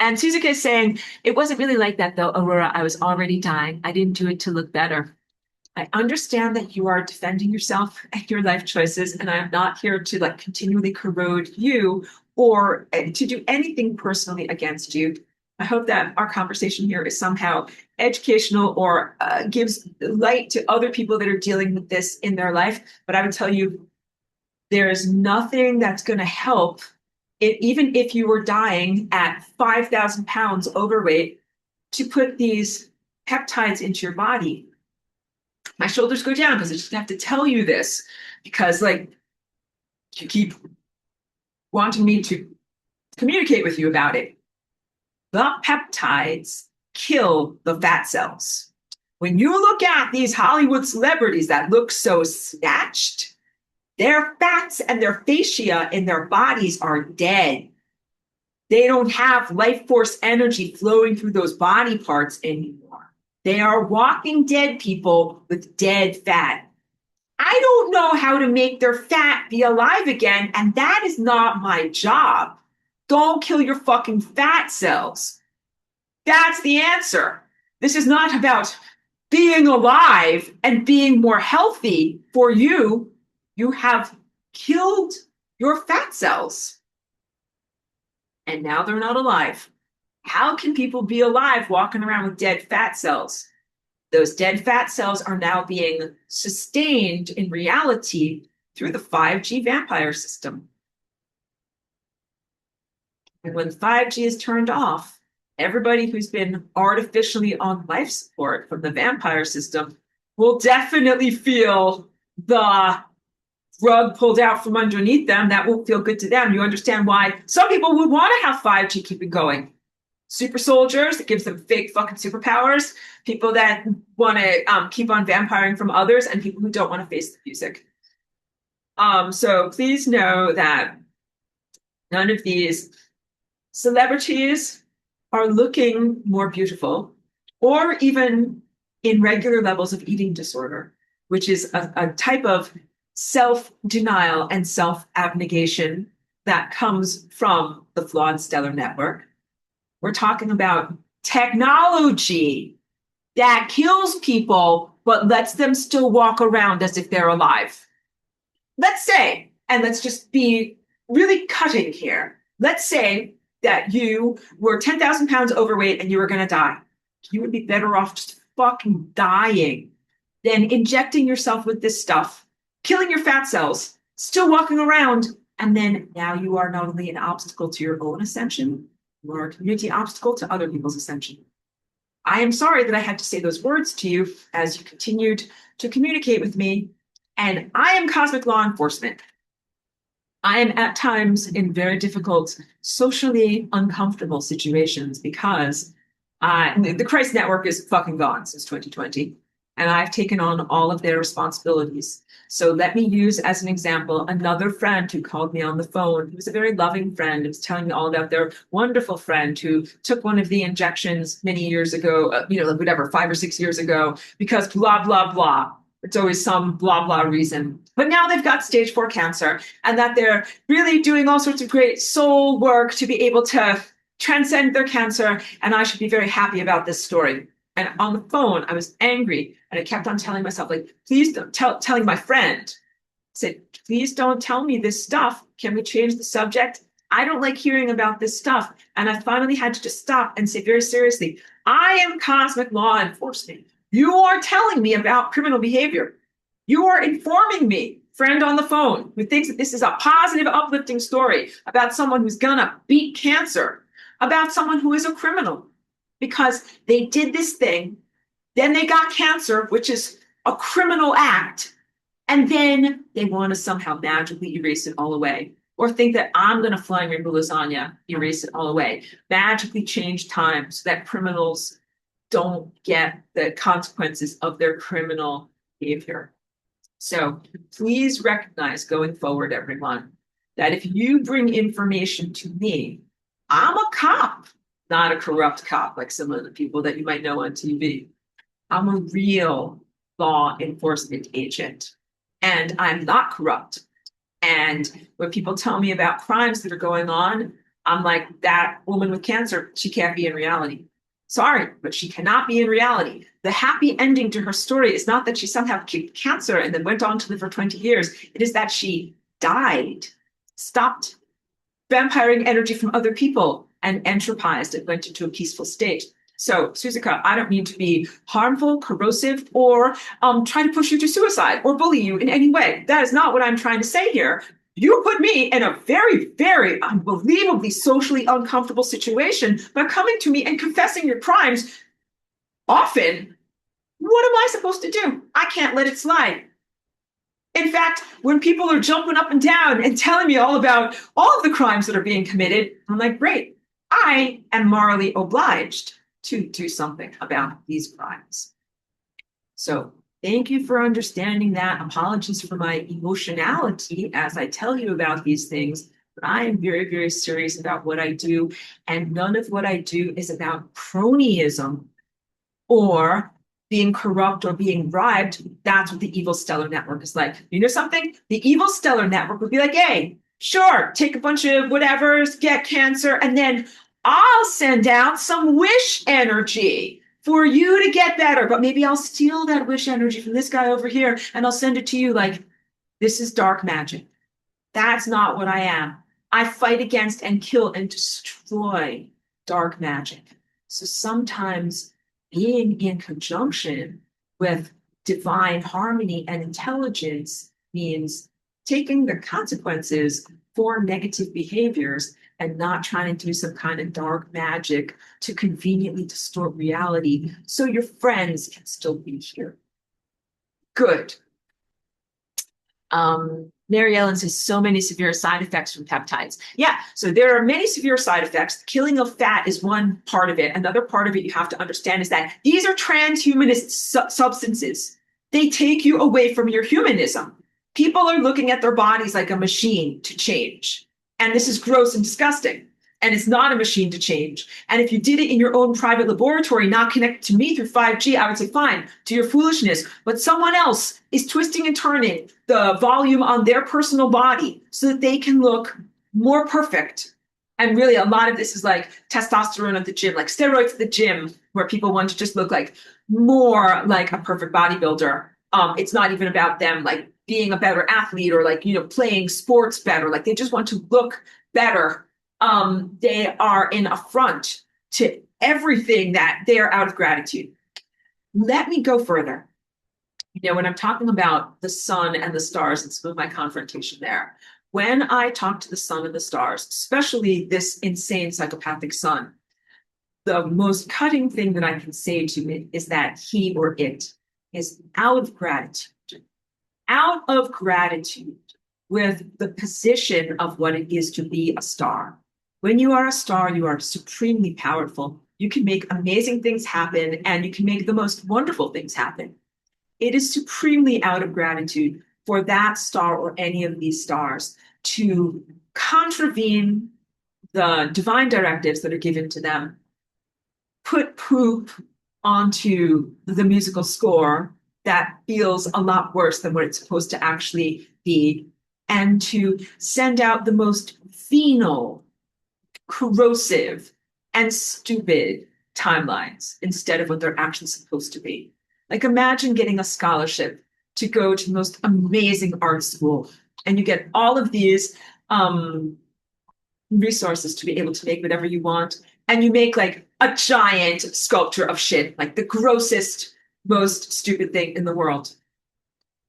And Suzuka is saying, it wasn't really like that though, Aurora. I was already dying. I didn't do it to look better. I understand that you are defending yourself and your life choices, and I'm not here to like continually corrode you or to do anything personally against you. I hope that our conversation here is somehow educational or gives light to other people that are dealing with this in their life. But I would tell you, there is nothing that's going to help even if you were dying at 5,000 pounds overweight to put these peptides into your body. My shoulders go down because I just have to tell you this because like you keep wanting me to communicate with you about it. The peptides kill the fat cells. When you look at these Hollywood celebrities that look so snatched, their fats and their fascia in their bodies are dead. They don't have life force energy flowing through those body parts anymore. They are walking dead people with dead fat. I don't know how to make their fat be alive again, and that is not my job. Don't kill your fucking fat cells. That's the answer. This is not about being alive and being more healthy for you. You have killed your fat cells. And now they're not alive. How can people be alive walking around with dead fat cells? Those dead fat cells are now being sustained in reality through the 5G vampire system. And when 5G is turned off, everybody who's been artificially on life support from the vampire system will definitely feel the rug pulled out from underneath them. That won't feel good to them. You understand why some people would want to have 5G keep it going. Super soldiers, it gives them fake fucking superpowers. People that want to keep on vampiring from others, and people who don't want to face the music. So please know that none of these celebrities are looking more beautiful or even in regular levels of eating disorder, which is a type of self-denial and self-abnegation that comes from the flawed stellar network. We're talking about technology that kills people but lets them still walk around as if they're alive. Let's say, and let's just be really cutting here, let's say that you were 10,000 pounds overweight and you were going to die. You would be better off just fucking dying than injecting yourself with this stuff, killing your fat cells, still walking around, and then now you are not only an obstacle to your own ascension, you are a community obstacle to other people's ascension. I am sorry that I had to say those words to you as you continued to communicate with me, and I am cosmic law enforcement. I am at times in very difficult, socially uncomfortable situations because the Christ Network is fucking gone since 2020, and I've taken on all of their responsibilities. So let me use as an example another friend who called me on the phone. He was a very loving friend. He was telling me all about their wonderful friend who took one of the injections many years ago, whatever, 5 or 6 years ago, because blah, blah, blah. It's always some blah, blah reason. But now they've got stage 4 cancer and that they're really doing all sorts of great soul work to be able to transcend their cancer. And I should be very happy about this story. And on the phone, I was angry and I kept on telling myself, like, please don't telling my friend, I said, please don't tell me this stuff. Can we change the subject? I don't like hearing about this stuff. And I finally had to just stop and say very seriously, I am cosmic law enforcement. You are telling me about criminal behavior. You are informing me friend on the phone who thinks that this is a positive, uplifting story about someone who's gonna beat cancer, about someone who is a criminal because they did this thing, then they got cancer, which is a criminal act, and then they want to somehow magically erase it all away. Or think that I'm going to flying rainbow lasagna, erase it all away, magically change time so that criminals don't get the consequences of their criminal behavior. So please recognize going forward, everyone, that if you bring information to me, I'm a cop, not a corrupt cop like some of the people that you might know on TV. I'm a real law enforcement agent, and I'm not corrupt. And when people tell me about crimes that are going on, I'm like, that woman with cancer, she can't be in reality. Sorry, but she cannot be in reality. The happy ending to her story is not that she somehow kicked cancer and then went on to live for 20 years. It is that she died, stopped vampiring energy from other people, and entropized and went into a peaceful state. So, Suzuka, I don't mean to be harmful, corrosive, or try to push you to suicide or bully you in any way. That is not what I'm trying to say here. You put me in a very, very unbelievably socially uncomfortable situation by coming to me and confessing your crimes often. What am I supposed to do? I can't let it slide. In fact, when people are jumping up and down and telling me all about all of the crimes that are being committed, I'm like, great, I am morally obliged to do something about these crimes. So thank you for understanding that. Apologies for my emotionality as I tell you about these things, but I am very, very serious about what I do. And none of what I do is about cronyism or being corrupt or being bribed. That's what the evil stellar network is like. You know something? The evil stellar network would be like, hey, sure, take a bunch of whatevers, get cancer, and then I'll send out some wish energy for you to get better. But maybe I'll steal that wish energy from this guy over here and I'll send it to you. Like, this is dark magic. That's not what I am. I fight against and kill and destroy dark magic. So sometimes being in conjunction with divine harmony and intelligence means taking the consequences for negative behaviors and not trying to do some kind of dark magic to conveniently distort reality so your friends can still be here. Good. Mary Ellen says so many severe side effects from peptides. Yeah, so there are many severe side effects. Killing of fat is one part of it. Another part of it you have to understand is that these are transhumanist substances. They take you away from your humanism. People are looking at their bodies like a machine to change. And this is gross and disgusting. And it's not a machine to change. And if you did it in your own private laboratory, not connected to me through 5G, I would say, fine, do your foolishness. But someone else is twisting and turning the volume on their personal body so that they can look more perfect. And really, a lot of this is like testosterone at the gym, like steroids at the gym, where people want to just look like more like a perfect bodybuilder. It's not even about them like being a better athlete or like, playing sports better. Like they just want to look better. They are in affront to everything that they are out of gratitude. Let me go further. When I'm talking about the sun and the stars and some of my confrontation there, when I talk to the sun and the stars, especially this insane psychopathic sun, the most cutting thing that I can say to it is that he or it is out of gratitude with the position of what it is to be a star. When you are a star, you are supremely powerful. You can make amazing things happen, and you can make the most wonderful things happen. It is supremely out of gratitude for that star or any of these stars to contravene the divine directives that are given to them, put poop onto the musical score that feels a lot worse than what it's supposed to actually be, and to send out the most venal, corrosive, and stupid timelines instead of what they're actually supposed to be. Like imagine getting a scholarship to go to the most amazing art school, and you get all of these resources to be able to make whatever you want, and you make like a giant sculpture of shit, like the grossest, most stupid thing in the world.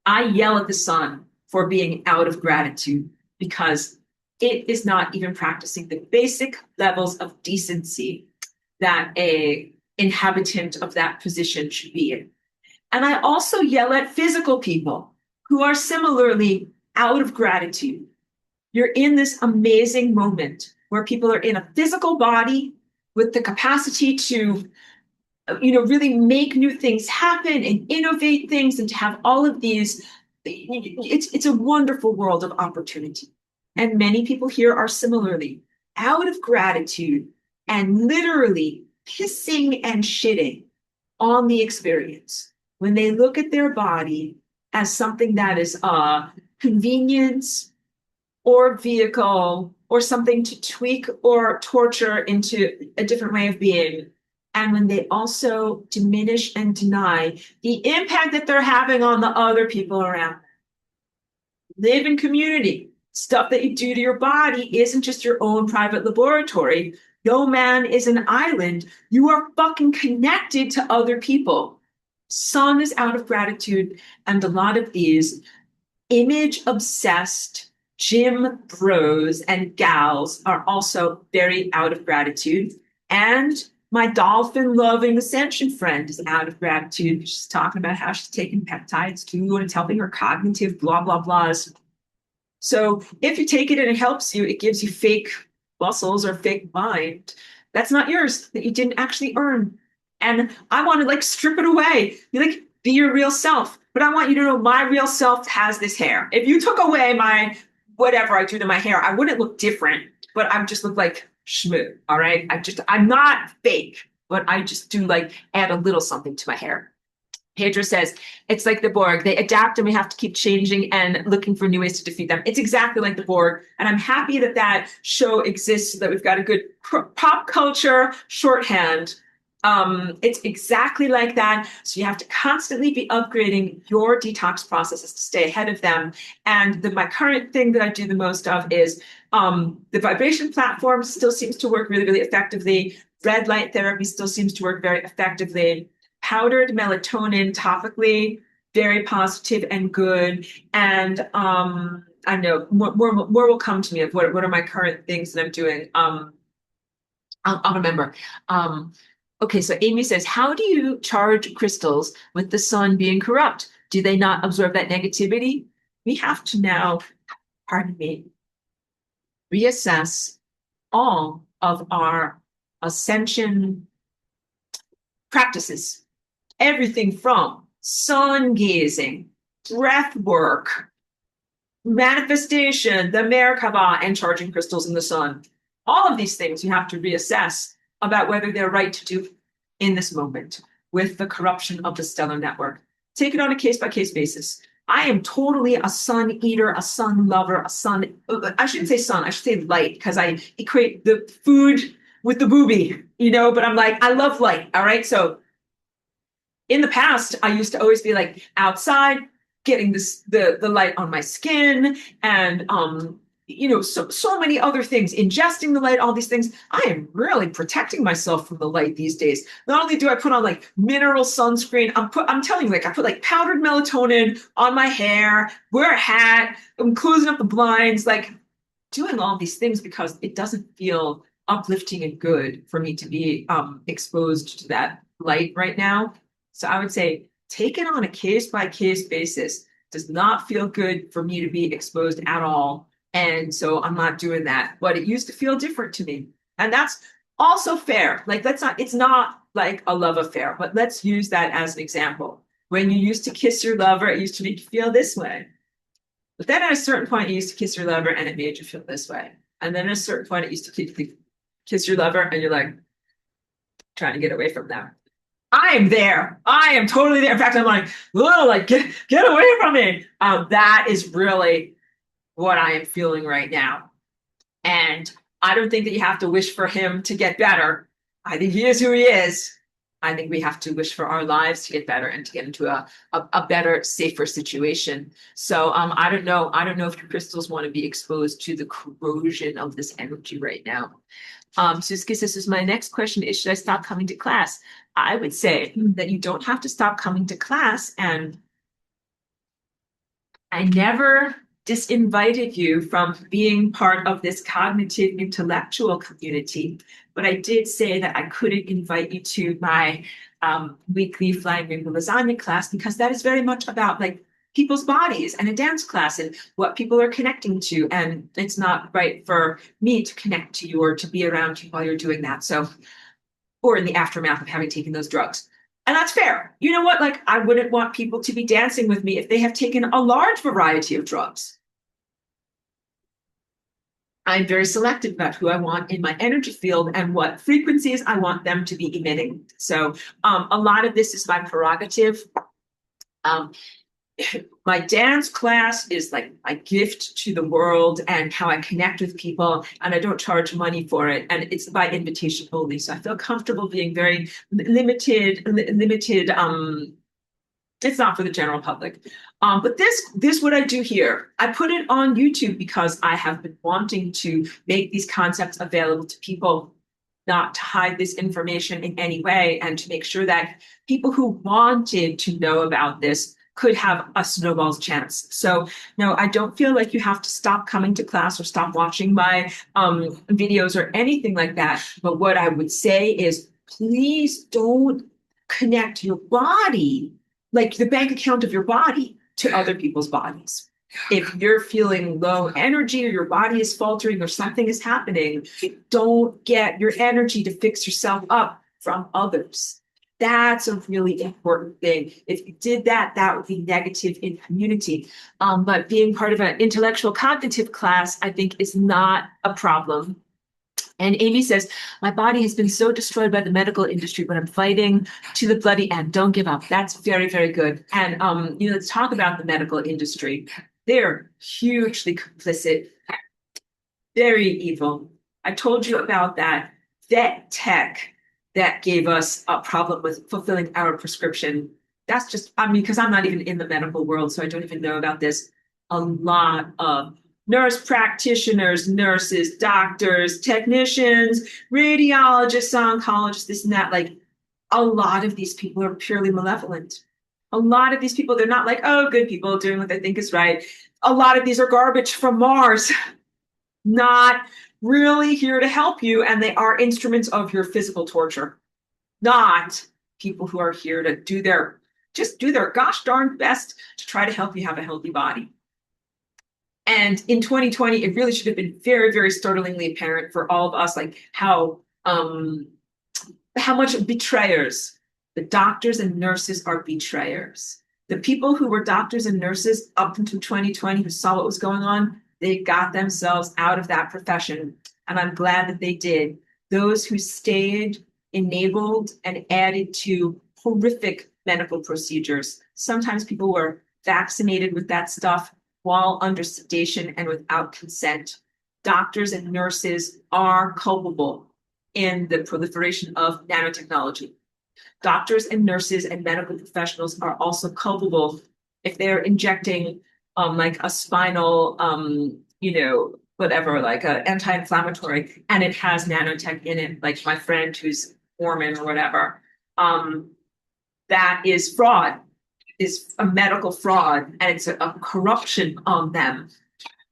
I yell at the sun for being out of gratitude because it is not even practicing the basic levels of decency that a inhabitant of that position should be in. And I also yell at physical people who are similarly out of gratitude. You're in this amazing moment where people are in a physical body with the capacity to really make new things happen and innovate things and to have all of these. It's a wonderful world of opportunity. And many people here are similarly out of gratitude and literally pissing and shitting on the experience when they look at their body as something that is a convenience or vehicle or something to tweak or torture into a different way of being. And when they also diminish and deny the impact that they're having on the other people around them. Live in community. Stuff that you do to your body isn't just your own private laboratory. No man is an island. You are fucking connected to other people. Sun is out of gratitude, and a lot of these image obsessed gym bros and gals are also very out of gratitude. And my dolphin loving Ascension friend is out of gratitude. She's talking about how she's taking peptides too, and it's helping her cognitive blah, blah, blahs. So if you take it and it helps you, it gives you fake muscles or fake mind. That's not yours, that you didn't actually earn. And I want to like strip it away. You like be your real self. But I want you to know my real self has this hair. If you took away my whatever I do to my hair, I wouldn't look different, but I just look like schmoo. All right. I'm not fake, but I just do like add a little something to my hair. Pedro says, it's like the Borg. They adapt and we have to keep changing and looking for new ways to defeat them. It's exactly like the Borg. And I'm happy that that show exists, so that we've got a good pop culture shorthand. It's exactly like that. So you have to constantly be upgrading your detox processes to stay ahead of them. And my current thing that I do the most of is the vibration platform still seems to work really, really effectively. Red light therapy still seems to work very effectively. Powdered melatonin topically, very positive and good. And I know more will come to me of what are my current things that I'm doing. I'll remember. Okay, so Amy says, how do you charge crystals with the sun being corrupt? Do they not absorb that negativity? We have to now, pardon me, reassess all of our ascension practices. Everything from sun gazing, breath work, manifestation, the Merkaba, and charging crystals in the sun. All of these things you have to reassess about whether they're right to do in this moment with the corruption of the stellar network. Take it on a case-by-case basis. I am totally a sun eater, a sun lover, I shouldn't say sun, I should say light, because I equate the food with the booby, but I'm like, I love light, all right? So in the past, I used to always be like outside, getting the light on my skin, and so many other things, ingesting the light, all these things. I am really protecting myself from the light these days. Not only do I put on like mineral sunscreen, I'm telling you, like I put like powdered melatonin on my hair, wear a hat, I'm closing up the blinds, like doing all these things because it doesn't feel uplifting and good for me to be exposed to that light right now. So I would say take it on a case-by-case basis. Does not feel good for me to be exposed at all. And so I'm not doing that. But it used to feel different to me. And that's also fair. Like it's not like a love affair, but let's use that as an example. When you used to kiss your lover, it used to make you feel this way. But then at a certain point, you used to kiss your lover and it made you feel this way. And then at a certain point, it used to kiss your lover and you're like trying to get away from them. I am there. I am totally there. In fact, I'm like, whoa, like get away from me. That is really what I am feeling right now. And I don't think that you have to wish for him to get better. I think he is who he is. I think we have to wish for our lives to get better and to get into a better, safer situation. So I don't know. I don't know if your crystals want to be exposed to the corrosion of this energy right now. Suzuki says, this is my next question is, should I stop coming to class? I would say that you don't have to stop coming to class, and I never disinvited you from being part of this cognitive intellectual community, but I did say that I couldn't invite you to my weekly flying rainbow lasagna class because that is very much about like people's bodies and a dance class and what people are connecting to. And it's not right for me to connect to you or to be around you while you're doing that. So, or in the aftermath of having taken those drugs. And that's fair. You know what? Like, I wouldn't want people to be dancing with me if they have taken a large variety of drugs. I'm very selective about who I want in my energy field and what frequencies I want them to be emitting. So a lot of this is my prerogative. Um, my dance class is like my gift to the world and how I connect with people, and I don't charge money for it, and it's by invitation only. So I feel comfortable being very limited. It's not for the general public. But this what I do here. I put it on YouTube because I have been wanting to make these concepts available to people, not to hide this information in any way, and to make sure that people who wanted to know about this could have a snowball's chance. So no, I don't feel like you have to stop coming to class or stop watching my videos or anything like that. But what I would say is, please don't connect your body, like the bank account of your body, to other people's bodies. If you're feeling low energy or your body is faltering or something is happening, don't get your energy to fix yourself up from others. That's a really important thing. If you did that, that would be negative in community. But being part of an intellectual cognitive class, I think, is not a problem. And Amy says, my body has been so destroyed by the medical industry, but I'm fighting to the bloody end. Don't give up. That's very, very good. And, let's talk about the medical industry. They're hugely complicit, very evil. I told you about that vet tech that gave us a problem with fulfilling our prescription. That's just, because I'm not even in the medical world, so I don't even know about this. A lot of nurse practitioners, nurses, doctors, technicians, radiologists, oncologists, this and that. Like, a lot of these people are purely malevolent. A lot of these people, they're not like, oh, good people doing what they think is right. A lot of these are garbage from Mars, not really here to help you. And they are instruments of your physical torture, not people who are here to do their gosh darn best to try to help you have a healthy body. And in 2020, it really should have been very, very startlingly apparent for all of us, like how much betrayers, the doctors and nurses are betrayers. The people who were doctors and nurses up until 2020 who saw what was going on, they got themselves out of that profession. And I'm glad that they did. Those who stayed enabled and added to horrific medical procedures. Sometimes people were vaccinated with that stuff while under sedation and without consent. Doctors and nurses are culpable in the proliferation of nanotechnology. Doctors and nurses and medical professionals are also culpable if they're injecting like a spinal, whatever, like an anti-inflammatory, and it has nanotech in it, like my friend who's Mormon or whatever. That is fraud, is a medical fraud, and it's a corruption on them.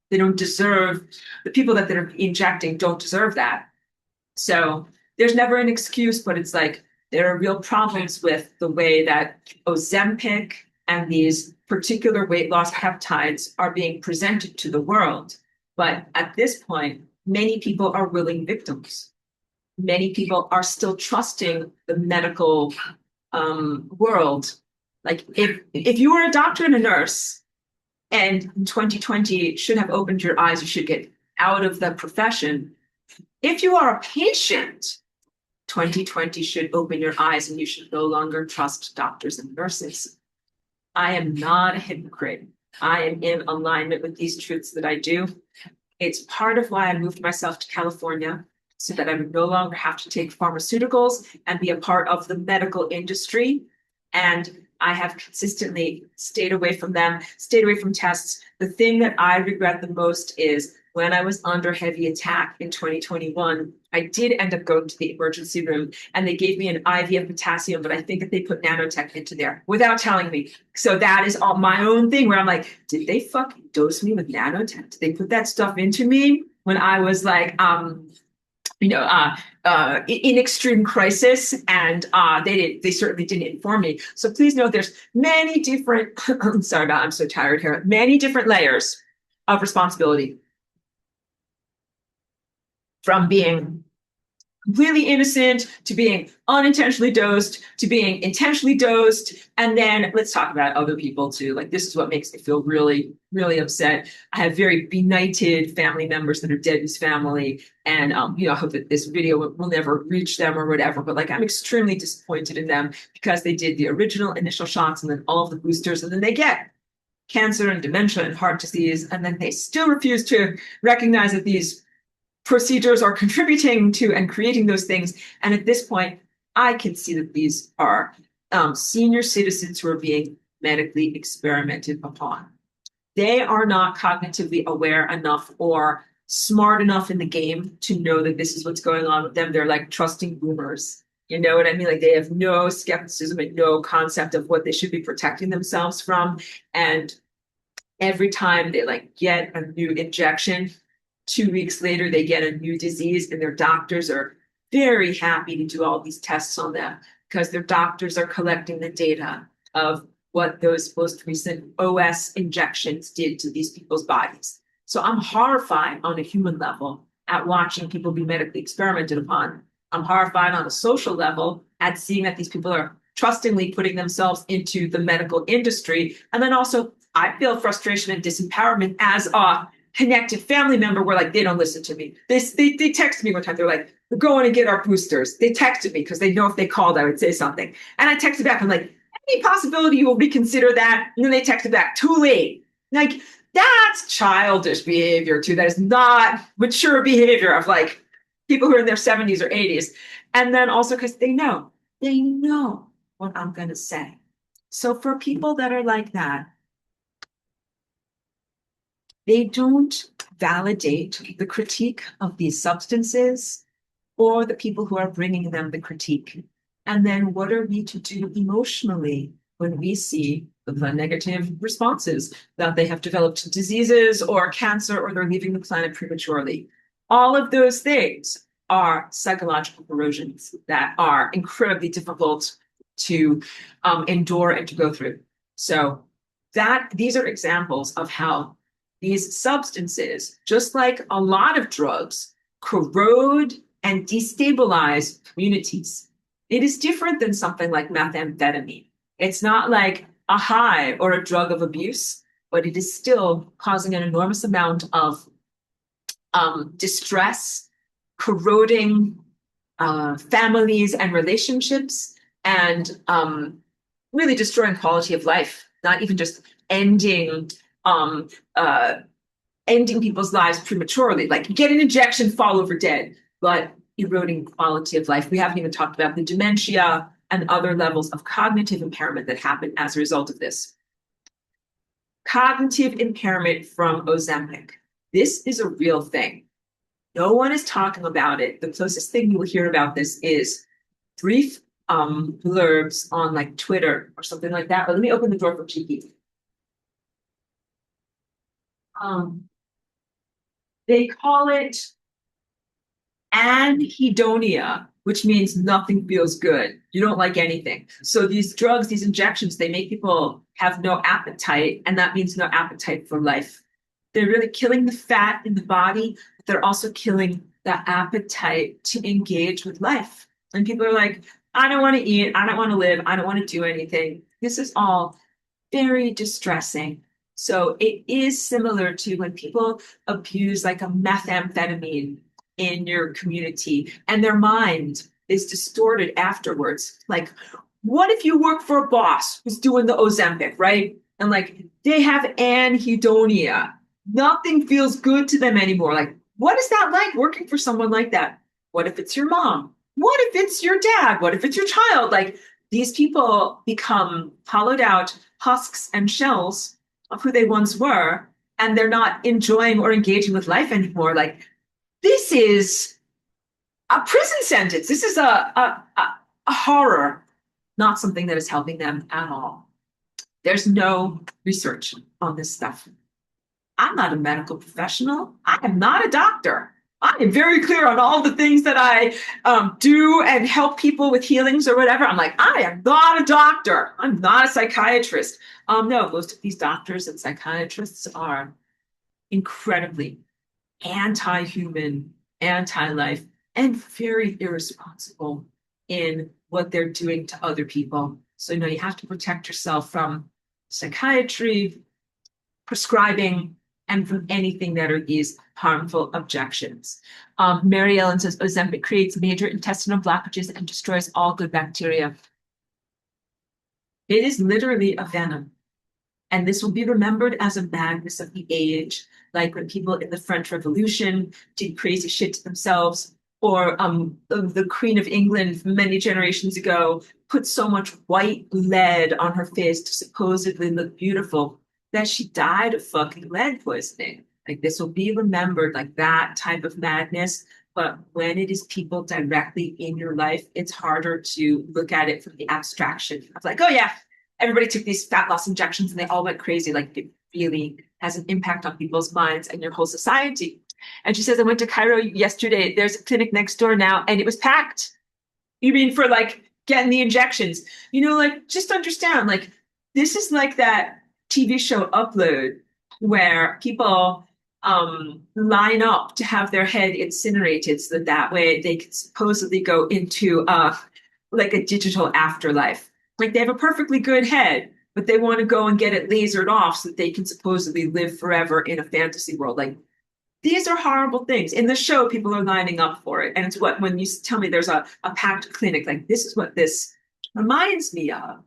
They don't deserve, the people that they're injecting don't deserve that. So there's never an excuse, but it's like there are real problems with the way that Ozempic and these particular weight loss peptides are being presented to the world. But at this point, many people are willing victims. Many people are still trusting the medical world. Like if you were a doctor and a nurse and 2020 should have opened your eyes, you should get out of the profession. If you are a patient, 2020 should open your eyes and you should no longer trust doctors and nurses. I am not a hypocrite. I am in alignment with these truths that I do. It's part of why I moved myself to California, so that I would no longer have to take pharmaceuticals and be a part of the medical industry. And I have consistently stayed away from them, stayed away from tests. The thing that I regret the most is when I was under heavy attack in 2021, I did end up going to the emergency room and they gave me an IV of potassium, but I think that they put nanotech into there without telling me. So that is all my own thing where I'm like, did they fucking dose me with nanotech? Did they put that stuff into me when I was like, in extreme crisis, and they certainly didn't inform me. So please note, there's many different. I'm so tired here. Many different layers of responsibility, from being completely innocent to being unintentionally dosed to being intentionally dosed. And then let's talk about other people too. Like, this is what makes me feel really, really upset. I have very benighted family members that are dead in family. And, I hope that this video will never reach them or whatever, but like, I'm extremely disappointed in them because they did the original initial shots and then all of the boosters, and then they get cancer and dementia and heart disease. And then they still refuse to recognize that these procedures are contributing to and creating those things. And at this point, I can see that these are senior citizens who are being medically experimented upon. They are not cognitively aware enough or smart enough in the game to know that this is what's going on with them. They're like trusting boomers. You know what I mean? Like, they have no skepticism and no concept of what they should be protecting themselves from. And every time they like get a new injection, 2 weeks later, they get a new disease, and their doctors are very happy to do all these tests on them because their doctors are collecting the data of what those most recent OS injections did to these people's bodies. So I'm horrified on a human level at watching people be medically experimented upon. I'm horrified on a social level at seeing that these people are trustingly putting themselves into the medical industry. And then also, I feel frustration and disempowerment as a connected family member where like they don't listen to me. They texted me one time. They're like, we're going to get our boosters. They texted me because they know if they called, I would say something. And I texted back. I'm like, any possibility you will reconsider that? And then they texted back, too late. Like, that's childish behavior too. That is not mature behavior of like people who are in their 70s or 80s. And then also because they know what I'm going to say. So for people that are like that, they don't validate the critique of these substances or the people who are bringing them the critique. And then what are we to do emotionally when we see the negative responses that they have developed diseases or cancer or they're leaving the planet prematurely? All of those things are psychological erosions that are incredibly difficult to endure and to go through. So these are examples of how these substances, just like a lot of drugs, corrode and destabilize communities. It is different than something like methamphetamine. It's not like a high or a drug of abuse, but it is still causing an enormous amount of distress, corroding families and relationships, and really destroying quality of life, not even just ending people's lives prematurely, like get an injection, fall over dead, but eroding quality of life. We haven't even talked about the dementia and other levels of cognitive impairment that happen as a result of this. Cognitive impairment from Ozempic. This is a real thing. No one is talking about it. The closest thing you will hear about this is brief blurbs on like Twitter or something like that. But let me open the door for Cheeky. They call it anhedonia, which means nothing feels good. You don't like anything. So these drugs, these injections, they make people have no appetite, and that means no appetite for life. They're really killing the fat in the body, but they're also killing the appetite to engage with life. And people are like, I don't want to eat, I don't want to live, I don't want to do anything. This is all very distressing. So it is similar to when people abuse like a methamphetamine in your community and their mind is distorted afterwards. Like, what if you work for a boss who's doing the Ozempic, right? And like they have anhedonia. Nothing feels good to them anymore. Like, what is that like working for someone like that? What if it's your mom? What if it's your dad? What if it's your child? Like, these people become hollowed out husks and shells of who they once were, and they're not enjoying or engaging with life anymore. Like, this is A prison sentence. This is a horror, not something that is helping them at all. There's no research on this stuff. I'm not a medical professional. I am not a doctor. I am very clear on all the things that I do and help people with healings or whatever. I'm like, I am not a doctor. I'm not a psychiatrist. No, most of these doctors and psychiatrists are incredibly anti-human, anti-life, and very irresponsible in what they're doing to other people. So, you have to protect yourself from psychiatry, prescribing, and from anything that are these harmful objections. Mary Ellen says Ozempic creates major intestinal blockages and destroys all good bacteria. It is literally a venom. And this will be remembered as a madness of the age, like when people in the French Revolution did crazy shit to themselves, or the Queen of England many generations ago put so much white lead on her face to supposedly look beautiful that she died of fucking lead poisoning. Like this will be remembered like that type of madness. But when it is people directly in your life, it's harder to look at it from the abstraction of like, oh yeah, everybody took these fat loss injections and they all went crazy. Like it really has an impact on people's minds and your whole society. And she says, I went to Cairo yesterday. There's a clinic next door now and it was packed. You mean for like getting the injections? Like just understand, like this is like that TV show Upload where people line up to have their head incinerated so that way they can supposedly go into like a digital afterlife. Like they have a perfectly good head, but they want to go and get it lasered off so that they can supposedly live forever in a fantasy world. Like these are horrible things. In the show, people are lining up for it. And it's what, when you tell me there's a packed clinic, like this is what this reminds me of.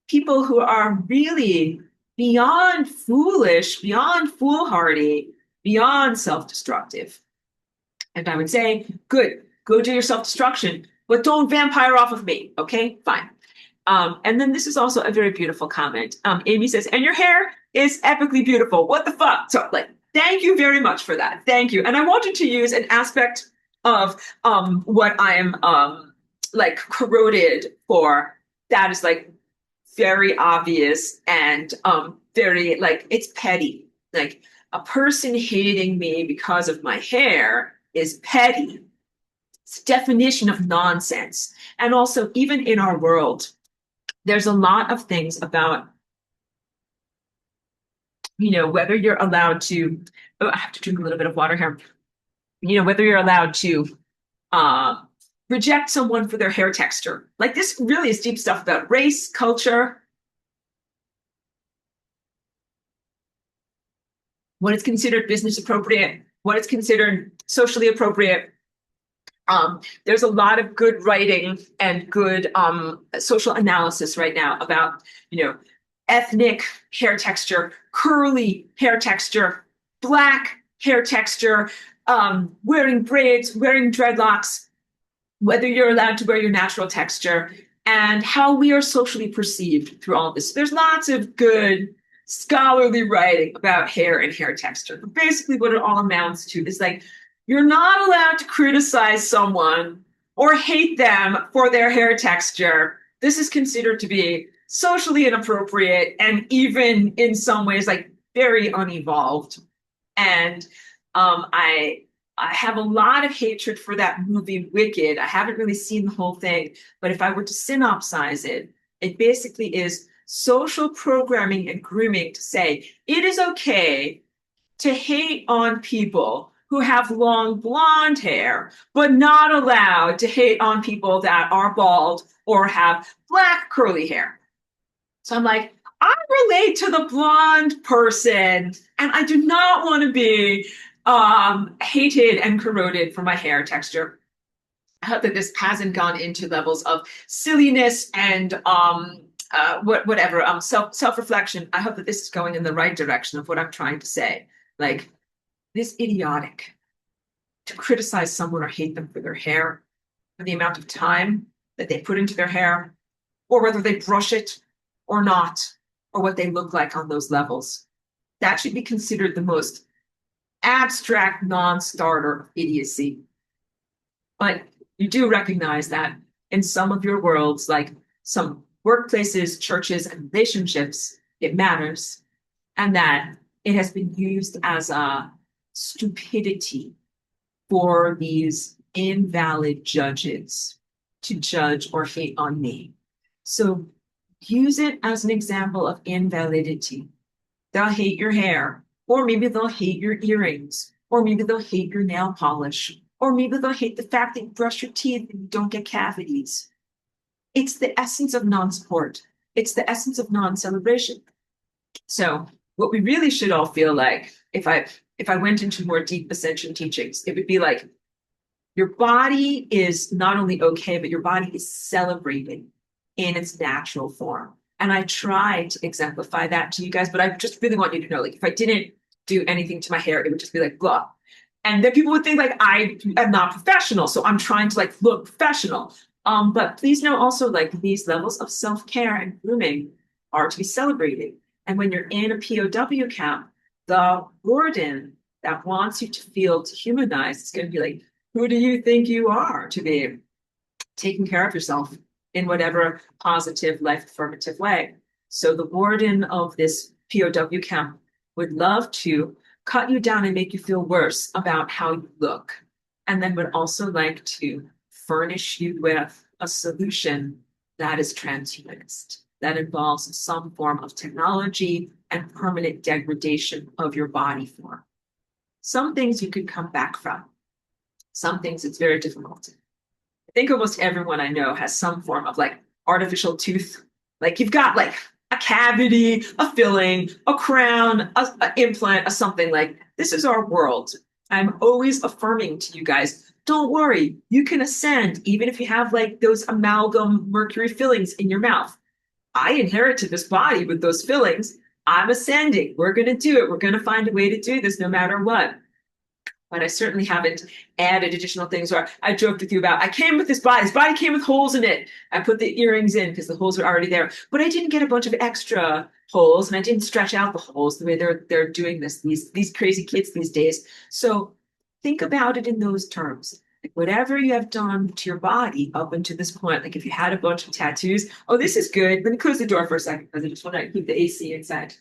People who are really beyond foolish, beyond foolhardy, beyond self-destructive. And I would say, good, go do your self-destruction, but don't vampire off of me. Okay, fine. And then this is also a very beautiful comment. Amy says, and your hair is epically beautiful. What the fuck? So like, thank you very much for that. Thank you. And I wanted to use an aspect of what I am like corroded for that is like very obvious and very like it's petty. Like a person hating me because of my hair is petty. It's a definition of nonsense. And also, even in our world, there's a lot of things about, whether you're allowed to, oh, I have to drink a little bit of water here, whether you're allowed to reject someone for their hair texture. Like this really is deep stuff about race, culture, what is considered business appropriate, what is considered socially appropriate. There's a lot of good writing and good social analysis right now about, ethnic hair texture, curly hair texture, black hair texture, wearing braids, wearing dreadlocks, whether you're allowed to wear your natural texture, and how we are socially perceived through all of this. There's lots of good scholarly writing about hair and hair texture. But basically, what it all amounts to is like, you're not allowed to criticize someone or hate them for their hair texture. This is considered to be socially inappropriate and even in some ways like very unevolved. And I have a lot of hatred for that movie Wicked. I haven't really seen the whole thing, but if I were to synopsize it, it basically is social programming and grooming to say it is okay to hate on people who have long blonde hair, but not allowed to hate on people that are bald or have black curly hair. So I'm like, I relate to the blonde person, and I do not want to be hated and corroded for my hair texture. I hope that this hasn't gone into levels of silliness and whatever self-reflection. I hope that this is going in the right direction of what I'm trying to say. Like, this idiotic to criticize someone or hate them for their hair, for the amount of time that they put into their hair, or whether they brush it or not, or what they look like on those levels. That should be considered the most abstract non-starter of idiocy. But you do recognize that in some of your worlds, like some workplaces, churches, and relationships, it matters. And that it has been used as a stupidity for these invalid judges to judge or hate on me. So use it as an example of invalidity. They'll hate your hair, or maybe they'll hate your earrings, or maybe they'll hate your nail polish, or maybe they'll hate the fact that you brush your teeth and you don't get cavities. It's the essence of non-support. It's the essence of non-celebration. So what we really should all feel like, if I went into more deep ascension teachings, it would be like your body is not only okay, but your body is celebrating in its natural form. And I try to exemplify that to you guys, but I just really want you to know, like, if I didn't do anything to my hair, it would just be like, blah. And then people would think like I am not professional. So I'm trying to like look professional. But please know also like these levels of self-care and grooming are to be celebrated. And when you're in a POW camp, the warden that wants you to feel dehumanized is going to be like, who do you think you are to be taking care of yourself in whatever positive, life affirmative way? So the warden of this POW camp would love to cut you down and make you feel worse about how you look. And then would also like to furnish you with a solution that is transhumanist, that involves some form of technology and permanent degradation of your body form. Some things you could come back from. Some things it's very difficult. I think almost everyone I know has some form of like artificial tooth. Like you've got like a cavity, a filling, a crown, an implant, a something. Like this is our world. I'm always affirming to you guys, don't worry, you can ascend even if you have like those amalgam mercury fillings in your mouth. I inherited this body with those fillings. I'm ascending. We're going to do it. We're going to find a way to do this no matter what. But I certainly haven't added additional things. Or I joked with you about, I came with this body. This body came with holes in it. I put the earrings in because the holes were already there. But I didn't get a bunch of extra holes, and I didn't stretch out the holes the way they're doing this, these crazy kids these days. So think about it in those terms. Like whatever you have done to your body up until this point, like if you had a bunch of tattoos, oh, this is good. Let me close the door for a second because I just want to keep the AC inside.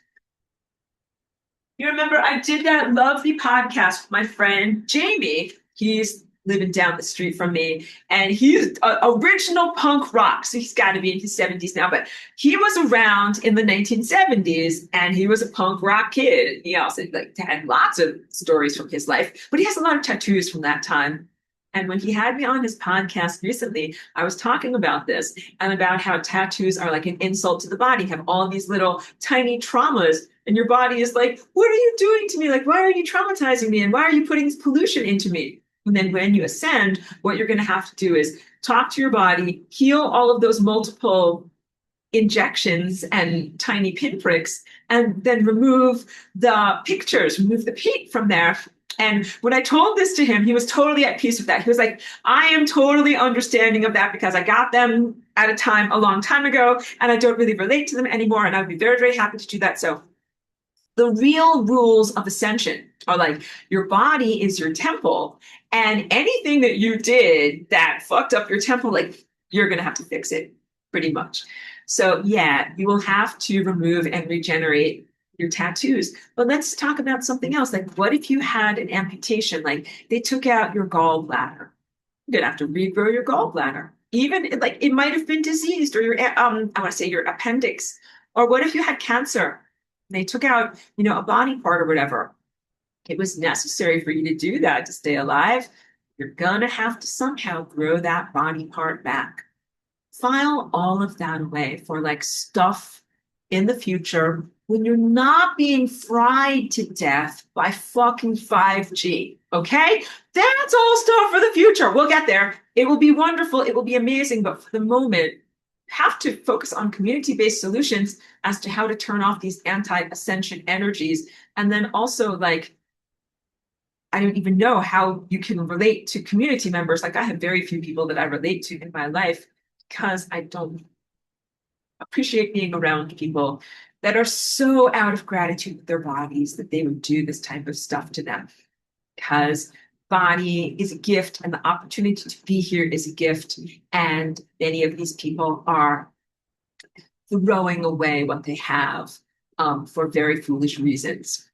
You remember I did that lovely podcast with my friend Jamie. He's living down the street from me, and he's original punk rock. So he's got to be in his 70s now, but he was around in the 1970s, and he was a punk rock kid. He also like had lots of stories from his life, but he has a lot of tattoos from that time. And when he had me on his podcast recently, I was talking about this and about how tattoos are like an insult to the body, have all these little tiny traumas. And your body is like, what are you doing to me? Like, why are you traumatizing me? And why are you putting this pollution into me? And then when you ascend, what you're going to have to do is talk to your body, heal all of those multiple injections and tiny pinpricks, and then remove the pictures, remove the paint from there. And when I told this to him, he was totally at peace with that. He was like, I am totally understanding of that because I got them at a time a long time ago, and I don't really relate to them anymore. And I'd be very, very happy to do that. So the real rules of ascension are like your body is your temple, and anything that you did that fucked up your temple, like you're going to have to fix it pretty much. So yeah, you will have to remove and regenerate your tattoos. But let's talk about something else. Like what if you had an amputation? Like they took out your gallbladder. You're going to have to regrow your gallbladder. Even like it might have been diseased, or your I want to say your appendix. Or what if you had cancer? They took out, a body part or whatever. It was necessary for you to do that to stay alive. You're going to have to somehow grow that body part back. File all of that away for like stuff in the future when you're not being fried to death by fucking 5G. Okay? That's all stuff for the future. We'll get there. It will be wonderful. It will be amazing. But for the moment, have to focus on community-based solutions as to how to turn off these anti-ascension energies. And then also like, I don't even know how you can relate to community members. Like I have very few people that I relate to in my life because I don't appreciate being around people that are so out of gratitude with their bodies that they would do this type of stuff to them. Because body is a gift, and the opportunity to be here is a gift. And many of these people are throwing away what they have for very foolish reasons.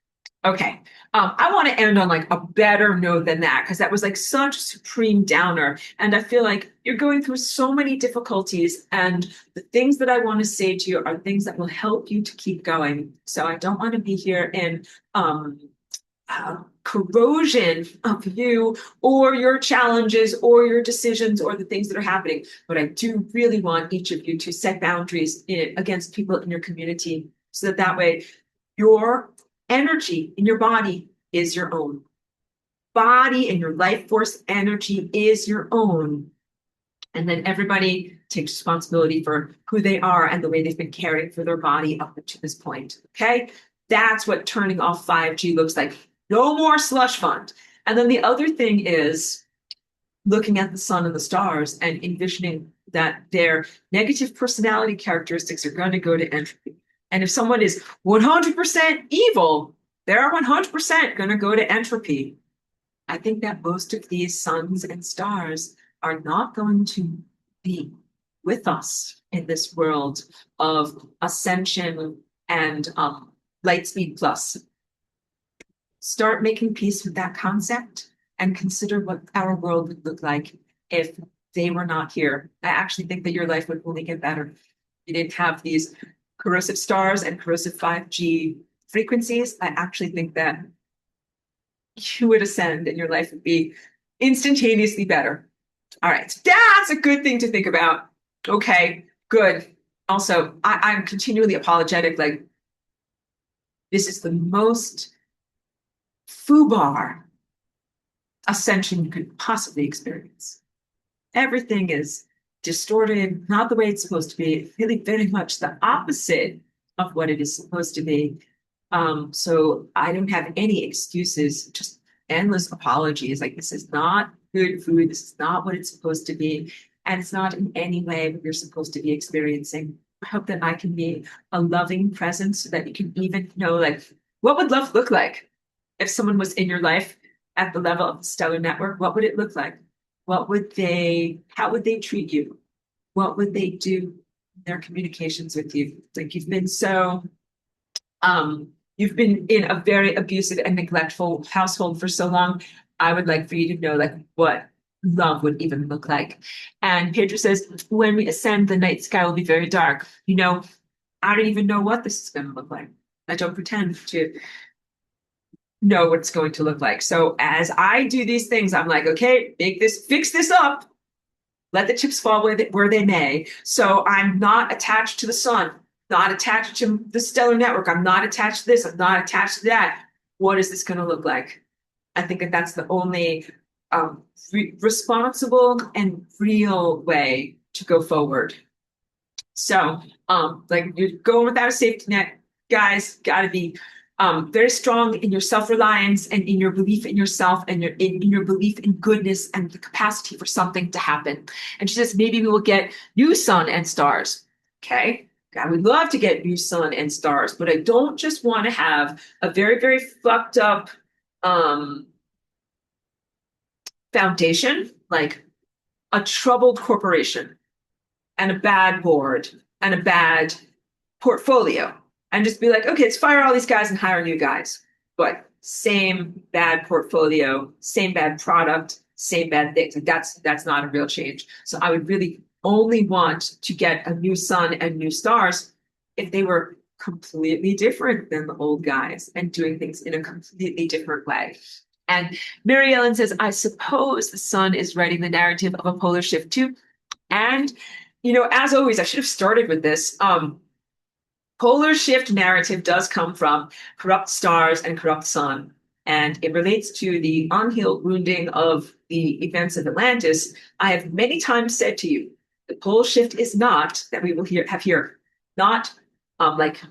Okay, I want to end on like a better note than that, because that was like such a supreme downer. And I feel like you're going through so many difficulties, and the things that I want to say to you are things that will help you to keep going. So I don't want to be here in corrosion of you or your challenges or your decisions or the things that are happening. But I do really want each of you to set boundaries against people in your community, so that that way your energy in your body is your own. Body and your life force energy is your own. And then everybody takes responsibility for who they are and the way they've been caring for their body up to this point. Okay? That's what turning off 5G looks like. No more slush fund. And then the other thing is looking at the sun and the stars and envisioning that their negative personality characteristics are going to go to entropy. And if someone is 100% evil, they're 100% going to go to entropy. I think that most of these suns and stars are not going to be with us in this world of ascension and light speed plus. Start making peace with that concept and consider what our world would look like if they were not here. I actually think that your life would only get better. You didn't have these corrosive stars and corrosive 5G frequencies. I actually think that you would ascend and your life would be instantaneously better. All right, so that's a good thing to think about. Okay, good. Also, I'm continually apologetic. Like, this is the most FUBAR ascension you could possibly experience. Everything is distorted, not the way it's supposed to be, really very much the opposite of what it is supposed to be. So I don't have any excuses, just endless apologies. Like, this is not good food. This is not what it's supposed to be. And it's not in any way what you're supposed to be experiencing. I hope that I can be a loving presence so that you can even know, like, what would love look like if someone was in your life at the level of the stellar network? What would it look like? How would they treat you? What would they do in their communications with you? Like, you've been in a very abusive and neglectful household for so long. I would like for you to know, like, what love would even look like. And Pedro says, when we ascend, the night sky will be very dark. You know, I don't even know what this is going to look like. I don't pretend to know what it's going to look like. So as I do these things, I'm like, okay, fix this up. Let the chips fall where they may. So I'm not attached to the sun, not attached to the stellar network. I'm not attached to this. I'm not attached to that. What is this going to look like? I think that that's the only responsible and real way to go forward. So, like, you're going without a safety net, guys. Got to be very strong in your self-reliance and in your belief in yourself and in your belief in goodness and the capacity for something to happen. And she says, maybe we will get new sun and stars. Okay. I would love to get new sun and stars, but I don't just want to have a very, very fucked up foundation, like a troubled corporation and a bad board and a bad portfolio, and just be like, okay, let's fire all these guys and hire new guys. But same bad portfolio, same bad product, same bad things. Like, that's not a real change. So I would really only want to get a new sun and new stars if they were completely different than the old guys and doing things in a completely different way. And Mary Ellen says, I suppose the sun is writing the narrative of a polar shift too. And, you know, as always, I should have started with this. Polar shift narrative does come from corrupt stars and corrupt sun. And it relates to the unhealed wounding of the events of Atlantis. I have many times said to you, the pole shift is not, that we will have here, not like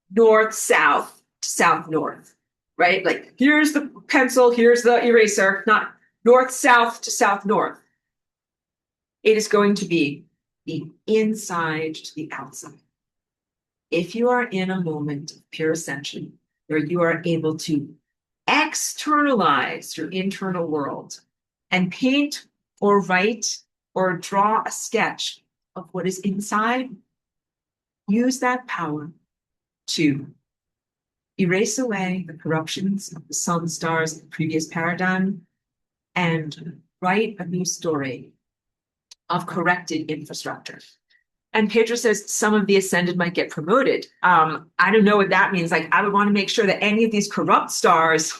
north, south to south, north. Right? Like, here's the pencil, here's the eraser, not north, south to south, north. It is going to be the inside to the outside. If you are in a moment of pure ascension where you are able to externalize your internal world and paint or write or draw a sketch of what is inside, use that power to erase away the corruptions of the sun, stars, and the previous paradigm, and write a new story of corrected infrastructure. And Pedro says some of the ascended might get promoted. I don't know what that means. Like, I would want to make sure that any of these corrupt stars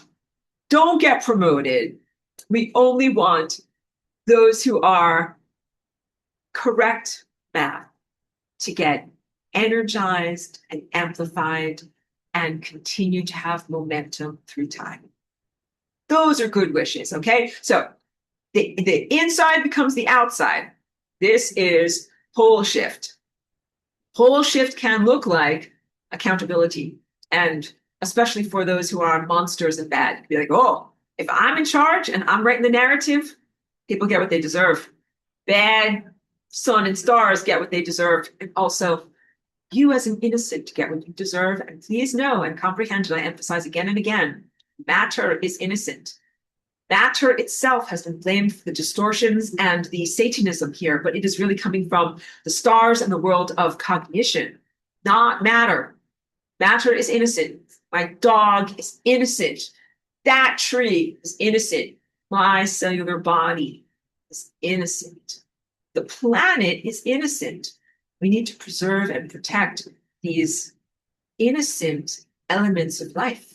don't get promoted. We only want those who are correct math to get energized and amplified and continue to have momentum through time. Those are good wishes, okay? So the inside becomes the outside. This is pole shift. Pole shift can look like accountability, and especially for those who are monsters and bad. Be like, oh, if I'm in charge and I'm writing the narrative, people get what they deserve. Bad sun and stars get what they deserve. And also, you as an innocent get what you deserve. And please know and comprehend, and I emphasize again and again, matter is innocent. Matter itself has been blamed for the distortions and the Satanism here, but it is really coming from the stars and the world of cognition, not matter. Matter is innocent. My dog is innocent. That tree is innocent. My cellular body is innocent. The planet is innocent. We need to preserve and protect these innocent elements of life.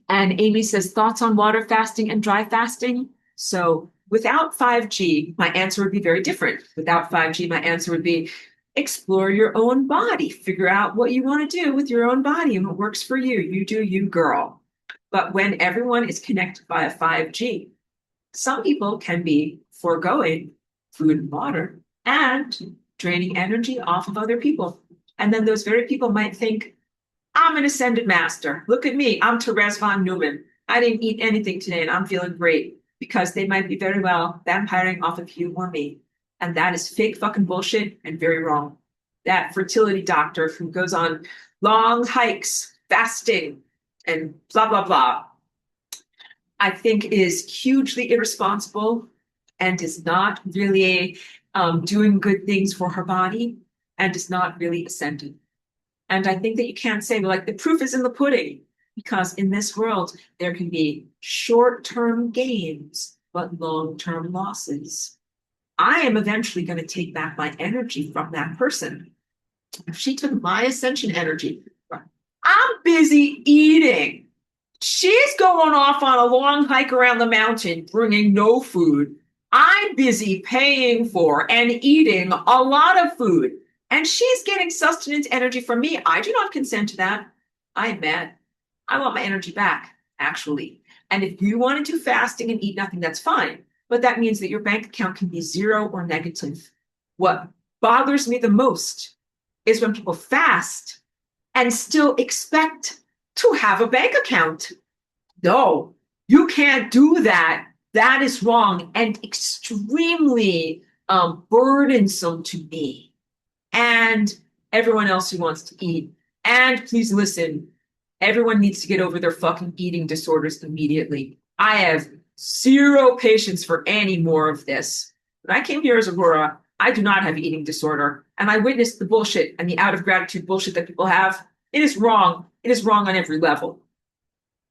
And Amy says, thoughts on water fasting and dry fasting? So without 5G, my answer would be very different. Without 5G, my answer would be explore your own body. Figure out what you want to do with your own body and what works for you. You do you, girl. But when everyone is connected via 5G, some people can be foregoing food and water and draining energy off of other people. And then those very people might think, I'm an ascended master. Look at me. I'm Therese von Neumann. I didn't eat anything today and I'm feeling great, because they might be very well vampiring off of you or me. And that is fake fucking bullshit and very wrong. That fertility doctor who goes on long hikes, fasting, and blah, blah, blah, I think is hugely irresponsible and is not really doing good things for her body and is not really ascended. And I think that you can't say, well, like, the proof is in the pudding, because in this world, there can be short-term gains, but long-term losses. I am eventually going to take back my energy from that person. If she took my ascension energy, I'm busy eating. She's going off on a long hike around the mountain, bringing no food. I'm busy paying for and eating a lot of food. And she's getting sustenance energy from me. I do not consent to that. I am mad. I want my energy back, actually. And if you want to do fasting and eat nothing, that's fine. But that means that your bank account can be zero or negative. What bothers me the most is when people fast and still expect to have a bank account. No, you can't do that. That is wrong and extremely burdensome to me and everyone else who wants to eat. And please listen, everyone needs to get over their fucking eating disorders immediately. I have zero patience for any more of this. When I came here as Aurora, I do not have an eating disorder. And I witnessed the bullshit and the out of gratitude bullshit that people have. It is wrong. It is wrong on every level.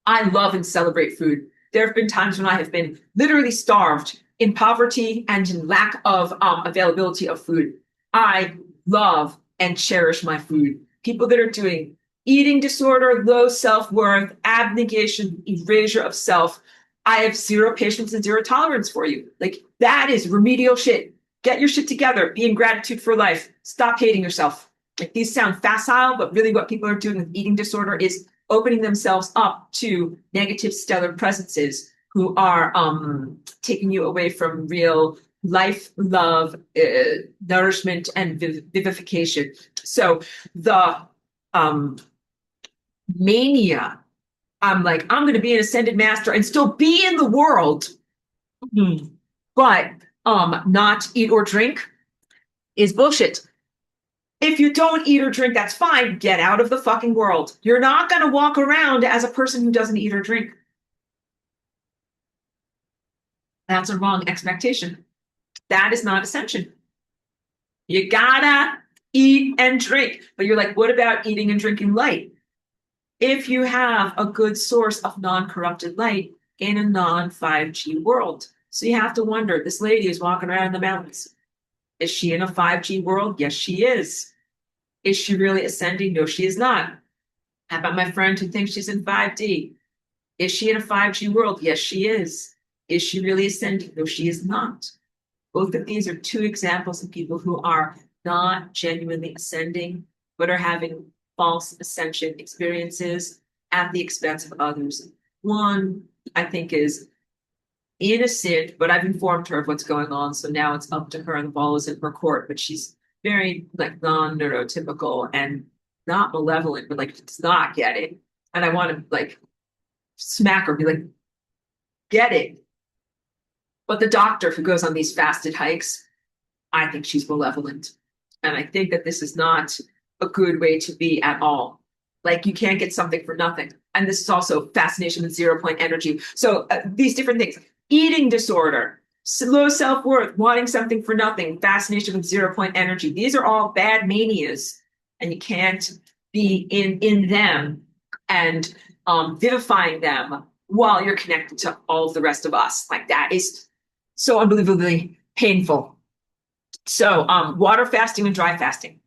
I love and celebrate food. There have been times when I have been literally starved in poverty and in lack of availability of food. I love and cherish my food. People that are doing eating disorder, low self-worth, abnegation, erasure of self, I have zero patience and zero tolerance for you. Like, that is remedial shit. Get your shit together. Be in gratitude for life. Stop hating yourself. Like, these sound facile, but really what people are doing with eating disorder is opening themselves up to negative stellar presences who are taking you away from real life, love, nourishment, and vivification. So the mania, I'm like, I'm going to be an ascended master and still be in the world, but not eat or drink, is bullshit. If you don't eat or drink, that's fine. Get out of the fucking world. You're not going to walk around as a person who doesn't eat or drink. That's a wrong expectation. That is not ascension. You gotta eat and drink. But you're like, what about eating and drinking light? If you have a good source of non-corrupted light in a non-5G world. So you have to wonder, this lady is walking around in the mountains. Is she in a 5G world? Yes, she is. Is she really ascending? No, she is not. How about my friend who thinks she's in 5D? Is she in a 5G world? Yes, she is. Is she really ascending? No, she is not. Both of these are two examples of people who are not genuinely ascending, but are having false ascension experiences at the expense of others. One, I think, is innocent, but I've informed her of what's going on. So now it's up to her and the ball is in her court. But she's very like non-neurotypical and not malevolent, but like does not get it. And I want to like smack her, be like, get it. But the doctor who goes on these fasted hikes, I think she's malevolent. And I think that this is not a good way to be at all. Like you can't get something for nothing. And this is also fascination with 0 point energy. So these different things, eating disorder, low self-worth, wanting something for nothing, fascination with 0 point energy. These are all bad manias. And you can't be in them and vivifying them while you're connected to all of the rest of us. Like that is so unbelievably painful. So water fasting and dry fasting.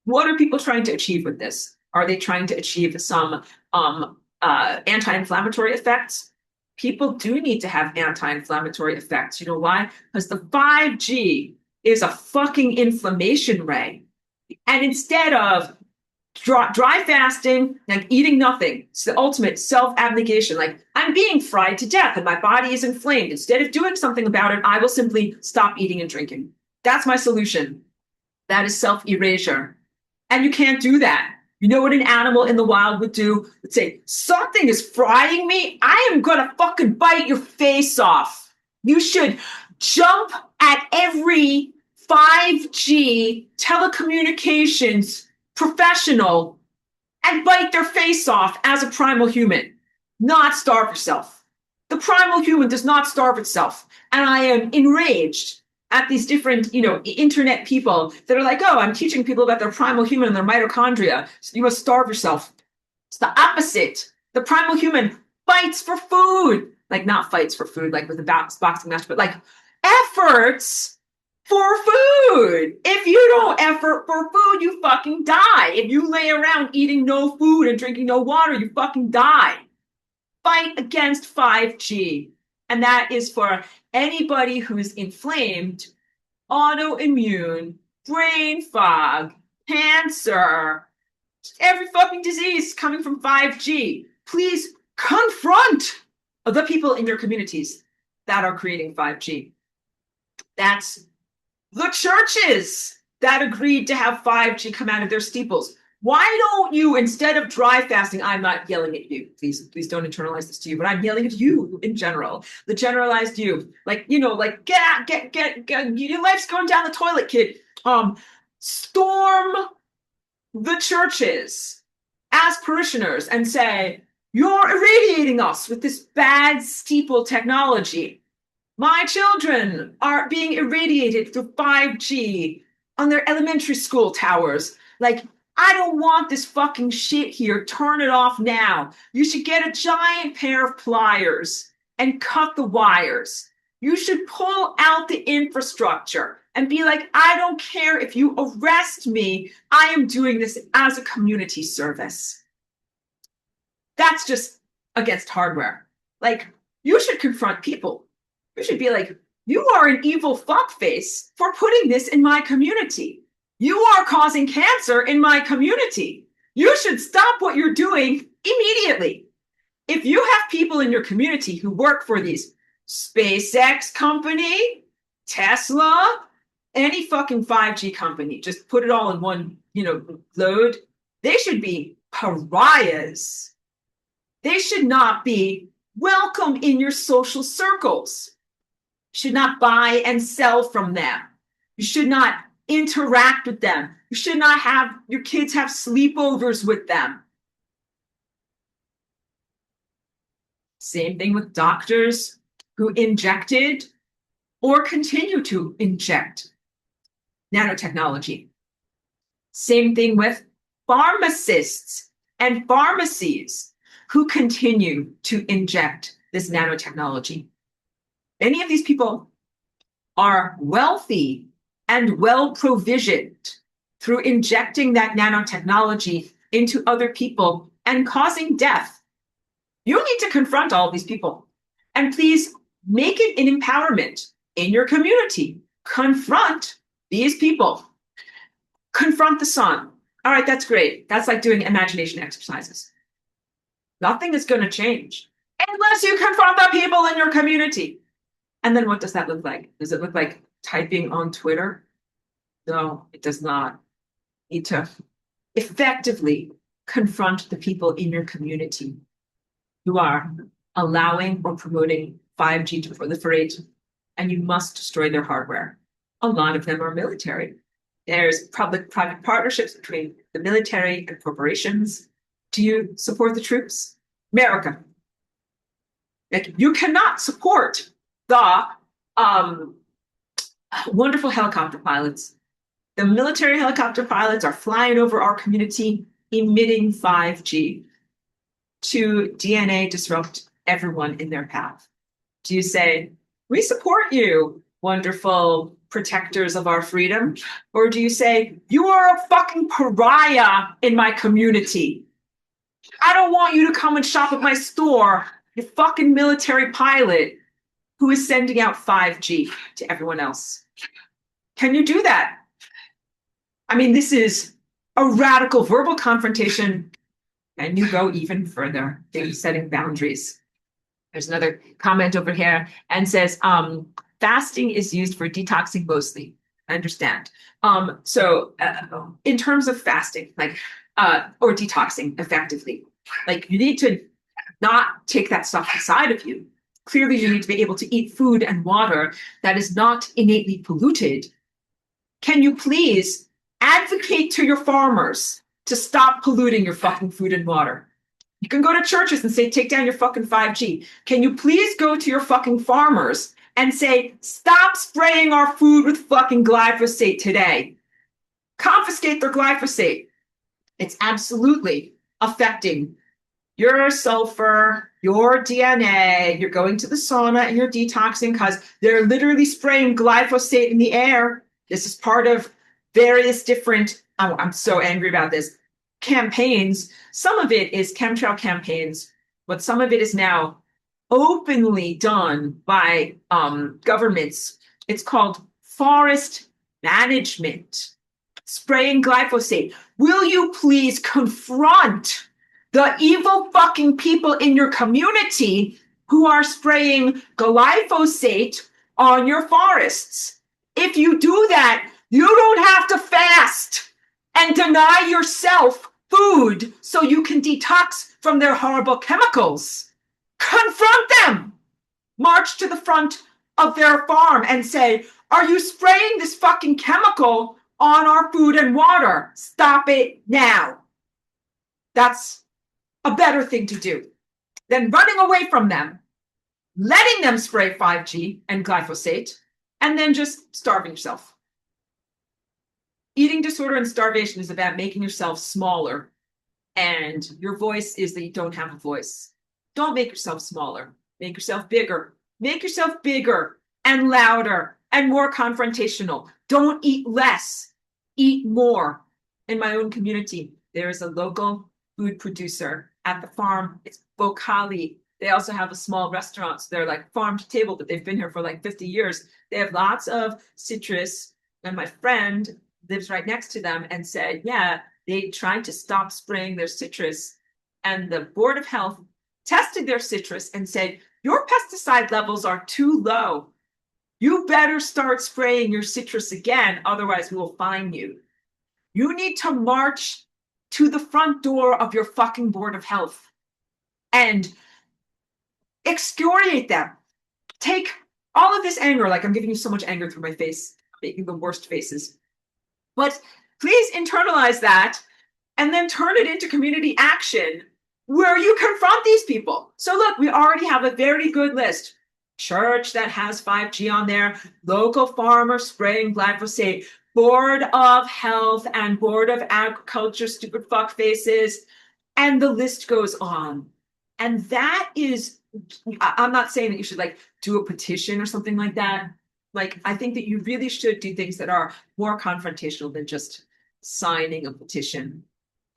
What are people trying to achieve with this? Are they trying to achieve some anti-inflammatory effects? People do need to have anti-inflammatory effects. You know why? Because the 5G is a fucking inflammation ray. And instead of dry fasting, like eating nothing, it's the ultimate self-abnegation. Like I'm being fried to death and my body is inflamed. Instead of doing something about it, I will simply stop eating and drinking. That's my solution. That is self-erasure. And you can't do that. You know what an animal in the wild would do? Would say, something is frying me. I am going to fucking bite your face off. You should jump at every 5G telecommunications professional and bite their face off as a primal human, not starve yourself. The primal human does not starve itself. And I am enraged at these different, internet people that are like, oh, I'm teaching people about their primal human and their mitochondria. So you must starve yourself. It's the opposite. The primal human fights for food. Like not fights for food, like with a boxing match, but like efforts for food. If you don't effort for food, you fucking die. If you lay around eating no food and drinking no water, you fucking die. Fight against 5G. And that is for anybody who is inflamed, autoimmune, brain fog, cancer, every fucking disease coming from 5G. Please confront the people in your communities that are creating 5G. That's the churches that agreed to have 5G come out of their steeples. Why don't you, instead of dry fasting, I'm not yelling at you, please don't internalize this to you, but I'm yelling at you in general, the generalized you, like, get, your life's going down the toilet, kid. Storm the churches as parishioners and say, you're irradiating us with this bad steeple technology. My children are being irradiated through 5G on their elementary school towers. Like, I don't want this fucking shit here. Turn it off now. You should get a giant pair of pliers and cut the wires. You should pull out the infrastructure and be like, I don't care if you arrest me. I am doing this as a community service. That's just against hardware. Like, you should confront people. You should be like, you are an evil fuckface for putting this in my community. You are causing cancer in my community. You should stop what you're doing immediately. If you have people in your community who work for these SpaceX company, Tesla, any fucking 5G company, just put it all in one, load, they should be pariahs. They should not be welcome in your social circles. You should not buy and sell from them. You should not interact with them. You should not have your kids have sleepovers with them. Same thing with doctors who injected or continue to inject nanotechnology. Same thing with pharmacists and pharmacies who continue to inject this nanotechnology. Many of these people are wealthy and well provisioned through injecting that nanotechnology into other people and causing death. You need to confront all of these people. And please make it an empowerment in your community. Confront these people. Confront the sun. All right, that's great. That's like doing imagination exercises. Nothing is going to change unless you confront the people in your community. And then what does that look like? Does it look like typing on Twitter? No, it does not. You need to effectively confront the people in your community who are allowing or promoting 5G to proliferate, and you must destroy their hardware. A lot of them are military. There's public-private partnerships between the military and corporations. Do you support the troops? America. Like, you cannot support the wonderful helicopter pilots. The military helicopter pilots are flying over our community, emitting 5G to DNA disrupt everyone in their path. Do you say, we support you, wonderful protectors of our freedom? Or do you say, you are a fucking pariah in my community? I don't want you to come and shop at my store, you fucking military pilot who is sending out 5G to everyone else. Can you do that? I mean, this is a radical verbal confrontation, and you go even further, setting boundaries. There's another comment over here and says, fasting is used for detoxing mostly. I understand. So in terms of fasting, like, or detoxing effectively, like, you need to not take that stuff inside of you. Clearly, you need to be able to eat food and water that is not innately polluted. Can you please advocate to your farmers to stop polluting your fucking food and water? You can go to churches and say, take down your fucking 5G. Can you please go to your fucking farmers and say, stop spraying our food with fucking glyphosate today? Confiscate their glyphosate. It's absolutely affecting your sulfur, your DNA. You're going to the sauna and you're detoxing because they're literally spraying glyphosate in the air. This is part of various different, oh, I'm so angry about this, campaigns. Some of it is chemtrail campaigns, but some of it is now openly done by governments. It's called forest management, spraying glyphosate. Will you please confront the evil fucking people in your community who are spraying glyphosate on your forests? If you do that, you don't have to fast and deny yourself food so you can detox from their horrible chemicals. Confront them. March to the front of their farm and say, are you spraying this fucking chemical on our food and water? Stop it now. That's a better thing to do than running away from them, letting them spray 5G and glyphosate, and then just starving yourself. Eating disorder and starvation is about making yourself smaller, and your voice is that you don't have a voice. Don't make yourself smaller. Make yourself bigger. Make yourself bigger and louder and more confrontational. Don't eat less. Eat more. In my own community, there is a local food producer at the farm. It's Bokali. They also have a small restaurant. So they're like farm to table, but they've been here for like 50 years. They have lots of citrus. And my friend lives right next to them and said, yeah, they tried to stop spraying their citrus. And the Board of Health tested their citrus and said, your pesticide levels are too low. You better start spraying your citrus again, otherwise we will fine you. You need to march to the front door of your fucking Board of Health and excoriate them. Take all of this anger, like I'm giving you so much anger through my face, making the worst faces. But please internalize that and then turn it into community action where you confront these people. So look, we already have a very good list. Church that has 5G on there, local farmer spraying glyphosate, Board of Health and Board of Agriculture, stupid fuck faces, and the list goes on. And that is, I'm not saying that you should like do a petition or something like that. Like, I think that you really should do things that are more confrontational than just signing a petition.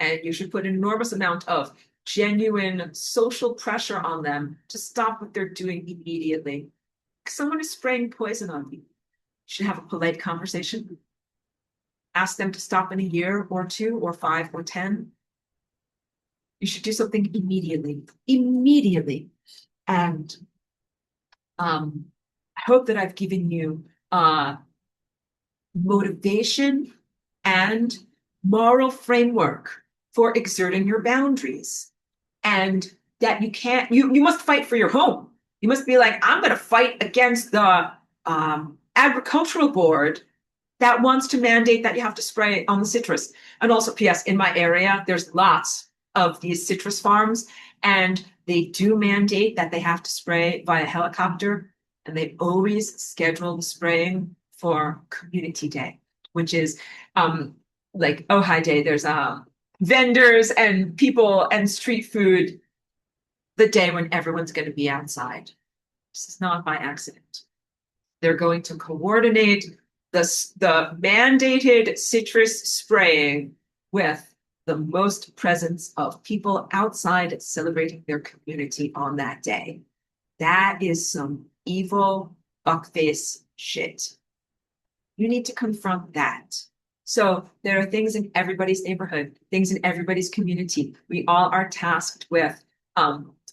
And you should put an enormous amount of genuine social pressure on them to stop what they're doing immediately. Someone is spraying poison on you. You should have a polite conversation. Ask them to stop in a year or 2 or 5 or 10. You should do something immediately. And I hope that I've given you motivation and moral framework for exerting your boundaries, and that you must fight for your home. You must be like, I'm going to fight against the agricultural board that wants to mandate that you have to spray on the citrus. And also, P.S., in my area, there's lots of these citrus farms, and they do mandate that they have to spray via helicopter, and they always schedule the spraying for Community Day, which is like Ojai Day. There's vendors and people and street food the day when everyone's going to be outside. This is not by accident. They're going to coordinate the mandated citrus spraying with the most presence of people outside celebrating their community on that day. That is some evil fuckface shit. You need to confront that. So there are things in everybody's neighborhood, things in everybody's community. We all are tasked with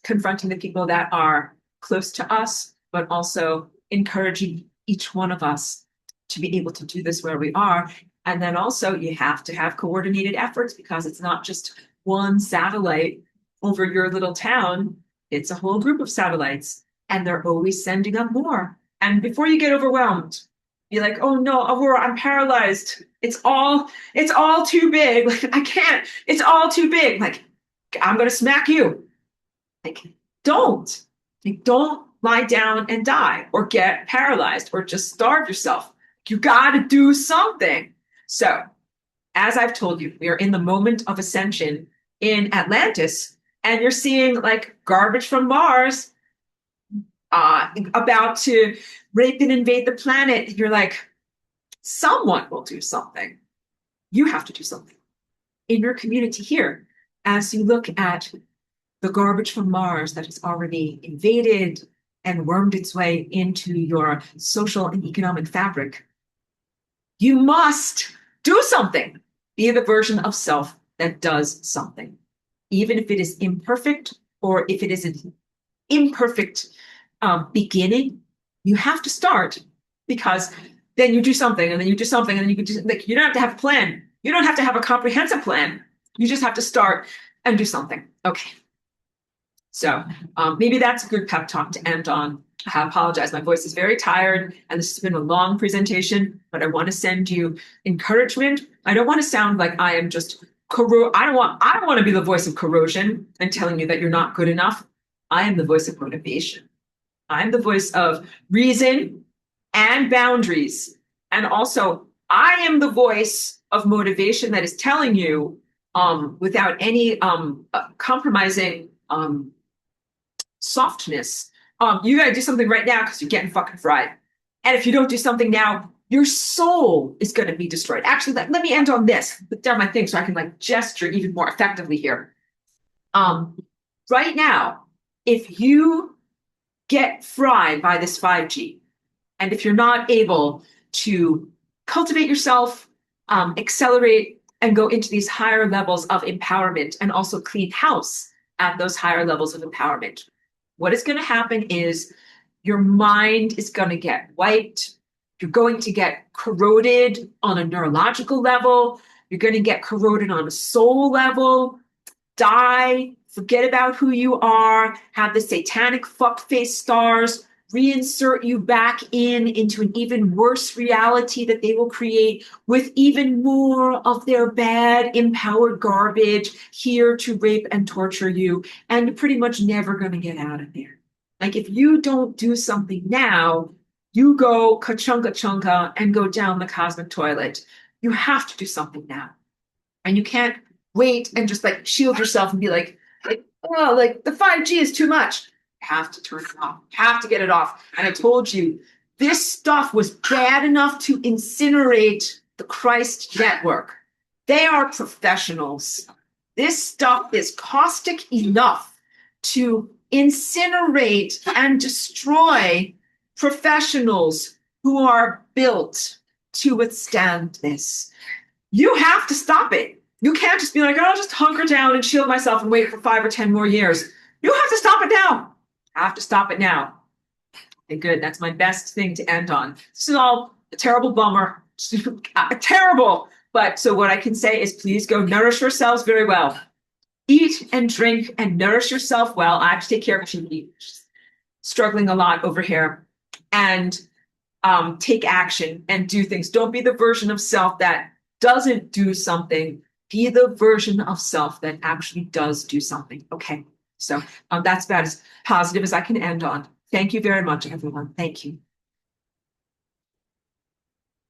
confronting the people that are close to us, but also encouraging each one of us to be able to do this where we are. And then also you have to have coordinated efforts, because it's not just one satellite over your little town. It's a whole group of satellites, and they're always sending up more. And before you get overwhelmed, be like, oh no, Aurora, I'm paralyzed. It's all too big. Like, I can't, it's all too big. Like, I'm going to smack you. Like, don't lie down and die or get paralyzed or just starve yourself. You got to do something. So, as I've told you, we are in the moment of ascension in Atlantis, and you're seeing like garbage from Mars about to rape and invade the planet. You're like, someone will do something. You have to do something in your community here. As you look at the garbage from Mars that has already invaded and wormed its way into your social and economic fabric, you must do something. Be the version of self that does something, even if it is imperfect, or if it is an imperfect beginning. You have to start, because then you do something, and then you do something, and then you can do, like, you don't have to have a plan. You don't have to have a comprehensive plan. You just have to start and do something. Okay. So maybe that's a good pep talk to end on. I apologize. My voice is very tired, and this has been a long presentation, but I want to send you encouragement. I don't want to sound like I am just I don't want to be the voice of corrosion and telling you that you're not good enough. I am the voice of motivation. I'm the voice of reason and boundaries. And also, I am the voice of motivation that is telling you, without any compromising softness, you got to do something right now because you're getting fucking fried. And if you don't do something now, your soul is going to be destroyed. Actually, let me end on this. Put down my thing so I can like gesture even more effectively here. Right now, if you get fried by this 5G, and if you're not able to cultivate yourself, accelerate, and go into these higher levels of empowerment, and also clean house at those higher levels of empowerment, what is going to happen is your mind is going to get wiped. You're going to get corroded on a neurological level. You're going to get corroded on a soul level, die, forget about who you are, have the satanic fuckface stars reinsert you back into an even worse reality that they will create with even more of their bad, empowered garbage here to rape and torture you, and you're pretty much never going to get out of there. Like if you don't do something now, you go ka-chunka chunka and go down the cosmic toilet. You have to do something now. And you can't wait and just like shield yourself and be like, oh, like the 5G is too much. Have to turn it off, have to get it off. And I told you, this stuff was bad enough to incinerate the Christ network. They are professionals. This stuff is caustic enough to incinerate and destroy professionals who are built to withstand this. You have to stop it. You can't just be like, oh, I'll just hunker down and shield myself and wait for 5 or 10 more years. You have to stop it now. I have to stop it now. Okay, good. That's my best thing to end on. This is all a terrible bummer. Terrible. But so what I can say is please go nourish yourselves very well. Eat and drink and nourish yourself well. I have to take care of you. Struggling a lot over here. And take action and do things. Don't be the version of self that doesn't do something. Be the version of self that actually does do something. Okay. So that's about as positive as I can end on. Thank you very much, everyone. Thank you.